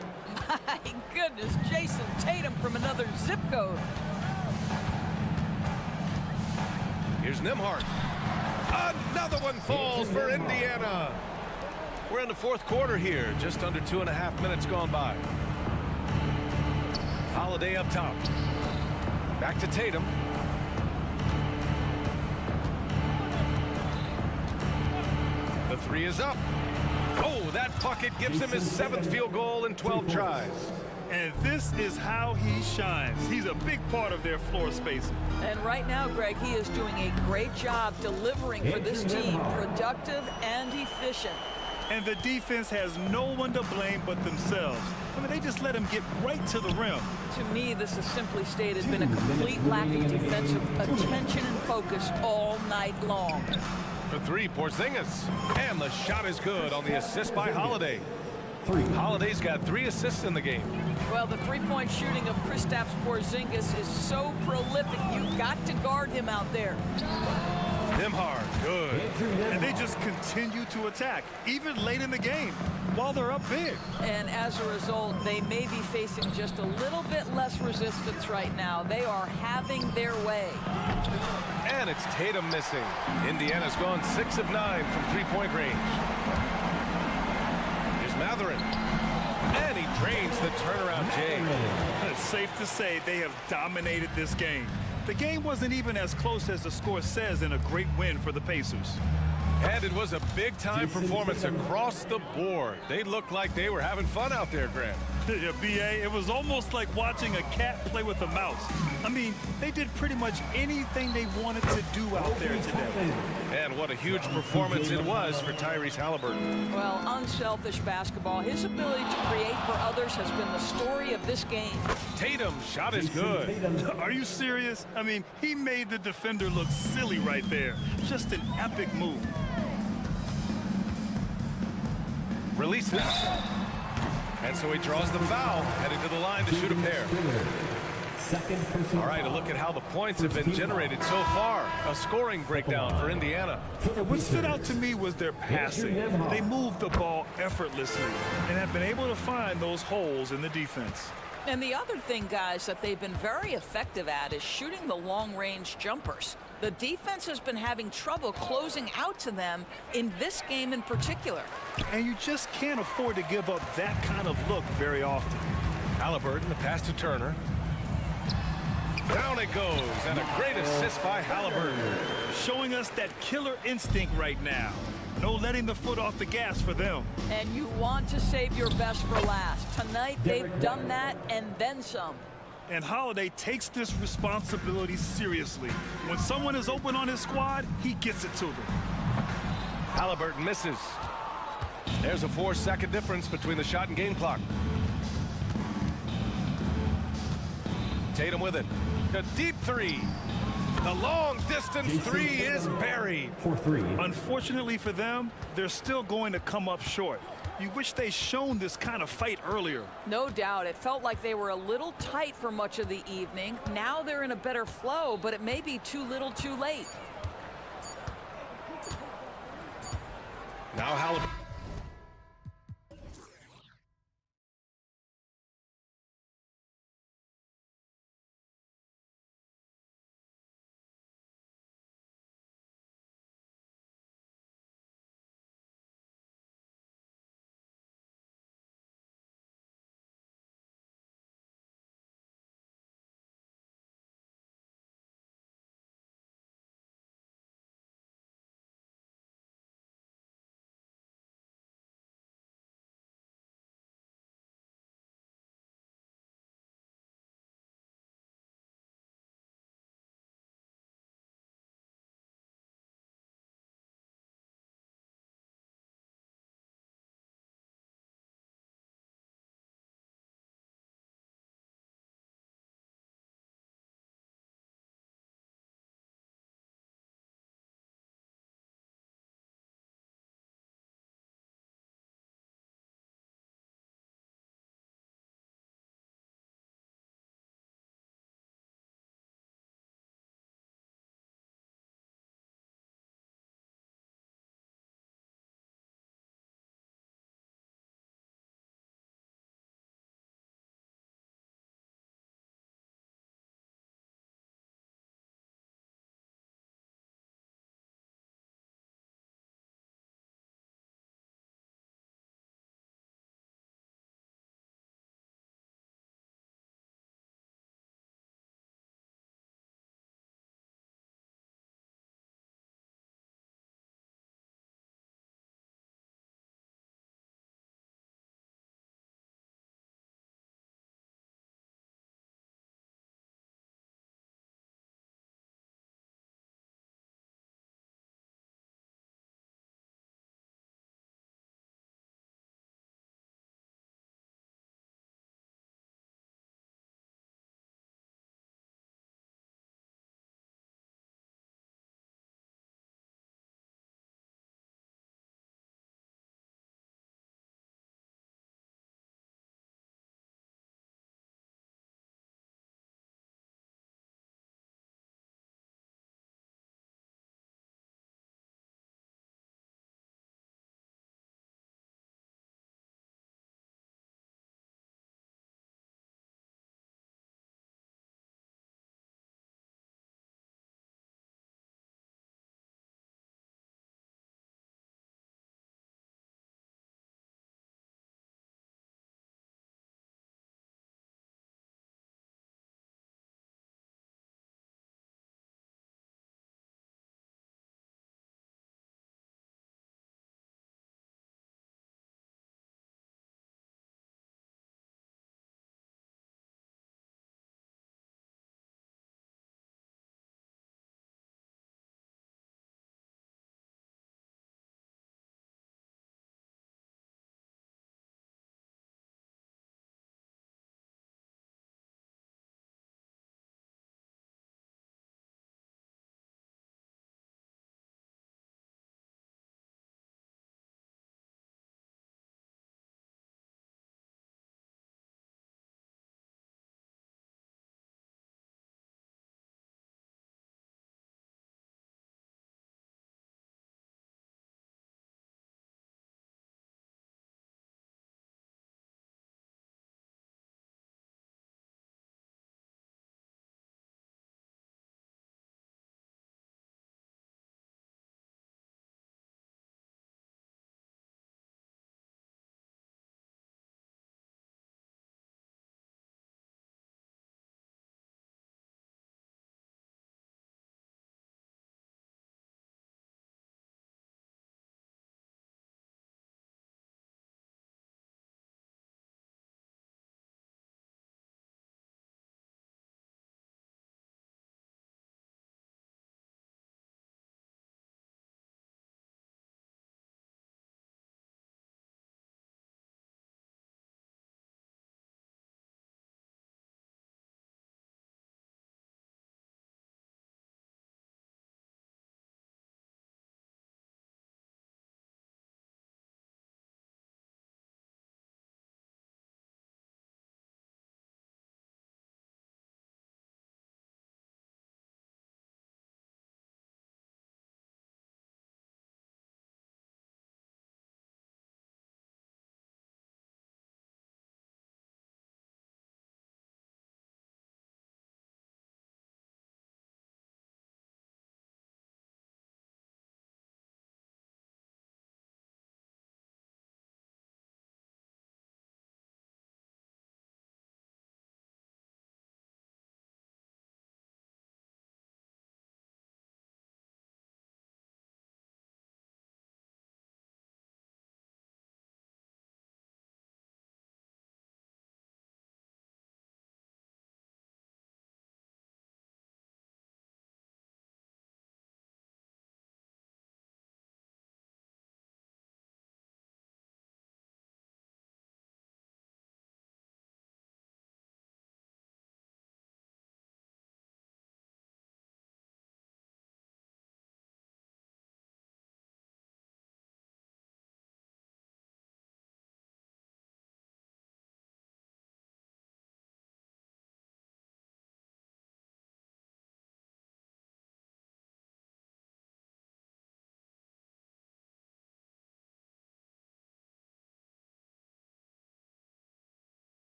My goodness, Jason Tatum from another zip code. Here's Nembhard. Another one falls for Indiana. We're in the fourth quarter here, just under 2.5 minutes gone by. Holiday up top. Back to Tatum. The three is up. Oh, that bucket gives him his 7th field goal in 12 tries. And this is how he shines. He's a big part of their floor spacing. And right now, Greg, he is doing a great job delivering for this team, productive and efficient. And the defense has no one to blame but themselves. I mean, they just let him get right to the rim. To me, this is simply stated been a complete lack of defensive attention and focus all night long. For three, Porzingis. And the shot is good on the assist by Holiday. Holiday's got 3 assists in the game. Well, the three-point shooting of Kristaps Porzingis is so prolific. You've got to guard him out there. Nembhard, good. And they just continue to attack, even late in the game, while they're up big. And as a result, they may be facing just a little bit less resistance right now. They are having their way. And it's Tatum missing. Indiana's gone 6 of 9 from three-point range. Here's Mathurin. And he drains the turnaround J. It's safe to say they have dominated this game. The game wasn't even as close as the score says in a great win for the Pacers. And it was a big-time performance across the board. They looked like they were having fun out there, Grant. Yeah, BA, it was almost like watching a cat play with a mouse. I mean, they did pretty much anything they wanted to do out there today. And what a huge performance it was for Tyrese Halliburton. Well, unselfish basketball. His ability to create for others has been the story of this game. Tatum's shot is good. Are you serious? I mean, he made the defender look silly right there. Just an epic move. Releases. And so he draws the foul, heading to the line to shoot a pair. All right, a look at how the points have been generated so far. A scoring breakdown for Indiana. What stood out to me was their passing. They moved the ball effortlessly and have been able to find those holes in the defense. And the other thing, guys, that they've been very effective at is shooting the long-range jumpers. The defense has been having trouble closing out to them in this game in particular. And you just can't afford to give up that kind of look very often. Halliburton, the pass to Turner. Down it goes, and a great assist by Halliburton. Showing us that killer instinct right now. No letting the foot off the gas for them. And you want to save your best for last. Tonight, they've done that and then some. And Holiday takes this responsibility seriously. When someone is open on his squad, he gets it to them. Halliburton misses. There's a 4-second difference between the shot and game clock. Tatum with it. A deep three. The long distance three is buried. Unfortunately for them, they're still going to come up short. You wish they'd shown this kind of fight earlier. No doubt. It felt like they were a little tight for much of the evening. Now they're in a better flow, but it may be too little too late. Now Halliburton.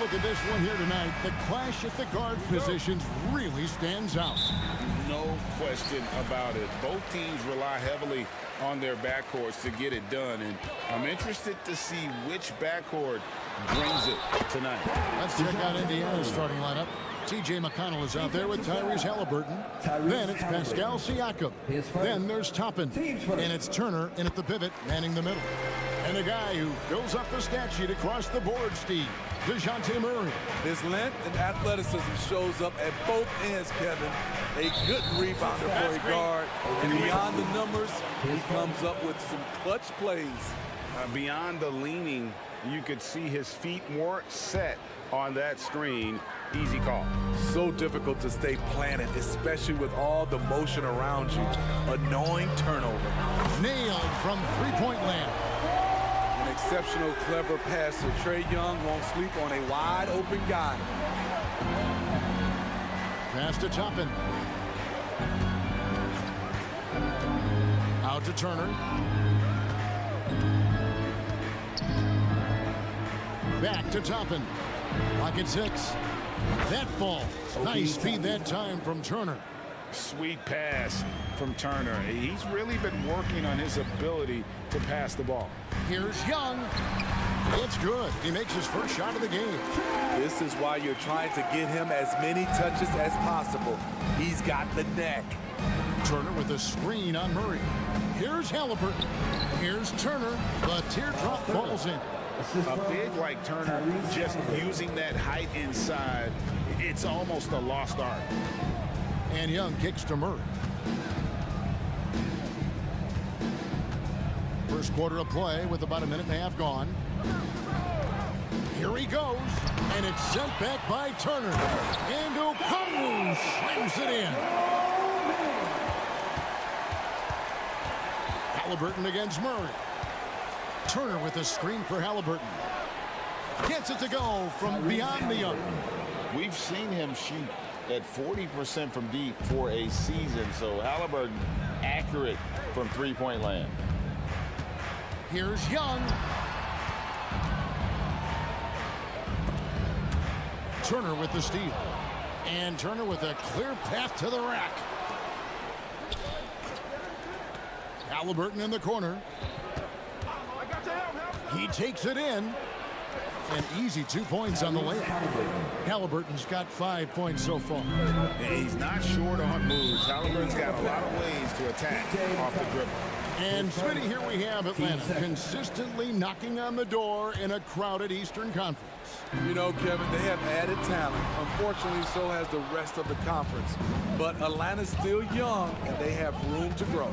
look at this one here tonight, the clash at the guard positions really stands out. No question about it. Both teams rely heavily on their backcourts to get it done, and I'm interested to see which backcourt brings it tonight. Let's check out Indiana's starting lineup. T.J. McConnell is out there with Tyrese Halliburton. Then it's Pascal Siakam. Then there's Toppin. And it's Turner in at the pivot, manning the middle. And a guy who fills up the stat sheet across the board, Steve, DeJounte Murray. His length and athleticism shows up at both ends, Kevin. A good rebounder for a guard. And beyond the numbers, he comes up with some clutch plays. Beyond the leaning, you could see his feet more set on that screen. Easy call. So difficult to stay planted, especially with all the motion around you. Annoying turnover. Nailed from three-point land. An exceptional, clever passer. Trae Young won't sleep on a wide-open guy. Pass to Toppin. Out to Turner. Back to Toppin. Pocket 6. That falls. Nice speed that time from Turner. Sweet pass from Turner. He's really been working on his ability to pass the ball. Here's Young. It's good. He makes his first shot of the game. This is why you're trying to get him as many touches as possible. He's got the neck. Turner with a screen on Murray. Here's Halliburton. Here's Turner. The teardrop falls in. A big like Turner, just using that height inside, it's almost a lost art. And Young kicks to Murray. First quarter of play with about a minute and a half gone. Here he goes, and it's sent back by Turner. And Okongwu slams it in. Halliburton against Murray. Turner with a screen for Halliburton. Gets it to go from beyond the arc. We've seen him shoot at 40% from deep for a season, so Halliburton accurate from three-point land. Here's Young. Turner with the steal. And Turner with a clear path to the rack. Halliburton in the corner. He takes it in. An easy 2 points on the layup. Halliburton's got 5 points so far. And he's not short on moves. Halliburton's got a lot of ways to attack off the dribble. And Smitty, here we have Atlanta consistently knocking on the door in a crowded Eastern Conference. You know, Kevin, they have added talent. Unfortunately, so has the rest of the conference. But Atlanta's still young, and they have room to grow.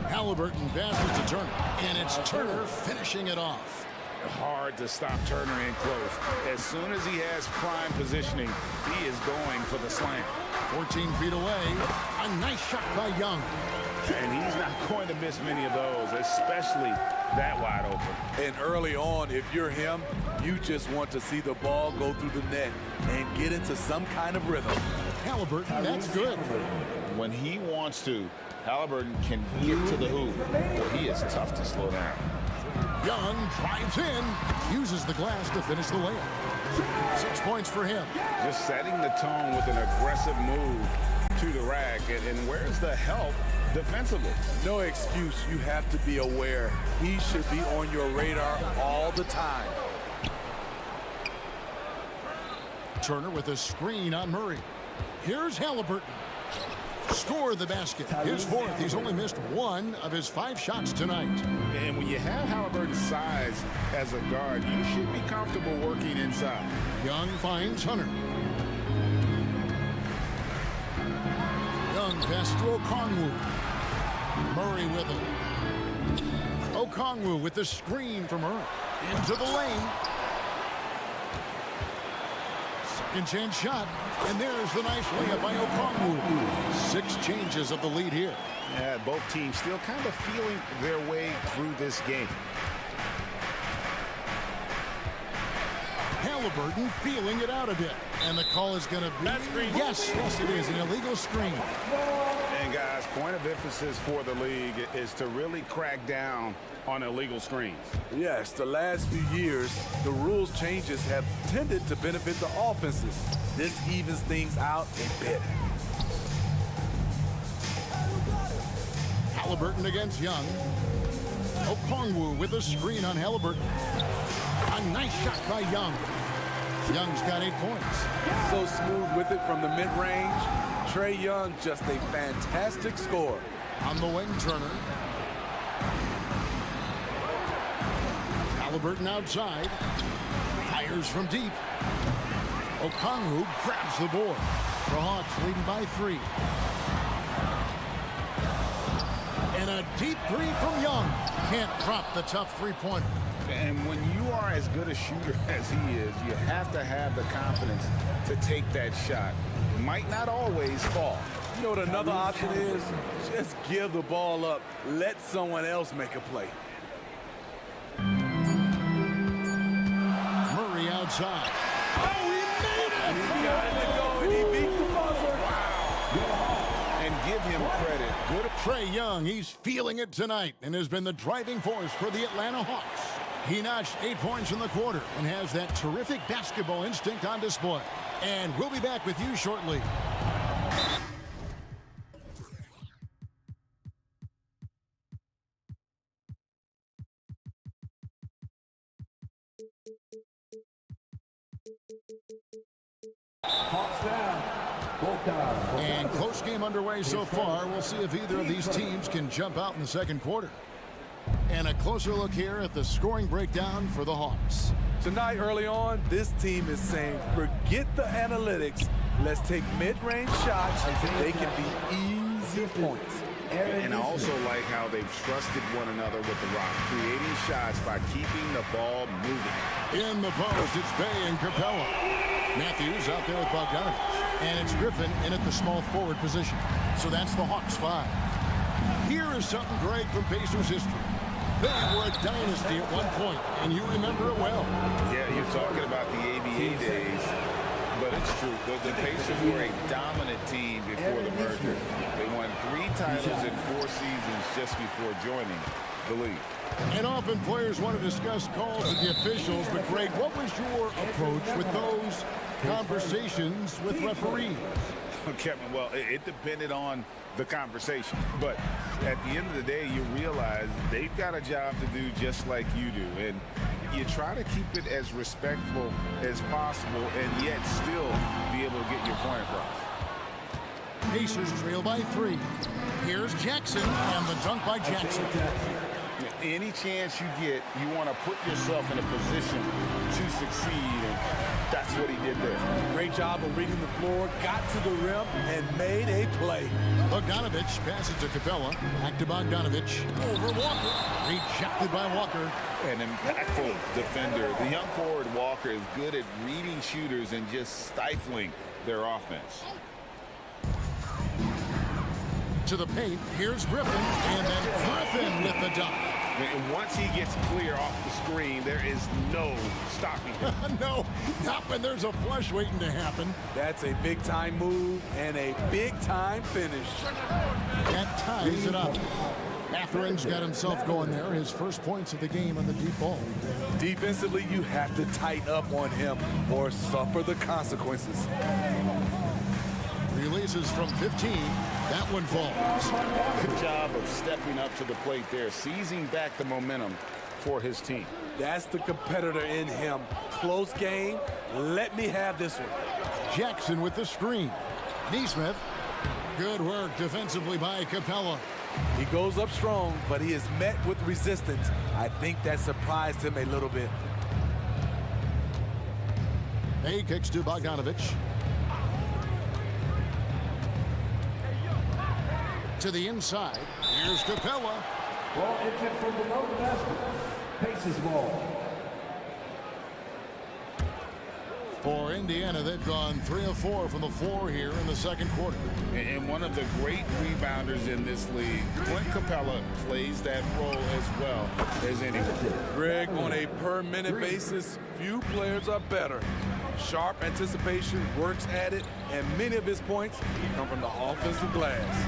Halliburton passes to Turner, and it's Turner finishing it off. Hard to stop Turner in close. As soon as he has prime positioning, he is going for the slam. 14 feet away, a nice shot by Young. And he's not going to miss many of those, especially that wide open. And early on, if you're him, you just want to see the ball go through the net and get into some kind of rhythm. Halliburton, that's good. When he wants to, Halliburton can get to the hoop. Well, he is tough to slow down. Young drives in, uses the glass to finish the layup. 6 points for him. Just setting the tone with an aggressive move to the rack. And where's the help defensively? No excuse. You have to be aware. He should be on your radar all the time. Turner with a screen on Murray. Here's Halliburton. Scored the basket. His fourth. He's only missed 1 of his 5 shots tonight. And when you have Halliburton's size as a guard, you should be comfortable working inside. Young finds Hunter. Young pass to Okongwu. Murray with it. Okongwu with the screen from Murray. Into the lane. Second chance shot. And there's the nice layup by Okongwu. 6 changes of the lead here. Yeah, both teams still kind of feeling their way through this game. Halliburton feeling it out a bit. And the call is going to be... Yes, it is. An illegal screen. And guys, point of emphasis for the league is to really crack down on illegal screens. Yes, the last few years, the rules changes have tended to benefit the offenses. This evens things out a bit. Halliburton against Young. Okongwu with a screen on Halliburton. A nice shot by Young. Young's got 8 points. So smooth with it from the mid-range. Trae Young, just a fantastic scorer. On the wing, Turner. Halliburton outside. Fires from deep. Okongwu grabs the board. The Hawks leading by 3. And a deep 3 from Young. Can't drop the tough three-pointer. And when you are as good a shooter as he is, you have to have the confidence to take that shot. It might not always fall. You know what another option is? Just give the ball up. Let someone else make a play. Murray outside. Oh, he made it! He got it to go, and he beat the buzzer. Wow. And give him credit. Good. Trae Young, he's feeling it tonight and has been the driving force for the Atlanta Hawks. He notched 8 points in the quarter and has that terrific basketball instinct on display. And we'll be back with you shortly. And close game underway so far. We'll see if either of these teams can jump out in the second quarter. And a closer look here at the scoring breakdown for the Hawks. Tonight, early on, this team is saying, forget the analytics. Let's take mid-range shots. They can be easy points. And I also like how they've trusted one another with the rock, creating shots by keeping the ball moving. In the post, it's Bay and Capella. Matthews out there with Bogdanovich. And it's Griffin in at the small forward position. So that's the Hawks 5. Here is something great from Pacers history. They were a dynasty at one point, and you remember it well. Yeah, you're talking about the ABA days, but it's true. The Pacers were a dominant team before the merger. They won 3 titles in 4 seasons just before joining the league. And often players want to discuss calls with the officials, but Greg, what was your approach with those conversations with referees? Kevin, well, it depended on the conversation. But at the end of the day, you realize they've got a job to do just like you do. And you try to keep it as respectful as possible and yet still be able to get your point across. Pacers trail by 3. Here's Jackson, and the dunk by Jackson. Any chance you get, you want to put yourself in a position to succeed, and that's what he did there. Great job of reading the floor, got to the rim, and made a play. Bogdanovich passes to Capella. Back to Bogdanovich. Over Walker. Rejected by Walker. An impactful defender. The young forward Walker is good at reading shooters and just stifling their offense. To the paint, here's Griffin, and then Griffin with the dunk. And once he gets clear off the screen, there is no stopping him. No, not when there's a flush waiting to happen. That's a big-time move and a big-time finish. That ties it up. Mathering's got himself going there, his first points of the game on the deep ball. Defensively, you have to tighten up on him or suffer the consequences. Releases from 15. That one falls. Good job of stepping up to the plate there, seizing back the momentum for his team. That's the competitor in him. Close game. Let me have this one. Jackson with the screen. Neesmith. Good work defensively by Capella. He goes up strong, but he is met with resistance. I think that surprised him a little bit. He kicks to Bogdanovich. To the inside. Here's Capella. Ball entered from below the basket. Pacers ball. For Indiana, they've gone 3 of 4 from the floor here in the second quarter. And one of the great rebounders in this league, Clint Capella, plays that role as well as anyone. Greg, on a per-minute basis, few players are better. Sharp anticipation, works at it, and many of his points come from the offensive glass.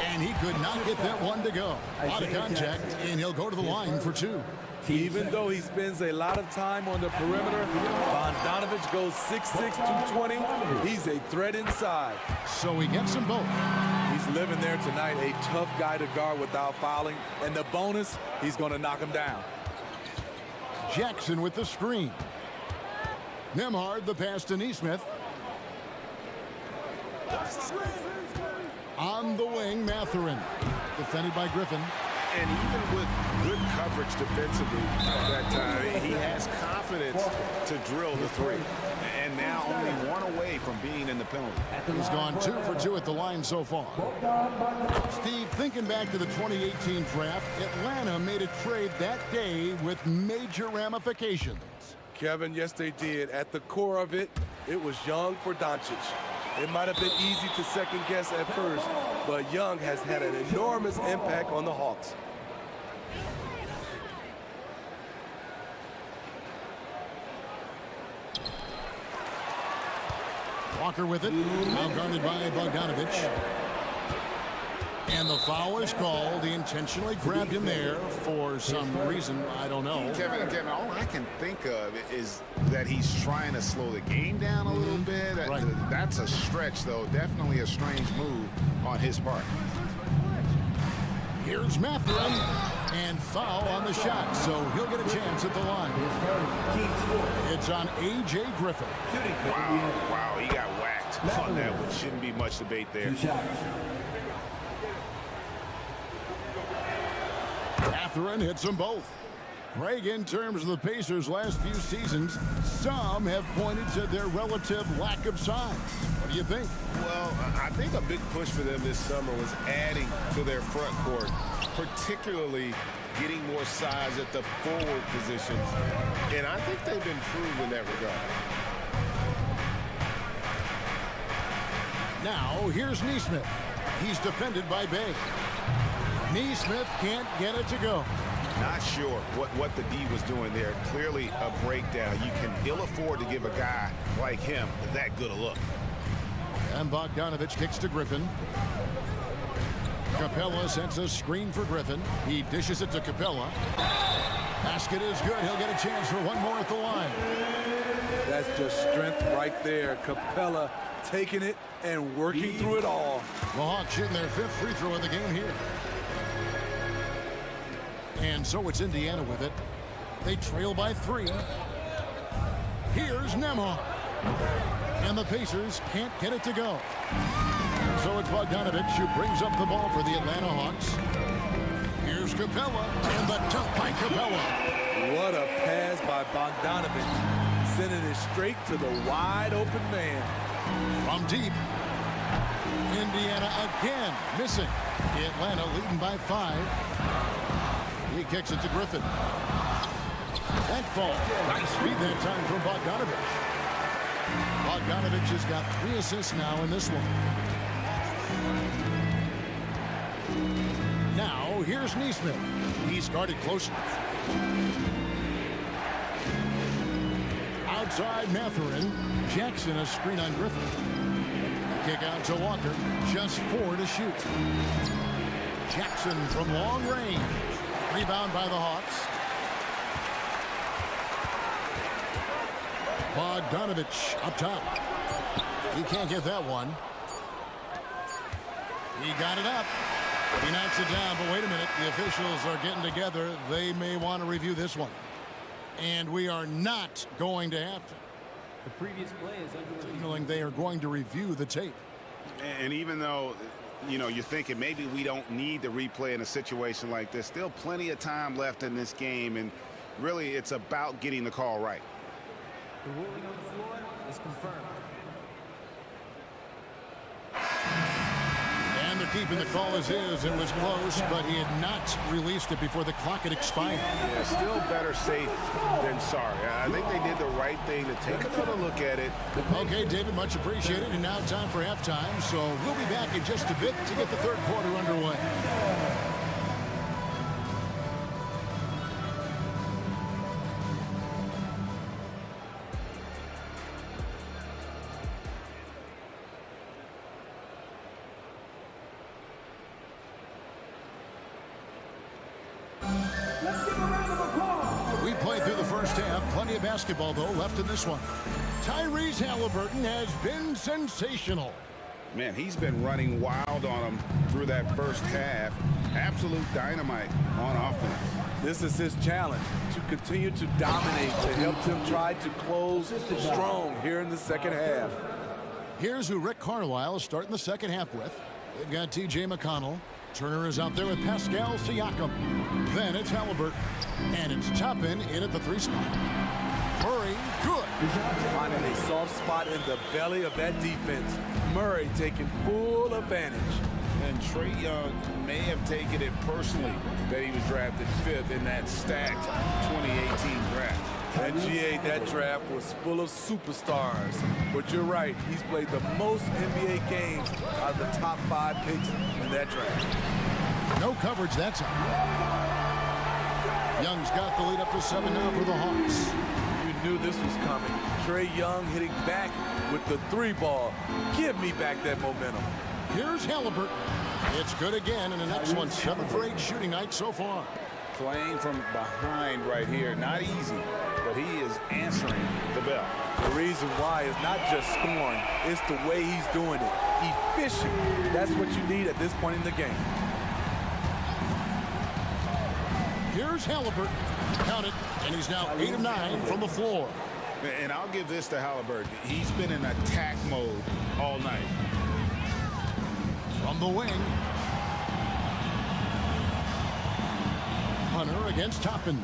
And he could not get that one to go. Out of contact, and he'll go to the line for 2. Even though he spends a lot of time on the perimeter, Bogdanovich goes 6'6", 220. He's a threat inside. So he gets them both. He's living there tonight, a tough guy to guard without fouling. And the bonus, he's going to knock him down. Jackson with the screen. Nembhard, the pass to Neesmith. On the wing, Mathurin. Defended by Griffin. And even with good coverage defensively at that time, he has confidence to drill the 3. And now only 1 away from being in the penalty. He's gone 2 for 2 at the line so far. Steve, thinking back to the 2018 draft, Atlanta made a trade that day with major ramifications. Kevin, yes, they did. At the core of it, it was Young for Doncic. It might have been easy to second guess at first, but Young has had an enormous impact on the Hawks. Walker with it, now guarded by Bogdanovich. And the foul is called. He intentionally grabbed him there for some reason, I don't know. Kevin, all I can think of is that he's trying to slow the game down a little bit. Right. That's a stretch, though. Definitely a strange move on his part. Here's Mathurin, and foul on the shot, so he'll get a chance at the line. It's on A.J. Griffin. Wow, he got whacked on that one. Shouldn't be much debate there. Mathurin hits them both. Greg, in terms of the Pacers' last few seasons, some have pointed to their relative lack of size. What do you think? Well, I think a big push for them this summer was adding to their front court, particularly getting more size at the forward positions. And I think they've improved in that regard. Now, here's Neesmith. He's defended by Bay. Neesmith can't get it to go. Not sure what the D was doing there. Clearly a breakdown. You can ill afford to give a guy like him that good a look. And Bogdanovich kicks to Griffin. Capella sends a screen for Griffin. He dishes it to Capella. Basket is good. He'll get a chance for one more at the line. That's just strength right there. Capella taking it and working through it all. The Hawks shooting their 5th free throw of the game here. And so it's Indiana with it. They trail by 3. Here's Nembhard. And the Pacers can't get it to go. So it's Bogdanovich who brings up the ball for the Atlanta Hawks. Here's Capella, and the dunk by Capella. What a pass by Bogdanovich, sending it straight to the wide open man. From deep. Indiana again missing. Atlanta leading by 5. He kicks it to Griffin. That ball. Nice feed that time from Bogdanovich. Bogdanovich has got 3 assists now in this one. Now, here's Neesmith. He's guarded closely. Outside Mathurin. Jackson a screen on Griffin. Kick out to Walker. Just 4 to shoot. Jackson from long range. Rebound by the Hawks. Bogdanovich up top. He can't get that one. He got it up. He knocks it down, but wait a minute. The officials are getting together. They may want to review this one. And we are not going to have to. The previous play is signaling they are going to review the tape. And even though, you know, you're thinking maybe we don't need the replay in a situation like this, still plenty of time left in this game, and really it's about getting the call right. The ruling on the floor is confirmed. And they're keeping the call as is. It was close, but he had not released it before the clock had expired. Yeah, still better safe than sorry. I think they did the right thing to take another look at it. Okay, David, much appreciated. And now time for halftime. So we'll be back in just a bit to get the third quarter underway. We played through the first half. Plenty of basketball, though, left in this one. Tyrese Halliburton has been sensational. Man, he's been running wild on him through that first half. Absolute dynamite on offense. This is his challenge, to continue to dominate, to help them try to close strong here in the second half. Here's who Rick Carlisle is starting the second half with. They've got T.J. McConnell. Turner is out there with Pascal Siakam. Then it's Halliburton. And it's Toppin in at the 3 spot. Murray, good. Finding a soft spot in the belly of that defense. Murray taking full advantage. And Trae Young may have taken it personally that he was drafted 5th in that stacked 2018 draft. And GA, that draft was full of superstars. But you're right, he's played the most NBA games out of the top 5 picks in that draft. No coverage that time. Young's got the lead up to 7 now for the Hawks. You knew this was coming. Trae Young hitting back with the 3 ball. Give me back that momentum. Here's Halliburton. It's good again, and the next one, 7 for 8 shooting night so far. Playing from behind right here, not easy, but he is answering the bell. The reason why is not just scoring, it's the way he's doing it. Efficient. That's what you need at this point in the game. Here's Halliburton. Count it, and he's now 8 of 9 from the floor. And I'll give this to Halliburton. He's been in attack mode all night. From the wing. Hunter against Toppin.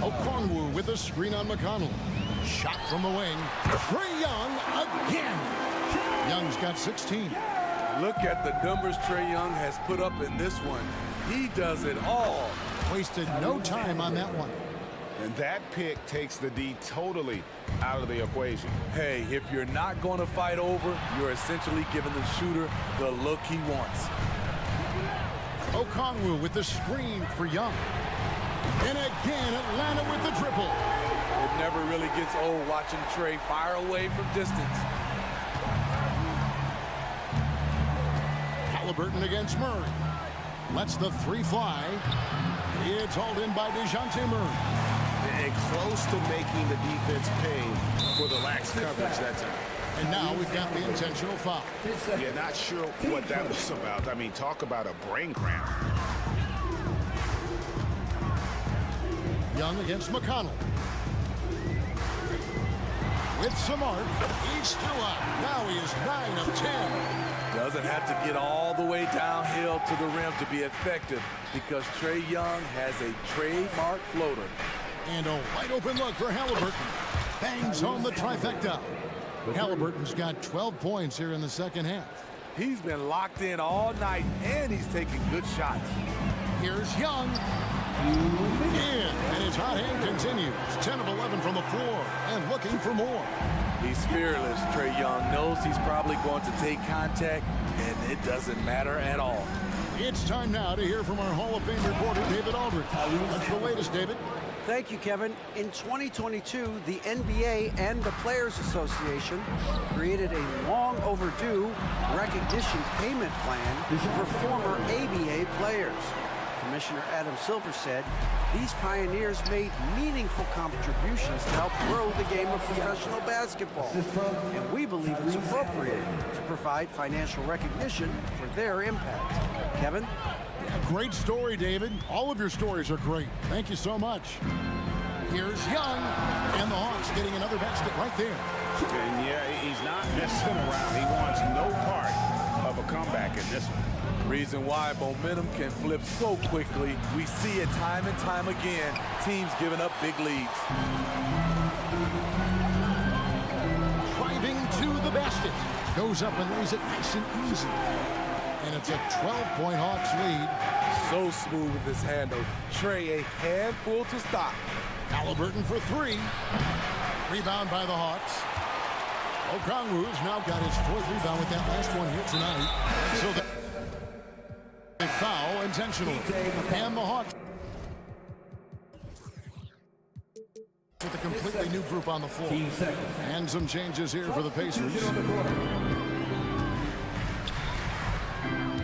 Okongwu with a screen on McConnell. Shot from the wing. Trae Young again. Young's got 16. Look at the numbers Trae Young has put up in this one. He does it all. Wasted no time on that one. And that pick takes the D totally out of the equation. Hey, if you're not going to fight over, you're essentially giving the shooter the look he wants. Okongwu with the screen for Young. And again, Atlanta with the triple. It never really gets old watching Trae fire away from distance. Halliburton against Murray. Lets the 3 fly. It's hauled in by DeJounte Murray. And close to making the defense pay for the lax coverage that time. And now we've got the intentional foul. Yeah, not sure what that was about. I mean, talk about a brain cramp. Young against McConnell. With some arc, he's still up. Now he is 9 of 10. Doesn't have to get all the way downhill to the rim to be effective because Trae Young has a trademark floater. And a wide open look for Halliburton. Bangs home the trifecta. Halliburton's got 12 points here in the second half. He's been locked in all night, and he's taking good shots. Here's Young. In, and his hot hand continues. 10 of 11 from the floor, and looking for more. He's fearless. Trae Young knows he's probably going to take contact, and it doesn't matter at all. It's time now to hear from our Hall of Fame reporter, David Aldridge. What's the latest, David? Thank you, Kevin. In 2022, the NBA and the Players Association created a long overdue recognition payment plan for former ABA players. Commissioner Adam Silver said these pioneers made meaningful contributions to help grow the game of professional basketball. And we believe it's appropriate to provide financial recognition for their impact. Kevin? Great story, David. All of your stories are great. Thank you so much. Here's Young, and the Hawks getting another basket right there. And yeah, he's not messing around. He wants no part of a comeback in this one. Reason why momentum can flip so quickly. We see it time and time again. Teams giving up big leads. driving to the basket. Goes up and lays it nice and easy. And it's a 12-point Hawks lead. So smooth with his handle. Trey, a handful to stop. Halliburton for three. Rebound by the Hawks. Okongwu's now got his fourth rebound with that last one here tonight. So they foul intentionally. And the Hawks with a completely new group on the floor. And some changes here for the Pacers.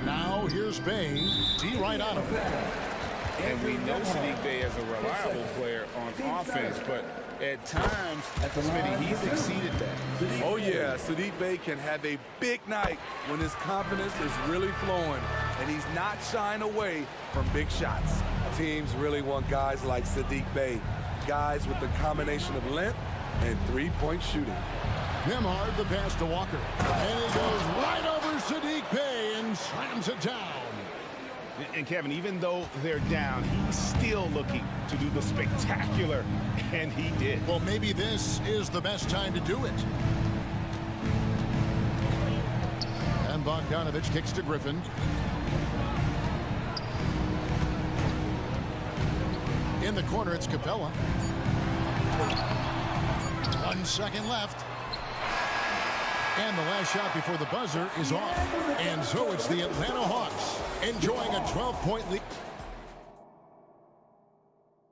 Now here's Bay. D right on him. And we know Saddiq Bey as a reliable player on offense, but at times, Smitty, he's exceeded that. Oh yeah, Saddiq Bey can have a big night when his confidence is really flowing and he's not shying away from big shots. Teams really want guys like Saddiq Bey, guys with the combination of length and three-point shooting. Nembhard the pass to Walker. And he goes right over Saddiq Bey and slams it down. And Kevin, even though they're down, he's still looking to do the spectacular, and he did. Well, maybe this is the best time to do it. And Bogdanovich kicks to Griffin. In the corner, it's Capella. 1 second left. And the last shot before the buzzer is off. And so it's the Atlanta Hawks enjoying a 12-point lead.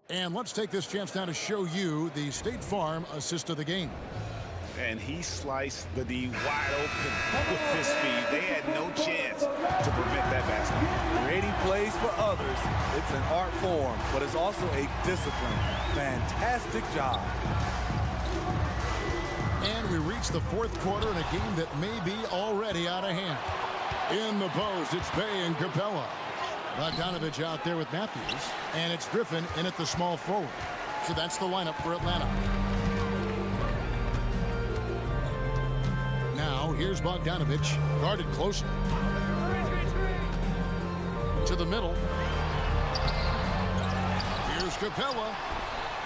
And let's take this chance now to show you the State Farm assist of the game. And he sliced the D wide open with his speed. They had no chance to prevent that basket. Creating plays for others, it's an art form, but it's also a discipline. Fantastic job. And we reach the fourth quarter in a game that may be already out of hand. In the post, it's Bey and Capella. Bogdanovich out there with Matthews. And it's Griffin in at the small forward. So that's the lineup for Atlanta. Now, here's Bogdanovich, guarded closely. To the middle. Here's Capella.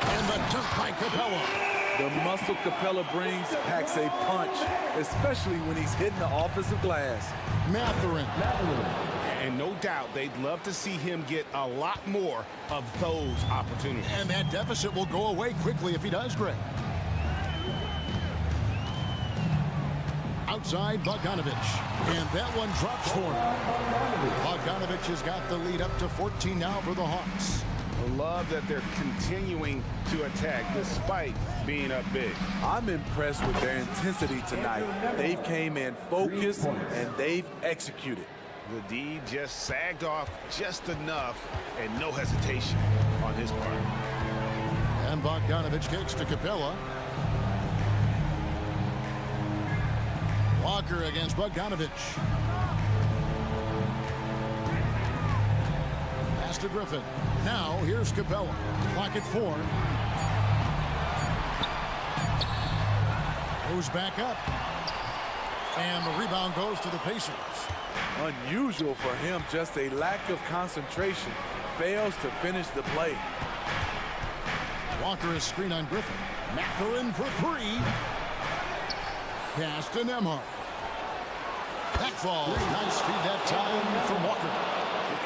And the dunk by Capella. The muscle Capella brings packs a punch, especially when he's hitting the offensive glass. Mathurin. And no doubt they'd love to see him get a lot more of those opportunities. And that deficit will go away quickly if he does, Greg. Outside, Bogdanovich. And that one drops for him. Bogdanovich has got the lead up to 14 now for the Hawks. I love that they're continuing to attack despite being up big. I'm impressed with their intensity tonight. They've came in focused and they've executed. The D just sagged off just enough and no hesitation on his part. And Bogdanovich kicks to Capella. Walker against Bogdanovich. Pass to Griffin. Now, here's Capella. Clock at 4. Goes back up. And the rebound goes to the Pacers. Unusual for him, just a lack of concentration. Fails to finish the play. Walker is screen on Griffin. Mathurin for 3. Pass to Nembhard. That falls. Nice feed that time from Walker.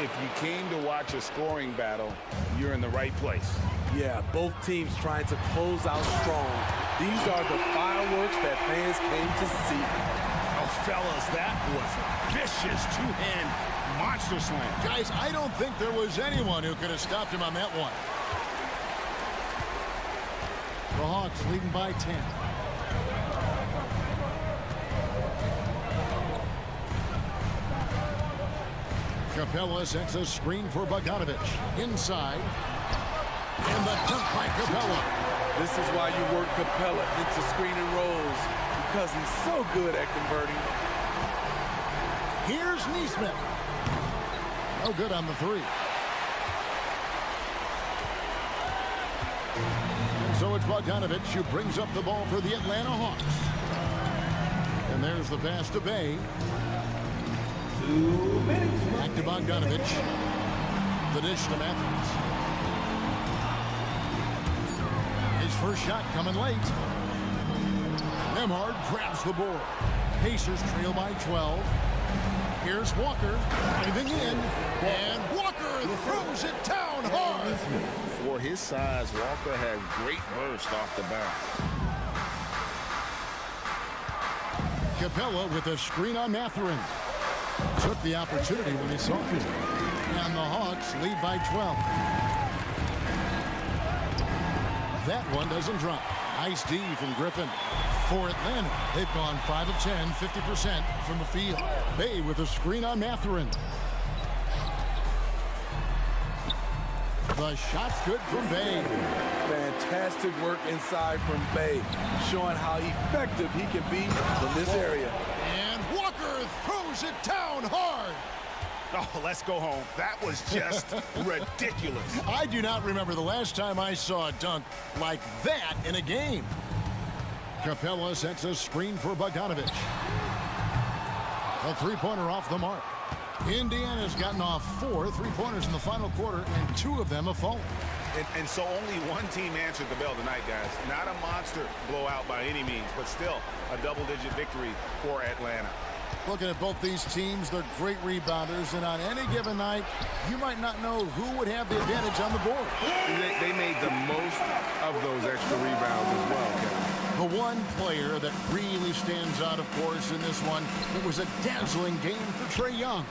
If you came to watch a scoring battle, you're in the right place. Yeah, both teams trying to close out strong. These are the fireworks that fans came to see. Oh, fellas, that was a vicious two-hand monster slam. Guys, I don't think there was anyone who could have stopped him on that one. The Hawks leading by 10. Capella sets a screen for Bogdanovich. Inside. And the dunk by Capella. This is why you work Capella into screen and rolls, because he's so good at converting. Here's Neesmith. No good on the 3. And so it's Bogdanovich who brings up the ball for the Atlanta Hawks. And there's the pass to Bey. Back to Bogdanovich. The dish to Matthews. His first shot coming late. Emhart grabs the board. Pacers trail by 12. Here's Walker, driving in, and Walker throws it down hard. For his size, Walker had great burst off the bounce. Capella with a screen on Matherin. Took the opportunity when he saw it. And the Hawks lead by 12. That one doesn't drop. Nice D from Griffin. For Atlanta, they've gone 5 of 10, 50% from the field. Bay with a screen on Matherin. The shot's good from Bay. Fantastic work inside from Bay, showing how effective he can be from this area. And Walker throws it down hard. Oh, let's go home. That was just ridiculous. I do not remember the last time I saw a dunk like that in a game. Capella sets a screen for Bogdanovich. A three-pointer off the mark. Indiana's gotten off 4 three-pointers in the final quarter, and 2 of them have fallen. And so only one team answered the bell tonight, guys. Not a monster blowout by any means, but still a double-digit victory for Atlanta. Looking at both these teams, they're great rebounders, and on any given night, you might not know who would have the advantage on the board. They made the most of those extra rebounds as well, Kevin. The one player that really stands out, of course, in this one, it was a dazzling game for Trae Young.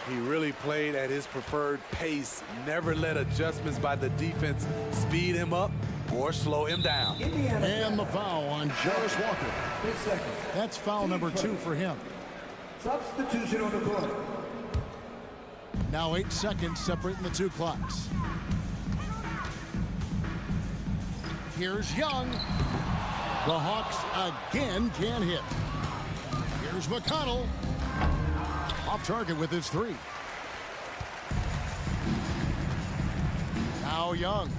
He really played at his preferred pace, never let adjustments by the defense speed him up or slow him down. And the foul on Jarvis Walker. That's foul number 2 for him. Substitution on the court. Now 8 seconds separating the 2 clocks. Here's Young. The Hawks again can't hit. Here's McConnell. Off target with his 3. Now Young.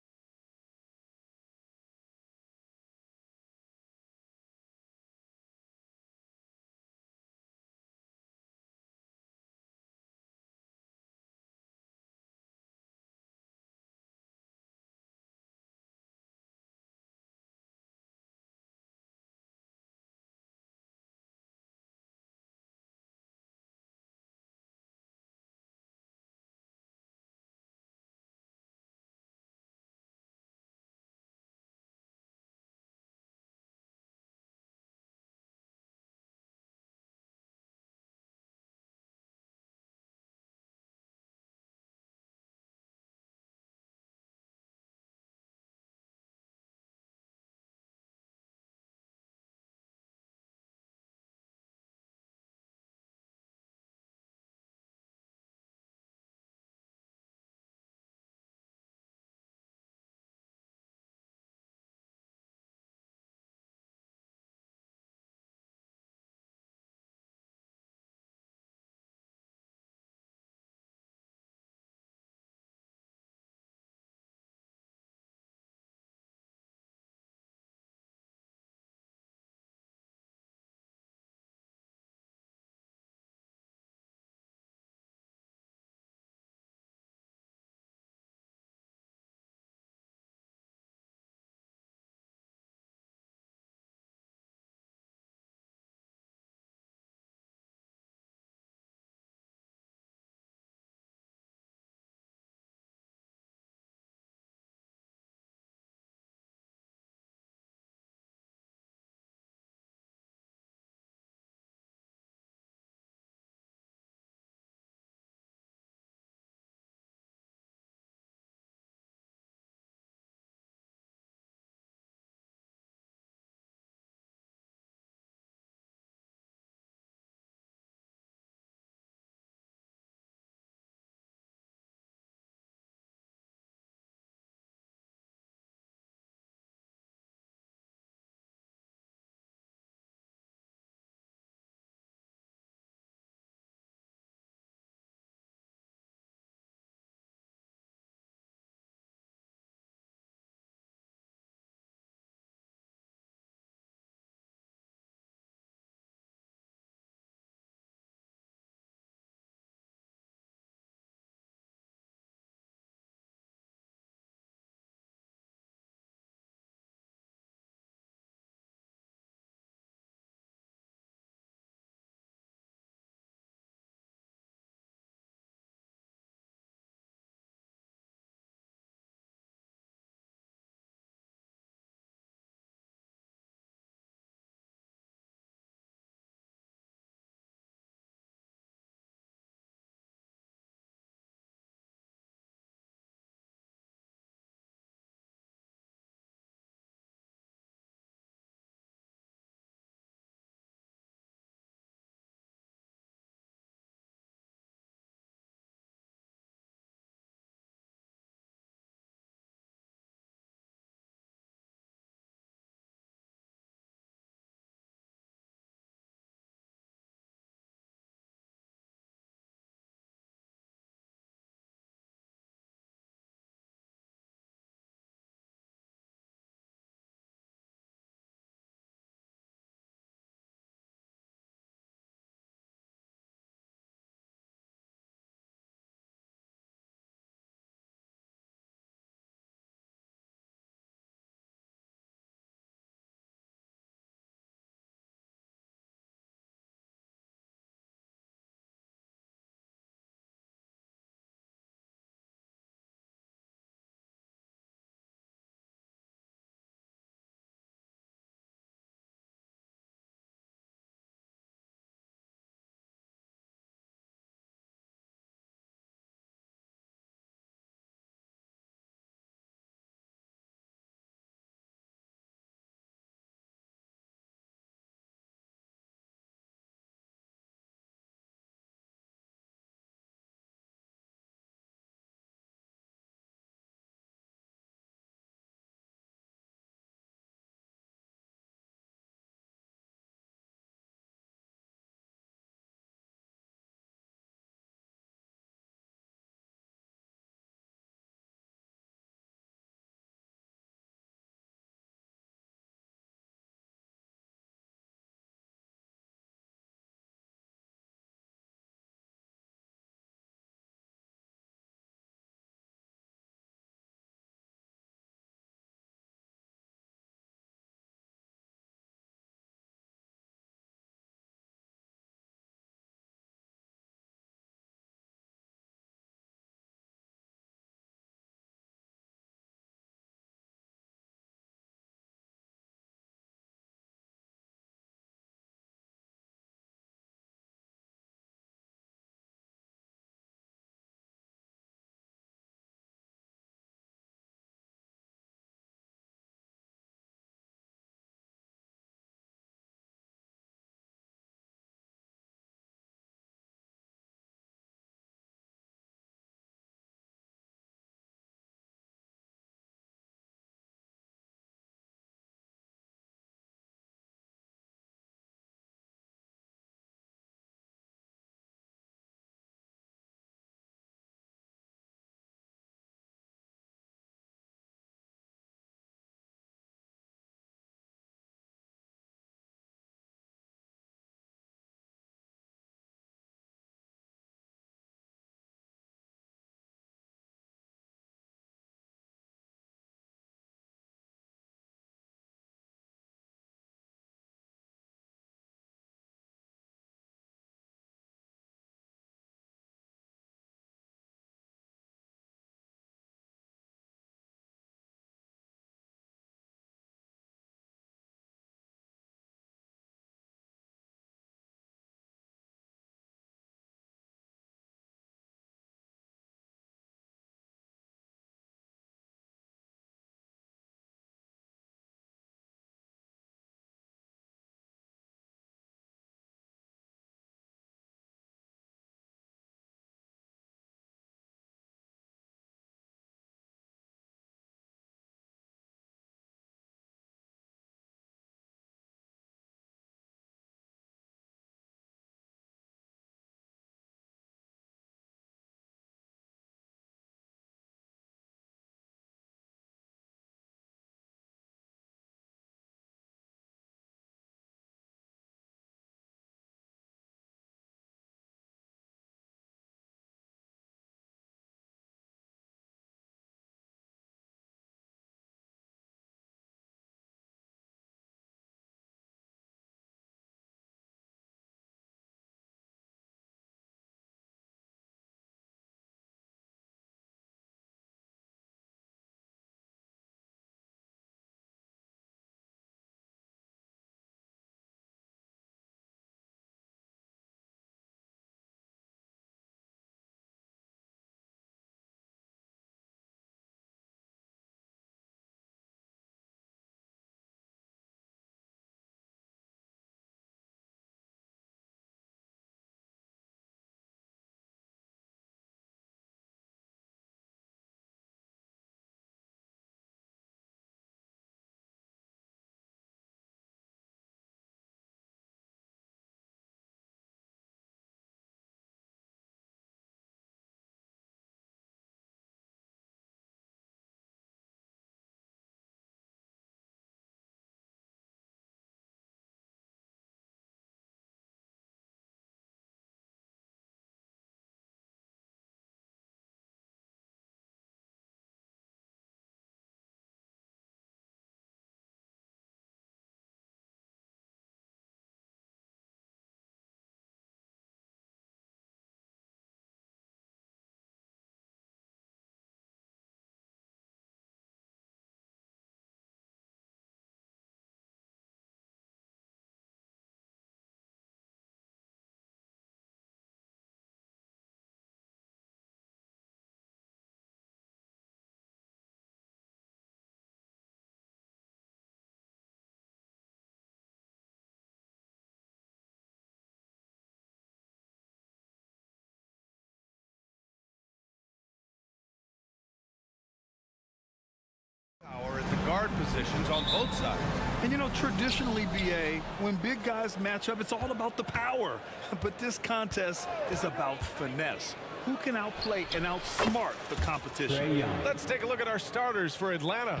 positions on both sides. And, you know, traditionally, BA, when big guys match up, it's all about the power. But this contest is about finesse. Who can outplay and outsmart the competition? Let's take a look at our starters for Atlanta.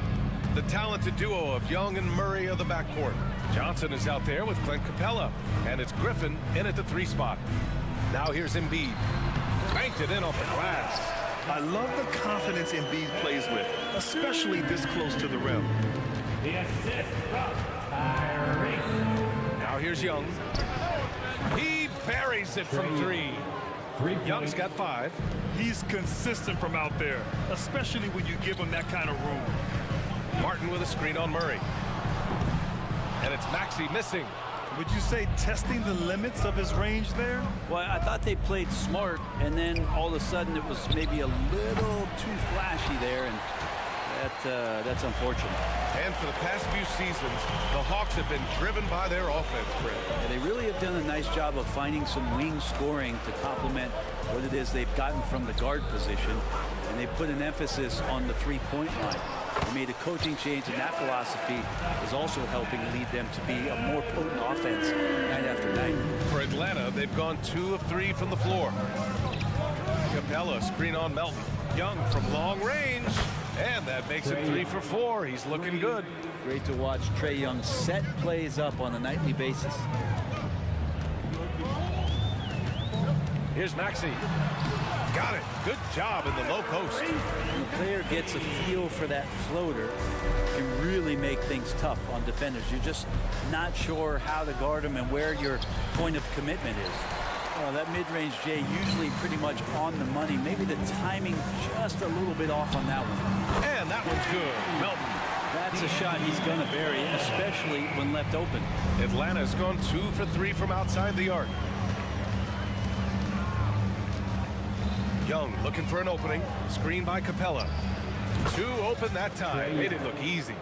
The talented duo of Young and Murray of the backcourt. Johnson is out there with Clint Capella, and it's Griffin in at the 3 spot. Now here's Embiid. Banked it in off the glass. I love the confidence Embiid plays with, especially this close to the rim. The assist from Kyrie. Now here's Young. He buries it from 3. Young's got 5. He's consistent from out there, especially when you give him that kind of room. Martin with a screen on Murray. And it's Maxey missing. Would you say testing the limits of his range there? Well, I thought they played smart, and then all of a sudden it was maybe a little too flashy there, and that's unfortunate. And for the past few seasons, the Hawks have been driven by their offense, Brett. Yeah, they really have done a nice job of finding some wing scoring to complement what it is they've gotten from the guard position, and they put an emphasis on the three-point line. They made a coaching change, and that philosophy is also helping lead them to be a more potent offense night after night. For Atlanta, they've gone 2 of 3 from the floor. Capella, screen on Melton. Young from long range, and that makes it 3 for 4. He's looking good. Great to watch Trae Young set plays up on a nightly basis. Here's Maxey. Got it. Good job in the low post. When the player gets a feel for that floater, it can really make things tough on defenders. You're just not sure how to guard them and where your point of commitment is. Well, that mid-range J usually pretty much on the money. Maybe the timing just a little bit off on that one. And that one's good. Melton. That's a shot he's going to bury, especially when left open. Atlanta's gone 2 for 3 from outside the arc. Young looking for an opening. Screen by Capella. 2 open that time. Made it look easy.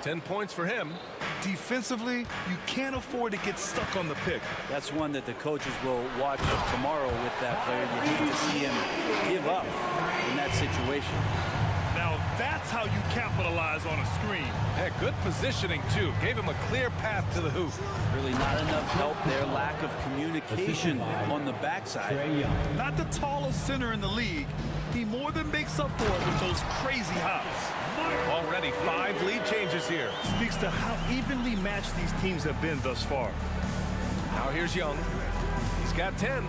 10 points for him. Defensively, you can't afford to get stuck on the pick. That's one that the coaches will watch tomorrow with that player. You hate to see him give up in that situation. Now that's how you capitalize on a screen. Yeah, good positioning, too. Gave him a clear path to the hoop. Really not enough help there. Lack of communication on the backside. Not the tallest center in the league. He more than makes up for it with those crazy hops. Already 5 lead changes here. Speaks to how evenly matched these teams have been thus far. Now here's Young. He's got 10.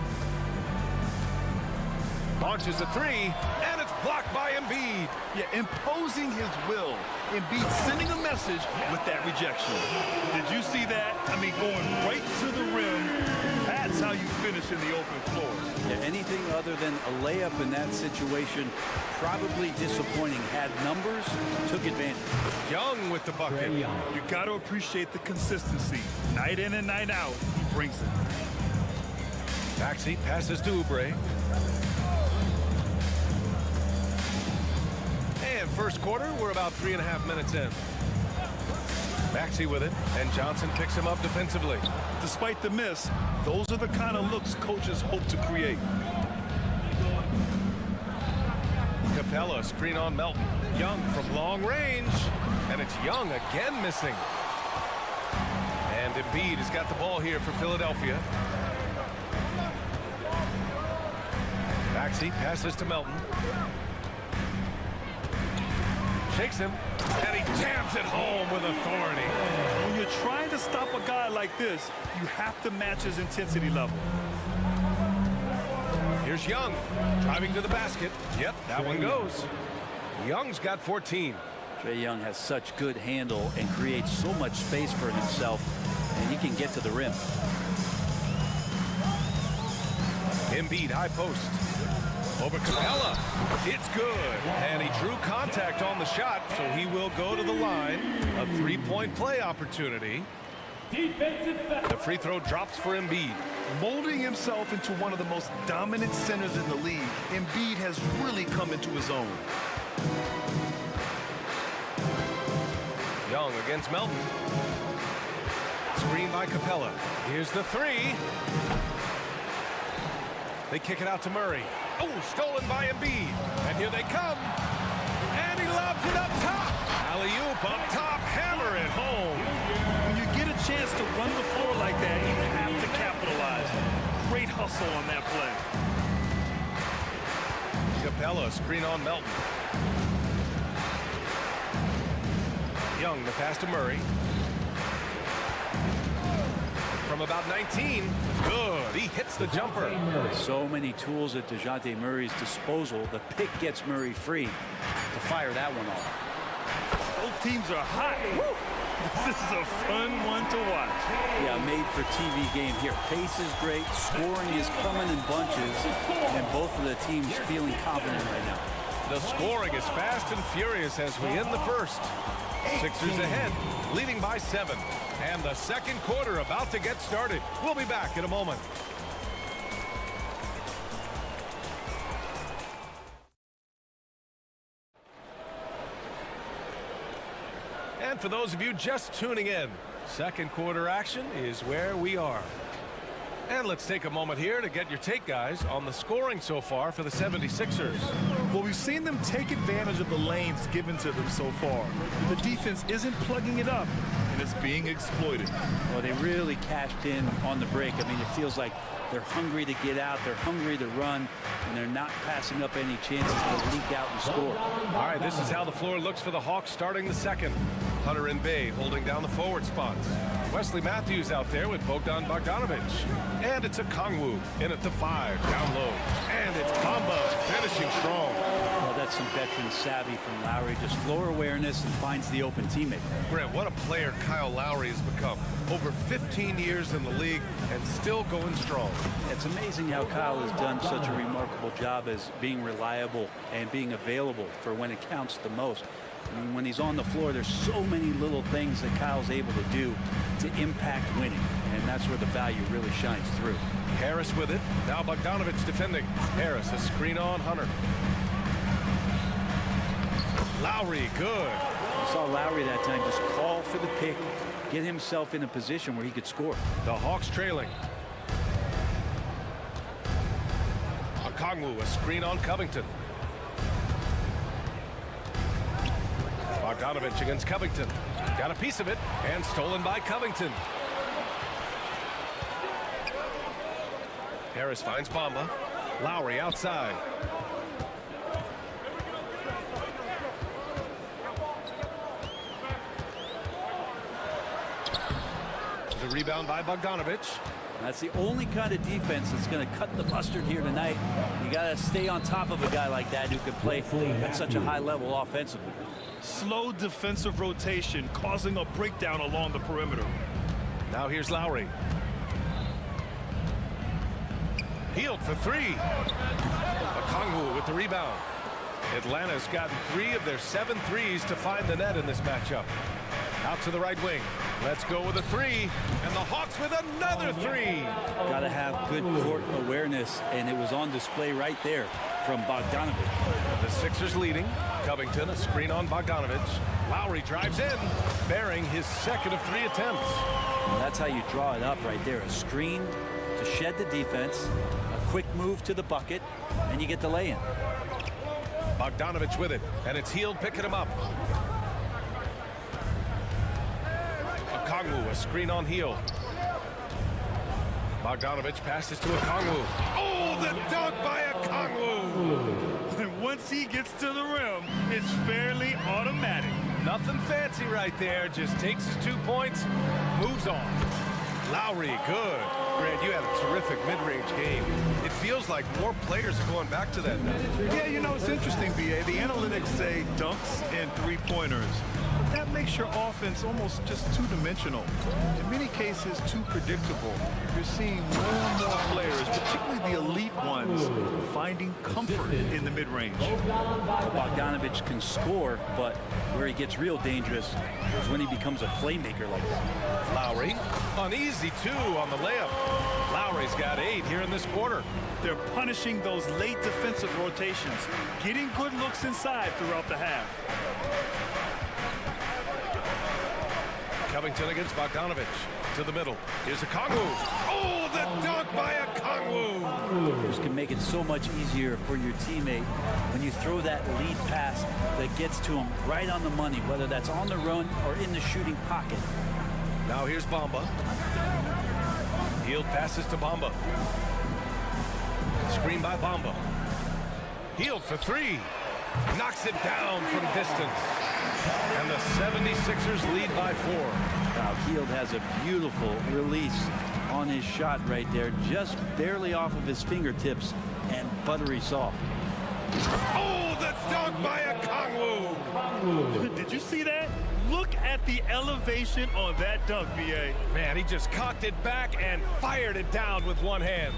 Launches a 3, and it's blocked by Embiid. Yeah, imposing his will. Embiid sending a message with that rejection. Did you see that? I mean, going right to the rim. That's how you finish in the open floor. Yeah, anything other than a layup in that situation, probably disappointing. Had numbers, took advantage. Young with the bucket. You got to appreciate the consistency. Night in and night out, he brings it. Maxey passes to Oubre. And first quarter, we're about 3.5 minutes in. Maxey with it, and Johnson picks him up defensively. Despite the miss, those are the kind of looks coaches hope to create. Capella, screen on Melton. Young from long range, and it's Young again missing. And Embiid has got the ball here for Philadelphia. Maxey passes to Melton. Shakes him, and he jams it home with authority. When you're trying to stop a guy like this, you have to match his intensity level. Here's Young, driving to the basket. Yep, that one goes. Young's got 14. Trae Young has such good handle and creates so much space for himself, and he can get to the rim. Embiid, high post. Over Capella. It's good. And he drew contact on the shot, so he will go to the line. A 3-point play opportunity. The free throw drops for Embiid. Molding himself into one of the most dominant centers in the league, Embiid has really come into his own. Young against Melton. Screen by Capella. Here's the 3. They kick it out to Murray. Oh, stolen by Embiid. And here they come. And he lobs it up top. Alley-oop up top, hammer it home. When you get a chance to run the floor like that, you have to capitalize. Great hustle on that play. Capella, screen on Melton. Young, the pass to Murray. From about 19, good. He hits the jumper. So many tools at DeJounte Murray's disposal. The pick gets Murray free to fire that one off. Both teams are hot. Woo! This is a fun one to watch. Yeah, made for TV game here. Pace is great. Scoring is coming in bunches. And both of the teams feeling confident right now. The scoring is fast and furious as we end the first. Sixers ahead, leading by 7. And the second quarter about to get started. We'll be back in a moment. And for those of you just tuning in, second quarter action is where we are. And let's take a moment here to get your take, guys, on the scoring so far for the 76ers. Well, we've seen them take advantage of the lanes given to them so far. The defense isn't plugging it up, and it's being exploited. Well, they really cashed in on the break. I mean, it feels like they're hungry to get out, they're hungry to run, and they're not passing up any chances to leak out and score. All right, this is how the floor looks for the Hawks starting the second. Hunter and Bay holding down the forward spots. Wesley Matthews out there with Bogdan Bogdanovic. And it's a Kongwu in at the 5, down low. And it's Bamba finishing strong. Oh, that's some veteran savvy from Lowry. Just floor awareness and finds the open teammate. Grant, what a player Kyle Lowry has become. Over 15 years in the league and still going strong. It's amazing how Kyle has done such a remarkable job as being reliable and being available for when it counts the most. I mean, when he's on the floor, there's so many little things that Kyle's able to do to impact winning, and that's where the value really shines through. Harris with it. Now Bogdanovic defending. Harris, a screen on Hunter. Lowry, good. I saw Lowry that time just call for the pick, get himself in a position where he could score. The Hawks trailing. Okongwu, a screen on Covington. Bogdanovic against Covington. Got a piece of it, and stolen by Covington. Harris finds Bamba. Lowry outside. The rebound by Bogdanovic. That's the only kind of defense that's going to cut the mustard here tonight. You got to stay on top of a guy like that who can play at such a high level offensively. Slow defensive rotation causing a breakdown along the perimeter. Now here's Lowry. Healed for 3. Okongwu with the rebound. Atlanta's gotten 3 of their 7 threes to find the net in this matchup. Out to the right wing. Let's go with a 3. And the Hawks with another 3. Got to have good court awareness, and it was on display right there from Bogdanovic. The Sixers leading. Covington, a screen on Bogdanovic. Lowry drives in, bearing his second of 3 attempts. And that's how you draw it up right there. A screen to shed the defense, a quick move to the bucket, and you get the lay-in. Bogdanovic with it, and it's Healed picking him up. Okongwu, a screen on Healed. Bogdanovic passes to Okongwu. Oh, the dunk by Okongwu! And once he gets to the rim, it's fairly automatic. Nothing fancy right there. Just takes his 2 points, moves on. Lowry, good. Grant, you had a terrific mid-range game. It feels like more players are going back to that now. Yeah, you know, it's interesting, B.A. The analytics say dunks and three-pointers. That makes your offense almost just two-dimensional. In many cases, too predictable. You're seeing more and more players, particularly the elite ones, finding comfort in the mid-range. Bogdanovic can score, but where he gets real dangerous is when he becomes a playmaker like that. Lowry, an easy 2 on the layup. Lowry's got 8 here in this quarter. They're punishing those late defensive rotations, getting good looks inside throughout the half. Covington against Bogdanovic. To the middle. Here's Okongwu. Oh, the dunk by Okongwu. Okongwu. This can make it so much easier for your teammate when you throw that lead pass that gets to him right on the money, whether that's on the run or in the shooting pocket. Now here's Bamba. Hield passes to Bamba. Screen by Bamba. Hield for three. Knocks it down from distance. And the 76ers lead by 4. Now Hield has a beautiful release on his shot right there, just barely off of his fingertips and buttery soft. Oh, the dunk by Okongwu. Did you see that? Look at the elevation on that dunk, B.A. Man, he just cocked it back and fired it down with one hand.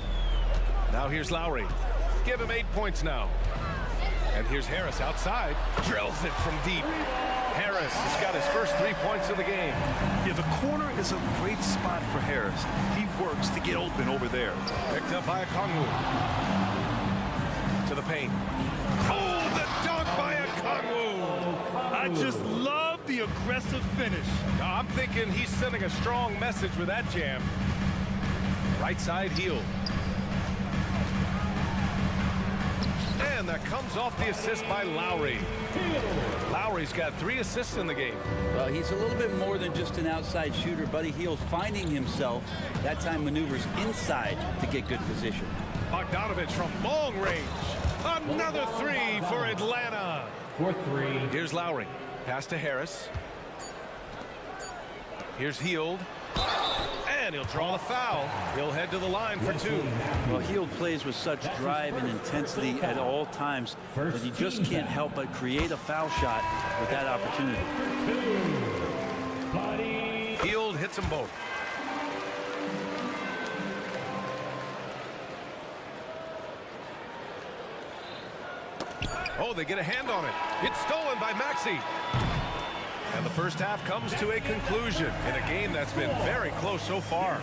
Now here's Lowry. Give him 8 points now. And here's Harris outside. Drills it from deep. Harris has got his first 3 points of the game. Yeah, the corner is a great spot for Harris. He works to get open over there. Picked up by Okongwu. To the paint. Oh, the dunk by Okongwu. I just love the aggressive finish. I'm thinking he's sending a strong message with that jam. Right side heel. And that comes off the assist by Lowry. Lowry's got 3 assists in the game. Well, he's a little bit more than just an outside shooter. Buddy Hield finding himself, that time maneuvers inside to get good position. Bogdanovich from long range. Another 3 for Atlanta. For 3. Here's Lowry. Pass to Harris. Here's Hield. And he'll draw the foul. He'll head to the line for 2. Well, Hield plays with such drive and intensity at all times that he just can't help but create a foul shot with that opportunity. Hield hits them both. Oh, they get a hand on it. It's stolen by Maxey. And the first half comes to a conclusion in a game that's been very close so far.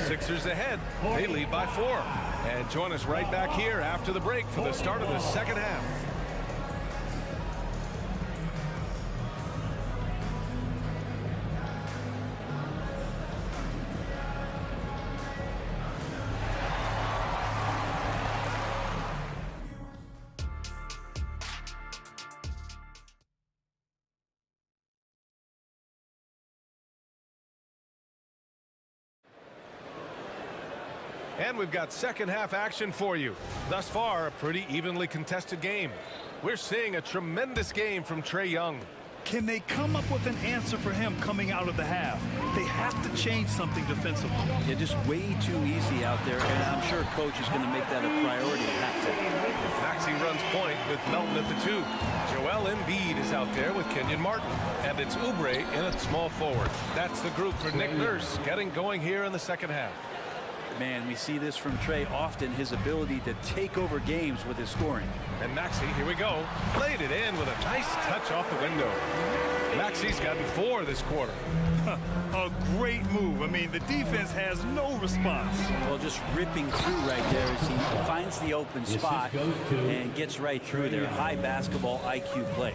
Sixers ahead. They lead by 4. And join us right back here after the break for the start of the second half. And we've got second half action for you. Thus far, a pretty evenly contested game. We're seeing a tremendous game from Trae Young. Can they come up with an answer for him coming out of the half? They have to change something defensively. Yeah, just way too easy out there, and I'm sure coach is going to make that a priority at halftime. Maxey runs point with Melton at the 2. Joel Embiid is out there with Kenyon Martin. And it's Oubre in at small forward. That's the group for Nick Nurse getting going here in the second half. Man, we see this from Trae often, his ability to take over games with his scoring. And Maxey, here we go, played it in with a nice touch off the window. Maxey's gotten 4 this quarter. A great move. I mean, the defense has no response. Well, just ripping through right there as he finds the open spot and gets right through there. High basketball IQ play.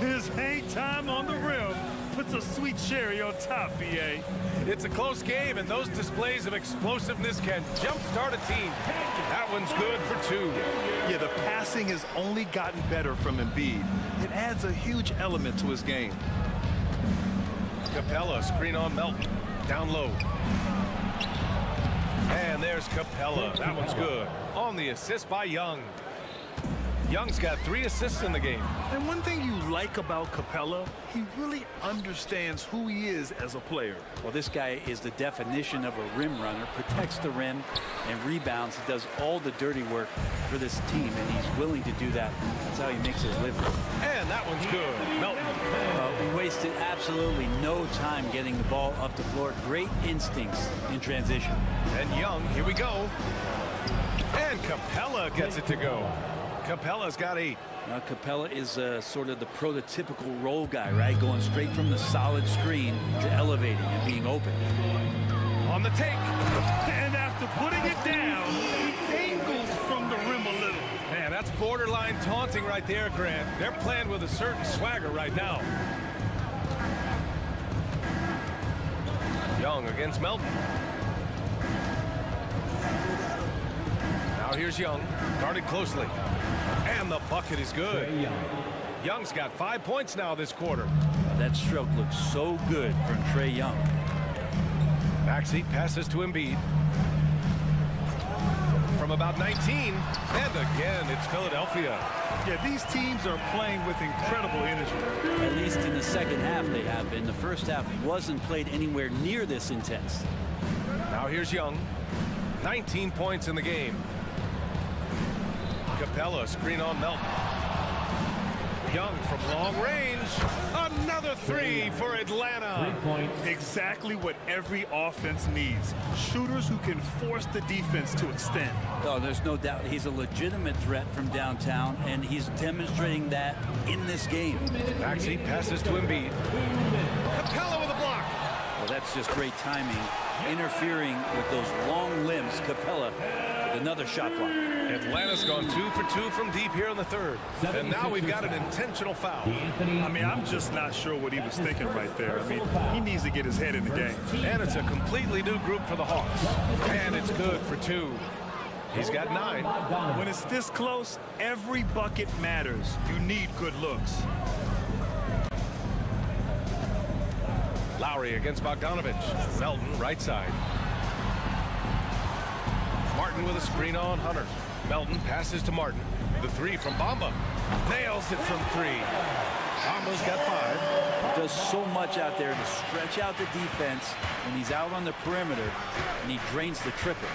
His hang time on the rim puts a sweet cherry on top, B.A. It's a close game, and those displays of explosiveness can jumpstart a team. That one's good for 2. Yeah, the passing has only gotten better from Embiid. It adds a huge element to his game. Capella, screen on Melton. Down low. And there's Capella. That one's good. On the assist by Young. Young's got 3 assists in the game. And one thing you like about Capella, he really understands who he is as a player. Well, this guy is the definition of a rim runner, protects the rim and rebounds. He does all the dirty work for this team, and he's willing to do that. That's how he makes his living. And that one's good. Melton. We wasted absolutely no time getting the ball up the floor. Great instincts in transition. And Young, here we go. And Capella gets it to go. Capella's got 8. Now, Capella is sort of the prototypical role guy, right? Going straight from the solid screen to elevating and being open. On the take. And after putting it down, he angles from the rim a little. Man, that's borderline taunting right there, Grant. They're playing with a certain swagger right now. Young against Melton. Now here's Young, guarded closely. And the bucket is good. Young's got 5 points now this quarter. That stroke looks so good from Trae Young. Backseat passes to Embiid. From about 19, and again, it's Philadelphia. Yeah, these teams are playing with incredible energy. At least in the second half they have been. The first half wasn't played anywhere near this intense. Now here's Young. 19 points in the game. Capella screen on Melton. Young from long range. Another three for Atlanta. Exactly what every offense needs. Shooters who can force the defense to extend. Oh, there's no doubt he's a legitimate threat from downtown, and he's demonstrating that in this game. Backseat passes to Embiid. Capella with a block. Well, that's just great timing. Interfering with those long limbs, Capella with another shot block. Atlanta's gone 2 for 2 from deep here in the third. And now we've got an intentional foul. I mean, I'm just not sure what he was thinking right there. I mean, he needs to get his head in the game. And it's a completely new group for the Hawks. And it's good for 2. He's got 9. When it's this close, every bucket matters. You need good looks. Lowry against Bogdanovich. Melton, right side. Martin with a screen on Hunter. Melton passes to Martin. The three from Bamba. Nails it from 3. Bamba's got 5. He does so much out there to stretch out the defense when he's out on the perimeter, and he drains the triple.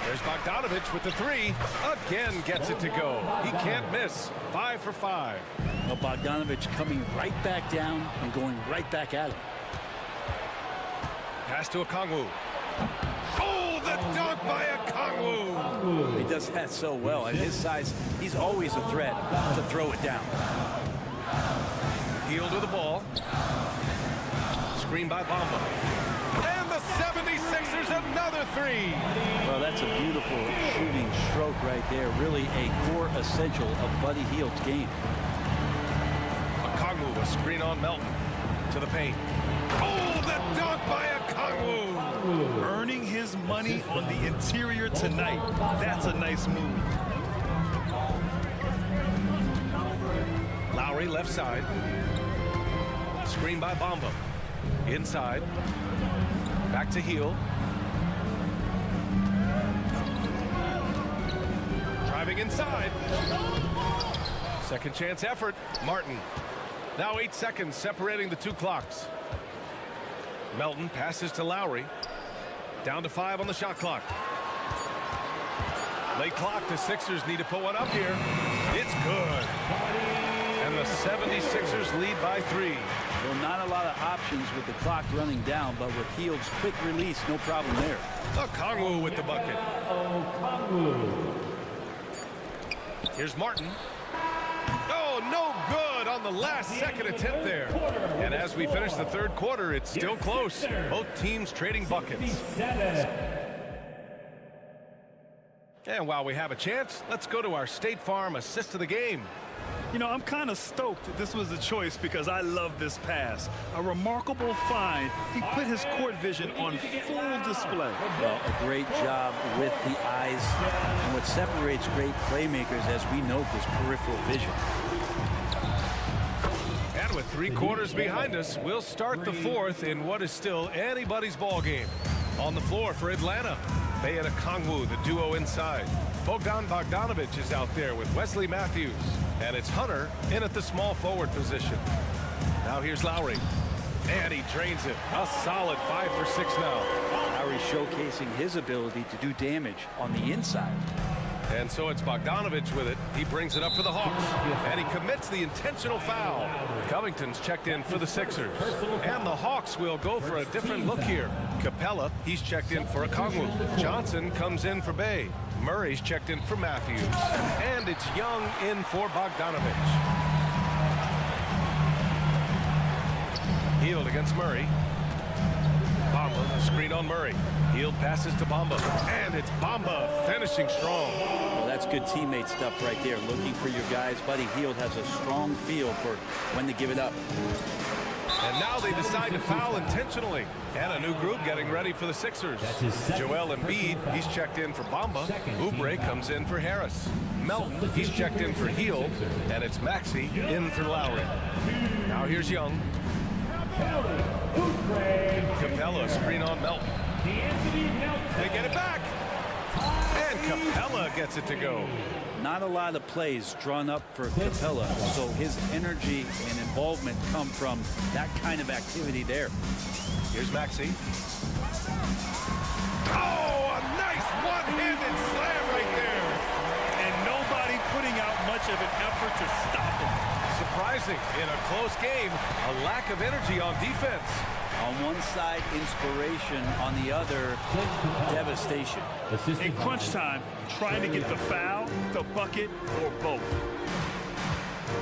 There's Bogdanovich with the 3. Again gets it to go. He can't miss. 5 for 5. Well, Bogdanovich coming right back down and going right back at him. Pass to Okongwu. Oh, the dunk by Okongwu. He does that so well. At his size, he's always a threat to throw it down. Healed with the ball. Screen by Bamba. And the 76ers another 3. Well, that's a beautiful shooting stroke right there. Really a core essential of Buddy Hield's game. Okongwu, a screen on Melton. To the paint. Oh, the dunk by Okongwu. Earning his money on the interior tonight. That's a nice move. Lowry left side. Screen by Bamba. Inside. Back to Hield. Driving inside. Second chance effort. Martin. Now 8 seconds separating the 2 clocks. Melton passes to Lowry. Down to 5 on the shot clock. Late clock. The Sixers need to put one up here. It's good. And the 76ers lead by 3. Well, not a lot of options with the clock running down, but with Hield's quick release, no problem there. Okongwu with the bucket. Here's Martin. Oh, no good on the last second attempt there. And as we finish the third quarter, it's still close. Both teams trading buckets. And while we have a chance, let's go to our State Farm assist of the game. You know, I'm kind of stoked this was a choice because I love this pass. A remarkable find. He put his court vision on full display. Well, a great job with the eyes. And what separates great playmakers, as we note, is peripheral vision. And with 3 quarters behind us, we'll start the 4th in what is still anybody's ball game. On the floor for Atlanta, Bey and Okongwu, the duo inside. Bogdan Bogdanovich is out there with Wesley Matthews. And it's Hunter in at the small forward position. Now here's Lowry. And he drains it. A solid 5 for 6 now. Lowry showcasing his ability to do damage on the inside. And so it's Bogdanovich with it. He brings it up for the Hawks. And he commits the intentional foul. Covington's checked in for the Sixers. And the Hawks will go for a different look here. Capella, he's checked in for Okongwu. Johnson comes in for Bey. Murray's checked in for Matthews. And it's Young in for Bogdanovich. Hield against Murray. Bamba, the screen on Murray. Hield passes to Bamba. And it's Bamba finishing strong. Well, that's good teammate stuff right there. Looking for your guys. Buddy Hield has a strong feel for when to give it up. And now they decide to foul intentionally. And a new group getting ready for the Sixers. Joel Embiid, he's checked in for Bamba. Oubre comes in for Harris. Melton, he's checked in for Heel. And it's Maxey in for Lowry. Now here's Young. Capella, screen on Melton. They get it back. And Capella gets it to go. Not a lot of plays drawn up for Capella, so his energy and involvement come from that kind of activity there. Here's Maxey. Oh, a nice one-handed slam right there. And nobody putting out much of an effort to stop him. Surprising, in a close game, a lack of energy on defense. On one side, inspiration. On the other, devastation. In crunch time, trying to get the foul, the bucket, or both.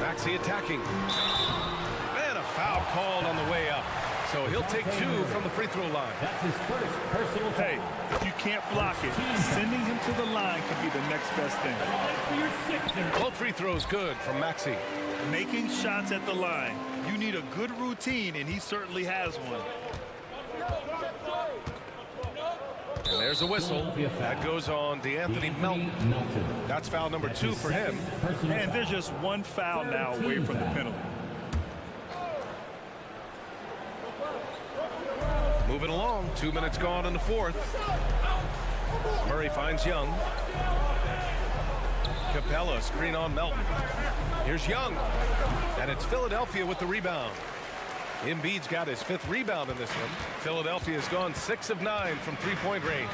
Maxey attacking. And a foul called on the way up. So he'll take 2 from the free throw line. That's his first personal foul. Hey, if you can't block it, sending him to the line could be the next best thing. Both free throws good from Maxey. Making shots at the line. You need a good routine, and he certainly has one. And there's a whistle. That goes on DeAnthony Melton. That's foul number 2 for him. And there's just one foul now away from the penalty. Moving along, 2 minutes gone in the fourth. Murray finds Young. Capella, screen on Melton. Here's Young. And it's Philadelphia with the rebound. Embiid's got his 5th rebound in this one. Philadelphia's gone 6 of 9 from three-point range.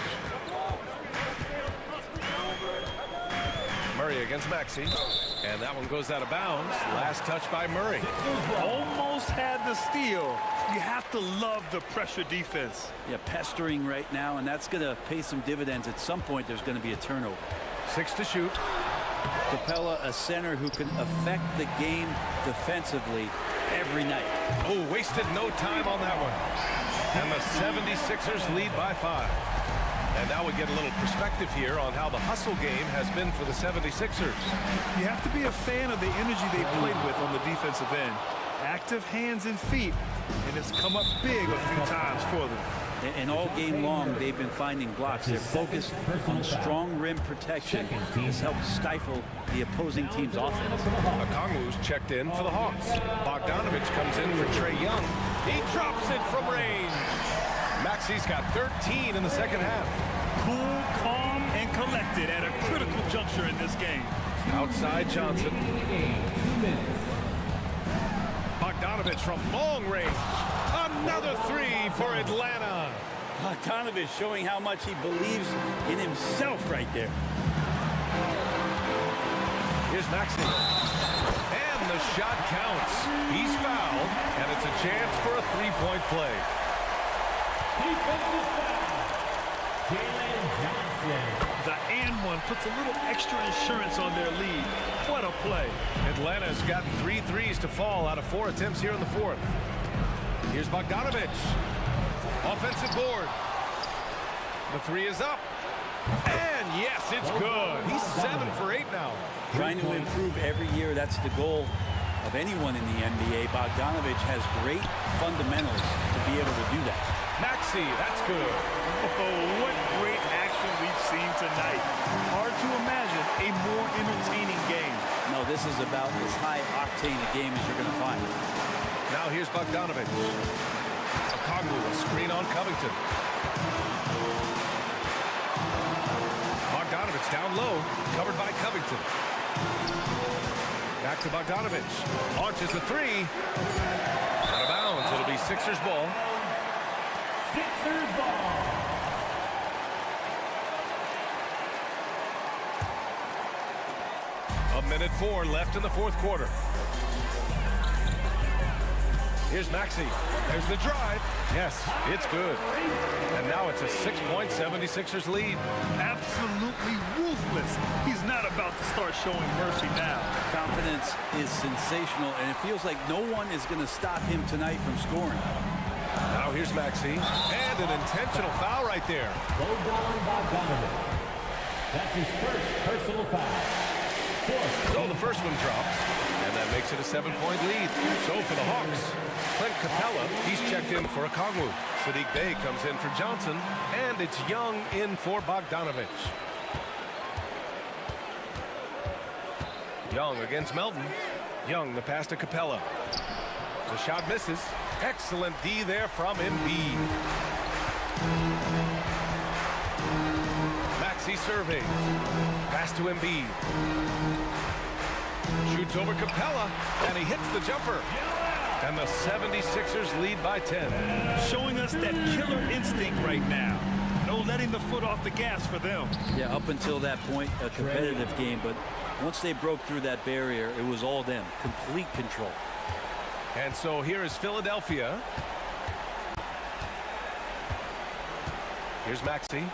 Murray against Maxey. And that one goes out of bounds. Last touch by Murray. Almost had the steal. You have to love the pressure defense. Yeah, pestering right now, and that's going to pay some dividends. At some point, there's going to be a turnover. 6 to shoot. Capella, a center who can affect the game defensively every night. Oh, wasted no time on that one. And the 76ers lead by 5. And now we get a little perspective here on how the hustle game has been for the 76ers. You have to be a fan of the energy they played with on the defensive end. Active hands and feet, and it's come up big a few times for them. And all game long, they've been finding blocks. Their focus on strong rim protection has helped stifle the opposing team's offense. Okongwu's checked in for the Hawks. Bogdanovich comes in for Trae Young. He drops it from range. Maxey's got 13 in the second half. Cool, calm, and collected at a critical juncture in this game. Outside Johnson. Bogdanovich from long range. Another 3 for Atlanta. Bogdanovich showing how much he believes in himself right there. Here's Maxey. And the shot counts. He's fouled, and it's a chance for a 3-point play. The and one puts a little extra insurance on their lead. What a play. Atlanta's gotten 3 threes to fall out of 4 attempts here in the fourth. Here's Bogdanovich. Offensive board. The 3 is up. And yes, it's good. He's 7 for 8 now. Trying to improve every year, that's the goal of anyone in the NBA. Bogdanovich has great fundamentals to be able to do that. Maxey, that's good. Oh, what great action we've seen tonight. Hard to imagine a more entertaining game. No, this is about as high octane a game as you're going to find. Now here's Bogdanovich. Okongwu, a screen on Covington. Bogdanovich down low, covered by Covington. Back to Bogdanovich. Launches a 3. Out of bounds. It'll be Sixers ball. Sixers ball. A minute 4 left in the fourth quarter. Here's Maxey. There's the drive. Yes, it's good. And now it's a 6-point 76ers lead. Absolutely ruthless. He's not about to start showing mercy now. Confidence is sensational, and it feels like no one is going to stop him tonight from scoring. Now here's Maxey. And an intentional foul right there. Bogdanovich. That's his first personal foul. So the first one drops, and that makes it a 7-point lead. So for the Hawks, Clint Capella, he's checked in for Okongwu. Sadiq Bey comes in for Johnson, and it's Young in for Bogdanovich. Young against Melton. Young, the pass to Capella. The shot misses. Excellent D there from Embiid. Maxey surveys. Pass to Embiid. Shoots over Capella, and he hits the jumper. And the 76ers lead by 10. Showing us that killer instinct right now. No letting the foot off the gas for them. Yeah, up until that point, a competitive game, but once they broke through that barrier, it was all them. Complete control. And so here is Philadelphia. Here's Maxey.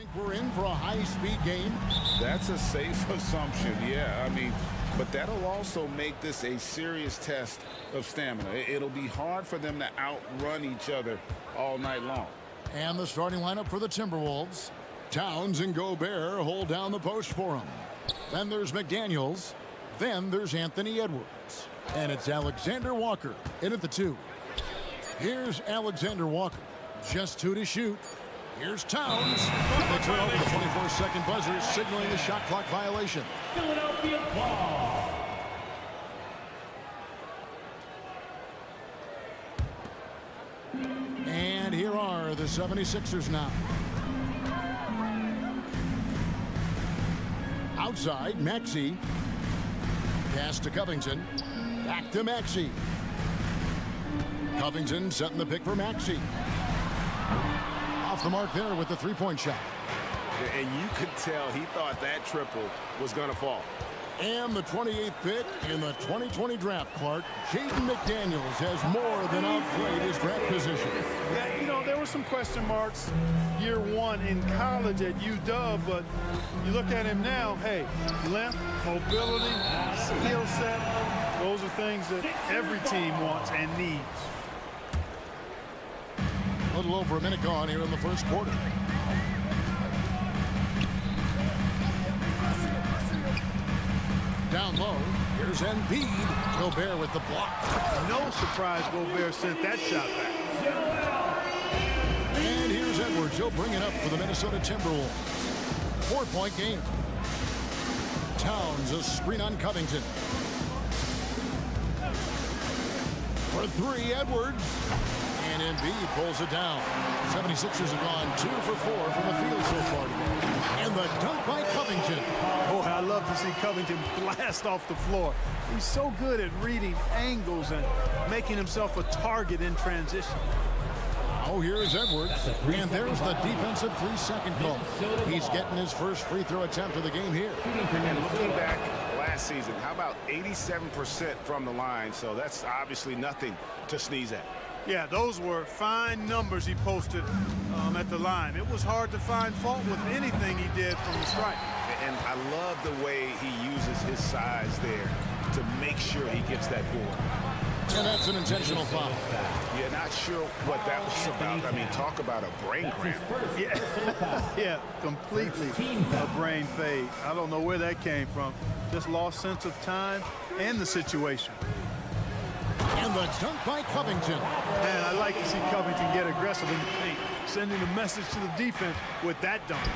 think we're in for a high-speed game? That's a safe assumption, yeah. I mean, but that'll also make this a serious test of stamina. It'll be hard for them to outrun each other all night long. And the starting lineup for the Timberwolves. Towns and Gobert hold down the post for him. Then there's McDaniels. Then there's Anthony Edwards. And it's Alexander Walker in at the 2. Here's Alexander Walker. Just 2 to shoot. Here's Towns. They turn over the 24-second buzzer, signaling a shot clock violation. Philadelphia ball. And here are the 76ers now. Outside, Maxey. Pass to Covington. Back to Maxey. Covington setting the pick for Maxey. Off the mark there with the three-point shot. And you could tell he thought that triple was going to fall. And the 28th pick in the 2020 draft, Clark, Jaden McDaniels has more than outplayed his draft position. Yeah, you know, there were some question marks year one in college at UW, but you look at him now, hey, length, mobility, skill set, those are things that every team wants and needs. A little over a minute gone here in the first quarter. Down low, here's Embiid. Gobert with the block. No surprise Gobert sent that shot back. And here's Edwards. He'll bring it up for the Minnesota Timberwolves. 4-point game. Towns, a screen on Covington. For 3, Edwards. And Embiid pulls it down. 76ers have gone 2 for 4 from the field so far today. And the dunk by Covington. Boy, I love to see Covington blast off the floor. He's so good at reading angles and making himself a target in transition. Oh, here is Edwards. And there's the defensive 3-second call. He's getting his first free throw attempt of the game here. And looking back last season, how about 87% from the line? So that's obviously nothing to sneeze at. Yeah, those were fine numbers he posted at the line. It was hard to find fault with anything he did from the stripe. And I love the way he uses his size there to make sure he gets that board. And that's an intentional foul. Yeah, not sure what that was about. I mean, talk about a brain cramp. Yeah, completely a brain fade. I don't know where that came from. Just lost sense of time and the situation. And the dunk by Covington. Man, I like to see Covington get aggressive in the paint, sending a message to the defense with that dunk.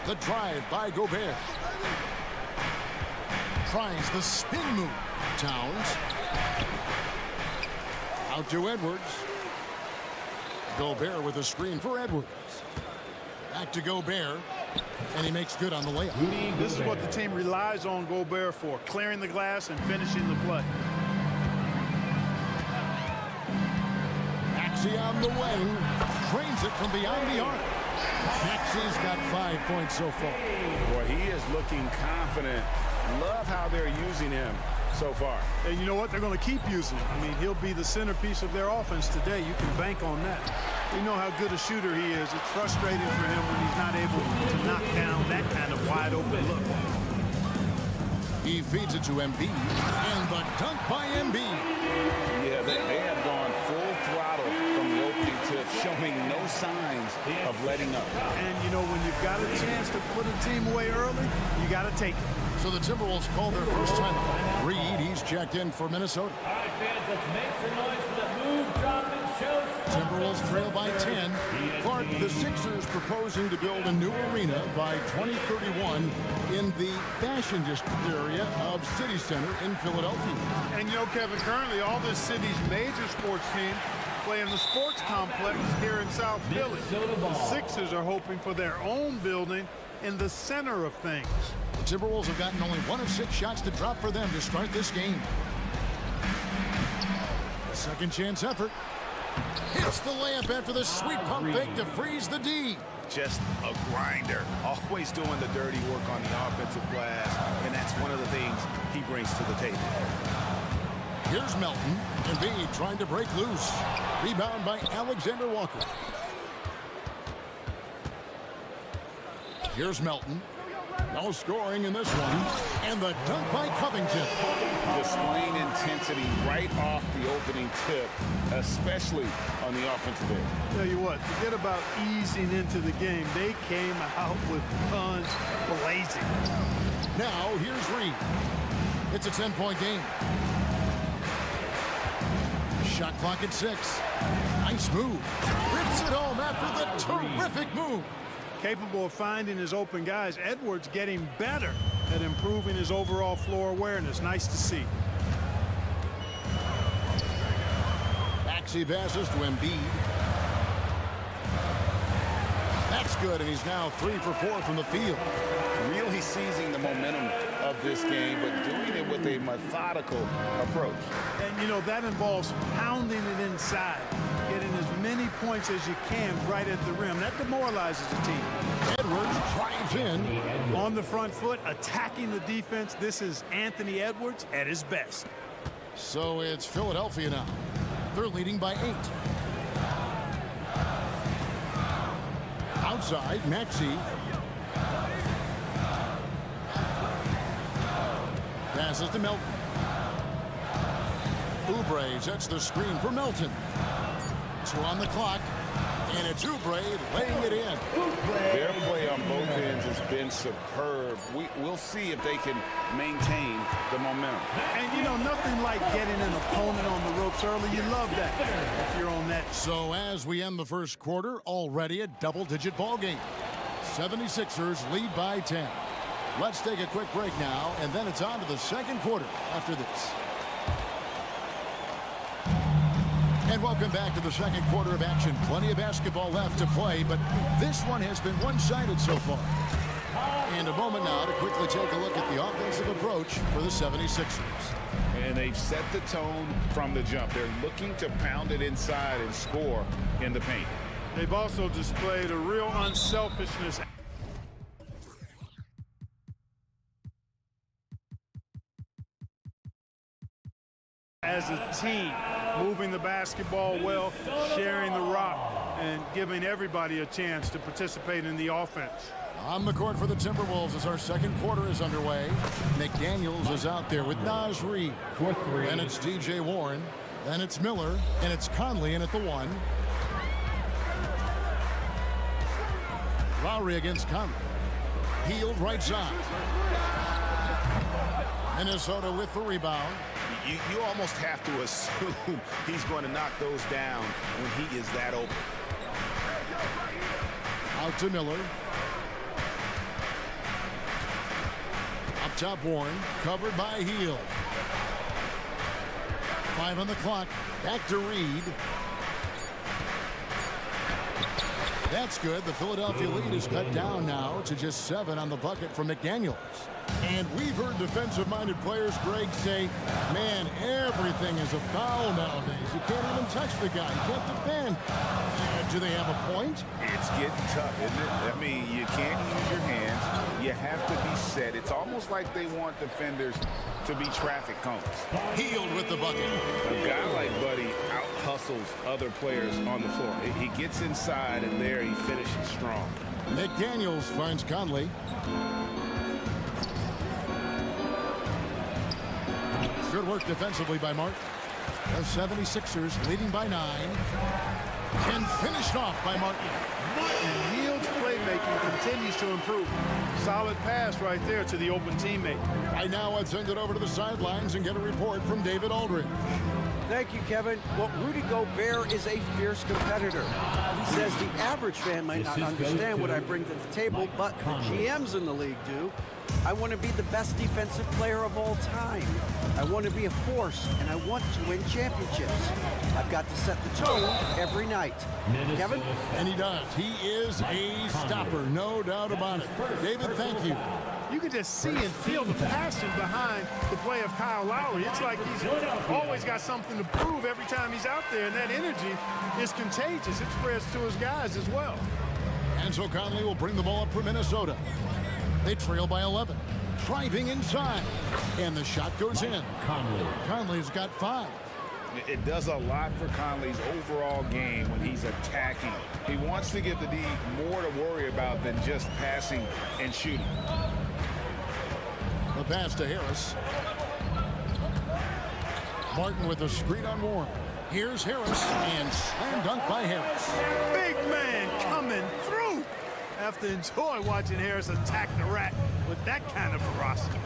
The drive by Gobert. Tries the spin move. Towns. Out to Edwards. Gobert with a screen for Edwards. Back to Gobert. And he makes good on the layup. This is what the team relies on Gobert for, clearing the glass and finishing the play. Maxey on the wing. Trains it from beyond the arc. Maxey's got 5 points so far. Boy, he is looking confident. Love how they're using him so far. And you know what? They're going to keep using him. I mean, he'll be the centerpiece of their offense today. You can bank on that. You know how good a shooter he is. It's frustrating for him when he's not able to knock down that kind of wide open look. He feeds it to Embiid. And the dunk by Embiid. Yeah, they have gone full throttle from the opening tip, showing no signs of letting up. And, you know, when you've got a chance to put a team away early, you got to take it. So the Timberwolves call their first time. Reed, he's checked in for Minnesota. All right, fans, let's make some noise for the move, drop, and show. Timberwolves trail by 10. Clark, the Sixers proposing to build a new arena by 2031 in the Fashion District area of City Center in Philadelphia. And, you know, Kevin, currently all this city's major sports teams play in the sports complex here in South Philly. The Sixers are hoping for their own building in the center of things. The Timberwolves have gotten only 1 of 6 shots to drop for them to start this game. A second chance effort. Hits the layup after the sweet pump fake to freeze the D. Just a grinder. Always doing the dirty work on the offensive glass. And that's one of the things he brings to the table. Here's Melton. Embiid trying to break loose. Rebound by Alexander Walker. Here's Melton. No scoring in this one. And the dunk by Covington. Displaying intensity right off the opening tip, especially on the offensive end. Tell you what, forget about easing into the game. They came out with guns blazing. Now, here's Reed. It's a 10-point game. Shot clock at 6. Nice move. Rips it home after the terrific move. Capable of finding his open guys. Edwards getting better at improving his overall floor awareness. Nice to see. Maxey passes to Embiid. That's good, and he's now 3 for 4 from the field. Really seizing the momentum of this game, but doing it with a methodical approach. And, you know, that involves pounding it inside, getting as many points as you can right at the rim. That demoralizes the team. Edwards drives in. On the front foot, attacking the defense. This is Anthony Edwards at his best. So it's Philadelphia now. They're leading by 8. Outside, Maxey. Passes to Melton. Oubre sets the screen for Melton. 2 on the clock. And it's Oubre laying it in. Their play on both ends has been superb. We'll see if they can maintain the momentum. And, you know, nothing like getting an opponent on the ropes early. You love that if you're on that. So as we end the first quarter, already a double-digit ball game. 76ers lead by 10. Let's take a quick break now, and then it's on to the second quarter after this. And welcome back to the second quarter of action. Plenty of basketball left to play, but this one has been one-sided so far. And a moment now to quickly take a look at the offensive approach for the 76ers. And they've set the tone from the jump. They're looking to pound it inside and score in the paint. They've also displayed a real unselfishness. As a team, moving the basketball well, sharing the rock, and giving everybody a chance to participate in the offense. On the court for the Timberwolves as our second quarter is underway. McDaniels is out there with Naz Reid. Then it's DJ Warren. Then it's Miller. And it's Conley in at the 1. Lowry against Conley. Healed right side. Minnesota with the rebound. You almost have to assume he's going to knock those down when he is that open. Out to Miller. Up top, Warren. Covered by Hield. 5 on the clock. Back to Reed. That's good. The Philadelphia lead is cut down now to just 7 on the bucket from McDaniels. And we've heard defensive-minded players, Greg, say, man, everything is a foul nowadays. You can't even touch the guy. You can't defend. Do they have a point? It's getting tough, isn't it? I mean, you can't use your hands. You have to be set. It's almost like they want defenders to be traffic cones. Hield with the bucket. A guy like Buddy out-hustles other players on the floor. He gets inside, and there he finishes strong. McDaniels finds Conley. Good work defensively by Martin. The 76ers leading by 9. And finished off by Martin. And Hield's playmaking continues to improve. Solid pass right there to the open teammate. Right now, let's send it over to the sidelines and get a report from David Aldridge. Thank you, Kevin. Well, Rudy Gobert is a fierce competitor. He says the average fan might not understand what I bring to the table, but the GMs in the league do. I want to be the best defensive player of all time. I want to be a force, and I want to win championships. I've got to set the tone every night. Kevin? And he does. He is a stopper, no doubt about it. David, thank you. You can just see and feel the passion behind the play of Kyle Lowry. It's like he's always got something to prove every time he's out there, and that energy is contagious. It spreads to his guys as well. And so Conley will bring the ball up for Minnesota. They trail by 11. Driving inside. And the shot goes in. Conley's got 5. It does a lot for Conley's overall game when he's attacking. He wants to give the D more to worry about than just passing and shooting. The pass to Harris. Martin with the screen on Warren. Here's Harris, and slam dunk by Harris. Big man coming through. I have to enjoy watching Harris attack the rack with that kind of ferocity.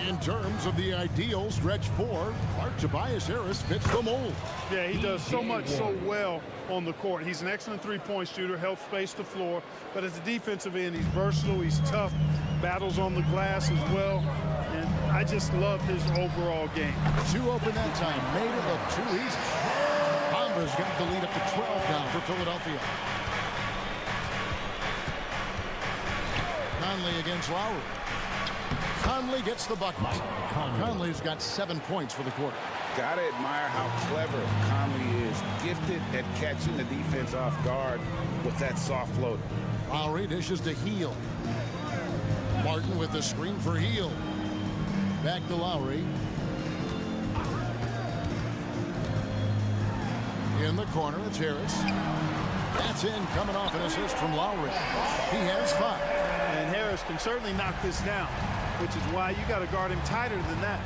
In terms of the ideal stretch four, Clark Tobias Harris fits the mold. Yeah, he does so much so well on the court. He's an excellent three-point shooter, helps space the floor. But as a defensive end, he's versatile, he's tough, battles on the glass as well. And I just love his overall game. 2 open that time, made it look too easy. Bombers got the lead up to 12 now for Philadelphia. Conley against Lowry. Conley gets the bucket. Conley's got 7 points for the quarter. Gotta admire how clever Conley is. Gifted at catching the defense off guard with that soft floater. Lowry dishes to Heel. Martin with the screen for Heel. Back to Lowry. In the corner, it's Harris. That's in, coming off an assist from Lowry. He has 5. And Harris can certainly knock this down, which is why you got to guard him tighter than that.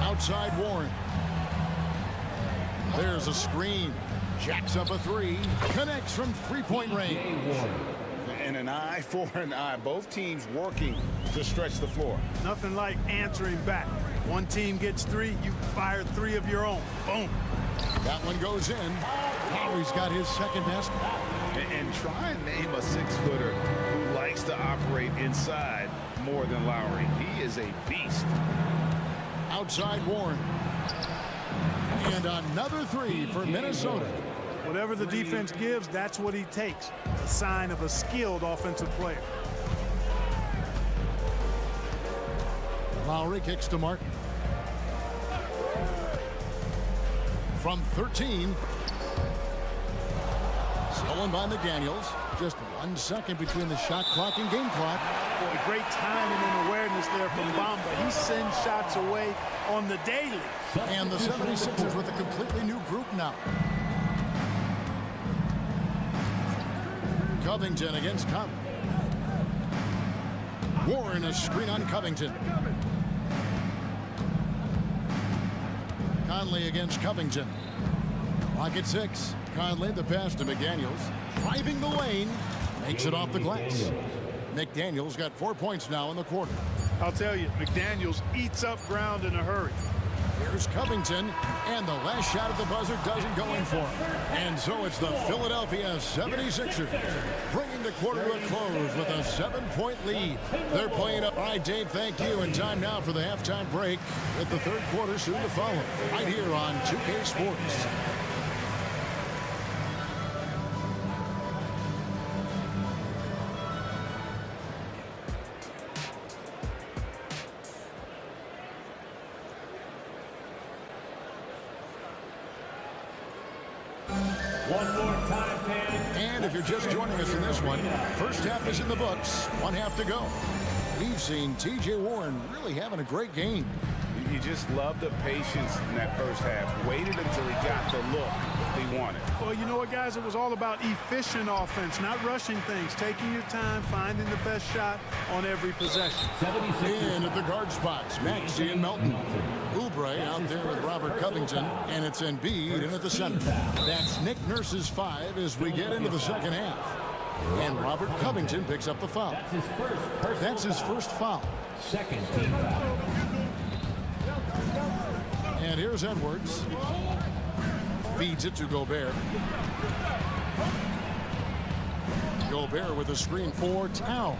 Outside Warren. There's a screen. Jacks up a 3. Connects from three-point range. And an eye for an eye. Both teams working to stretch the floor. Nothing like answering back. One team gets 3, you fire 3 of your own. Boom. That one goes in. Lowry's got his second basket. And try and name a 6-footer who likes to operate inside more than Lowry. He is a beast. Outside Warren. And another 3 for Minnesota. Whatever the defense gives, that's what he takes. A sign of a skilled offensive player. Lowry kicks to Martin. From 13. Stolen by McDaniels. Just 1 second between the shot clock and game clock. Boy, great timing and awareness there from Bamba. He sends shots away on the daily. And the 76ers with a completely new group now. Covington against Conley. Warren a screen on Covington. Conley against Covington. Clock at 6. Conley the pass to McDaniels. Driving the lane. Makes it off the glass. McDaniels got 4 points now in the quarter. I'll tell you, McDaniels eats up ground in a hurry. Here's Covington, and the last shot at the buzzer doesn't go in for him. And so it's the Philadelphia 76ers bringing the quarter to a close with a 7-point lead. They're playing up. All right, Dave, thank you. And time now for the halftime break with the third quarter soon to follow. Right here on 2K Sports. One more time, fans. And if you're just joining us in this one, first half is in the books. 1 half to go. We've seen T.J. Warren really having a great game. You just love the patience in that first half. Waited until he got the look he wanted. Well, you know what, guys? It was all about efficient offense, not rushing things, taking your time, finding the best shot on every possession. In at the guard spots, Maxey and Melton. Oubre out there with Robert Covington, and it's Embiid in at the center. That's Nick Nurse's 5 as we get into the second half. And Robert Covington picks up the foul. That's his first foul. Second team foul. And here's Edwards. Feeds it to Gobert. Gobert with a screen for Towns.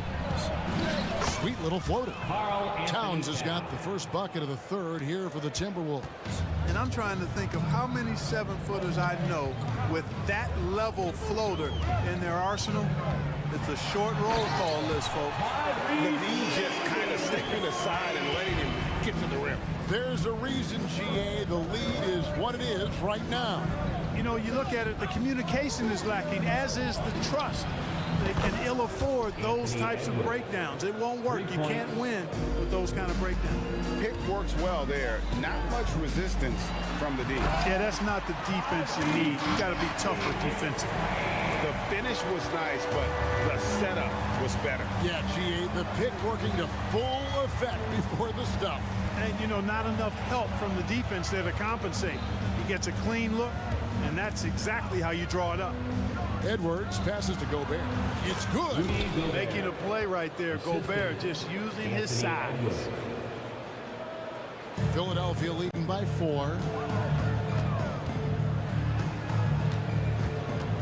Sweet little floater. Towns has got the first bucket of the third here for the Timberwolves. And I'm trying to think of how many 7-footers I know with that level floater in their arsenal. It's a short roll call list, folks. The D just kind of stepping aside and letting him get to the rim. There's a reason, GA, the lead is what it is right now. You know, you look at it, the communication is lacking, as is the trust. they can ill afford those types of breakdowns. It won't work. You can't win with those kind of breakdowns. Pick works well there. Not much resistance from the D. Yeah, that's not the defense you need. You got to be tougher defensively. The finish was nice, but the setup was better. Yeah, GA, the pick working to full effect before the stuff. And, you know, not enough help from the defense there to compensate. He gets a clean look, and that's exactly how you draw it up. Edwards passes to Gobert. It's good. Making a play right there. Gobert just using his size. Philadelphia leading by 4.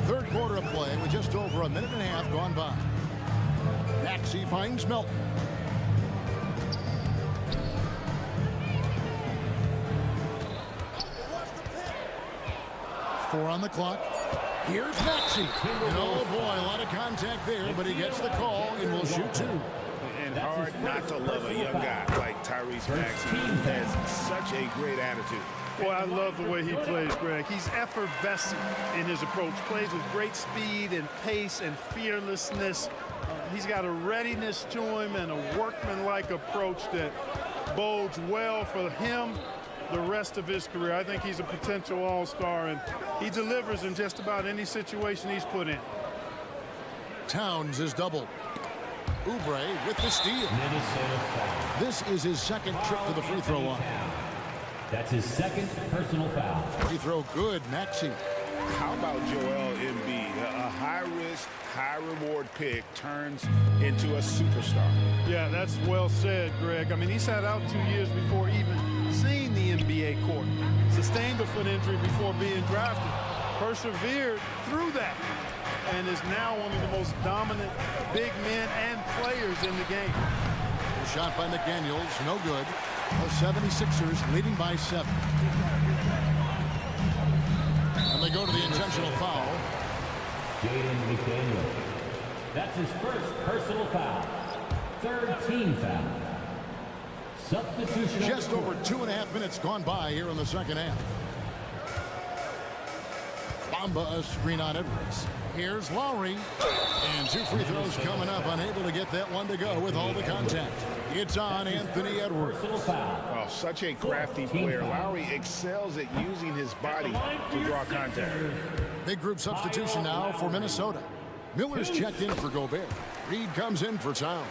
Third quarter of play with just over a minute and a half gone by. Maxey finds Melton. Four on the clock. Here's Maxey. And oh boy, a lot of contact there, but he gets the call and will shoot 2. And hard not to love a young guy like Tyrese Maxey. He has such a great attitude. Boy, I love the way he plays, Greg. He's effervescent in his approach. Plays with great speed and pace and fearlessness. He's got a readiness to him and a workmanlike approach that bodes well for him the rest of his career. I think he's a potential all-star, and he delivers in just about any situation he's put in. Towns is doubled. Oubre with the steal. This is his second trip to the free throw line. That's his second personal foul. Free throw good, Maxey. How about Joel Embiid? A high-risk, high-reward pick turns into a superstar. Yeah, that's well said, Greg. I mean, he sat out 2 years before even seeing the NBA court. Sustained a foot injury before being drafted. Persevered through that and is now one of the most dominant big men and players in the game. A shot by McDaniels, no good. The 76ers leading by 7. And they go to the intentional foul. Jaden McDaniel. That's his first personal foul. Third team foul. Substitution. Just over 2.5 minutes gone by here in the second half. Bamba a screen on Edwards. Here's Lowry. And 2 free throws coming up. Unable to get that one to go with all the contact. It's on Anthony Edwards. Oh, such a crafty player. Lowry excels at using his body to draw contact. Big group substitution now for Minnesota. Miller's checked in for Gobert. Reed comes in for Towns.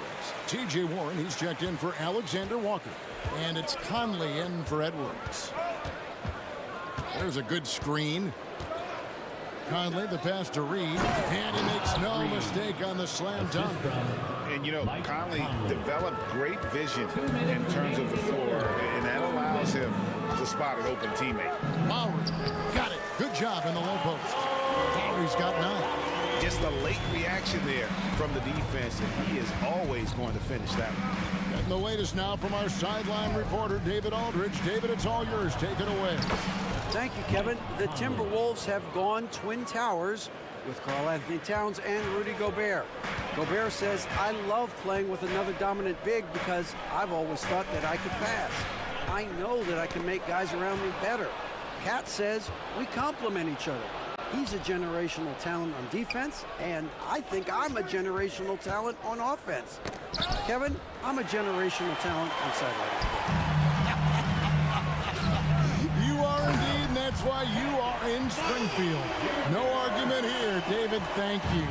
T.J. Warren, he's checked in for Alexander Walker. And it's Conley in for Edwards. There's a good screen. Conley, the pass to Reed. And he makes no mistake on the slam dunk. And, you know, Conley developed great vision in terms of the floor, and that allows him to spot an open teammate. Lowry got it. Good job in the low post. Lowry's got 9. Just a late reaction there from the defense, and he is always going to finish that one. And the latest now from our sideline reporter, David Aldridge. David, it's all yours. Take it away. Thank you, Kevin. The Timberwolves have gone Twin Towers with Karl-Anthony Towns and Rudy Gobert. Gobert says, I love playing with another dominant big because I've always thought that I could pass. I know that I can make guys around me better. Cat says, we complement each other. He's a generational talent on defense, and I think I'm a generational talent on offense. Kevin, I'm a generational talent on sideline. You are indeed, and that's why you are in Springfield. No argument here, David. Thank you.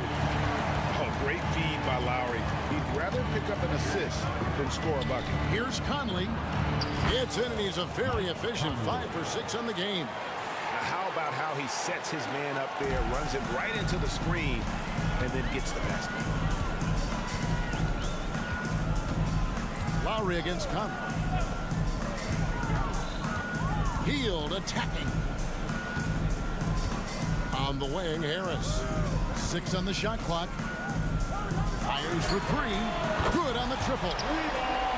Oh, great feed by Lowry. He'd rather pick up an assist than score a bucket. Here's Conley. It's in, and he's a very efficient 5 for 6 on the game. How about how he sets his man up there, runs him right into the screen, and then gets the basket. Lowry against Conley. Hield attacking. On the wing, Harris. 6 on the shot clock. Fires for 3. Good on the triple.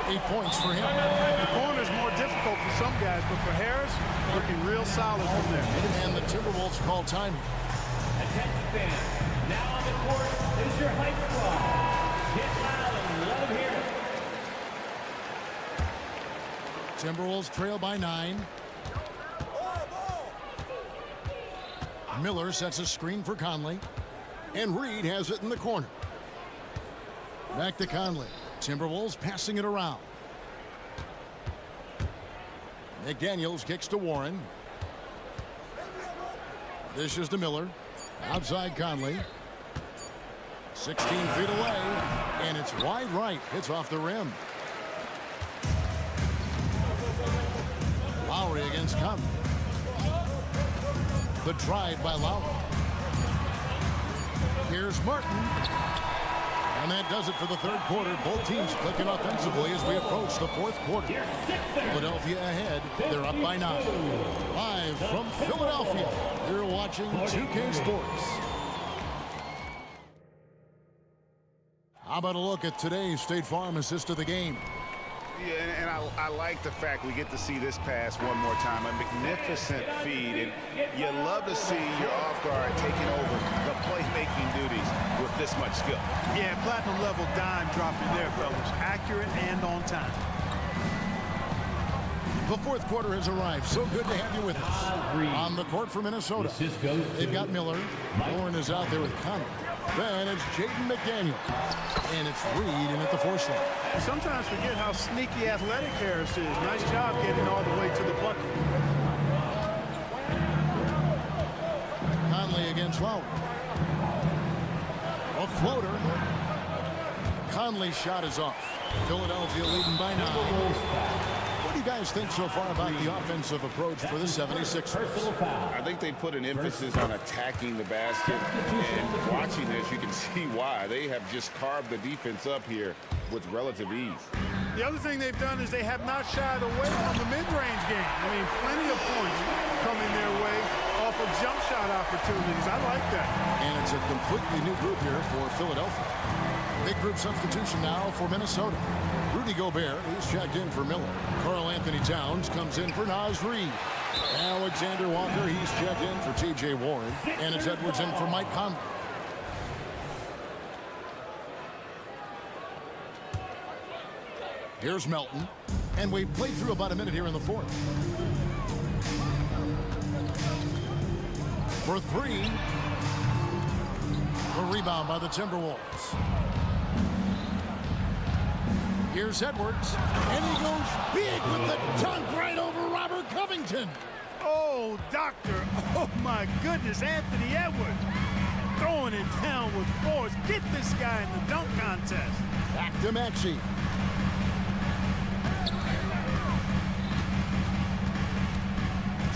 8 points for him. The corner's more difficult for some guys, but for Harris, looking real solid from there. And the Timberwolves call timing. Attention fans, now on the court is your hype squad. Get loud and let them hear it. Timberwolves trail by 9. Miller sets a screen for Conley. And Reed has it in the corner. Back to Conley. Timberwolves passing it around. McDaniels kicks to Warren. Dishes to Miller. Outside Conley. 16 feet away. And it's wide right. It's off the rim. Lowry against Conley. The drive by Lowry. Here's Martin. And that does it for the third quarter. Both teams clicking offensively as we approach the fourth quarter. Philadelphia ahead. They're up by 9. Live from Philadelphia, you're watching 2K Sports. How about a look at today's State Farm assist of the game? Yeah, and I like the fact we get to see this pass one more time. A magnificent feed, and you love to see your off guard taking over the playmaking duties with this much skill. Yeah, platinum level dime dropping there, fellas. Accurate and on time. The fourth quarter has arrived. So good to have you with us. On the court for Minnesota, they've got Miller. Warren is out there with Conley. Then it's Jaden McDaniel. And it's Reed in at the force line. You sometimes forget how sneaky athletic Harris is. Nice job getting all the way to the bucket. Conley against Lowry. A floater. Conley's shot is off. Philadelphia leading by 9. What do you guys think so far about the offensive approach for the 76ers? I think they put an emphasis on attacking the basket, and watching this, you can see why. They have just carved the defense up here with relative ease. The other thing they've done is they have not shied away from the mid-range game. I mean, plenty of points coming their way off of jump shot opportunities. I like that. And it's a completely new group here for Philadelphia. Big group substitution now for Minnesota. Rudy Gobert, he's checked in for Miller. Karl Anthony Towns comes in for Naz Reid. Alexander Walker, he's checked in for T.J. Warren. And it's Edwards in for Mike Conley. Here's Melton. And we've played through about a minute here in the fourth. For 3. A rebound by the Timberwolves. Here's Edwards, and he goes big with the dunk right over Robert Covington. Oh, doctor. Oh, my goodness. Anthony Edwards throwing it down with force. Get this guy in the dunk contest. Back to Maxey.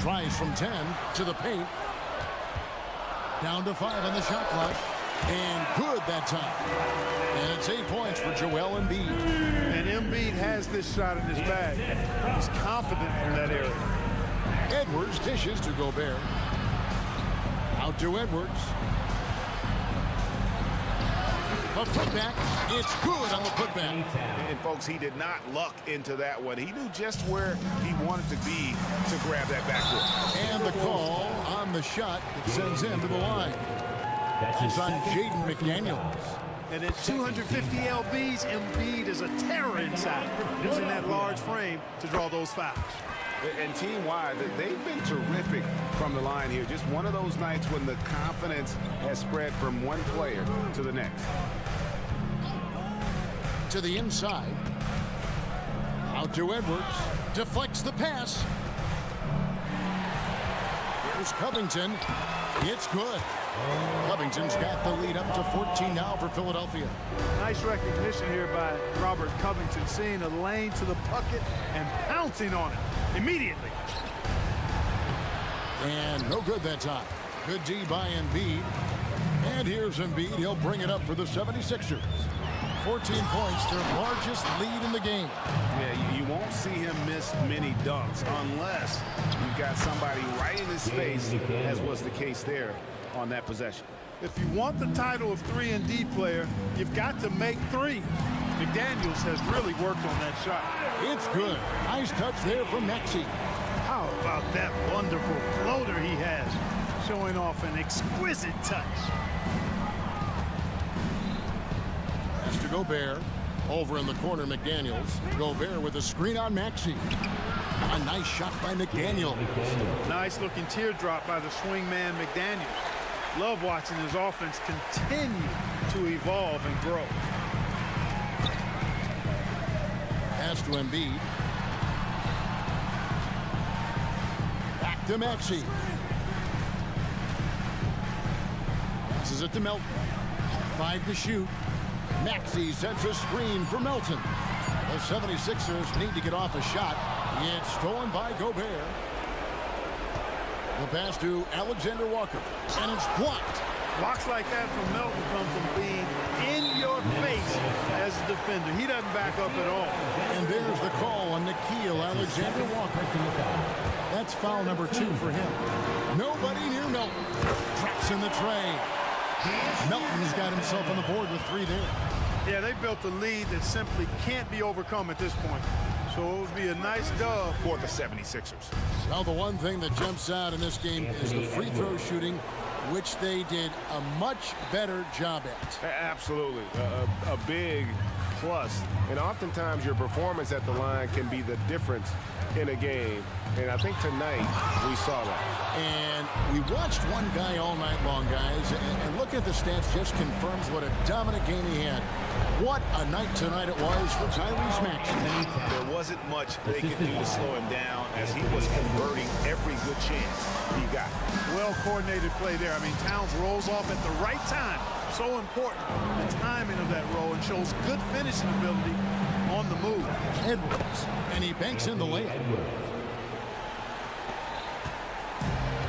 Tries from 10 to the paint. Down to 5 on the shot clock. And good that time. And it's 8 points for Joel Embiid. And Embiid has this shot in his bag. He's confident in that area. Edwards dishes to Gobert. Out to Edwards. A putback. It's good on the putback. And folks, he did not luck into that one. He knew just where he wanted to be to grab that backcourt. And the call on the shot that sends him to the line. It's on Jaden McDaniels. And at 250 lbs, Embiid is a terror inside, using that large frame to draw those fouls. And team-wide, they've been terrific from the line here. Just one of those nights when the confidence has spread from one player to the next. To the inside. Out to Edwards. Deflects the pass. Here's Covington. It's good. Covington's got the lead up to 14 now for Philadelphia. Nice recognition here by Robert Covington, seeing a lane to the bucket and pouncing on it immediately. And no good that time. Good D by Embiid. And here's Embiid. He'll bring it up for the 76ers. 14 points, their largest lead in the game. Yeah, you won't see him miss many dunks unless you've got somebody right in his face, as was the case there on that possession. If you want the title of 3-and-D player, you've got to make threes. McDaniels has really worked on that shot. It's good. Nice touch there from Maxey. How about that wonderful floater he has, showing off an exquisite touch. Mr. Gobert. Over in the corner, McDaniels. Gobert with a screen on Maxey. A nice shot by McDaniels. Nice looking teardrop by the swingman McDaniels. Love watching his offense continue to evolve and grow. pass to Embiid. Back to Maxey. Passes it to Melton. 5 to shoot. Maxey sets a screen for Melton. The 76ers need to get off a shot. It's stolen by Gobert. The pass to Alexander Walker, and it's blocked. Blocks like that from Melton come from being in your face as a defender. He doesn't back up at all. And there's the call on Nickeil Alexander Walker. That's foul number 2 for him. Nobody near Melton. Traps in the tray. Melton's got himself on the board with 3 there. Yeah, they built a lead that simply can't be overcome at this point. So it would be a nice dub for the 76ers. Well, the one thing that jumps out in this game is the free throw shooting, which they did a much better job at. Absolutely. A big plus. And oftentimes your performance at the line can be the difference in a game. And I think tonight we saw that. And we watched one guy all night long, guys. And look at the stats, just confirms what a dominant game he had. What a night tonight it was for Tyrese Maxey. There wasn't much they could do to slow him down as he was converting every good chance he got. Well-coordinated play there. I mean, Towns rolls off at the right time. So important, the timing of that roll, and shows good finishing ability on the move. Edwards, and he banks in the layup.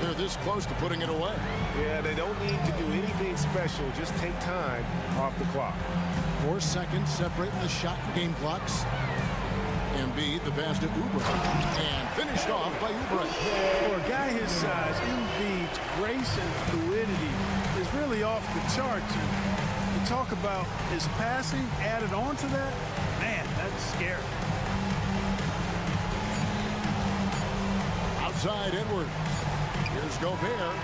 They're this close to putting it away. Yeah, they don't need to do anything special. Just take time off the clock. 4 seconds separating the shot and game clocks. Embiid, the pass to Oubre, and finished off by Oubre. For a guy his size, Embiid's grace and fluidity is really off the charts. And to talk about his passing added on to that, man, that's scary. Outside Edwards. Here's Gobert.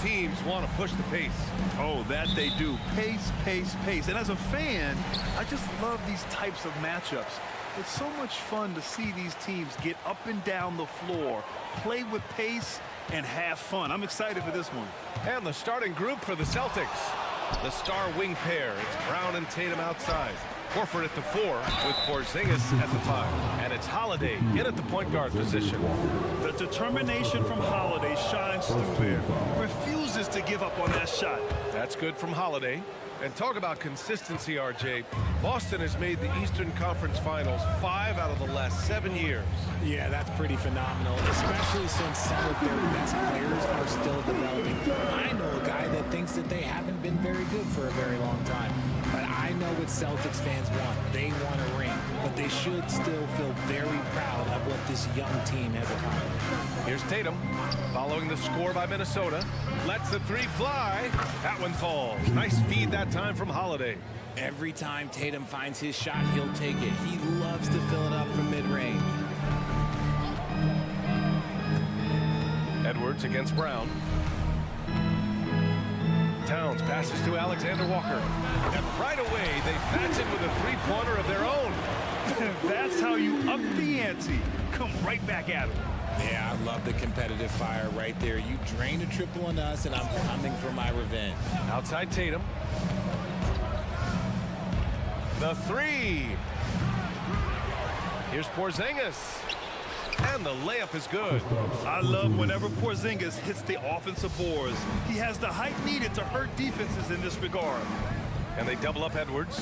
teams want to push the pace. Oh, that they do. Pace, pace, pace. And as a fan, I just love these types of matchups. It's so much fun to see these teams get up and down the floor, play with pace, and have fun. I'm excited for this one. And the starting group for the Celtics. The star wing pair. It's Brown and Tatum outside. Horford at the 4 with Porzingis at the 5. And it's Holiday in at the point guard position. The determination from Holiday shines through there. Refuses to give up on that shot. That's good from Holiday. And talk about consistency, RJ. Boston has made the Eastern Conference Finals 5 out of the last 7 years. Yeah, that's pretty phenomenal, especially since some of their best players are still developing. I know a guy that thinks that they haven't been very good for a very long time. But I know what Celtics fans want. They want a ring, but they should still feel very proud of what this young team has accomplished. Here's Tatum, following the score by Minnesota. Lets the 3 fly. That one falls. Nice feed that time from Holiday. Every time Tatum finds his shot, he'll take it. He loves to fill it up from mid-range. Edwards against Brown. Towns passes to Alexander Walker. And right away, they match it with a 3-pointer of their own. That's how you up the ante. Come right back at him. Yeah, I love the competitive fire right there. You drain a triple on us, and I'm coming for my revenge. Outside Tatum. The 3. Here's Porzingis. And the layup is good. I love whenever Porzingis hits the offensive boards. He has the height needed to hurt defenses in this regard. And they double up Edwards.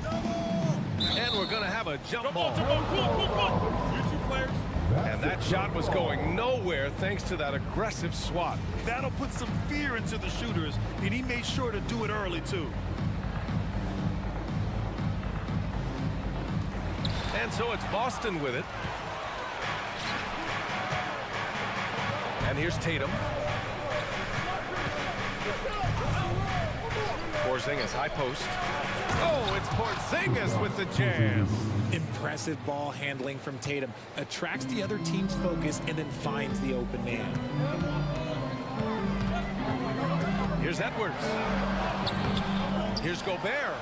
And we're going to have a jump ball. You two players. And that shot was going nowhere thanks to that aggressive swat. That'll put some fear into the shooters, and he made sure to do it early, too. And so it's Boston with it. And here's Tatum. Porzingis, high post. Oh, it's Porzingis with the jam. Impressive ball handling from Tatum. Attracts the other team's focus and then finds the open man. Here's Edwards. Here's Gobert.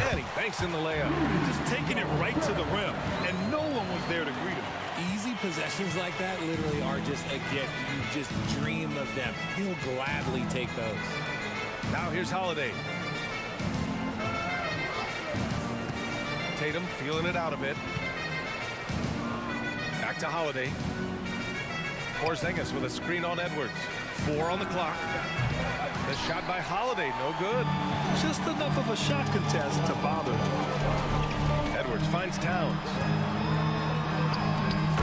And he banks in the layup. Just taking it right to the rim, and no one was there to greet him. Easy possessions like that literally are just a gift. You just dream of them. He'll gladly take those. Now here's Holiday. Tatum feeling it out a bit. Back to Holiday. Porzingis with a screen on Edwards. 4 on the clock. The shot by Holiday, no good. Just enough of a shot contest to bother him. Edwards finds Towns.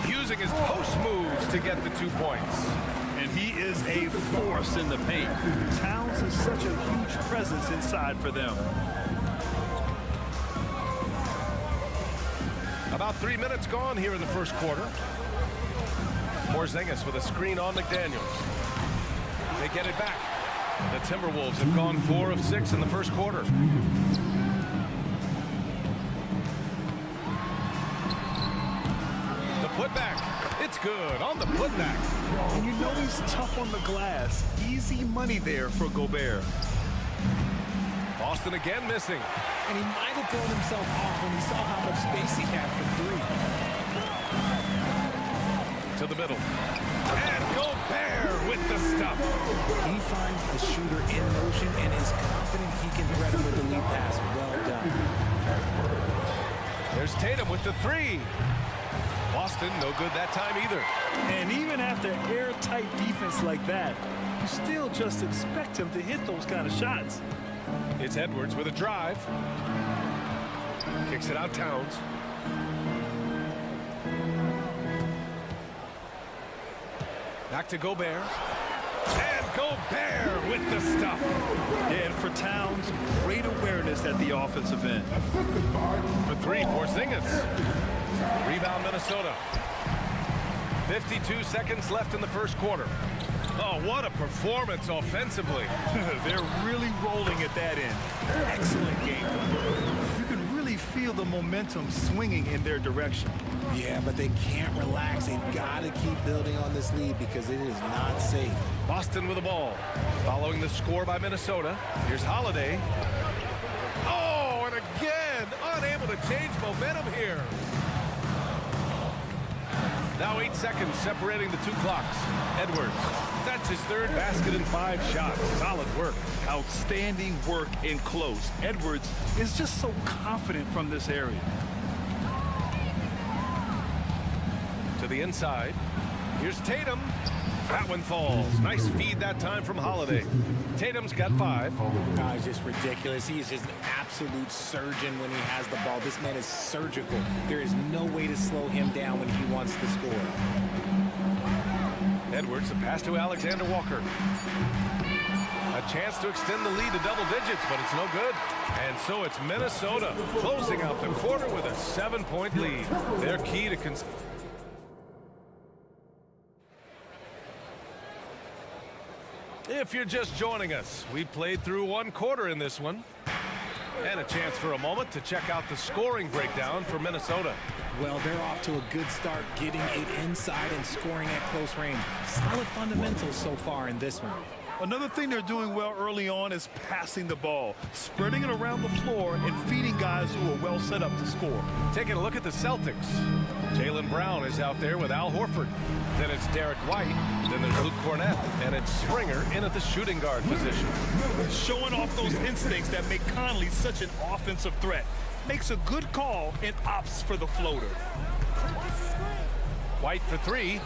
Using his post moves to get the 2 points. And he is a force in the paint. Towns is such a huge presence inside for them. About 3 minutes gone here in the first quarter. Porzingis with a screen on McDaniels. They get it back. The Timberwolves have gone 4 of 6 in the first quarter. The putback. It's good on the putback. And you know he's tough on the glass. Easy money there for Gobert. Boston again missing. And he might have thrown himself off when he saw how much space he had for 3. To the middle. And Gobert with the stuff. He finds the shooter in motion and is confident he can thread him with the lead pass. Well done. There's Tatum with the 3. Boston no good that time either. And even after airtight defense like that, you still just expect him to hit those kind of shots. It's Edwards with a drive. Kicks it out Towns. Back to Gobert. And Gobert with the stuff. And for Towns, great awareness at the offensive end. For 3, Porzingis. Rebound Minnesota. 52 seconds left in the first quarter. Oh, what a performance offensively. They're really rolling at that end. Excellent game. You can really feel the momentum swinging in their direction. Yeah, but they can't relax. They've got to keep building on this lead because it is not safe. Boston with the ball. Following the score by Minnesota. Here's Holiday. Oh, and again, unable to change momentum here. Now 8 seconds separating the two clocks. Edwards. That's his third basket in 5 shots. Solid work. Outstanding work in close. Edwards is just so confident from this area. To the inside. Here's Tatum. That one falls. Nice feed that time from Holiday. Tatum's got 5. Oh, it's just ridiculous. He is just an absolute surgeon when he has the ball. This man is surgical. There is no way to slow him down when he wants to score. Edwards, a pass to Alexander Walker. A chance to extend the lead to double digits, but it's no good. And so it's Minnesota closing out the quarter with a 7-point lead. Their key to If you're just joining us, we played through 1 quarter in this one. And a chance for a moment to check out the scoring breakdown for Minnesota. Well, they're off to a good start, getting it inside and scoring at close range. Solid fundamentals so far in this one. Another thing they're doing well early on is passing the ball, spreading it around the floor and feeding guys who are well set up to score. Taking a look at the Celtics. Jaylen Brown is out there with Al Horford. Then it's Derek White. Then there's Luke Cornett. And it's Springer in at the shooting guard position. Showing off those instincts that make Conley such an offensive threat. Makes a good call and opts for the floater. White for 3.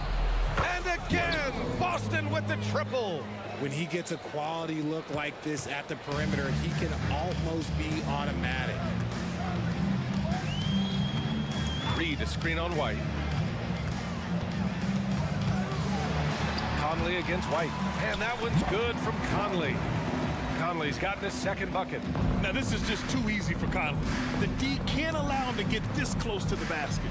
And again, Boston with the triple. When he gets a quality look like this at the perimeter, he can almost be automatic. Reed, a screen on White. Conley against White. And that one's good from Conley. Conley's gotten his 2nd bucket. Now this is just too easy for Conley. The D can't allow him to get this close to the basket.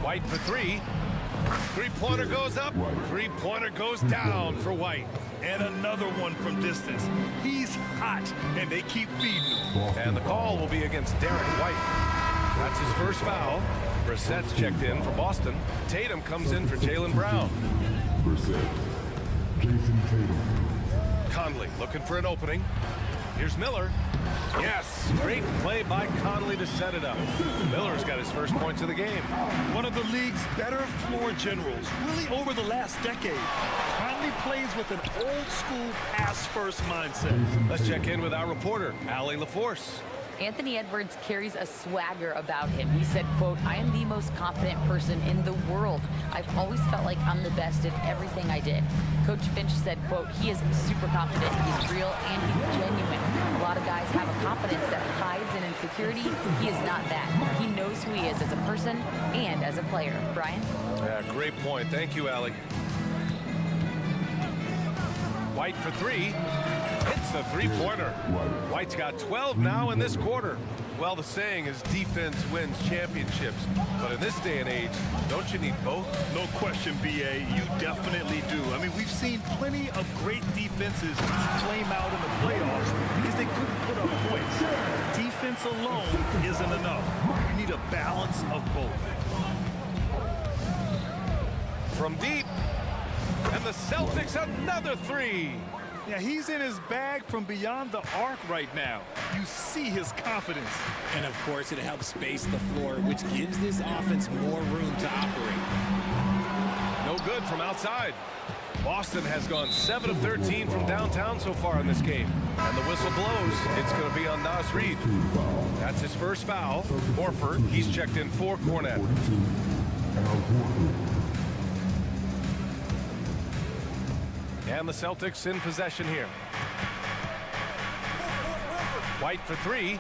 White for 3. 3-pointer goes up. 3-pointer goes down for White. And another one from distance. He's hot, and they keep feeding him. And the call will be against Derek White. That's his first foul. Brissett's checked in for Boston. Tatum comes in for Jaylen Brown. Brissett. Jason Tatum. Conley looking for an opening. Here's Miller. Yes, great play by Conley to set it up. Miller's got his first points of the game. One of the league's better floor generals, really over the last decade. Conley plays with an old-school pass-first mindset. Let's check in with our reporter, Allie LaForce. Anthony Edwards carries a swagger about him. He said, quote, "I am the most confident person in the world. I've always felt like I'm the best at everything I did." Coach Finch said, quote, "He is super confident, he's real, and he's genuine. A lot of guys have a confidence that hides in insecurity. He is not that. He knows who he is as a person and as a player." Brian? Yeah, great point. Thank you, Allie. White for 3. Hits the 3-pointer. White's got 12 now in this quarter. Well, the saying is defense wins championships. But in this day and age, don't you need both? No question, B.A. You definitely do. I mean, we've seen plenty of great defenses flame out in the playoffs because they couldn't put up points. Defense alone isn't enough. You need a balance of both. From deep. And the Celtics another 3. Yeah, he's in his bag from beyond the arc right now. You see his confidence. And of course, it helps space the floor, which gives this offense more room to operate. No good from outside. Boston has gone 7 of 13 from downtown so far in this game. And the whistle blows. It's going to be on Naz Reid. That's his first foul. Horford, he's checked in for Cornett. And the Celtics in possession here. White for 3.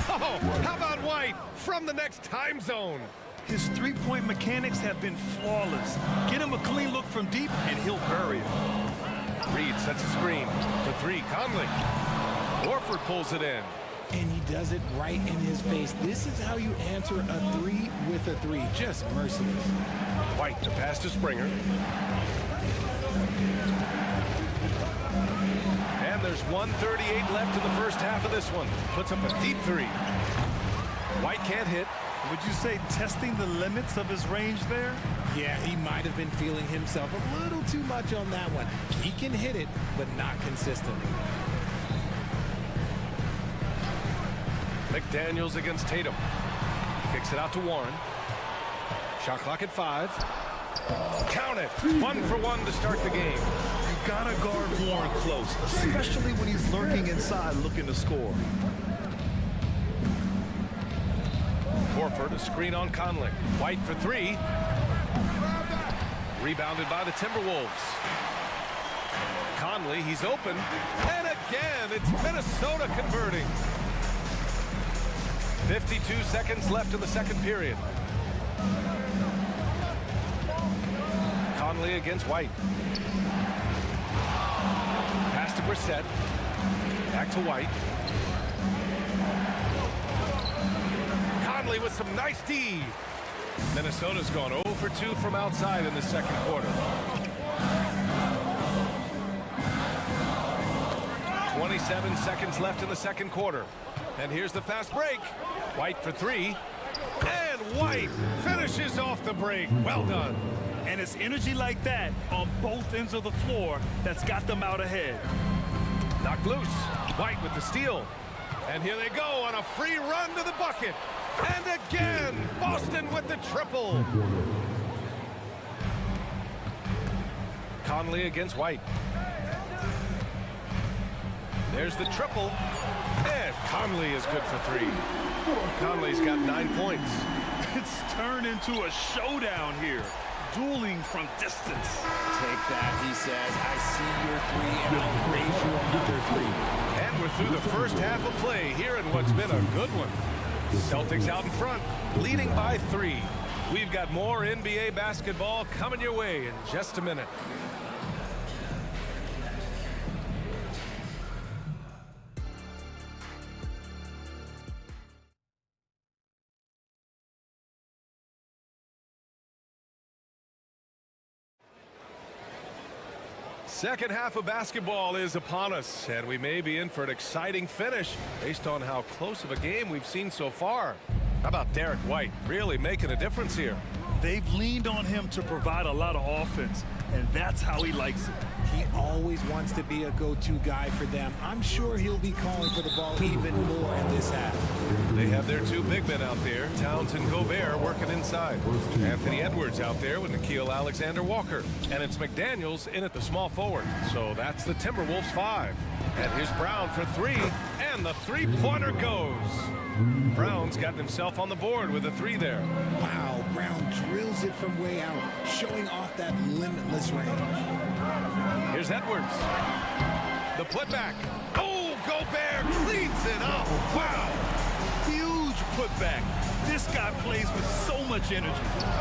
Oh, how about White from the next time zone? His three-point mechanics have been flawless. Get him a clean look from deep, and he'll bury it. Reed sets a screen for 3. Conley. Horford pulls it in. And he does it right in his face. This is how you answer a 3 with a 3. Just merciless. White, the pass to Springer. And there's 1:38 left in the first half of this one. Puts up a deep 3. White can't hit. Would you say testing the limits of his range there? Yeah, he might have been feeling himself a little too much on that one. He can hit it, but not consistently. McDaniels against Tatum. Kicks it out to Warren. Shot clock at 5. Count it. 1 for 1 to start the game. You gotta guard Warren close, especially when he's lurking inside looking to score. Horford, a screen on Conley. White for 3. Rebounded by the Timberwolves. Conley, he's open. And again, it's Minnesota converting. 52 seconds left in the second period. Conley against White. Pass to Brissett. Back to White. Conley with some nice D. Minnesota's gone 0 for 2 from outside in the second quarter. 27 seconds left in the second quarter. And here's the fast break. White for 3. And White finishes off the break. Well done. And it's energy like that on both ends of the floor that's got them out ahead. Knocked loose. White with the steal. And here they go on a free run to the bucket. And again, Boston with the triple. Conley against White. There's the triple. And Conley is good for 3. Conley's got 9 points. It's turned into a showdown here. Dueling from distance. Take that, he says. I see your 3 and I'll raise you another 3. And we're through the first half of play here in what's been a good one. Celtics out in front, leading by 3. We've got more NBA basketball coming your way in just a minute. Second half of basketball is upon us, and we may be in for an exciting finish based on how close of a game we've seen so far. How about Derek White really making a difference here? They've leaned on him to provide a lot of offense, and that's how he likes it. He always wants to be a go-to guy for them. I'm sure he'll be calling for the ball even more in this half. They have their 2 big men out there, Towns and Gobert, working inside. Anthony Edwards out there with Nickeil Alexander-Walker. And it's McDaniels in at the small forward. So that's the Timberwolves 5. And here's Brown for 3. And the three-pointer goes. Brown's gotten himself on the board with a 3 there. Wow, Brown drills it from way out, showing off that limitless range. Here's Edwards. The putback. Oh, Gobert cleans it up. Wow. Huge putback. This guy plays with so much energy.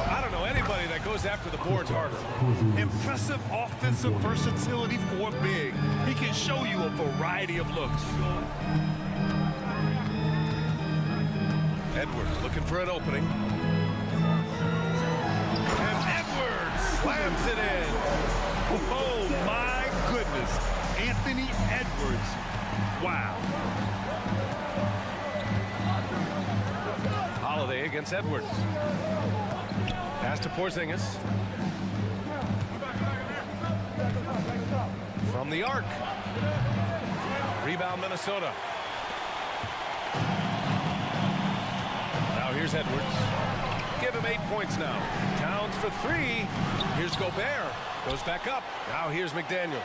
I don't know anybody that goes after the boards harder. Impressive offensive versatility for a big. He can show you a variety of looks. Edwards looking for an opening. And Edwards slams it in. Oh, my goodness. Anthony Edwards. Wow. Holiday against Edwards. Pass to Porzingis. From the arc. Rebound Minnesota. Now here's Edwards. Give him 8 points now. Towns for 3. Here's Gobert. Goes back up. Now here's McDaniels.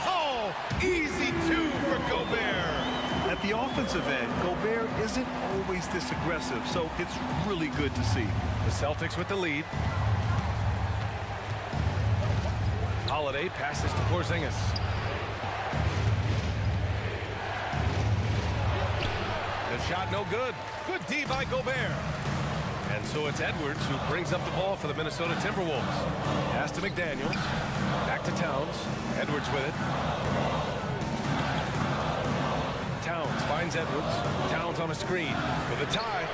Oh! Easy 2 for Gobert. At the offensive end, Gobert isn't always this aggressive, so it's really good to see. The Celtics with the lead. Holiday passes to Porzingis. The shot no good. Good D by Gobert. And so it's Edwards who brings up the ball for the Minnesota Timberwolves. Pass to McDaniels. Back to Towns. Edwards with it. Towns finds Edwards. Towns on a screen for the tie.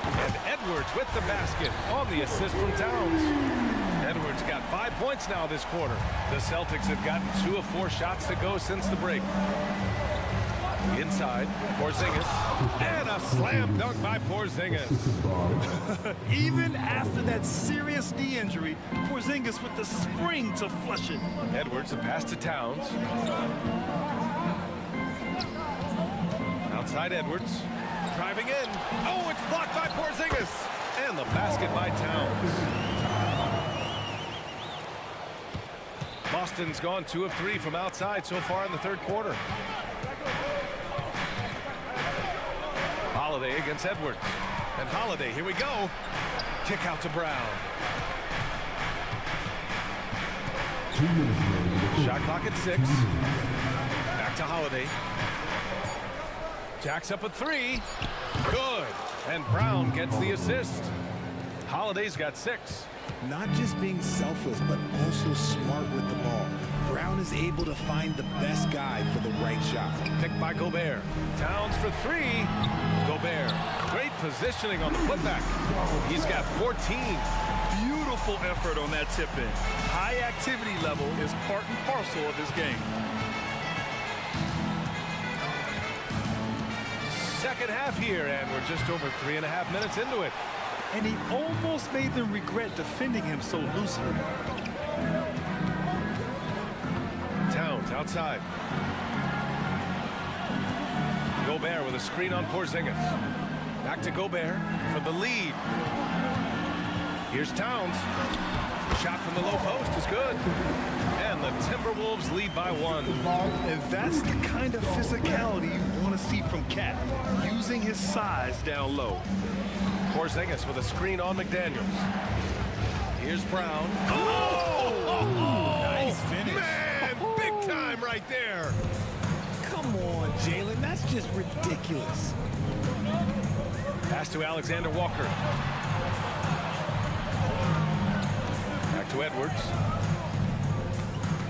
And Edwards with the basket on the assist from Towns. Edwards got 5 points now this quarter. The Celtics have gotten 2 of 4 shots to go since the break. Inside, Porzingis. And a slam dunk by Porzingis. Even after that serious knee injury, Porzingis with the spring to flush it. Edwards, a pass to Towns. Outside Edwards. Driving in. Oh, it's blocked by Porzingis. And the basket by Towns. Boston's gone 2 of 3 from outside so far in the third quarter. Holiday against Edwards. And Holiday, here we go. Kick out to Brown. Shot clock at 6. Back to Holiday. Jacks up a 3. Good. And Brown gets the assist. Holiday's got 6. Not just being selfless, but also smart with the ball. Brown is able to find the best guy for the right shot. Picked by Gobert. Towns for 3. Gobert. Great positioning on the putback. He's got 14. Beautiful effort on that tip-in. High activity level is part and parcel of his game. Second half here, and we're just over 3.5 minutes into it. And he almost made them regret defending him so loosely. Towns outside. Gobert with a screen on Porzingis. Back to Gobert for the lead. Here's Towns. Shot from the low post is good. And the Timberwolves lead by 1. And that's the kind of physicality you want to see from Cat, using his size down low. Porzingis with a screen on McDaniels. Here's Brown. Nice finish. Man, big time right there. Come on, Jalen. That's just ridiculous. Pass to Alexander Walker. Back to Edwards.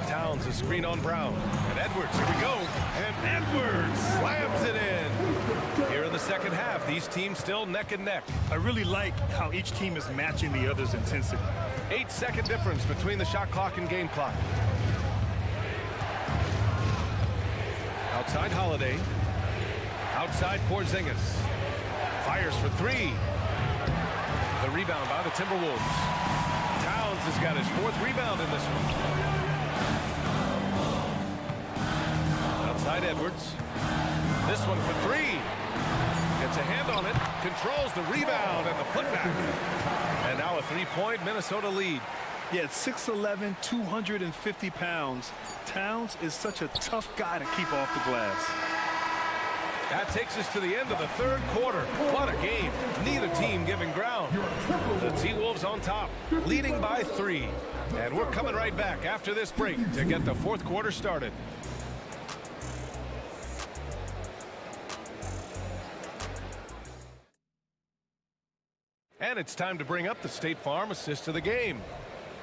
Towns, a screen on Brown. And Edwards, here we go. And Edwards slams it in. Here in the second half, these teams still neck and neck. I really like how each team is matching the other's intensity. 8-second difference between the shot clock and game clock. Outside Holiday. Outside Porzingis. Fires for 3. The rebound by the Timberwolves. Towns has got his 4th rebound in this one. Outside Edwards. This one for 3. Gets a hand on it. Controls the rebound and the putback. And now a 3-point Minnesota lead. Yeah, at 6'11", 250 pounds, Towns is such a tough guy to keep off the glass. That takes us to the end of the third quarter. What a game. Neither team giving ground. The T-Wolves on top, leading by 3. And we're coming right back after this break to get the fourth quarter started. And it's time to bring up the State Farm assist of the game.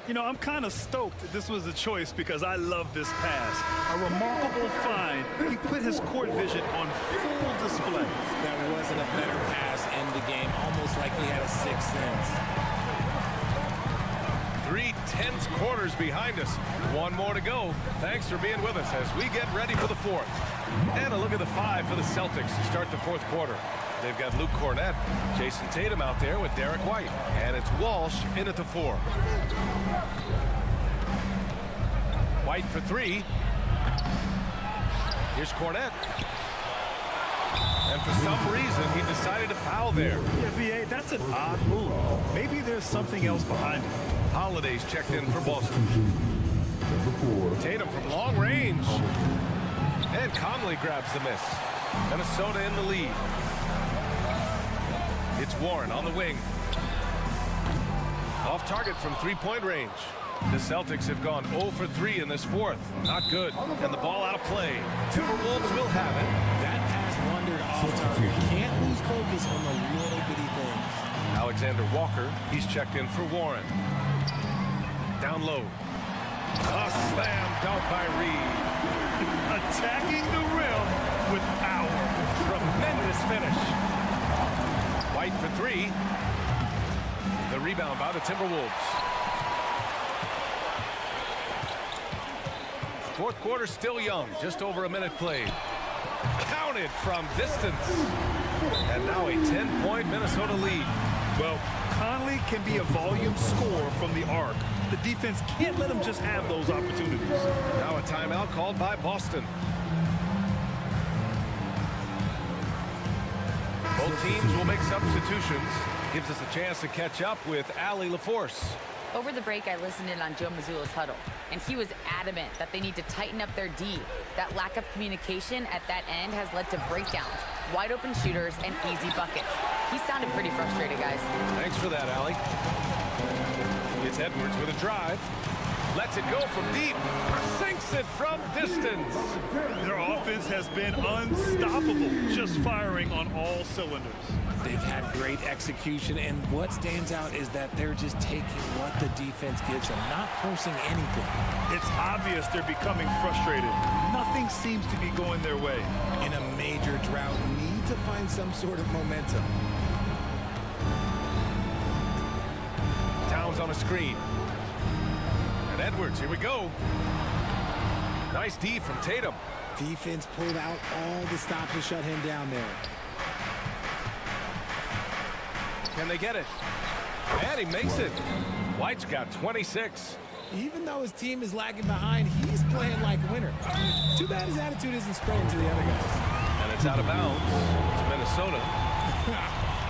You know, I'm kind of stoked that this was a choice because I love this pass. A remarkable find. He put his court vision on full display. That wasn't a better pass in the game. Almost like he had a 6th sense. 3 tense quarters behind us. One more to go. Thanks for being with us as we get ready for the fourth. And a look at the 5 for the Celtics to start the fourth quarter. They've got Luke Cornett, Jason Tatum out there with Derek White. And it's Walsh in at the 4. White for 3. Here's Cornett. And for some reason, he decided to foul there. Yeah, B.A., that's an odd move. Maybe there's something else behind it. Holiday's checked in for Boston. Tatum from long range. And Conley grabs the miss. Minnesota in the lead. It's Warren on the wing. Off target from 3-point range. The Celtics have gone 0 for 3 in this fourth. Not good. And the ball out of play. Timberwolves will have it. That pass wandered off target. Can't lose focus on the little bitty things. Alexander Walker, he's checked in for Warren. Down low. A slam dunk by Reed. Attacking the rim with power. Tremendous finish. White for 3. The rebound by the Timberwolves. Fourth quarter still young, just over a minute played. Counted from distance. And now a 10-point Minnesota lead. Well, Conley can be a volume scorer from the arc. The defense can't let him just have those opportunities. Now a timeout called by Boston. Both teams will make substitutions. Gives us a chance to catch up with Allie LaForce. Over the break, I listened in on Joe Mazzulla's huddle, and he was adamant that they need to tighten up their D. That lack of communication at that end has led to breakdowns, wide open shooters, and easy buckets. He sounded pretty frustrated, guys. Thanks for that, Allie. It's Edwards with a drive. Lets it go from deep. Sinks it from distance. Their offense has been unstoppable, just firing on all cylinders. They've had great execution, and what stands out is that they're just taking what the defense gives them, not forcing anything. It's obvious they're becoming frustrated. Nothing seems to be going their way. In a major drought, need to find some sort of momentum. Towns on a screen. And Edwards, here we go. Nice D from Tatum. Defense pulled out all the stops to shut him down there. Can they get it? And he makes it. White's got 26. Even though his team is lagging behind, he's playing like a winner. Too bad his attitude isn't spreading to the other guys. And it's out of bounds to Minnesota.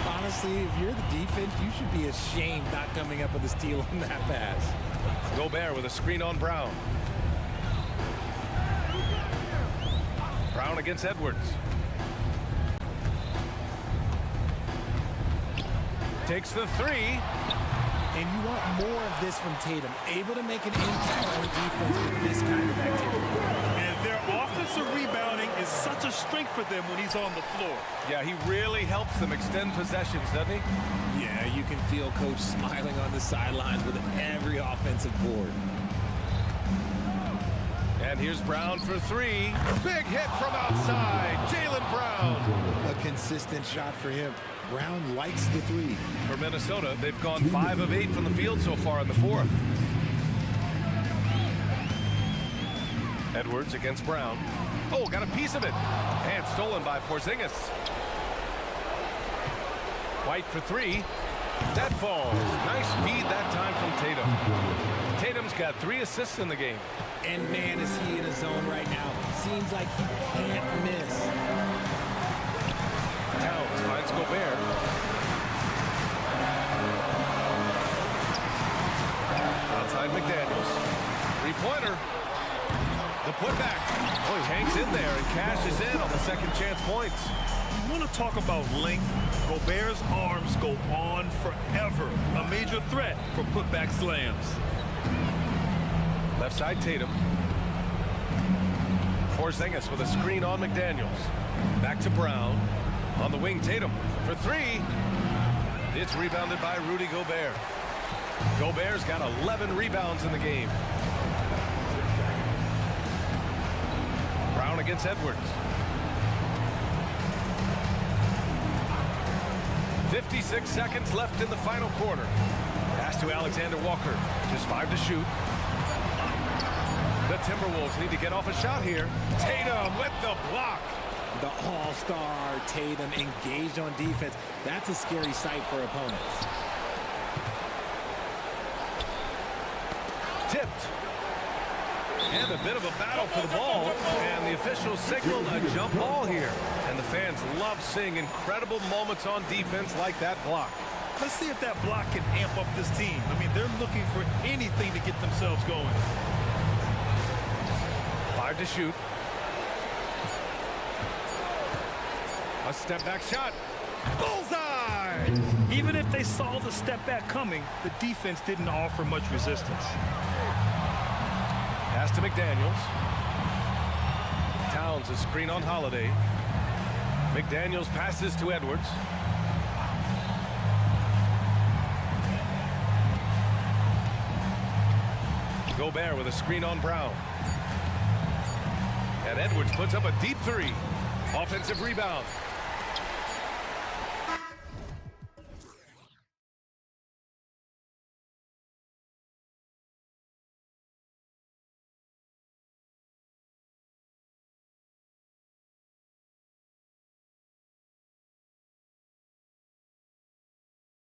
Honestly, if you're the defense, you should be ashamed not coming up with a steal on that pass. Gobert with a screen on Brown. Brown against Edwards. Takes the three. And you want more of this from Tatum. Able to make an impact on defense with this kind of activity. And their offensive rebounding is such a strength for them when he's on the floor. Yeah, he really helps them extend possessions, doesn't he? Yeah, you can feel Coach smiling on the sidelines with every offensive board. And here's Brown for three. Big hit from outside. Jaylen Brown. A consistent shot for him. Brown likes the three. For Minnesota, they've gone 5 of 8 from the field so far in the fourth. Edwards against Brown. Oh, got a piece of it. And stolen by Porzingis. White for three. That falls. Nice feed that time from Tatum. Tatum's got 3 assists in the game. And man, is he in a zone right now. Seems like he can't miss. Towns finds Gobert. Outside McDaniels. Three-pointer. The putback. Oh, he hangs in there and cashes in on the second chance points. You want to talk about length? Gobert's arms go on forever. A major threat for putback slams. Left side Tatum. Porzingis with a screen on McDaniels. Back to Brown. On the wing, Tatum for three. It's rebounded by Rudy Gobert. Gobert's got 11 rebounds in the game. Brown against Edwards. 56 seconds left in the final quarter. Pass to Alexander Walker. Just 5 to shoot. The Timberwolves need to get off a shot here. Tatum with the block. The all-star Tatum engaged on defense. That's a scary sight for opponents. Tipped. And a bit of a battle for the ball. And the officials signaled a jump ball here. And the fans love seeing incredible moments on defense like that block. Let's see if that block can amp up this team. I mean, they're looking for anything to get themselves going. 5 to shoot. A step back shot. Bullseye! Even if they saw the step back coming, the defense didn't offer much resistance. Pass to McDaniels. Towns a screen on Holiday. McDaniels passes to Edwards. Gobert with a screen on Brown. And Edwards puts up a deep three. Offensive rebound.